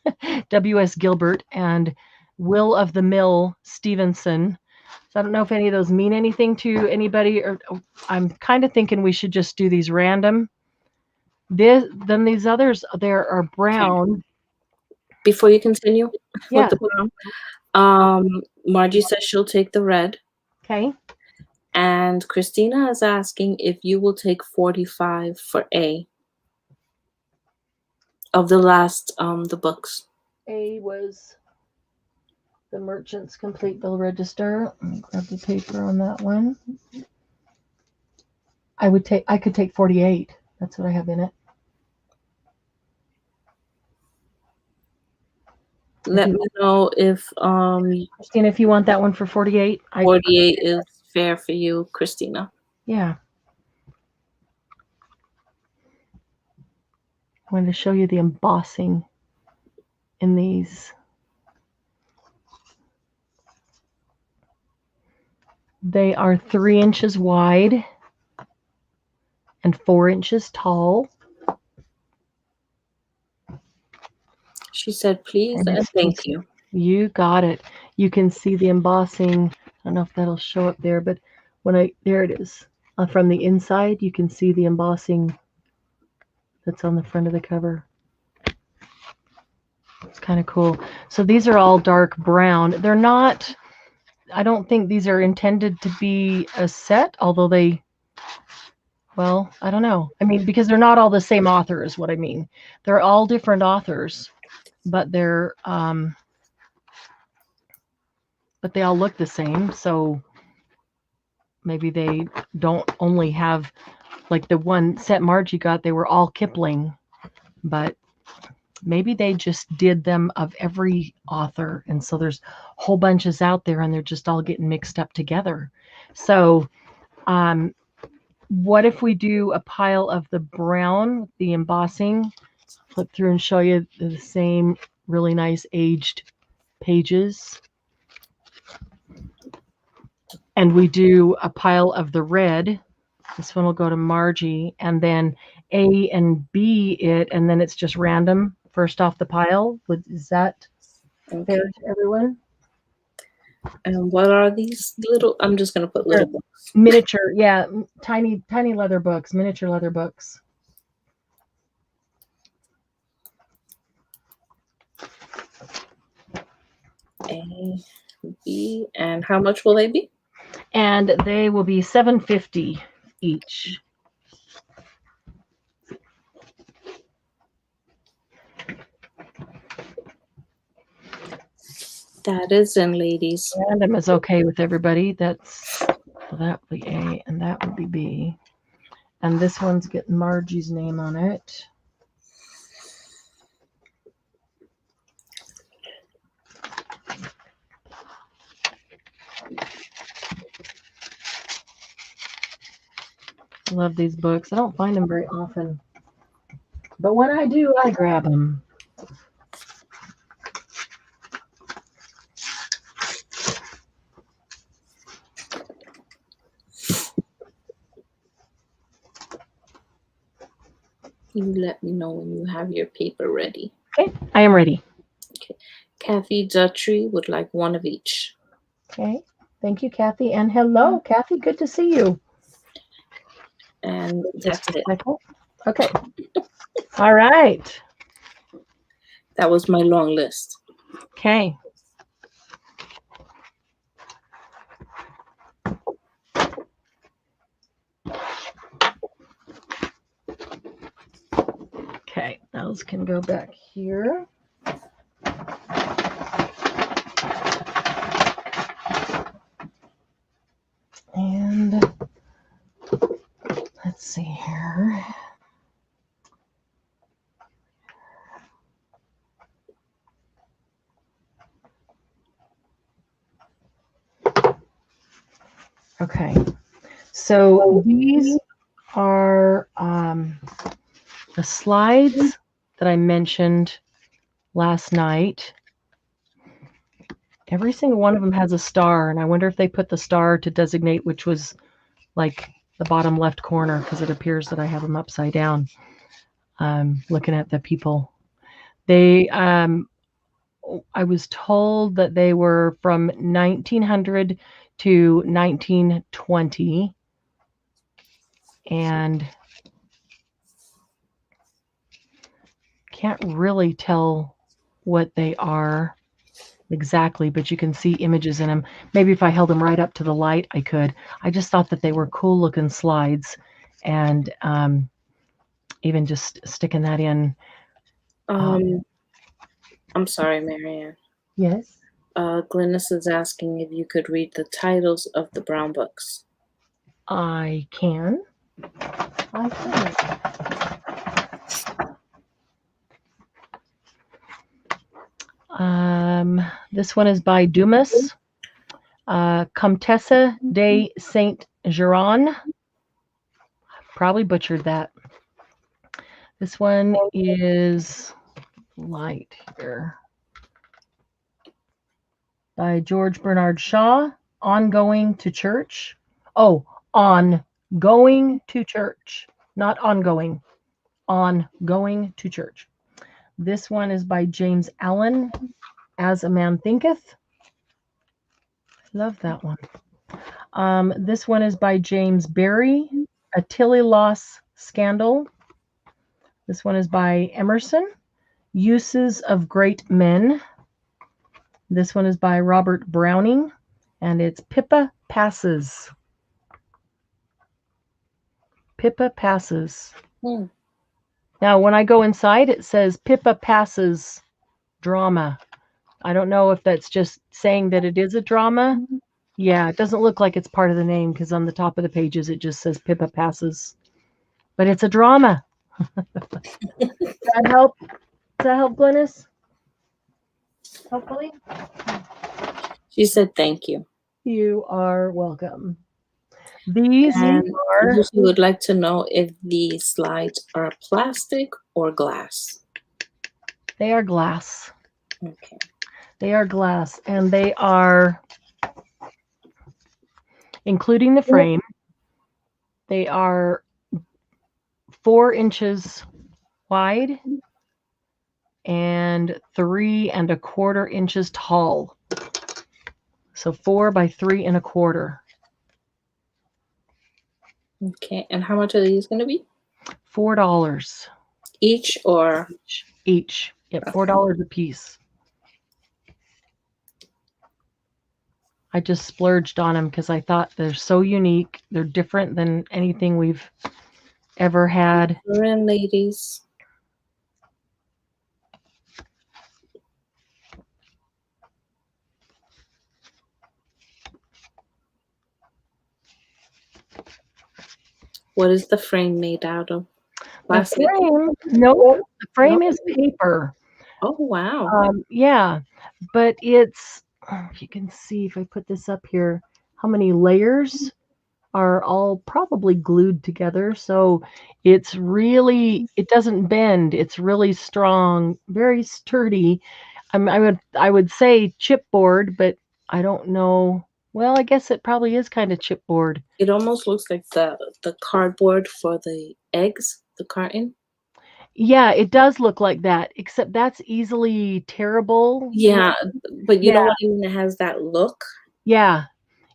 W.S. Gilbert, and Will of the Mill Stevenson. So I don't know if any of those mean anything to anybody, or I'm kind of thinking we should just do these random. Then these others, there are brown. Before you continue Yeah. with the brown, Margie says she'll take the red. Okay. And Christina is asking if you will take 45 for A of the last, the books. A was The Merchant's Complete Bill Register. Let me grab the paper on that one. I could take 48. That's what I have in it. Let me know if Christina, if you want that one for 48. 48 is fair for you, Christina. Yeah. I wanted to show you the embossing in these. They are 3 inches wide and 4 inches tall. She said, please and thank you. You got it. You can see the embossing. I don't know if that'll show up there, but there it is. From the inside, you can see the embossing that's on the front of the cover. It's kind of cool. So these are all dark brown. They're not, I don't think these are intended to be a set, although they, well, I don't know. I mean, because they're not all the same author is what I mean. They're all different authors, but they all look the same. So maybe they don't only have, like the one set Margie got, they were all Kipling, but maybe they just did them of every author. And so there's whole bunches out there and they're just all getting mixed up together. So what if we do a pile of the brown, the embossing, flip through and show you the same really nice aged pages. And we do a pile of the red. This one will go to Margie, and then A and B it, and then it's just random first off the pile. Is that fair to everyone? And what are these little? I'm just going to put little books. Miniature, yeah, tiny leather books, miniature leather books. A, B, and how much will they be? And they will be $7.50 each. That is in, ladies. Random is okay with everybody. That would be A, and that would be B. And this one's getting Margie's name on it. I love these books. I don't find them very often, but when I do, I grab them. You let me know when you have your paper ready. Okay, I am ready. Okay. Kathy Dutry would like one of each. Okay, thank you, Kathy. And hello, Kathy. Good to see you. And that's it. Okay. All right. That was my long list. Okay. Okay, those can go back here. And let's see here. Okay, so these are the slides that I mentioned last night. Every single one of them has a star, and I wonder if they put the star to designate which was like the bottom left corner, because it appears that I have them upside down. Looking at the people. They, I was told that they were from 1900 to 1920, and can't really tell what they are exactly, but you can see images in them. Maybe if I held them right up to the light, I could. I just thought that they were cool looking slides, and even just sticking that in. I'm sorry, Marianne. Yes. Glynis is asking if you could read the titles of the brown books. I can. This one is by Dumas, Comtesse de Saint-Geran. Probably butchered that. This one is light here. By George Bernard Shaw, On Going to Church. Oh, On Going to Church, not ongoing. On Going to Church. This one is by James Allen, As a Man Thinketh. Love that one. This one is by James Barrie, A Tilly Loss Scandal. This one is by Emerson, Uses of Great Men. This one is by Robert Browning, and it's Pippa Passes. Pippa Passes. Now, when I go inside, it says Pippa Passes Drama. I don't know if that's just saying that it is a drama. Yeah, it doesn't look like it's part of the name, because on the top of the pages it just says Pippa Passes. But it's a drama. Does that help? Does that help, Glynis? Hopefully. She said thank you. You are welcome. These And are... Lucy would like to know if the slides are plastic or glass. They are glass. Okay. They are glass, and they are, including the frame, they are 4 inches wide and 3 1/4 inches tall. So 4 by 3 1/4. Okay, and how much are these going to be? $4 Each or? each. Yep, $4 a piece. I just splurged on them because I thought they're so unique. They're different than anything we've ever had. We're in, ladies. What is the frame made out of? Plastic? The frame, no, the frame is paper. Oh, wow. Yeah, but it's, if you can see, if I put this up here, how many layers are all probably glued together. So it's really, it doesn't bend. It's really strong, very sturdy. I would say chipboard, but I don't know. Well, I guess it probably is kind of chipboard. It almost looks like the cardboard for the eggs, the carton. Yeah, it does look like that, except that's easily tearable. Yeah, but you know what I mean? It has that look. Yeah,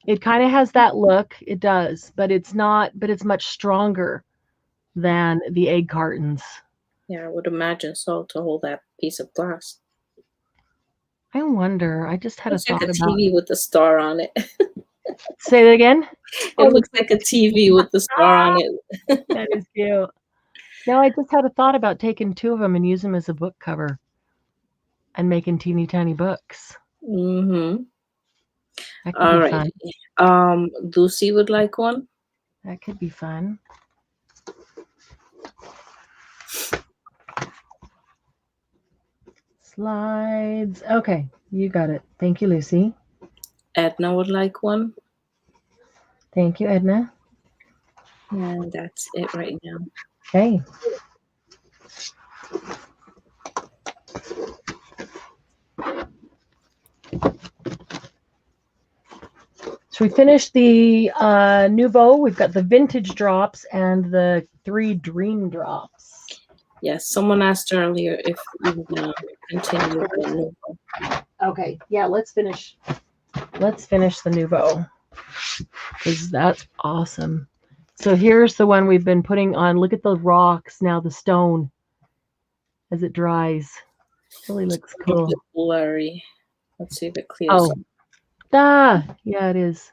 it kind of has that look. It does, but it's not, but it's much stronger than the egg cartons. Yeah, I would imagine so, to hold that piece of glass. I wonder. I just had a thought about TV with the star on it. Say that again? It looks like a TV with the star on it. That is cute. No, I just had a thought about taking 2 of them and use them as a book cover and making teeny tiny books. Mm-hmm. That could All be right. fun. Lucy would like one. That could be fun. Slides. Okay, you got it. Thank you, Lucy. Edna would like one. Thank you, Edna. And that's it right now. Okay. So we finished the NUVO. We've got the vintage drops and the 3 dream drops. Yes, someone asked earlier if we were going to continue with the NUVO. Okay, yeah, let's finish the NUVO because that's awesome. So here's the one we've been putting on. Look at the rocks now, the stone as it dries. Really looks cool. It's blurry. Let's see if it clears. Oh, yeah, it is.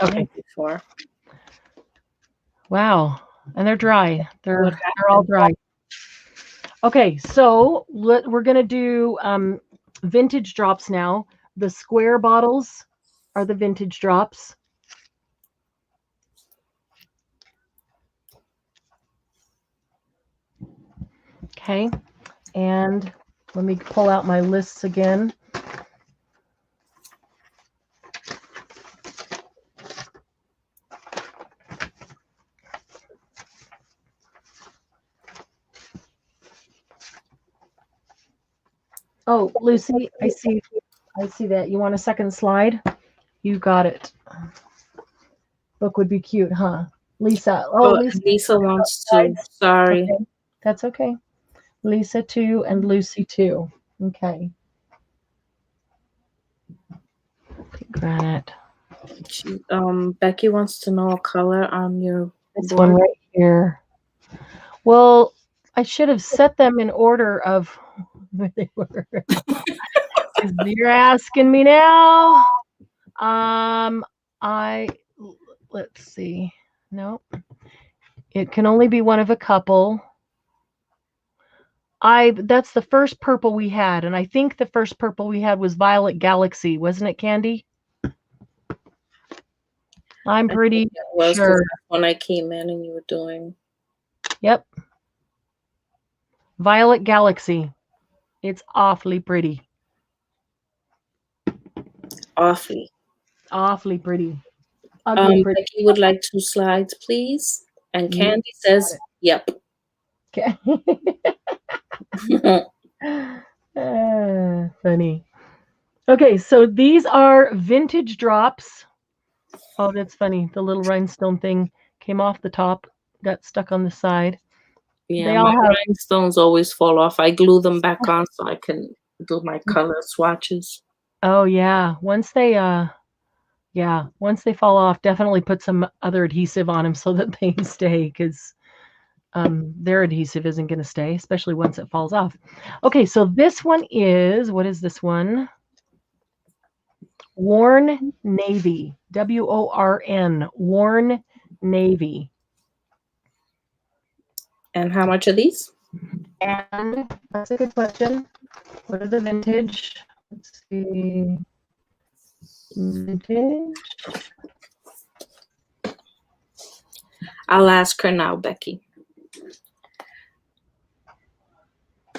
Okay. Before. Wow, and they're dry. They're all dry. Okay, so we're gonna do vintage drops now. The square bottles are the vintage drops. Okay, and let me pull out my lists again. Oh, Lucy, I see that. You want a second slide? You got it. Book would be cute, huh? Lisa. Oh, Lisa wants to. Sorry. Okay. That's okay. Lisa 2 and Lucy 2. Okay. Granite. Becky wants to know a color on your this board. One right here. Well, I should have set them in order of where they were. You're asking me now. Let's see. No. It can only be one of a couple. That's the first purple we had, and I think the first purple we had was Violet Galaxy, wasn't it, Candy? I'm pretty sure. When I came in and you were doing. Yep. Violet Galaxy. It's awfully pretty. Awfully pretty. Ugly pretty. Becky would like 2 slides, please. And Candy says, yep. Okay. Funny. Okay, so these are vintage drops. Oh, that's funny. The little rhinestone thing came off the top, got stuck on the side. Yeah, they all my rhinestones always fall off. I glue them back on so I can do my color swatches. Oh yeah. Once they fall off, definitely put some other adhesive on them so that they stay, because their adhesive isn't going to stay, especially once it falls off. Okay, so this one is, what is this one? Worn Navy. WORN. Worn Navy. And how much are these? And that's a good question. What are the vintage? Let's see. Vintage. I'll ask her now, Becky.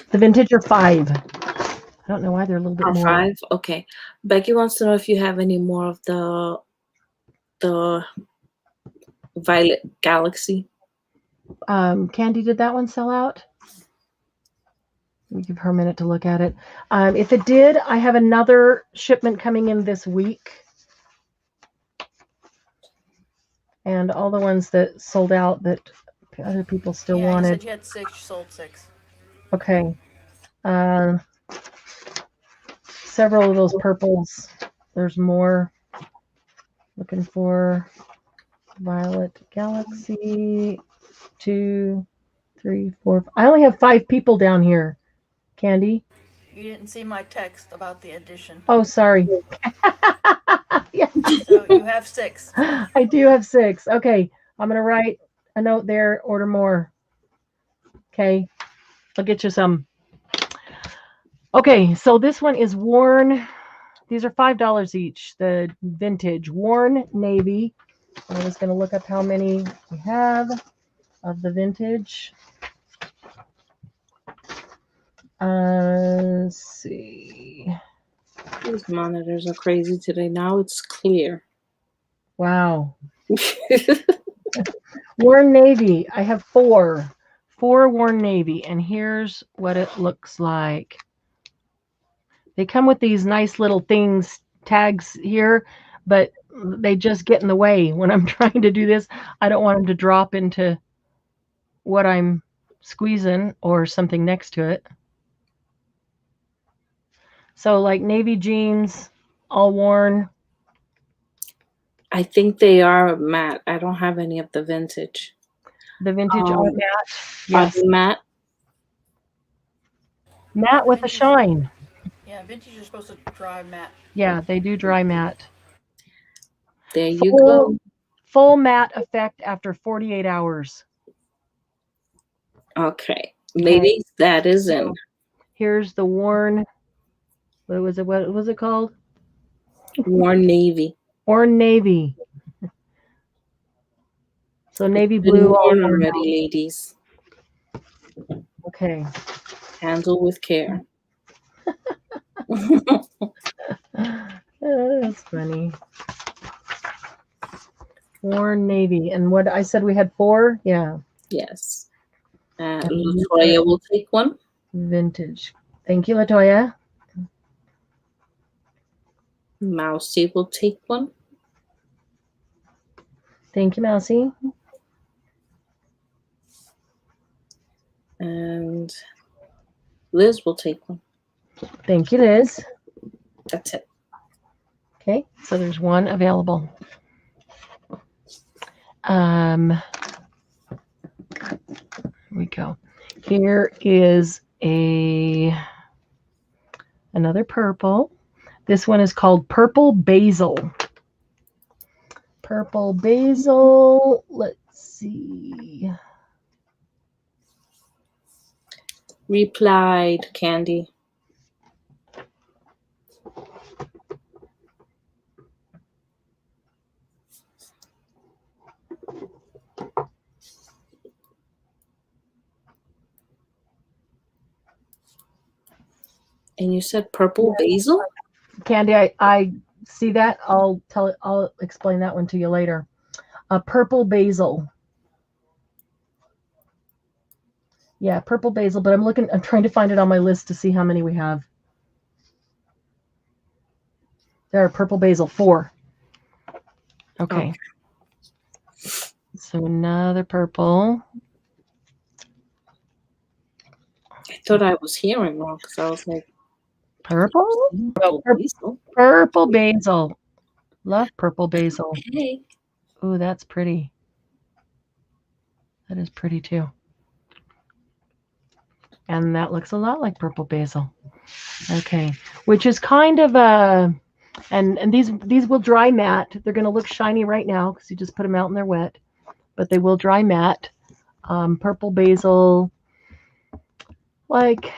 The vintage are 5. I don't know why they're a little bit more. 5? Okay. Becky wants to know if you have any more of the Violet Galaxy. Candy, did that one sell out? Let me give her a minute to look at it. If it did, I have another shipment coming in this week. And all the ones that sold out that other people still wanted. You said you had 6, you sold 6. Okay. Several of those purples. There's more. Looking for Violet Galaxy. 2, 3, 4. I only have 5 people down here. Candy? You didn't see my text about the addition. Oh, sorry. Yeah. have 6. I do have 6. Okay, I'm gonna write a note there. Order more. Okay, I'll get you some. Okay, so this one is worn. These are $5 each. The vintage worn navy. I was gonna look up how many we have of the vintage. Let's see. These monitors are crazy today. Now it's clear. Wow. Worn navy. I have 4. 4 worn navy, and here's what it looks like. They come with these nice little things, tags here, but they just get in the way when I'm trying to do this. I don't want them to drop into what I'm squeezing or something next to it. So like navy jeans, all worn. I think they are matte. I don't have any of the vintage. The vintage are matte. Yes. Are they matte? Matte with a shine. Yeah, vintage are supposed to dry matte. Yeah, they do dry matte. There you go. Full matte effect after 48 hours. Okay. Maybe that is in. Here's the worn. What was it called? Worn navy. Worn navy. So navy blue. Worn already, ladies. Okay. Handle with care. That's funny. Worn navy. And what I said we had 4? Yeah. Yes. Latoya will take one. Vintage. Thank you, Latoya. Moussie will take one. Thank you, Moussie. And Liz will take one. Thank you, Liz. That's it. Okay, so there's 1 available. Here we go. Here is another purple. This one is called Purple Basil. Purple Basil. Let's see. Replied, Candy. And you said purple basil? Candy, I see that. I'll explain that one to you later. Purple basil. Yeah, purple basil, but I'm trying to find it on my list to see how many we have. There are purple basil 4. Okay. So another purple. I thought I was hearing wrong because I was like, purple? Purple basil. Love purple basil. Okay. Ooh, that's pretty. That is pretty too. And that looks a lot like purple basil. Okay, which is kind of a, and these will dry matte. They're going to look shiny right now because you just put them out and they're wet, but they will dry matte. Purple basil, like,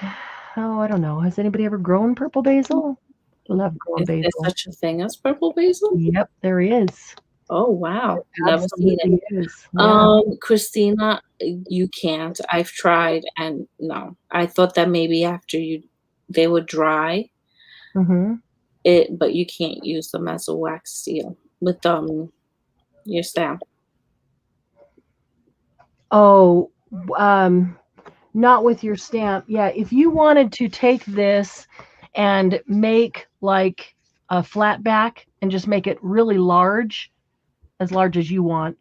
oh, I don't know. Has anybody ever grown purple basil? Love growing basil. Is there such a thing as purple basil? Yep, there is. Oh, wow. Never seen it. Yeah. Christina, you can't. I've tried and no. I thought that maybe after they would dry but you can't use them as a wax seal with your stamp. Oh, not with your stamp. Yeah, if you wanted to take this and make like a flat back and just make it really large, as large as you want,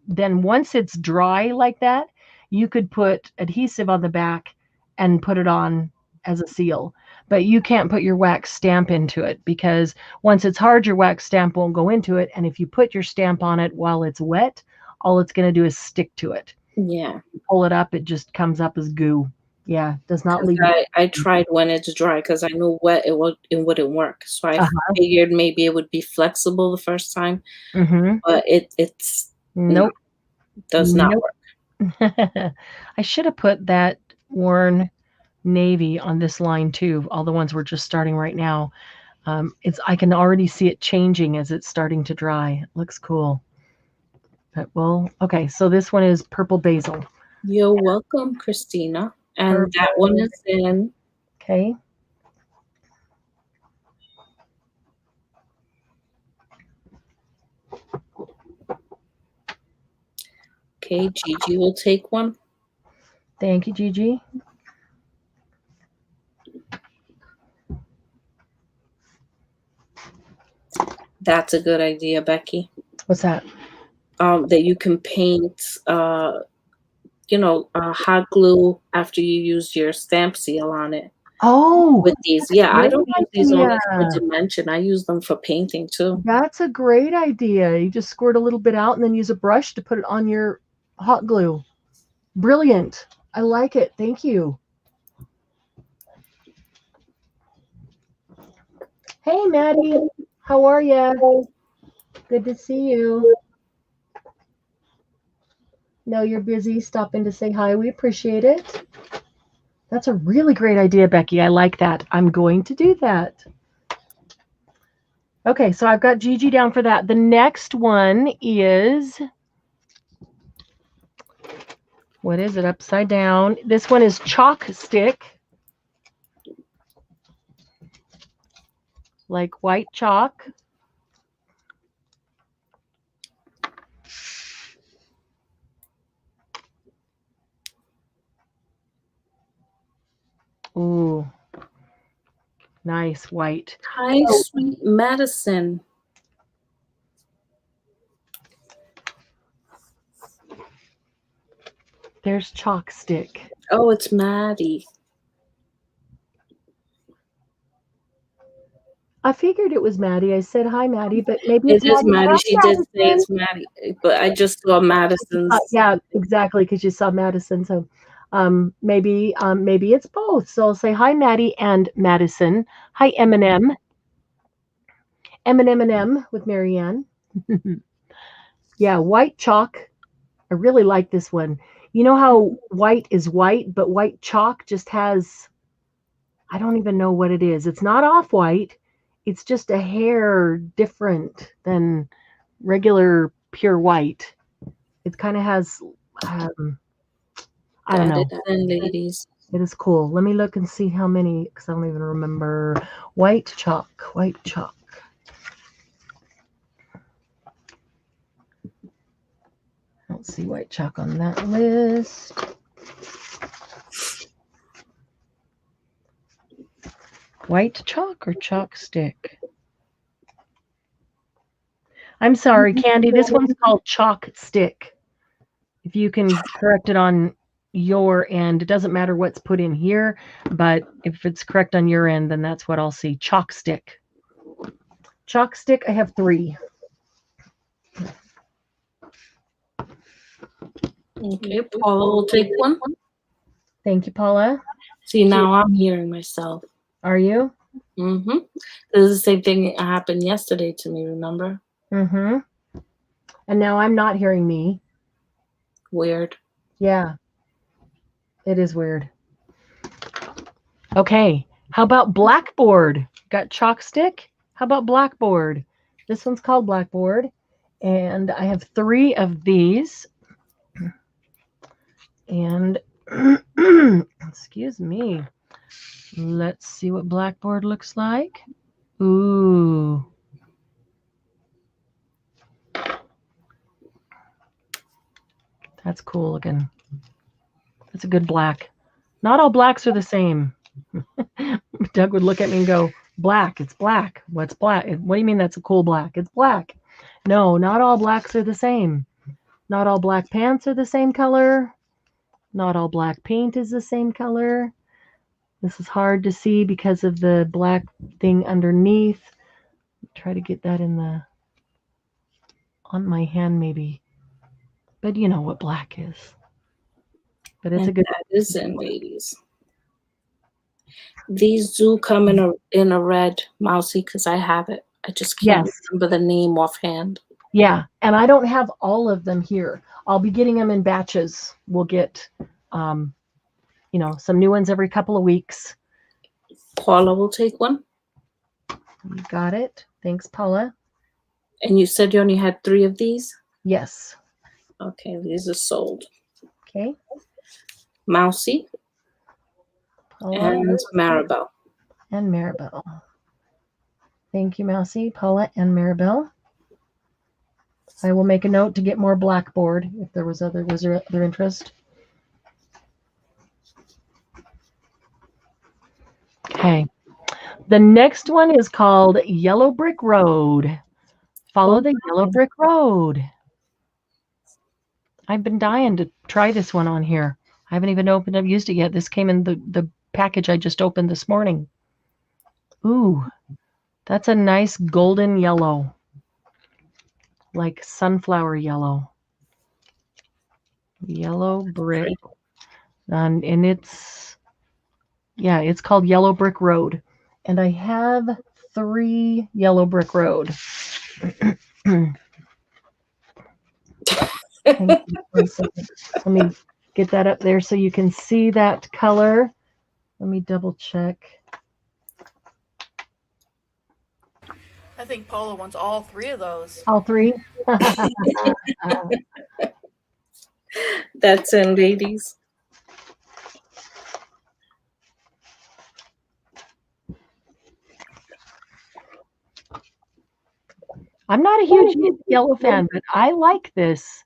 then once it's dry like that, you could put adhesive on the back and put it on as a seal. But you can't put your wax stamp into it because once it's hard, your wax stamp won't go into it. And if you put your stamp on it while it's wet, all it's going to do is stick to it. Yeah. You pull it up, it just comes up as goo. Yeah, does not leave. I tried when it's dry because I knew wet it wouldn't work. So I figured maybe it would be flexible the first time, but it's nope, does not work. I should have put that worn navy on this line too. All the ones we're just starting right now. I can already see it changing as it's starting to dry. It looks cool. But okay, so this one is purple basil. You're welcome, Christina. And that one is in. Okay. Okay, Gigi will take one. Thank you, Gigi. That's a good idea, Becky. What's that? That you can paint, hot glue after you use your stamp seal on it. Oh, with these. Yeah, I don't use these only for dimension. I use them for painting too. That's a great idea. You just squirt a little bit out and then use a brush to put it on your hot glue. Brilliant. I like it. Thank you. Hey, Maddie. How are you? Good to see you. No, you're busy. Stopping to say hi. We appreciate it. That's a really great idea, Becky. I like that. I'm going to do that. Okay, so I've got Gigi down for that. The next one is, what is it? Upside down. This one is chalk stick. Like white chalk. Ooh, nice white. Hi, sweet Madison. There's chalk stick. Oh, it's Maddie. I figured it was Maddie. I said hi, Maddie, but maybe it is Maddie. She did say it's Maddie, but I just saw Madison's. Yeah, exactly, because you saw Madison. So maybe it's both. So I'll say hi, Maddie and Madison. Hi, Eminem. Eminem with Marianne. Yeah, white chalk. I really like this one. You know how white is white, but white chalk just has, I don't even know what it is. It's not off-white. It's just a hair different than regular pure white. It kind of has, I don't know. Ladies. It is cool. Let me look and see how many, because I don't even remember. White chalk. I don't see white chalk on that list. White chalk or chalk stick? I'm sorry, Candy. This one's called chalk stick. If you can correct it on your end, it doesn't matter what's put in here, but if it's correct on your end, then that's what I'll see. Chalk stick. Chalk stick, I have 3. Okay, Paula will take one. Thank you, Paula. See, now I'm hearing myself. Are you? Mm-hmm. This is the same thing that happened yesterday to me, remember? Mm-hmm. And now I'm not hearing me. Weird. Yeah. It is weird. Okay. How about blackboard? Got chalk stick? How about blackboard? This one's called blackboard. And I have 3 of these. And excuse me. Let's see what blackboard looks like. Ooh. That's cool looking. That's a good black. Not all blacks are the same. Doug would look at me and go, black, it's black. What's black? What do you mean that's a cool black? It's black. No, not all blacks are the same. Not all black pants are the same color. Not all black paint is the same color. This is hard to see because of the black thing underneath. Try to get that on my hand maybe. But you know what black is. But it's a good. That is in, ladies. These do come in a red, Mousy, because I have it. I just can't remember the name offhand. Yeah, and I don't have all of them here. I'll be getting them in batches. We'll get, some new ones every couple of weeks. Paula will take one. You got it. Thanks, Paula. And you said you only had 3 of these? Yes. Okay, these are sold. Okay. Mousy. Paula. And Maribel. And Maribel. Thank you, Mousy, Paula, and Maribel. I will make a note to get more blackboard if there was other interest. Okay. The next one is called Yellow Brick Road. Follow the Yellow Brick Road. I've been dying to try this one on here. I haven't even used it yet. This came in the package I just opened this morning. Ooh, that's a nice golden yellow, like sunflower yellow. Yellow brick. And it's called Yellow Brick Road. And I have 3 Yellow Brick Road. Let me get that up there so you can see that color. Let me double check. I think Paula wants all 3 of those. All 3? That's in, ladies. I'm not a huge yellow fan, but I like this.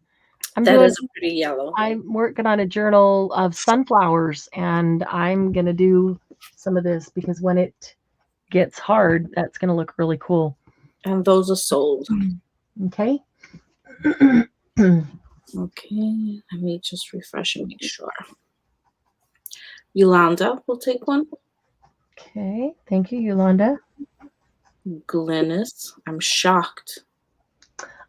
That is a pretty yellow. I'm working on a journal of sunflowers, and I'm going to do some of this because when it gets hard, that's going to look really cool. And those are sold. Okay. Okay, let me just refresh and make sure. Yolanda will take one. Okay, thank you, Yolanda. Glynis, I'm shocked.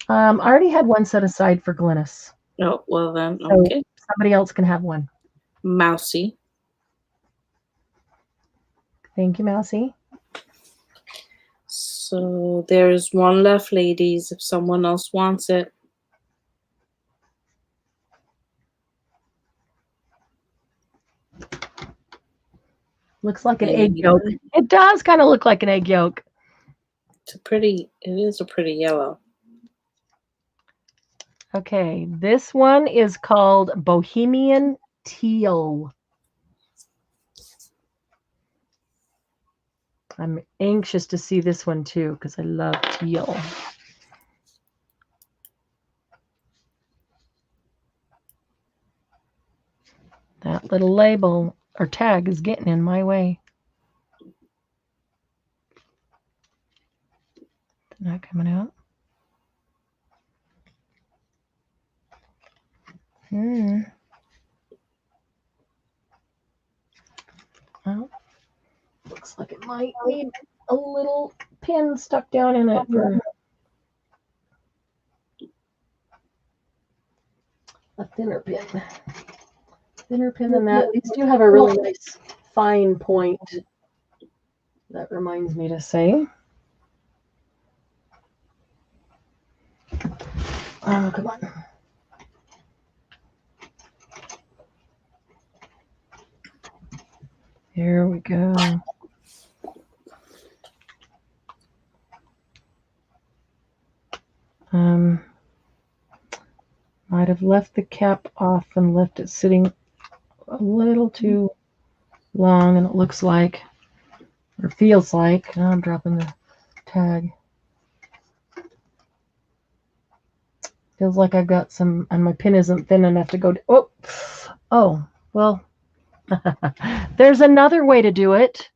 I already had one set aside for Glynis. Oh, well then, So okay. somebody else can have one. Mousy. Thank you, Mousy. So there's one left, ladies, if someone else wants it. Looks like an egg yolk. It does kind of look like an egg yolk. It is a pretty yellow. Okay, this one is called Bohemian Teal. I'm anxious to see this one too because I love teal. That little label or tag is getting in my way. Not coming out. Well, looks like it might need a little pin stuck down in it for a thinner pin. Thinner pin than that. These do have a really nice fine point. That reminds me to say. Oh, come on. Here we go. Might have left the cap off and left it sitting a little too long, and it looks like, or feels like, I'm dropping the tag. Feels like I've got some, and my pin isn't thin enough to go, oh, well, there's another way to do it.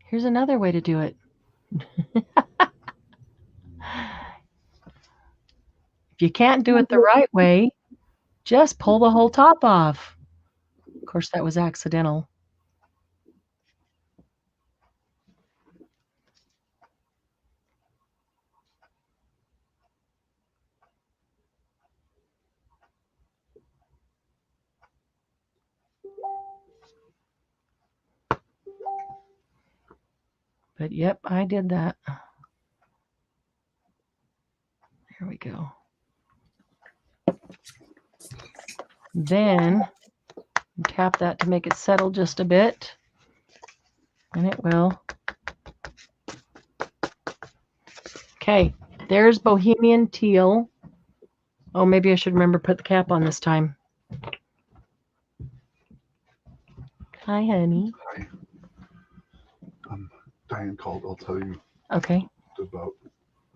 Here's another way to do it. If you can't do it the right way, just pull the whole top off. Of course, that was accidental. But yep, I did that. There we go. Then tap that to make it settle just a bit. And it will. Okay, there's Bohemian Teal. Oh, maybe I should remember to put the cap on this time. Hi, honey. Hi. Diane called. I'll tell you. Okay. About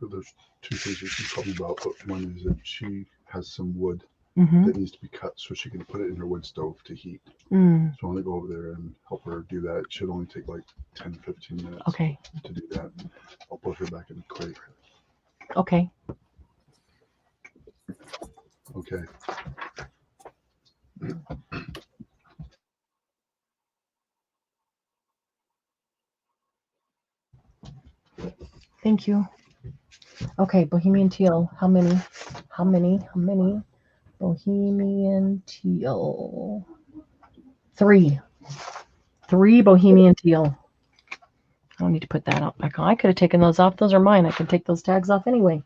there's two things you can tell me about, but one is that she has some wood that needs to be cut so she can put it in her wood stove to heat. So I'm going to go over there and help her do that. It should only take like 10-15 minutes to do that. I'll put her back in the crate. Okay. Okay. Thank you. Okay, Bohemian Teal. How many? How many? How many? Bohemian Teal. 3. 3 Bohemian Teal. I don't need to put that up back on. I could have taken those off. Those are mine. I can take those tags off anyway.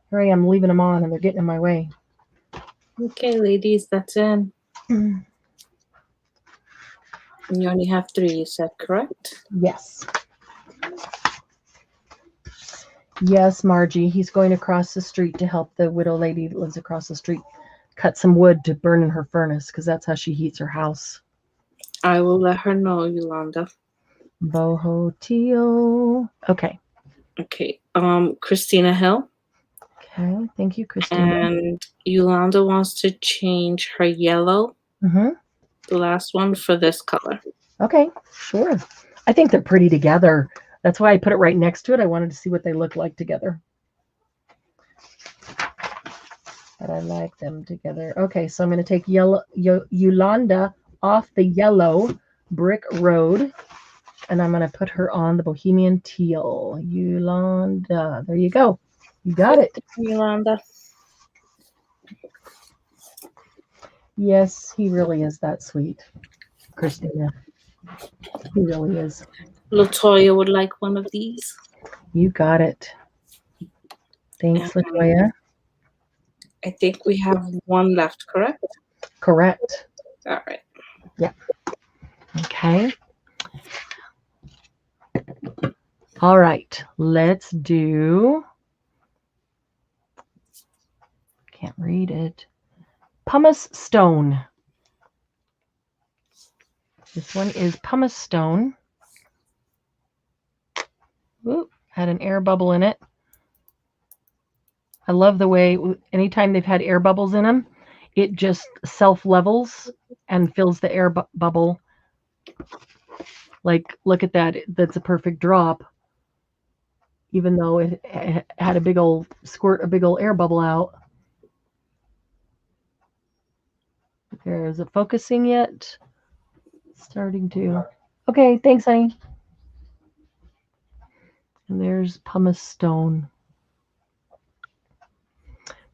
Here I am leaving them on and they're getting in my way. Okay, ladies, that's it. You only have 3, you said, correct? Yes. Yes, Margie. He's going across the street to help the widow lady that lives across the street cut some wood to burn in her furnace because that's how she heats her house. I will let her know, Yolanda. Boho Teal. Okay. Okay. Christina Hill. Okay. Thank you, Christina. And Yolanda wants to change her yellow, the last one, for this color. Okay, sure. I think they're pretty together. That's why I put it right next to it. I wanted to see what they look like together. But I like them together. Okay, so I'm going to take Yolanda off the yellow brick road, and I'm going to put her on the Bohemian Teal. Yolanda, there you go. You got it. Yolanda. Yes, he really is that sweet, Christina. He really is. Latoya would like one of these. You got it. Thanks, Latoya. I think we have one left, correct? Correct. All right. Yeah. Okay. All right. Let's do. Can't read it. Pumice Stone. This one is Pumice Stone. Ooh, had an air bubble in it. I love the way anytime they've had air bubbles in them, it just self-levels and fills the air bubble. Like, look at that. That's a perfect drop. Even though it had a big old squirt, a big old air bubble out. Is it focusing yet? Starting to. Okay, thanks, honey. And there's Pumice Stone.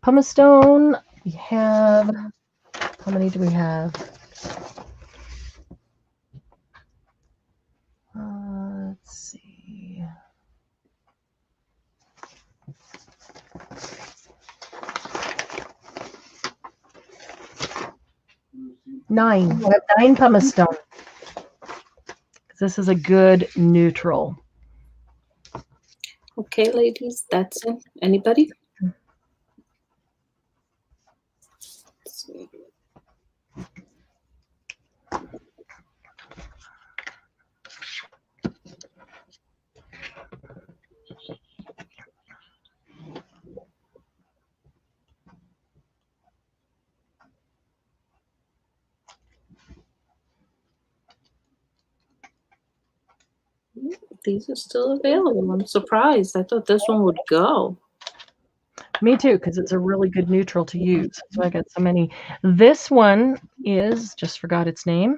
Pumice Stone, we have, how many do we have? Let's see. Nine. We have 9 Pumice Stone. This is a good neutral. Okay, ladies, that's it. Anybody? These are still available. I'm surprised. I thought this one would go. Me too, because it's a really good neutral to use. So I got so many. This one is, just forgot its name,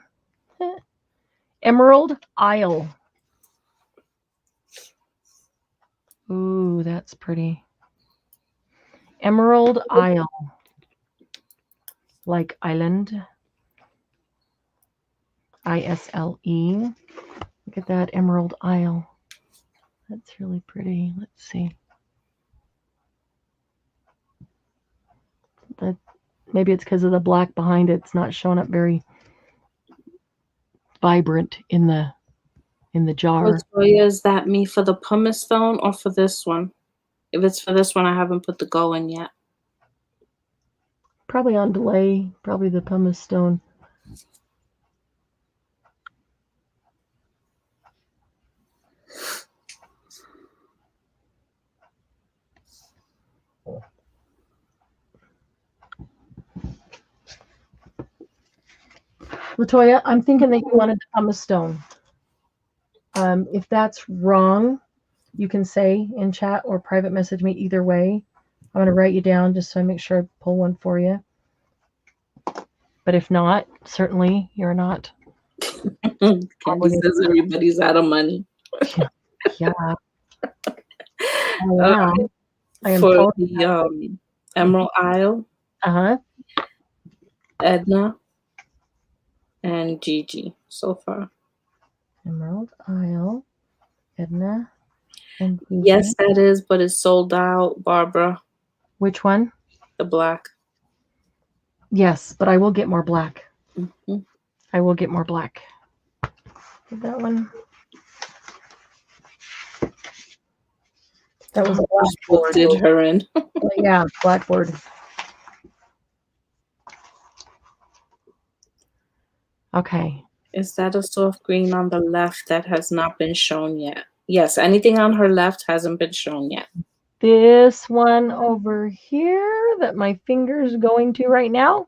Emerald Isle. Ooh, that's pretty. Emerald Isle. Like island. ISLE. Look at that Emerald Isle. That's really pretty. Let's see. That maybe it's because of the black behind it. It's not showing up very vibrant in the jar. Latoya, is that me for the pumice stone or for this one? If it's for this one, I haven't put the go in yet. Probably on delay. Probably the pumice stone. Latoya, I'm thinking that you wanted the pumice stone. If that's wrong, you can say in chat or private message me either way. I'm going to write you down just so I make sure I pull one for you. But if not, certainly you're not. Candy says everybody's out of money. Yeah. Wow. For the Emerald Isle, Edna, and Gigi so far. Emerald Isle, Edna, and Gigi. Yes, that is, but it's sold out, Barbara. Which one? The black. Yes, but I will get more black. Mm-hmm. I will get more black. Get that one. That was a blackboard. Did her in. Yeah, blackboard. Okay. Is that a soft green on the left that has not been shown yet? Yes, anything on her left hasn't been shown yet. This one over here that my finger's going to right now.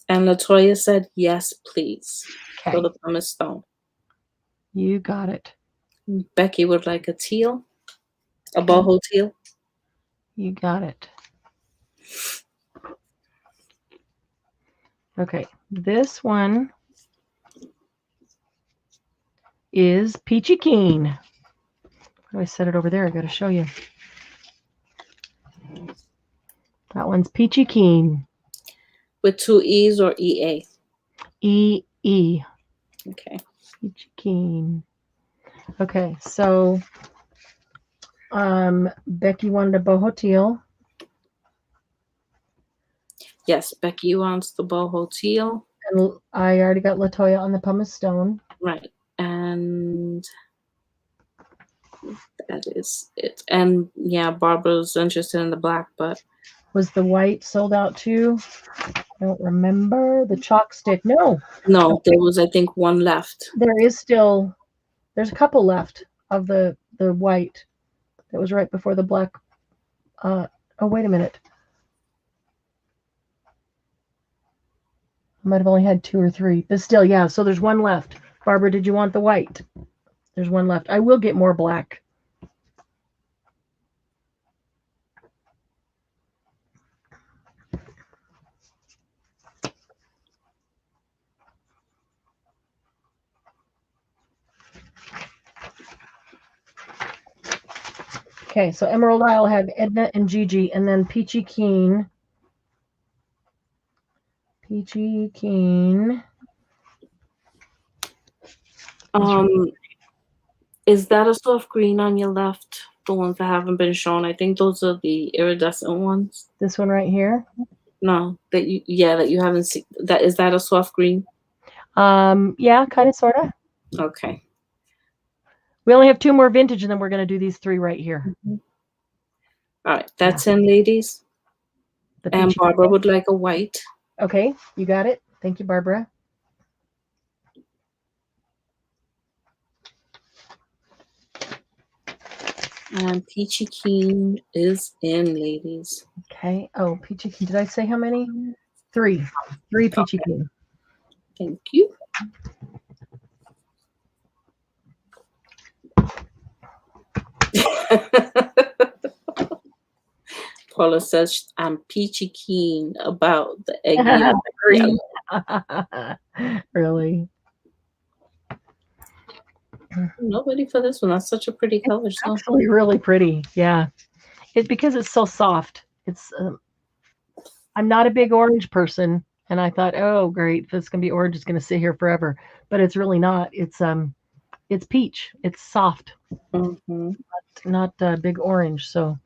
And Latoya said, yes, please. Okay. For the pumice stone. You got it. Becky would like a teal. A boho teal. You got it. Okay. This one is Peachy Keen. Oh, I set it over there. I got to show you. That one's Peachy Keen. With 2 E's or EA? E-E. Okay. Peachy Keen. Okay, so Becky wanted a boho teal. Yes, Becky wants the boho teal. And I already got Latoya on the pumice stone. Right. And that is it. And yeah, Barbara's interested in the black, but was the white sold out too? I don't remember. The chalk stick. No, there was, I think, one left. There's a couple left of the white that was right before the black. Oh, wait a minute. I might have only had 2 or 3, but still, yeah. So there's one left. Barbara, did you want the white? There's one left. I will get more black. Okay, so Emerald Isle have Edna and Gigi, and then Peachy Keen. Peachy Keen. Is that a soft green on your left? The ones that haven't been shown. I think those are the iridescent ones. This one right here? No, that you haven't seen. Is that a soft green? Yeah, kind of, sort of. Okay. We only have 2 more vintage, and then we're going to do these 3 right here. Mm-hmm. All right, that's in, ladies. And Barbara would like a white. Okay, you got it. Thank you, Barbara. And Peachy Keen is in, ladies. Okay. Oh, Peachy Keen. Did I say how many? 3. 3 Peachy Keen. Thank you. Paula says, I'm peachy keen about the eggy yellow. Really? Nobody for this one. That's such a pretty color. It's actually really pretty. Yeah. Because it's so soft. It's I'm not a big orange person, and I thought, oh great, if it's gonna be orange, it's gonna sit here forever. But it's really not. It's It's peach. It's soft, Mm-hmm. not big orange. So,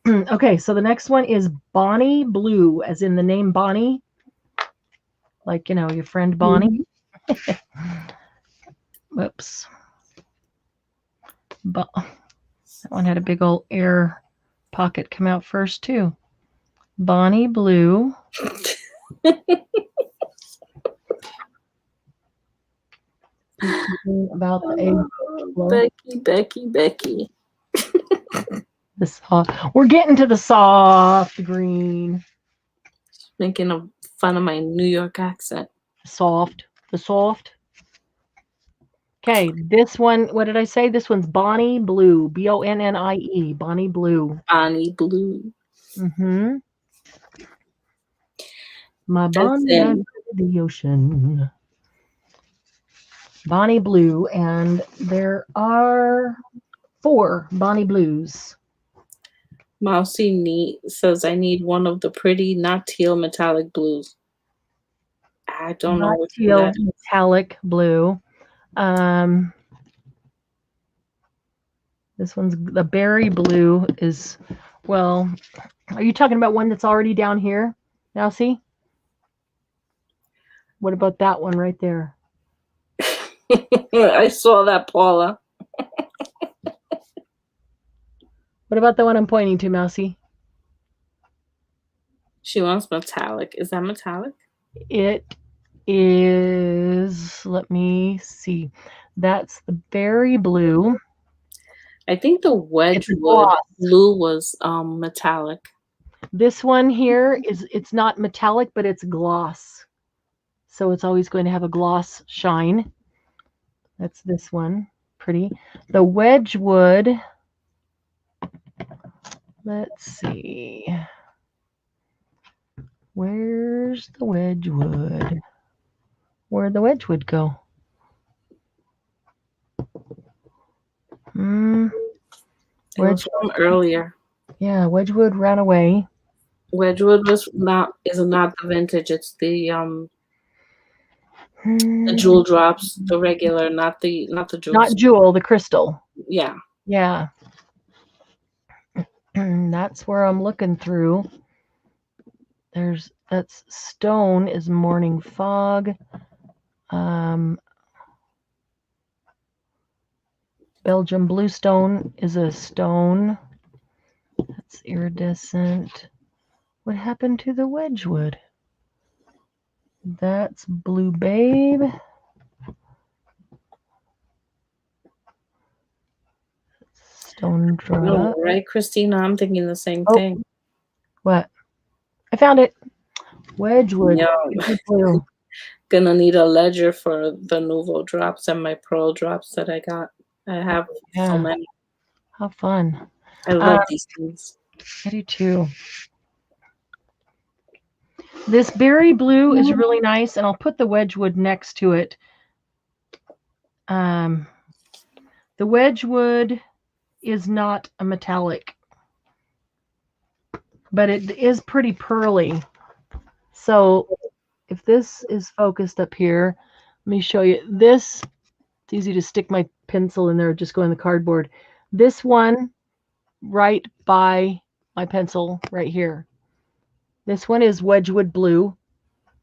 okay. So the next one is Bonnie Blue, as in the name Bonnie, like your friend Bonnie. Whoops. But that one had a big old air pocket come out first too. Bonnie Blue. About the Becky. We're getting to the soft green. Making fun of my New York accent. The soft. Okay, this one, what did I say? This one's Bonnie Blue. Bonnie. Bonnie Blue. Bonnie Blue. Mm-hmm. My Bonnie down to the ocean. Bonnie Blue, and there are 4 Bonnie Blues. Mousy says, I need one of the pretty, not teal metallic blues. I don't know what teal metallic blue. This one's the berry blue is, well, are you talking about one that's already down here? Now see? What about that one right there? I saw that, Paula. What about the one I'm pointing to, Mousy? She wants metallic. Is that metallic? It is, let me see. That's the berry blue. I think the Wedgwood blue was metallic. This one here it's not metallic, but it's gloss. So it's always going to have a gloss shine. That's this one. Pretty. The Wedgwood, let's see. Where's the Wedgwood? Where'd the Wedgwood go? It was from earlier. Yeah, Wedgwood ran away. Wedgwood is not the vintage. It's the jewel drops, the regular, not the jewel. Not jewel, the crystal. Yeah. Yeah. That's where I'm looking through. That's stone is morning fog. Belgium bluestone is a stone. That's iridescent. What happened to the Wedgwood? That's Blue Babe. Stone drop. No, right, Christina? I'm thinking the same thing. What? I found it. Wedgwood. No. Gonna need a ledger for the NUVO drops and my pearl drops that I got. I have so many. How fun. I love these things. I do too. This berry blue is really nice, and I'll put the Wedgwood next to it. The Wedgwood is not a metallic, but it is pretty pearly. So if this is focused up here, let me show you. This, it's easy to stick my pencil in there, just go in the cardboard. This one right by my pencil right here. This one is Wedgwood blue.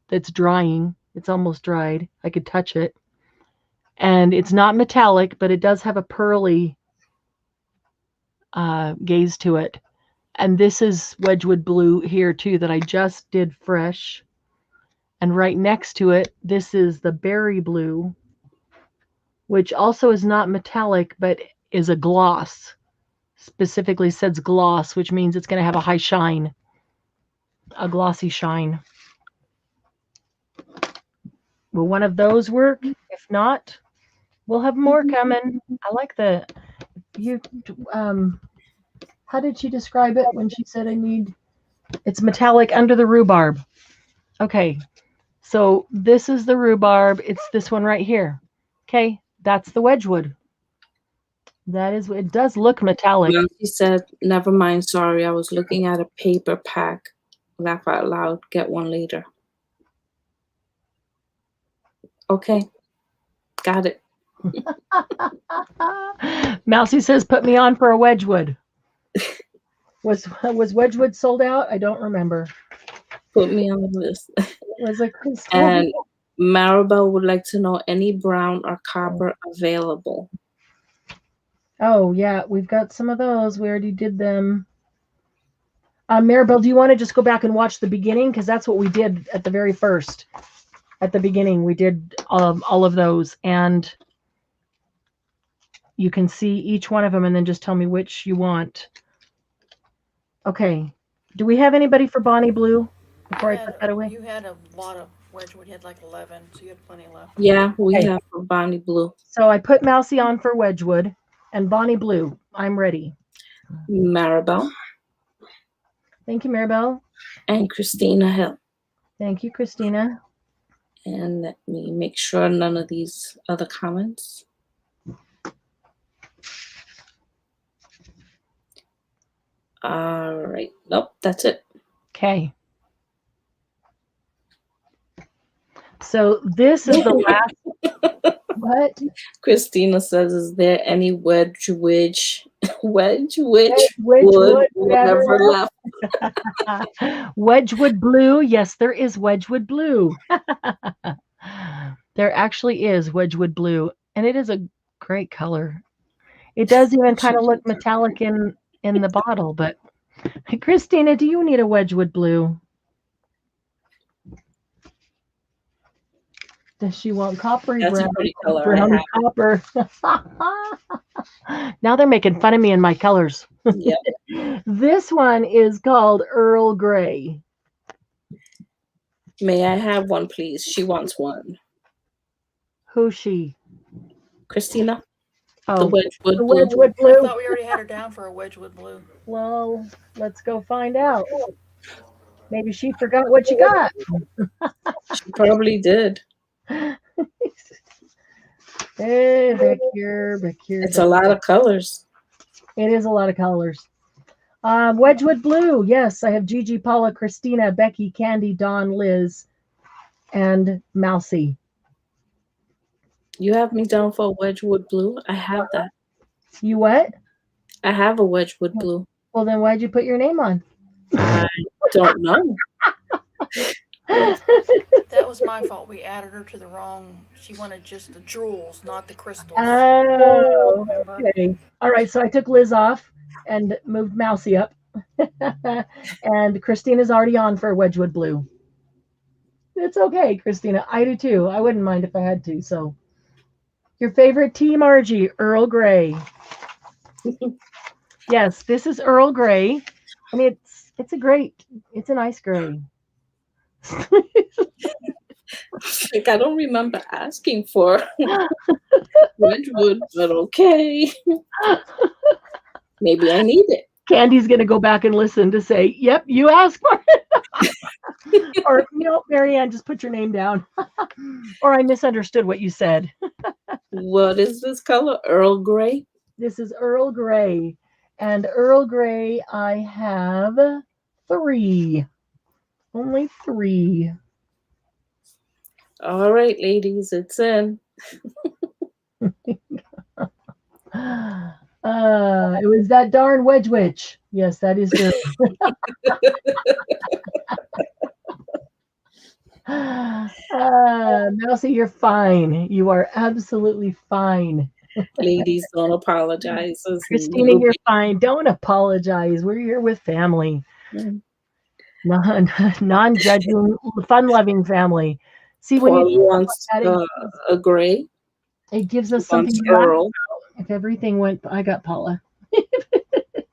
That's drying. It's almost dried. I could touch it. And it's not metallic, but it does have a pearly gaze to it. And this is Wedgwood blue here too that I just did fresh. And right next to it, this is the berry blue, which also is not metallic, but is a gloss. Specifically says gloss, which means it's going to have a high shine, a glossy shine. Will one of those work? If not, we'll have more coming. I like how did she describe it when she said it's metallic under the rhubarb? Okay, so this is the rhubarb. It's this one right here. Okay, that's the Wedgwood. That is, it does look metallic. She said, never mind, sorry, I was looking at a paper pack. Laugh out loud, get one later. Okay, got it. Mousy says, "Put me on for a Wedgwood." Was Wedgwood sold out? I don't remember. Put me on the list. It was a crystal. And Maribel would like to know any brown or copper available. Oh yeah, we've got some of those. We already did them. Maribel, do you want to just go back and watch the beginning? Because that's what we did at the very first. At the beginning, we did all of those, and you can see each one of them, and then just tell me which you want. Okay. Do we have anybody for Bonnie Blue before I put that away? You had a lot of Wedgwood. You had like 11, so you had plenty left. Yeah, we have for Bonnie Blue. So I put Mousy on for Wedgwood, and Bonnie Blue. I'm ready. Maribel. Thank you, Maribel. And Christina Hill. Thank you, Christina. And let me make sure none of these other comments. All right. Nope, that's it. Okay. So this is the last. What? Christina says, "Is there any Wedgwood wood whatever left?" Wedgwood Blue. Yes, there is Wedgwood Blue. There actually is Wedgwood Blue, and it is a great color. It does even kind of look metallic in the bottle, but Christina, do you need a Wedgwood Blue? Does she want coppery That's brown? a pretty color. Browny copper. Now they're making fun of me and my colors. Yep. This one is called Earl Grey. May I have one, please? She wants one. Who's she? Christina. Oh, the Wedgwood the Blue. Wedgwood I Blue. thought we already had her down for a Wedgwood Blue. Well, let's go find out. Maybe she forgot what you got. She probably did. Hey, back here. It's a lot of colors. It is a lot of colors. Wedgwood Blue. Yes, I have Gigi, Paula, Christina, Becky, Candy, Dawn, Liz, and Mousy. You have me down for a Wedgwood Blue? I have that. You what? I have a Wedgwood Blue. Well, then why'd you put your name on? I don't know. That was my fault. We added her to the wrong. She wanted just the jewels, not the crystals. Oh, okay. All right, so I took Liz off and moved Mousy up. And Christina's already on for Wedgwood Blue. It's okay, Christina. I do too. I wouldn't mind if I had to. So, your favorite tea, Margie? Earl Grey. Yes, this is Earl Grey. I mean, it's a nice gray. Like, I don't remember asking for Wedgwood, but okay. Maybe I need it. Candy's going to go back and listen to say, yep, you asked for it. Or, Marianne, just put your name down. Or I misunderstood what you said. What is this color? Earl Grey? This is Earl Grey. And Earl Grey, I have 3. Only 3. All right, ladies, it's in. It was that darn Wedge Witch. Yes, that is good. Mousy, you're fine. You are absolutely fine. Ladies, don't apologize. Christina, you're fine. Don't apologize. We're here with family. Non-judging, fun-loving family. See, when Paula you wants a gray. It gives us something to laugh about. If everything went, I got Paula.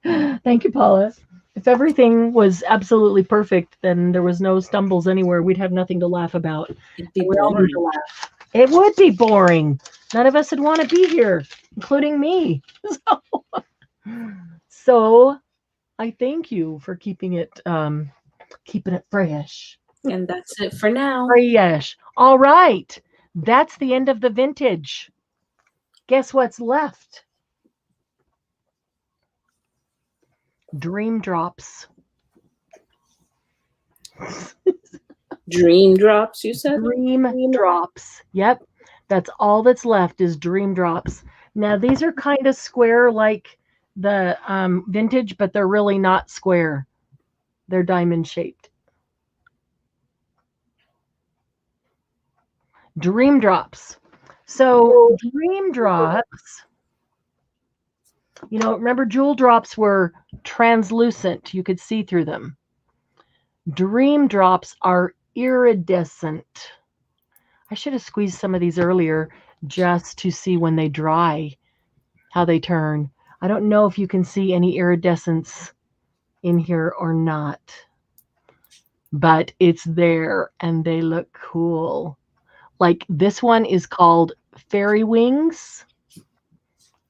Thank you, Paula. If everything was absolutely perfect, then there was no stumbles anywhere. We'd have nothing to laugh about. We all need to laugh. It would be boring. None of us would want to be here, including me. So I thank you for keeping it fresh. And that's it for now. Fresh. All right. That's the end of the vintage. Guess what's left? Dream Drops. Dream Drops, you said? Dream Drops. Yep. That's all that's left is Dream Drops. Now these are kind of square like the vintage, but they're really not square. They're diamond shaped. Dream Drops. So Dream Drops, you know, remember Jewel Drops were translucent. You could see through them. Dream Drops are iridescent. I should have squeezed some of these earlier just to see when they dry, how they turn. I don't know if you can see any iridescence in here or not, but it's there and they look cool. Like this one is called Fairy Wings.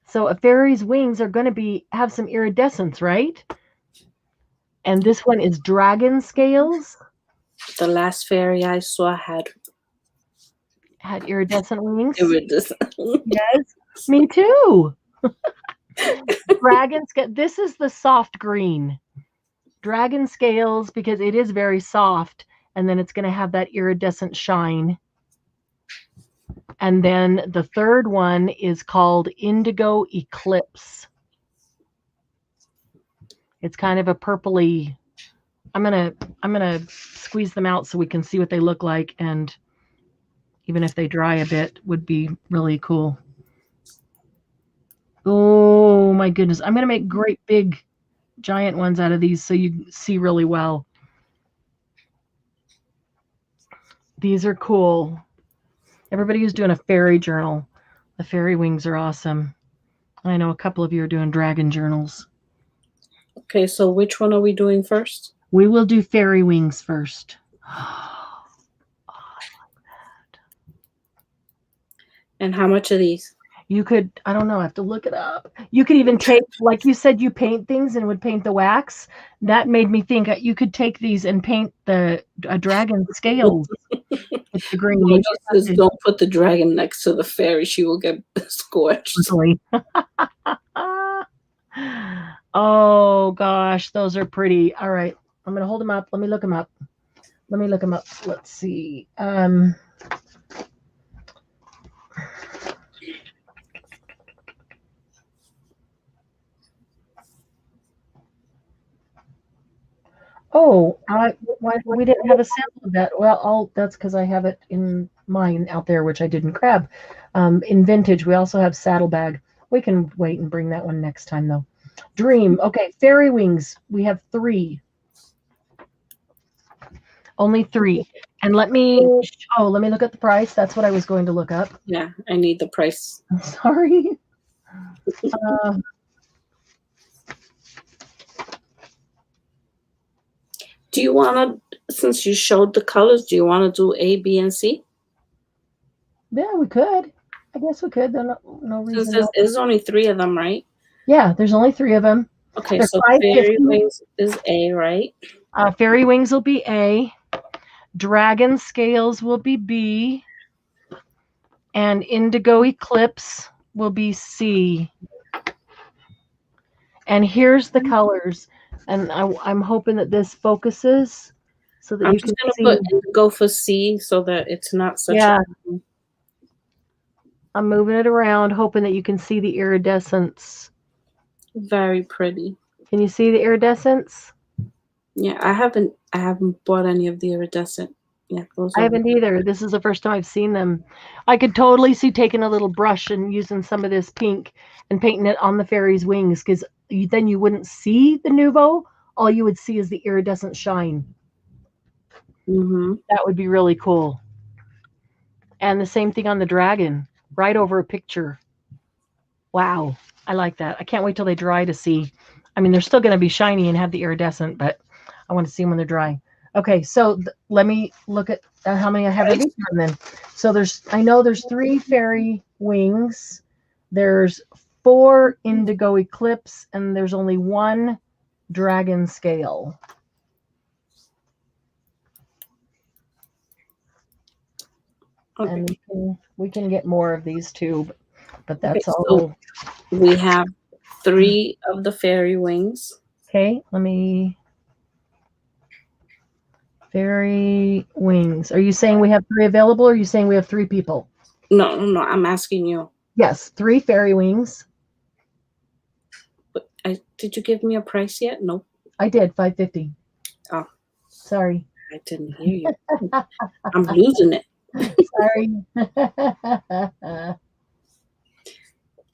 So a fairy's wings are going to have some iridescence, right? And this one is Dragon Scales. The last fairy I saw had iridescent wings. Iridescent. Yes, me too. Dragon scale. This is the soft green. Dragon Scales, because it is very soft, and then it's going to have that iridescent shine. And then the third one is called Indigo Eclipse. It's kind of a purpley. I'm gonna squeeze them out so we can see what they look like, and even if they dry a bit, would be really cool. Oh my goodness! I'm gonna make great big, giant ones out of these so you see really well. These are cool. Everybody who's doing a fairy journal, the fairy wings are awesome. I know a couple of you are doing dragon journals. Okay, so which one are we doing first? We will do fairy wings first. Oh, I like that. And how much are these? You could, I don't know, I have to look it up. You could even take, like you said, you paint things and would paint the wax. That made me think you could take these and paint a dragon scales with the green. No, just don't put the dragon next to the fairy. She will get scorched. Oh gosh, those are pretty. All right, I'm gonna hold them up. Let me look them up. Let's see. Oh, we didn't have a sample of that. Well, that's because I have it in mine out there, which I didn't grab. In vintage, we also have saddlebag. We can wait and bring that one next time, though. Dream. Okay, fairy wings. We have 3. Only 3. And let me look at the price. That's what I was going to look up. Yeah, I need the price. I'm sorry. Do you want to, since you showed the colors, do you want to do A, B, and C? Yeah, we could. I guess we could. There's no reason. Since there's only 3 of them, right? Yeah, there's only 3 of them. Okay, so fairy wings is A, right? Fairy wings will be A. Dragon scales will be B. And indigo eclipse will be C. And here's the colors. And I'm hoping that this focuses so that you can see. I'm just going to go for C so that it's not such a... I'm moving it around, hoping that you can see the iridescence. Very pretty. Can you see the iridescence? Yeah, I haven't bought any of the iridescent. Yeah, I haven't either. This is the first time I've seen them. I could totally see taking a little brush and using some of this pink and painting it on the fairy's wings, because then you wouldn't see the NUVO. All you would see is the iridescent shine. Mm-hmm. That would be really cool. And the same thing on the dragon, right over a picture. Wow, I like that. I can't wait till they dry to see. I mean, they're still going to be shiny and have the iridescent, but I want to see them when they're dry. Okay, so let me look at how many I have of each one then. So I know there's 3 fairy wings. There's 4 indigo eclipse, and there's only 1 dragon scale. Okay. And we can get more of these too, but that's all. So we have 3 of the fairy wings. Okay, let me... Fairy wings. Are you saying we have 3 available, or are you saying we have 3 people? No, no, I'm asking you. Yes, 3 fairy wings. But did you give me a price yet? Nope. I did, $5.50. Oh. Sorry. I didn't hear you. I'm losing it. Sorry.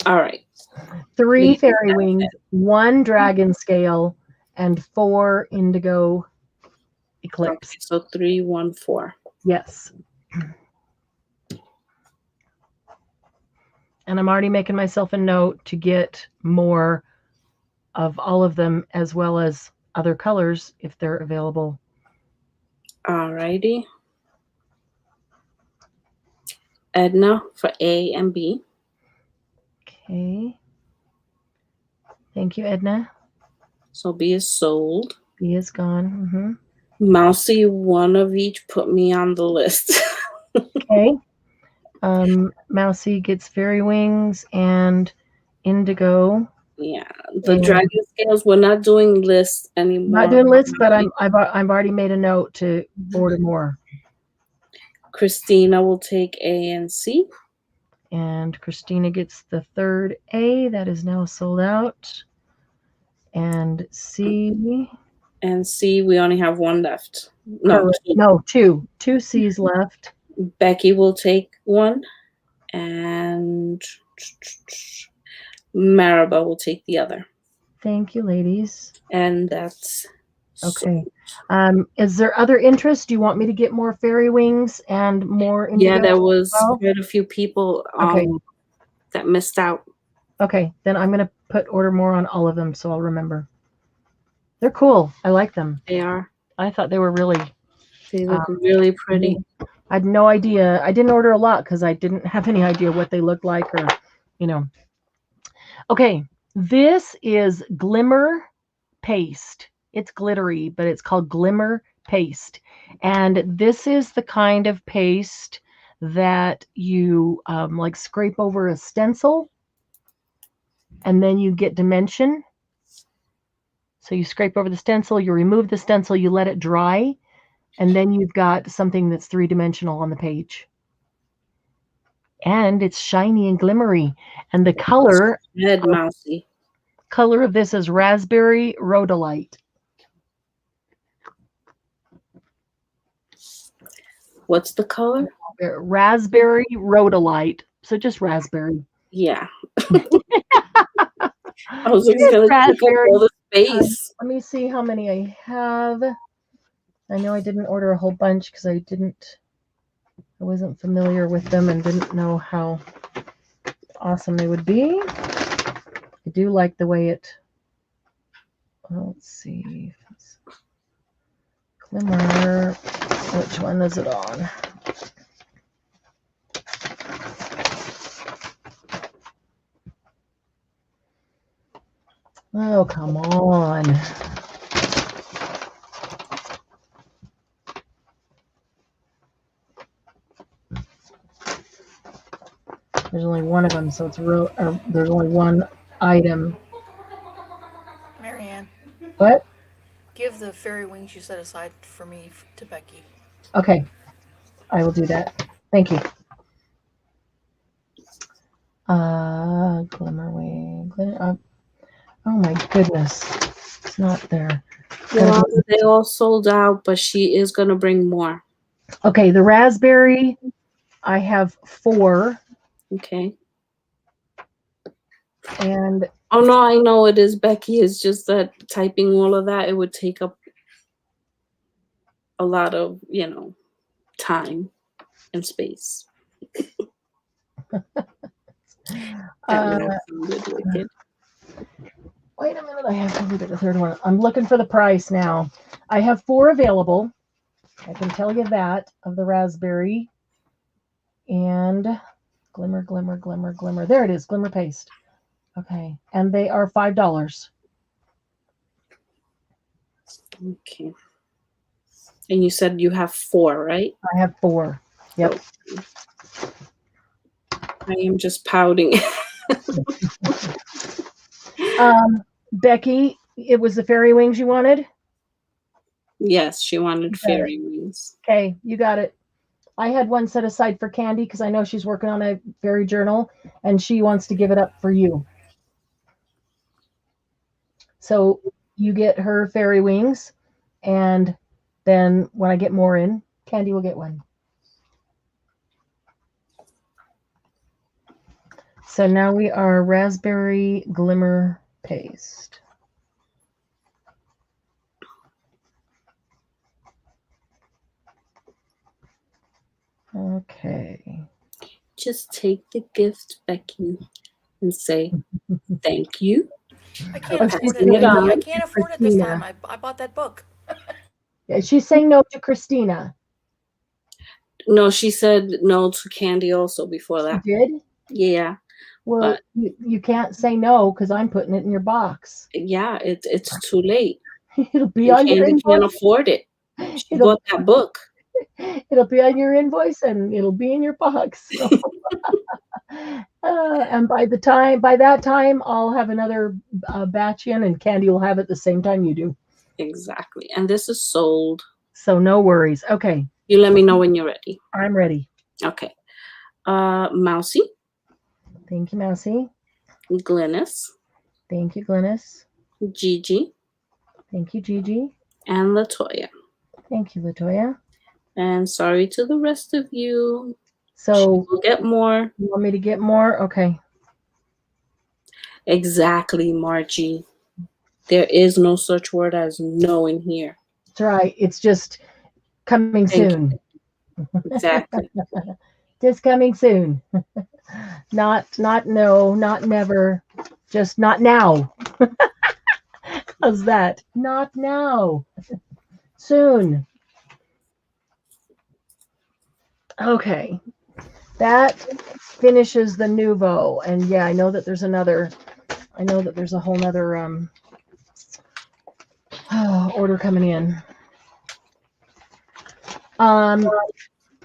All right. 3 fairy wings, 1 dragon scale, and 4 indigo eclipse. Okay, so 3, 1, 4. Yes. And I'm already making myself a note to get more of all of them, as well as other colors if they're available. All righty. Edna for A and B. Okay. Thank you, Edna. So B is sold. B is gone. Mousy, one of each, put me on the list. Okay. Mousy gets fairy wings and indigo. Yeah, the dragon scales. We're not doing lists anymore. Not doing lists, but I've already made a note to order more. Christina will take A and C. And Christina gets the 3rd A. That is now sold out. And C. And C, we only have 1 left. No, 2. No, 2. 2 C's left. Becky will take 1. And Maribel will take the other. Thank you, ladies. And that's okay. Is there other interest? Do you want me to get more fairy wings and more indigo? Yeah, there was quite a few people that missed out. Okay, then I'm going to order more on all of them so I'll remember. They're cool. I like them. They are. I thought they were really... They look really pretty. I had no idea. I didn't order a lot because I didn't have any idea what they looked like or, you know. Okay, this is Glimmer Paste. It's glittery, but it's called Glimmer Paste. And this is the kind of paste that you like scrape over a stencil and then you get dimension. So you scrape over the stencil, you remove the stencil, you let it dry, and then you've got something that's 3-dimensional on the page. And it's shiny and glimmery. And the color of this is raspberry rhodolite. What's the color? Raspberry rhodolite. So just raspberry. Yeah. I was going to take up all the space. Let me see how many I have. I know I didn't order a whole bunch because I wasn't familiar with them and didn't know how awesome they would be. I do like the way it, let's see. Glimmer, which one is it on? Oh, come on. There's only one of them, so it's there's only one item. Marianne. What? Give the fairy wings you set aside for me to Becky. Okay. I will do that. Thank you. Glimmer wing. Oh my goodness. It's not there. Well, they all sold out, but she is going to bring more. Okay, the raspberry, I have 4. Okay. And oh no, I know it is Becky. It's just that typing all of that, it would take up a lot of, time and space. Wait a minute, I have to look at the 3rd one. I'm looking for the price now. I have 4 available. I can tell you that, of the raspberry. And glimmer, glimmer, glimmer, glimmer. There it is, Glimmer Paste. Okay, and they are $5. Okay. And you said you have 4, right? I have 4. Yep. Okay. I am just pouting. Becky, it was the fairy wings you wanted? Yes, she wanted fairy wings. Okay, you got it. I had one set aside for Candy because I know she's working on a fairy journal and she wants to give it up for you. So you get her fairy wings, and then when I get more in, Candy will get one. So now we are raspberry glimmer paste. Okay. Just take the gift, Becky, and say thank you. I can't afford she's it. saying no I to can't afford it this Christina. time. I bought that book. Yeah, she's saying no to Christina. No, she said no to Candy also before that. She did? Yeah. Well, you can't say no because I'm putting it in your box. Yeah, it's too late. It'll be on your Candy invoice. can't afford it. She bought that book. It'll be on your invoice and it'll be in your box. So. And by that time, I'll have another batch in, and Candy will have it the same time you do. Exactly. And this is sold. So no worries. Okay. You let me know when you're ready. I'm ready. Okay. Moussie. Thank you, Moussie. Glynis. Thank you, Glynis. Gigi. Thank you, Gigi. And Latoya. Thank you, Latoya. And sorry to the rest of you. So we'll get more. You want me to get more? Okay. Exactly, Margie. There is no such word as no in here. That's right. It's just coming soon. Exactly. Just coming soon. Not no, not never. Just not now. How's that? Not now. Soon. Okay. That finishes the NUVO. And yeah, I know that there's a whole nother order coming in.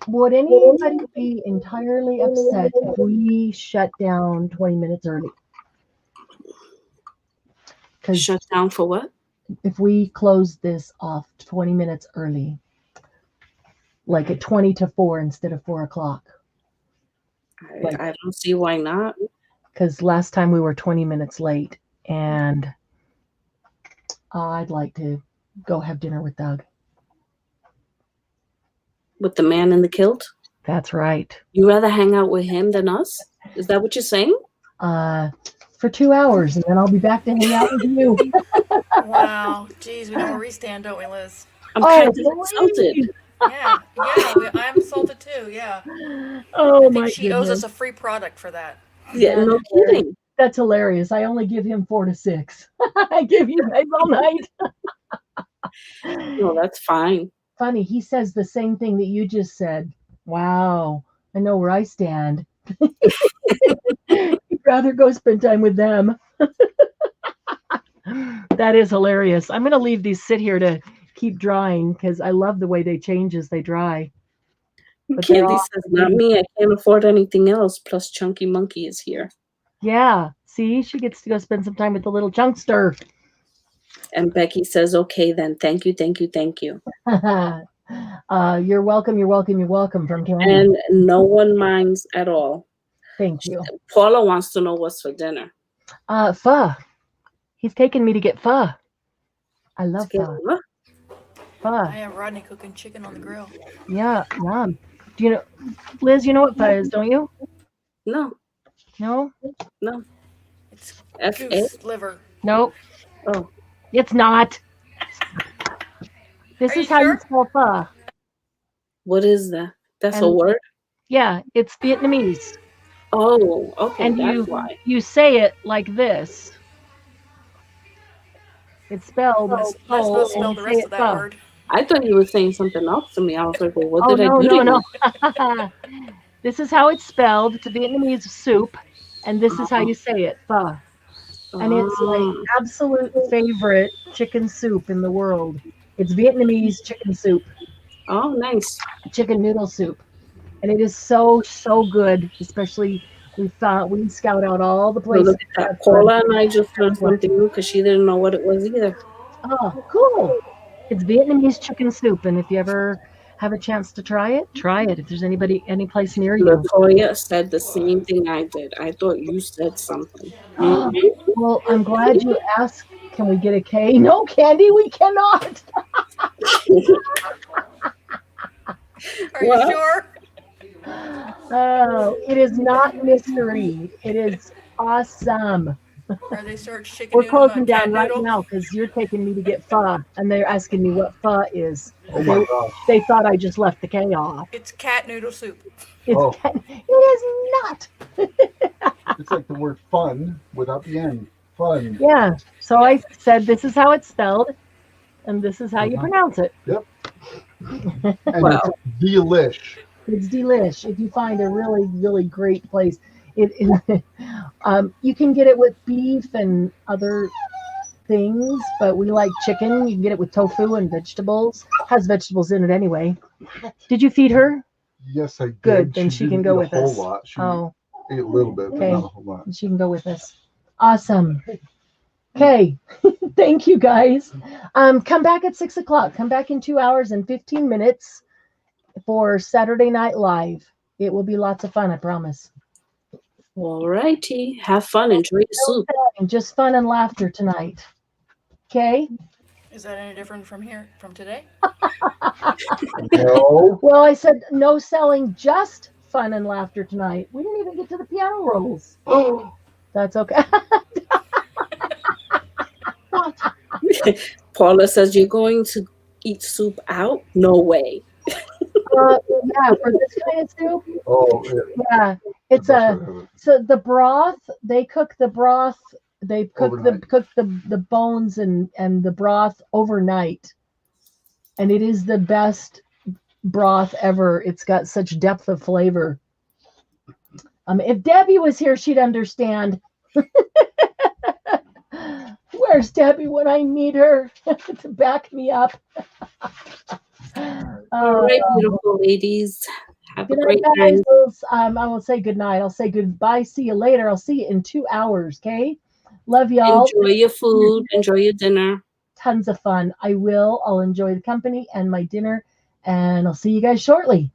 Would anybody be entirely upset if we shut down 20 minutes early? Shut down for what? If we close this off 20 minutes early, like at 20 to 4 instead of 4 o'clock. I don't see why not. Because last time we were 20 minutes late, and I'd like to go have dinner with Doug. With the man in the kilt? That's right. You rather hang out with him than us? Is that what you're saying? For 2 hours, and then I'll be back to hang out with you. Wow. Jeez, we know where we stand, don't we, Liz? I'm kind of insulted. Yeah, I'm insulted too, yeah. Oh, I think she owes us a free product for that. Yeah, no kidding. That's hilarious. I only give him 4 to 6. I give you guys all night. No, that's fine. Funny, he says the same thing that you just said. Wow, I know where I stand. You'd rather go spend time with them. That is hilarious. I'm going to leave these sit here to keep drying because I love the way they change as they dry. But Candy says, not me. I can't afford anything else. Plus, Chunky Monkey is here. Yeah. See, she gets to go spend some time with the little chunkster. And Becky says, okay, then. Thank you, thank you, thank you. You're welcome, you're welcome, you're welcome from Candy. And no one minds at all. Thank you. Paula wants to know what's for dinner. Pho. He's taking me to get pho. I love pho. Pho. I have Rodney cooking chicken on the grill. Yeah, yum. Do you know, Liz, you know what pho is, don't you? No. No? No. It's F-A? goose liver. Nope. Oh. It's not. This is how you spell pho. What is that? That's a word? Yeah, it's Vietnamese. Oh, okay. And that's why. you say it like this. It's spelled. Let's not spell the rest of that word. I thought you were saying something else to me. I was like, well, what did I do? No. This is how it's spelled. It's a Vietnamese soup, and this is how you say it, pho. And it's like absolute favorite chicken soup in the world. It's Vietnamese chicken soup. Oh, nice. Chicken noodle soup. And it is so, so good, especially we scout out all the places. Look at that. Paula and I just learned something new because she didn't know what it was either. Oh, cool. It's Vietnamese chicken soup. And if you ever have a chance to try it, try it. If there's any place near you. Latoya said the same thing I did. I thought you said something. Well, I'm glad you asked. Can we get a K? No, Candy, we cannot. Are you sure? Oh, it is not mystery. It is awesome. Are they sort of chicken We're noodle, closing cat down right noodle? now because you're taking me to get pho, and they're asking me what pho is. Oh my gosh. They thought I just left the K off. It's cat noodle soup. It is not. It's like the word fun without the end. Fun. Yeah. So I said, this is how it's spelled, and this is how you pronounce it. Yep. And it's delish. It's delish. If you find a really, really great place, you can get it with beef and other things, but we like chicken. You can get it with tofu and vegetables. It has vegetables in it anyway. Did you feed her? Yes, I did. Good. Then she can go with us. A whole lot. She ate a little bit, but not a whole lot. She can go with us. Awesome. Okay. Thank you, guys. Come back at 6 o'clock. Come back in 2 hours and 15 minutes for Saturday Night Live. It will be lots of fun, I promise. All righty. Have fun. Enjoy the soup. Just fun and laughter tonight. Okay? Is that any different from today? No. Well, I said no selling, just fun and laughter tonight. We didn't even get to the piano rolls. Oh, that's okay. Paula says, you're going to eat soup out? No way. Yeah, for this kind of soup. Oh, yeah. It's so the broth. They cook the broth. They cook the bones and the broth overnight, and it is the best broth ever. It's got such depth of flavor. If Debbie was here, she'd understand. Where's Debbie when I need her to back me up? All right, beautiful ladies. Have a great night. night. I will say good night. I'll say goodbye. See you later. I'll see you in 2 hours. Okay. Love y'all. Enjoy your food. Enjoy your dinner. Tons of fun. I will. I'll enjoy the company and my dinner. And I'll see you guys shortly.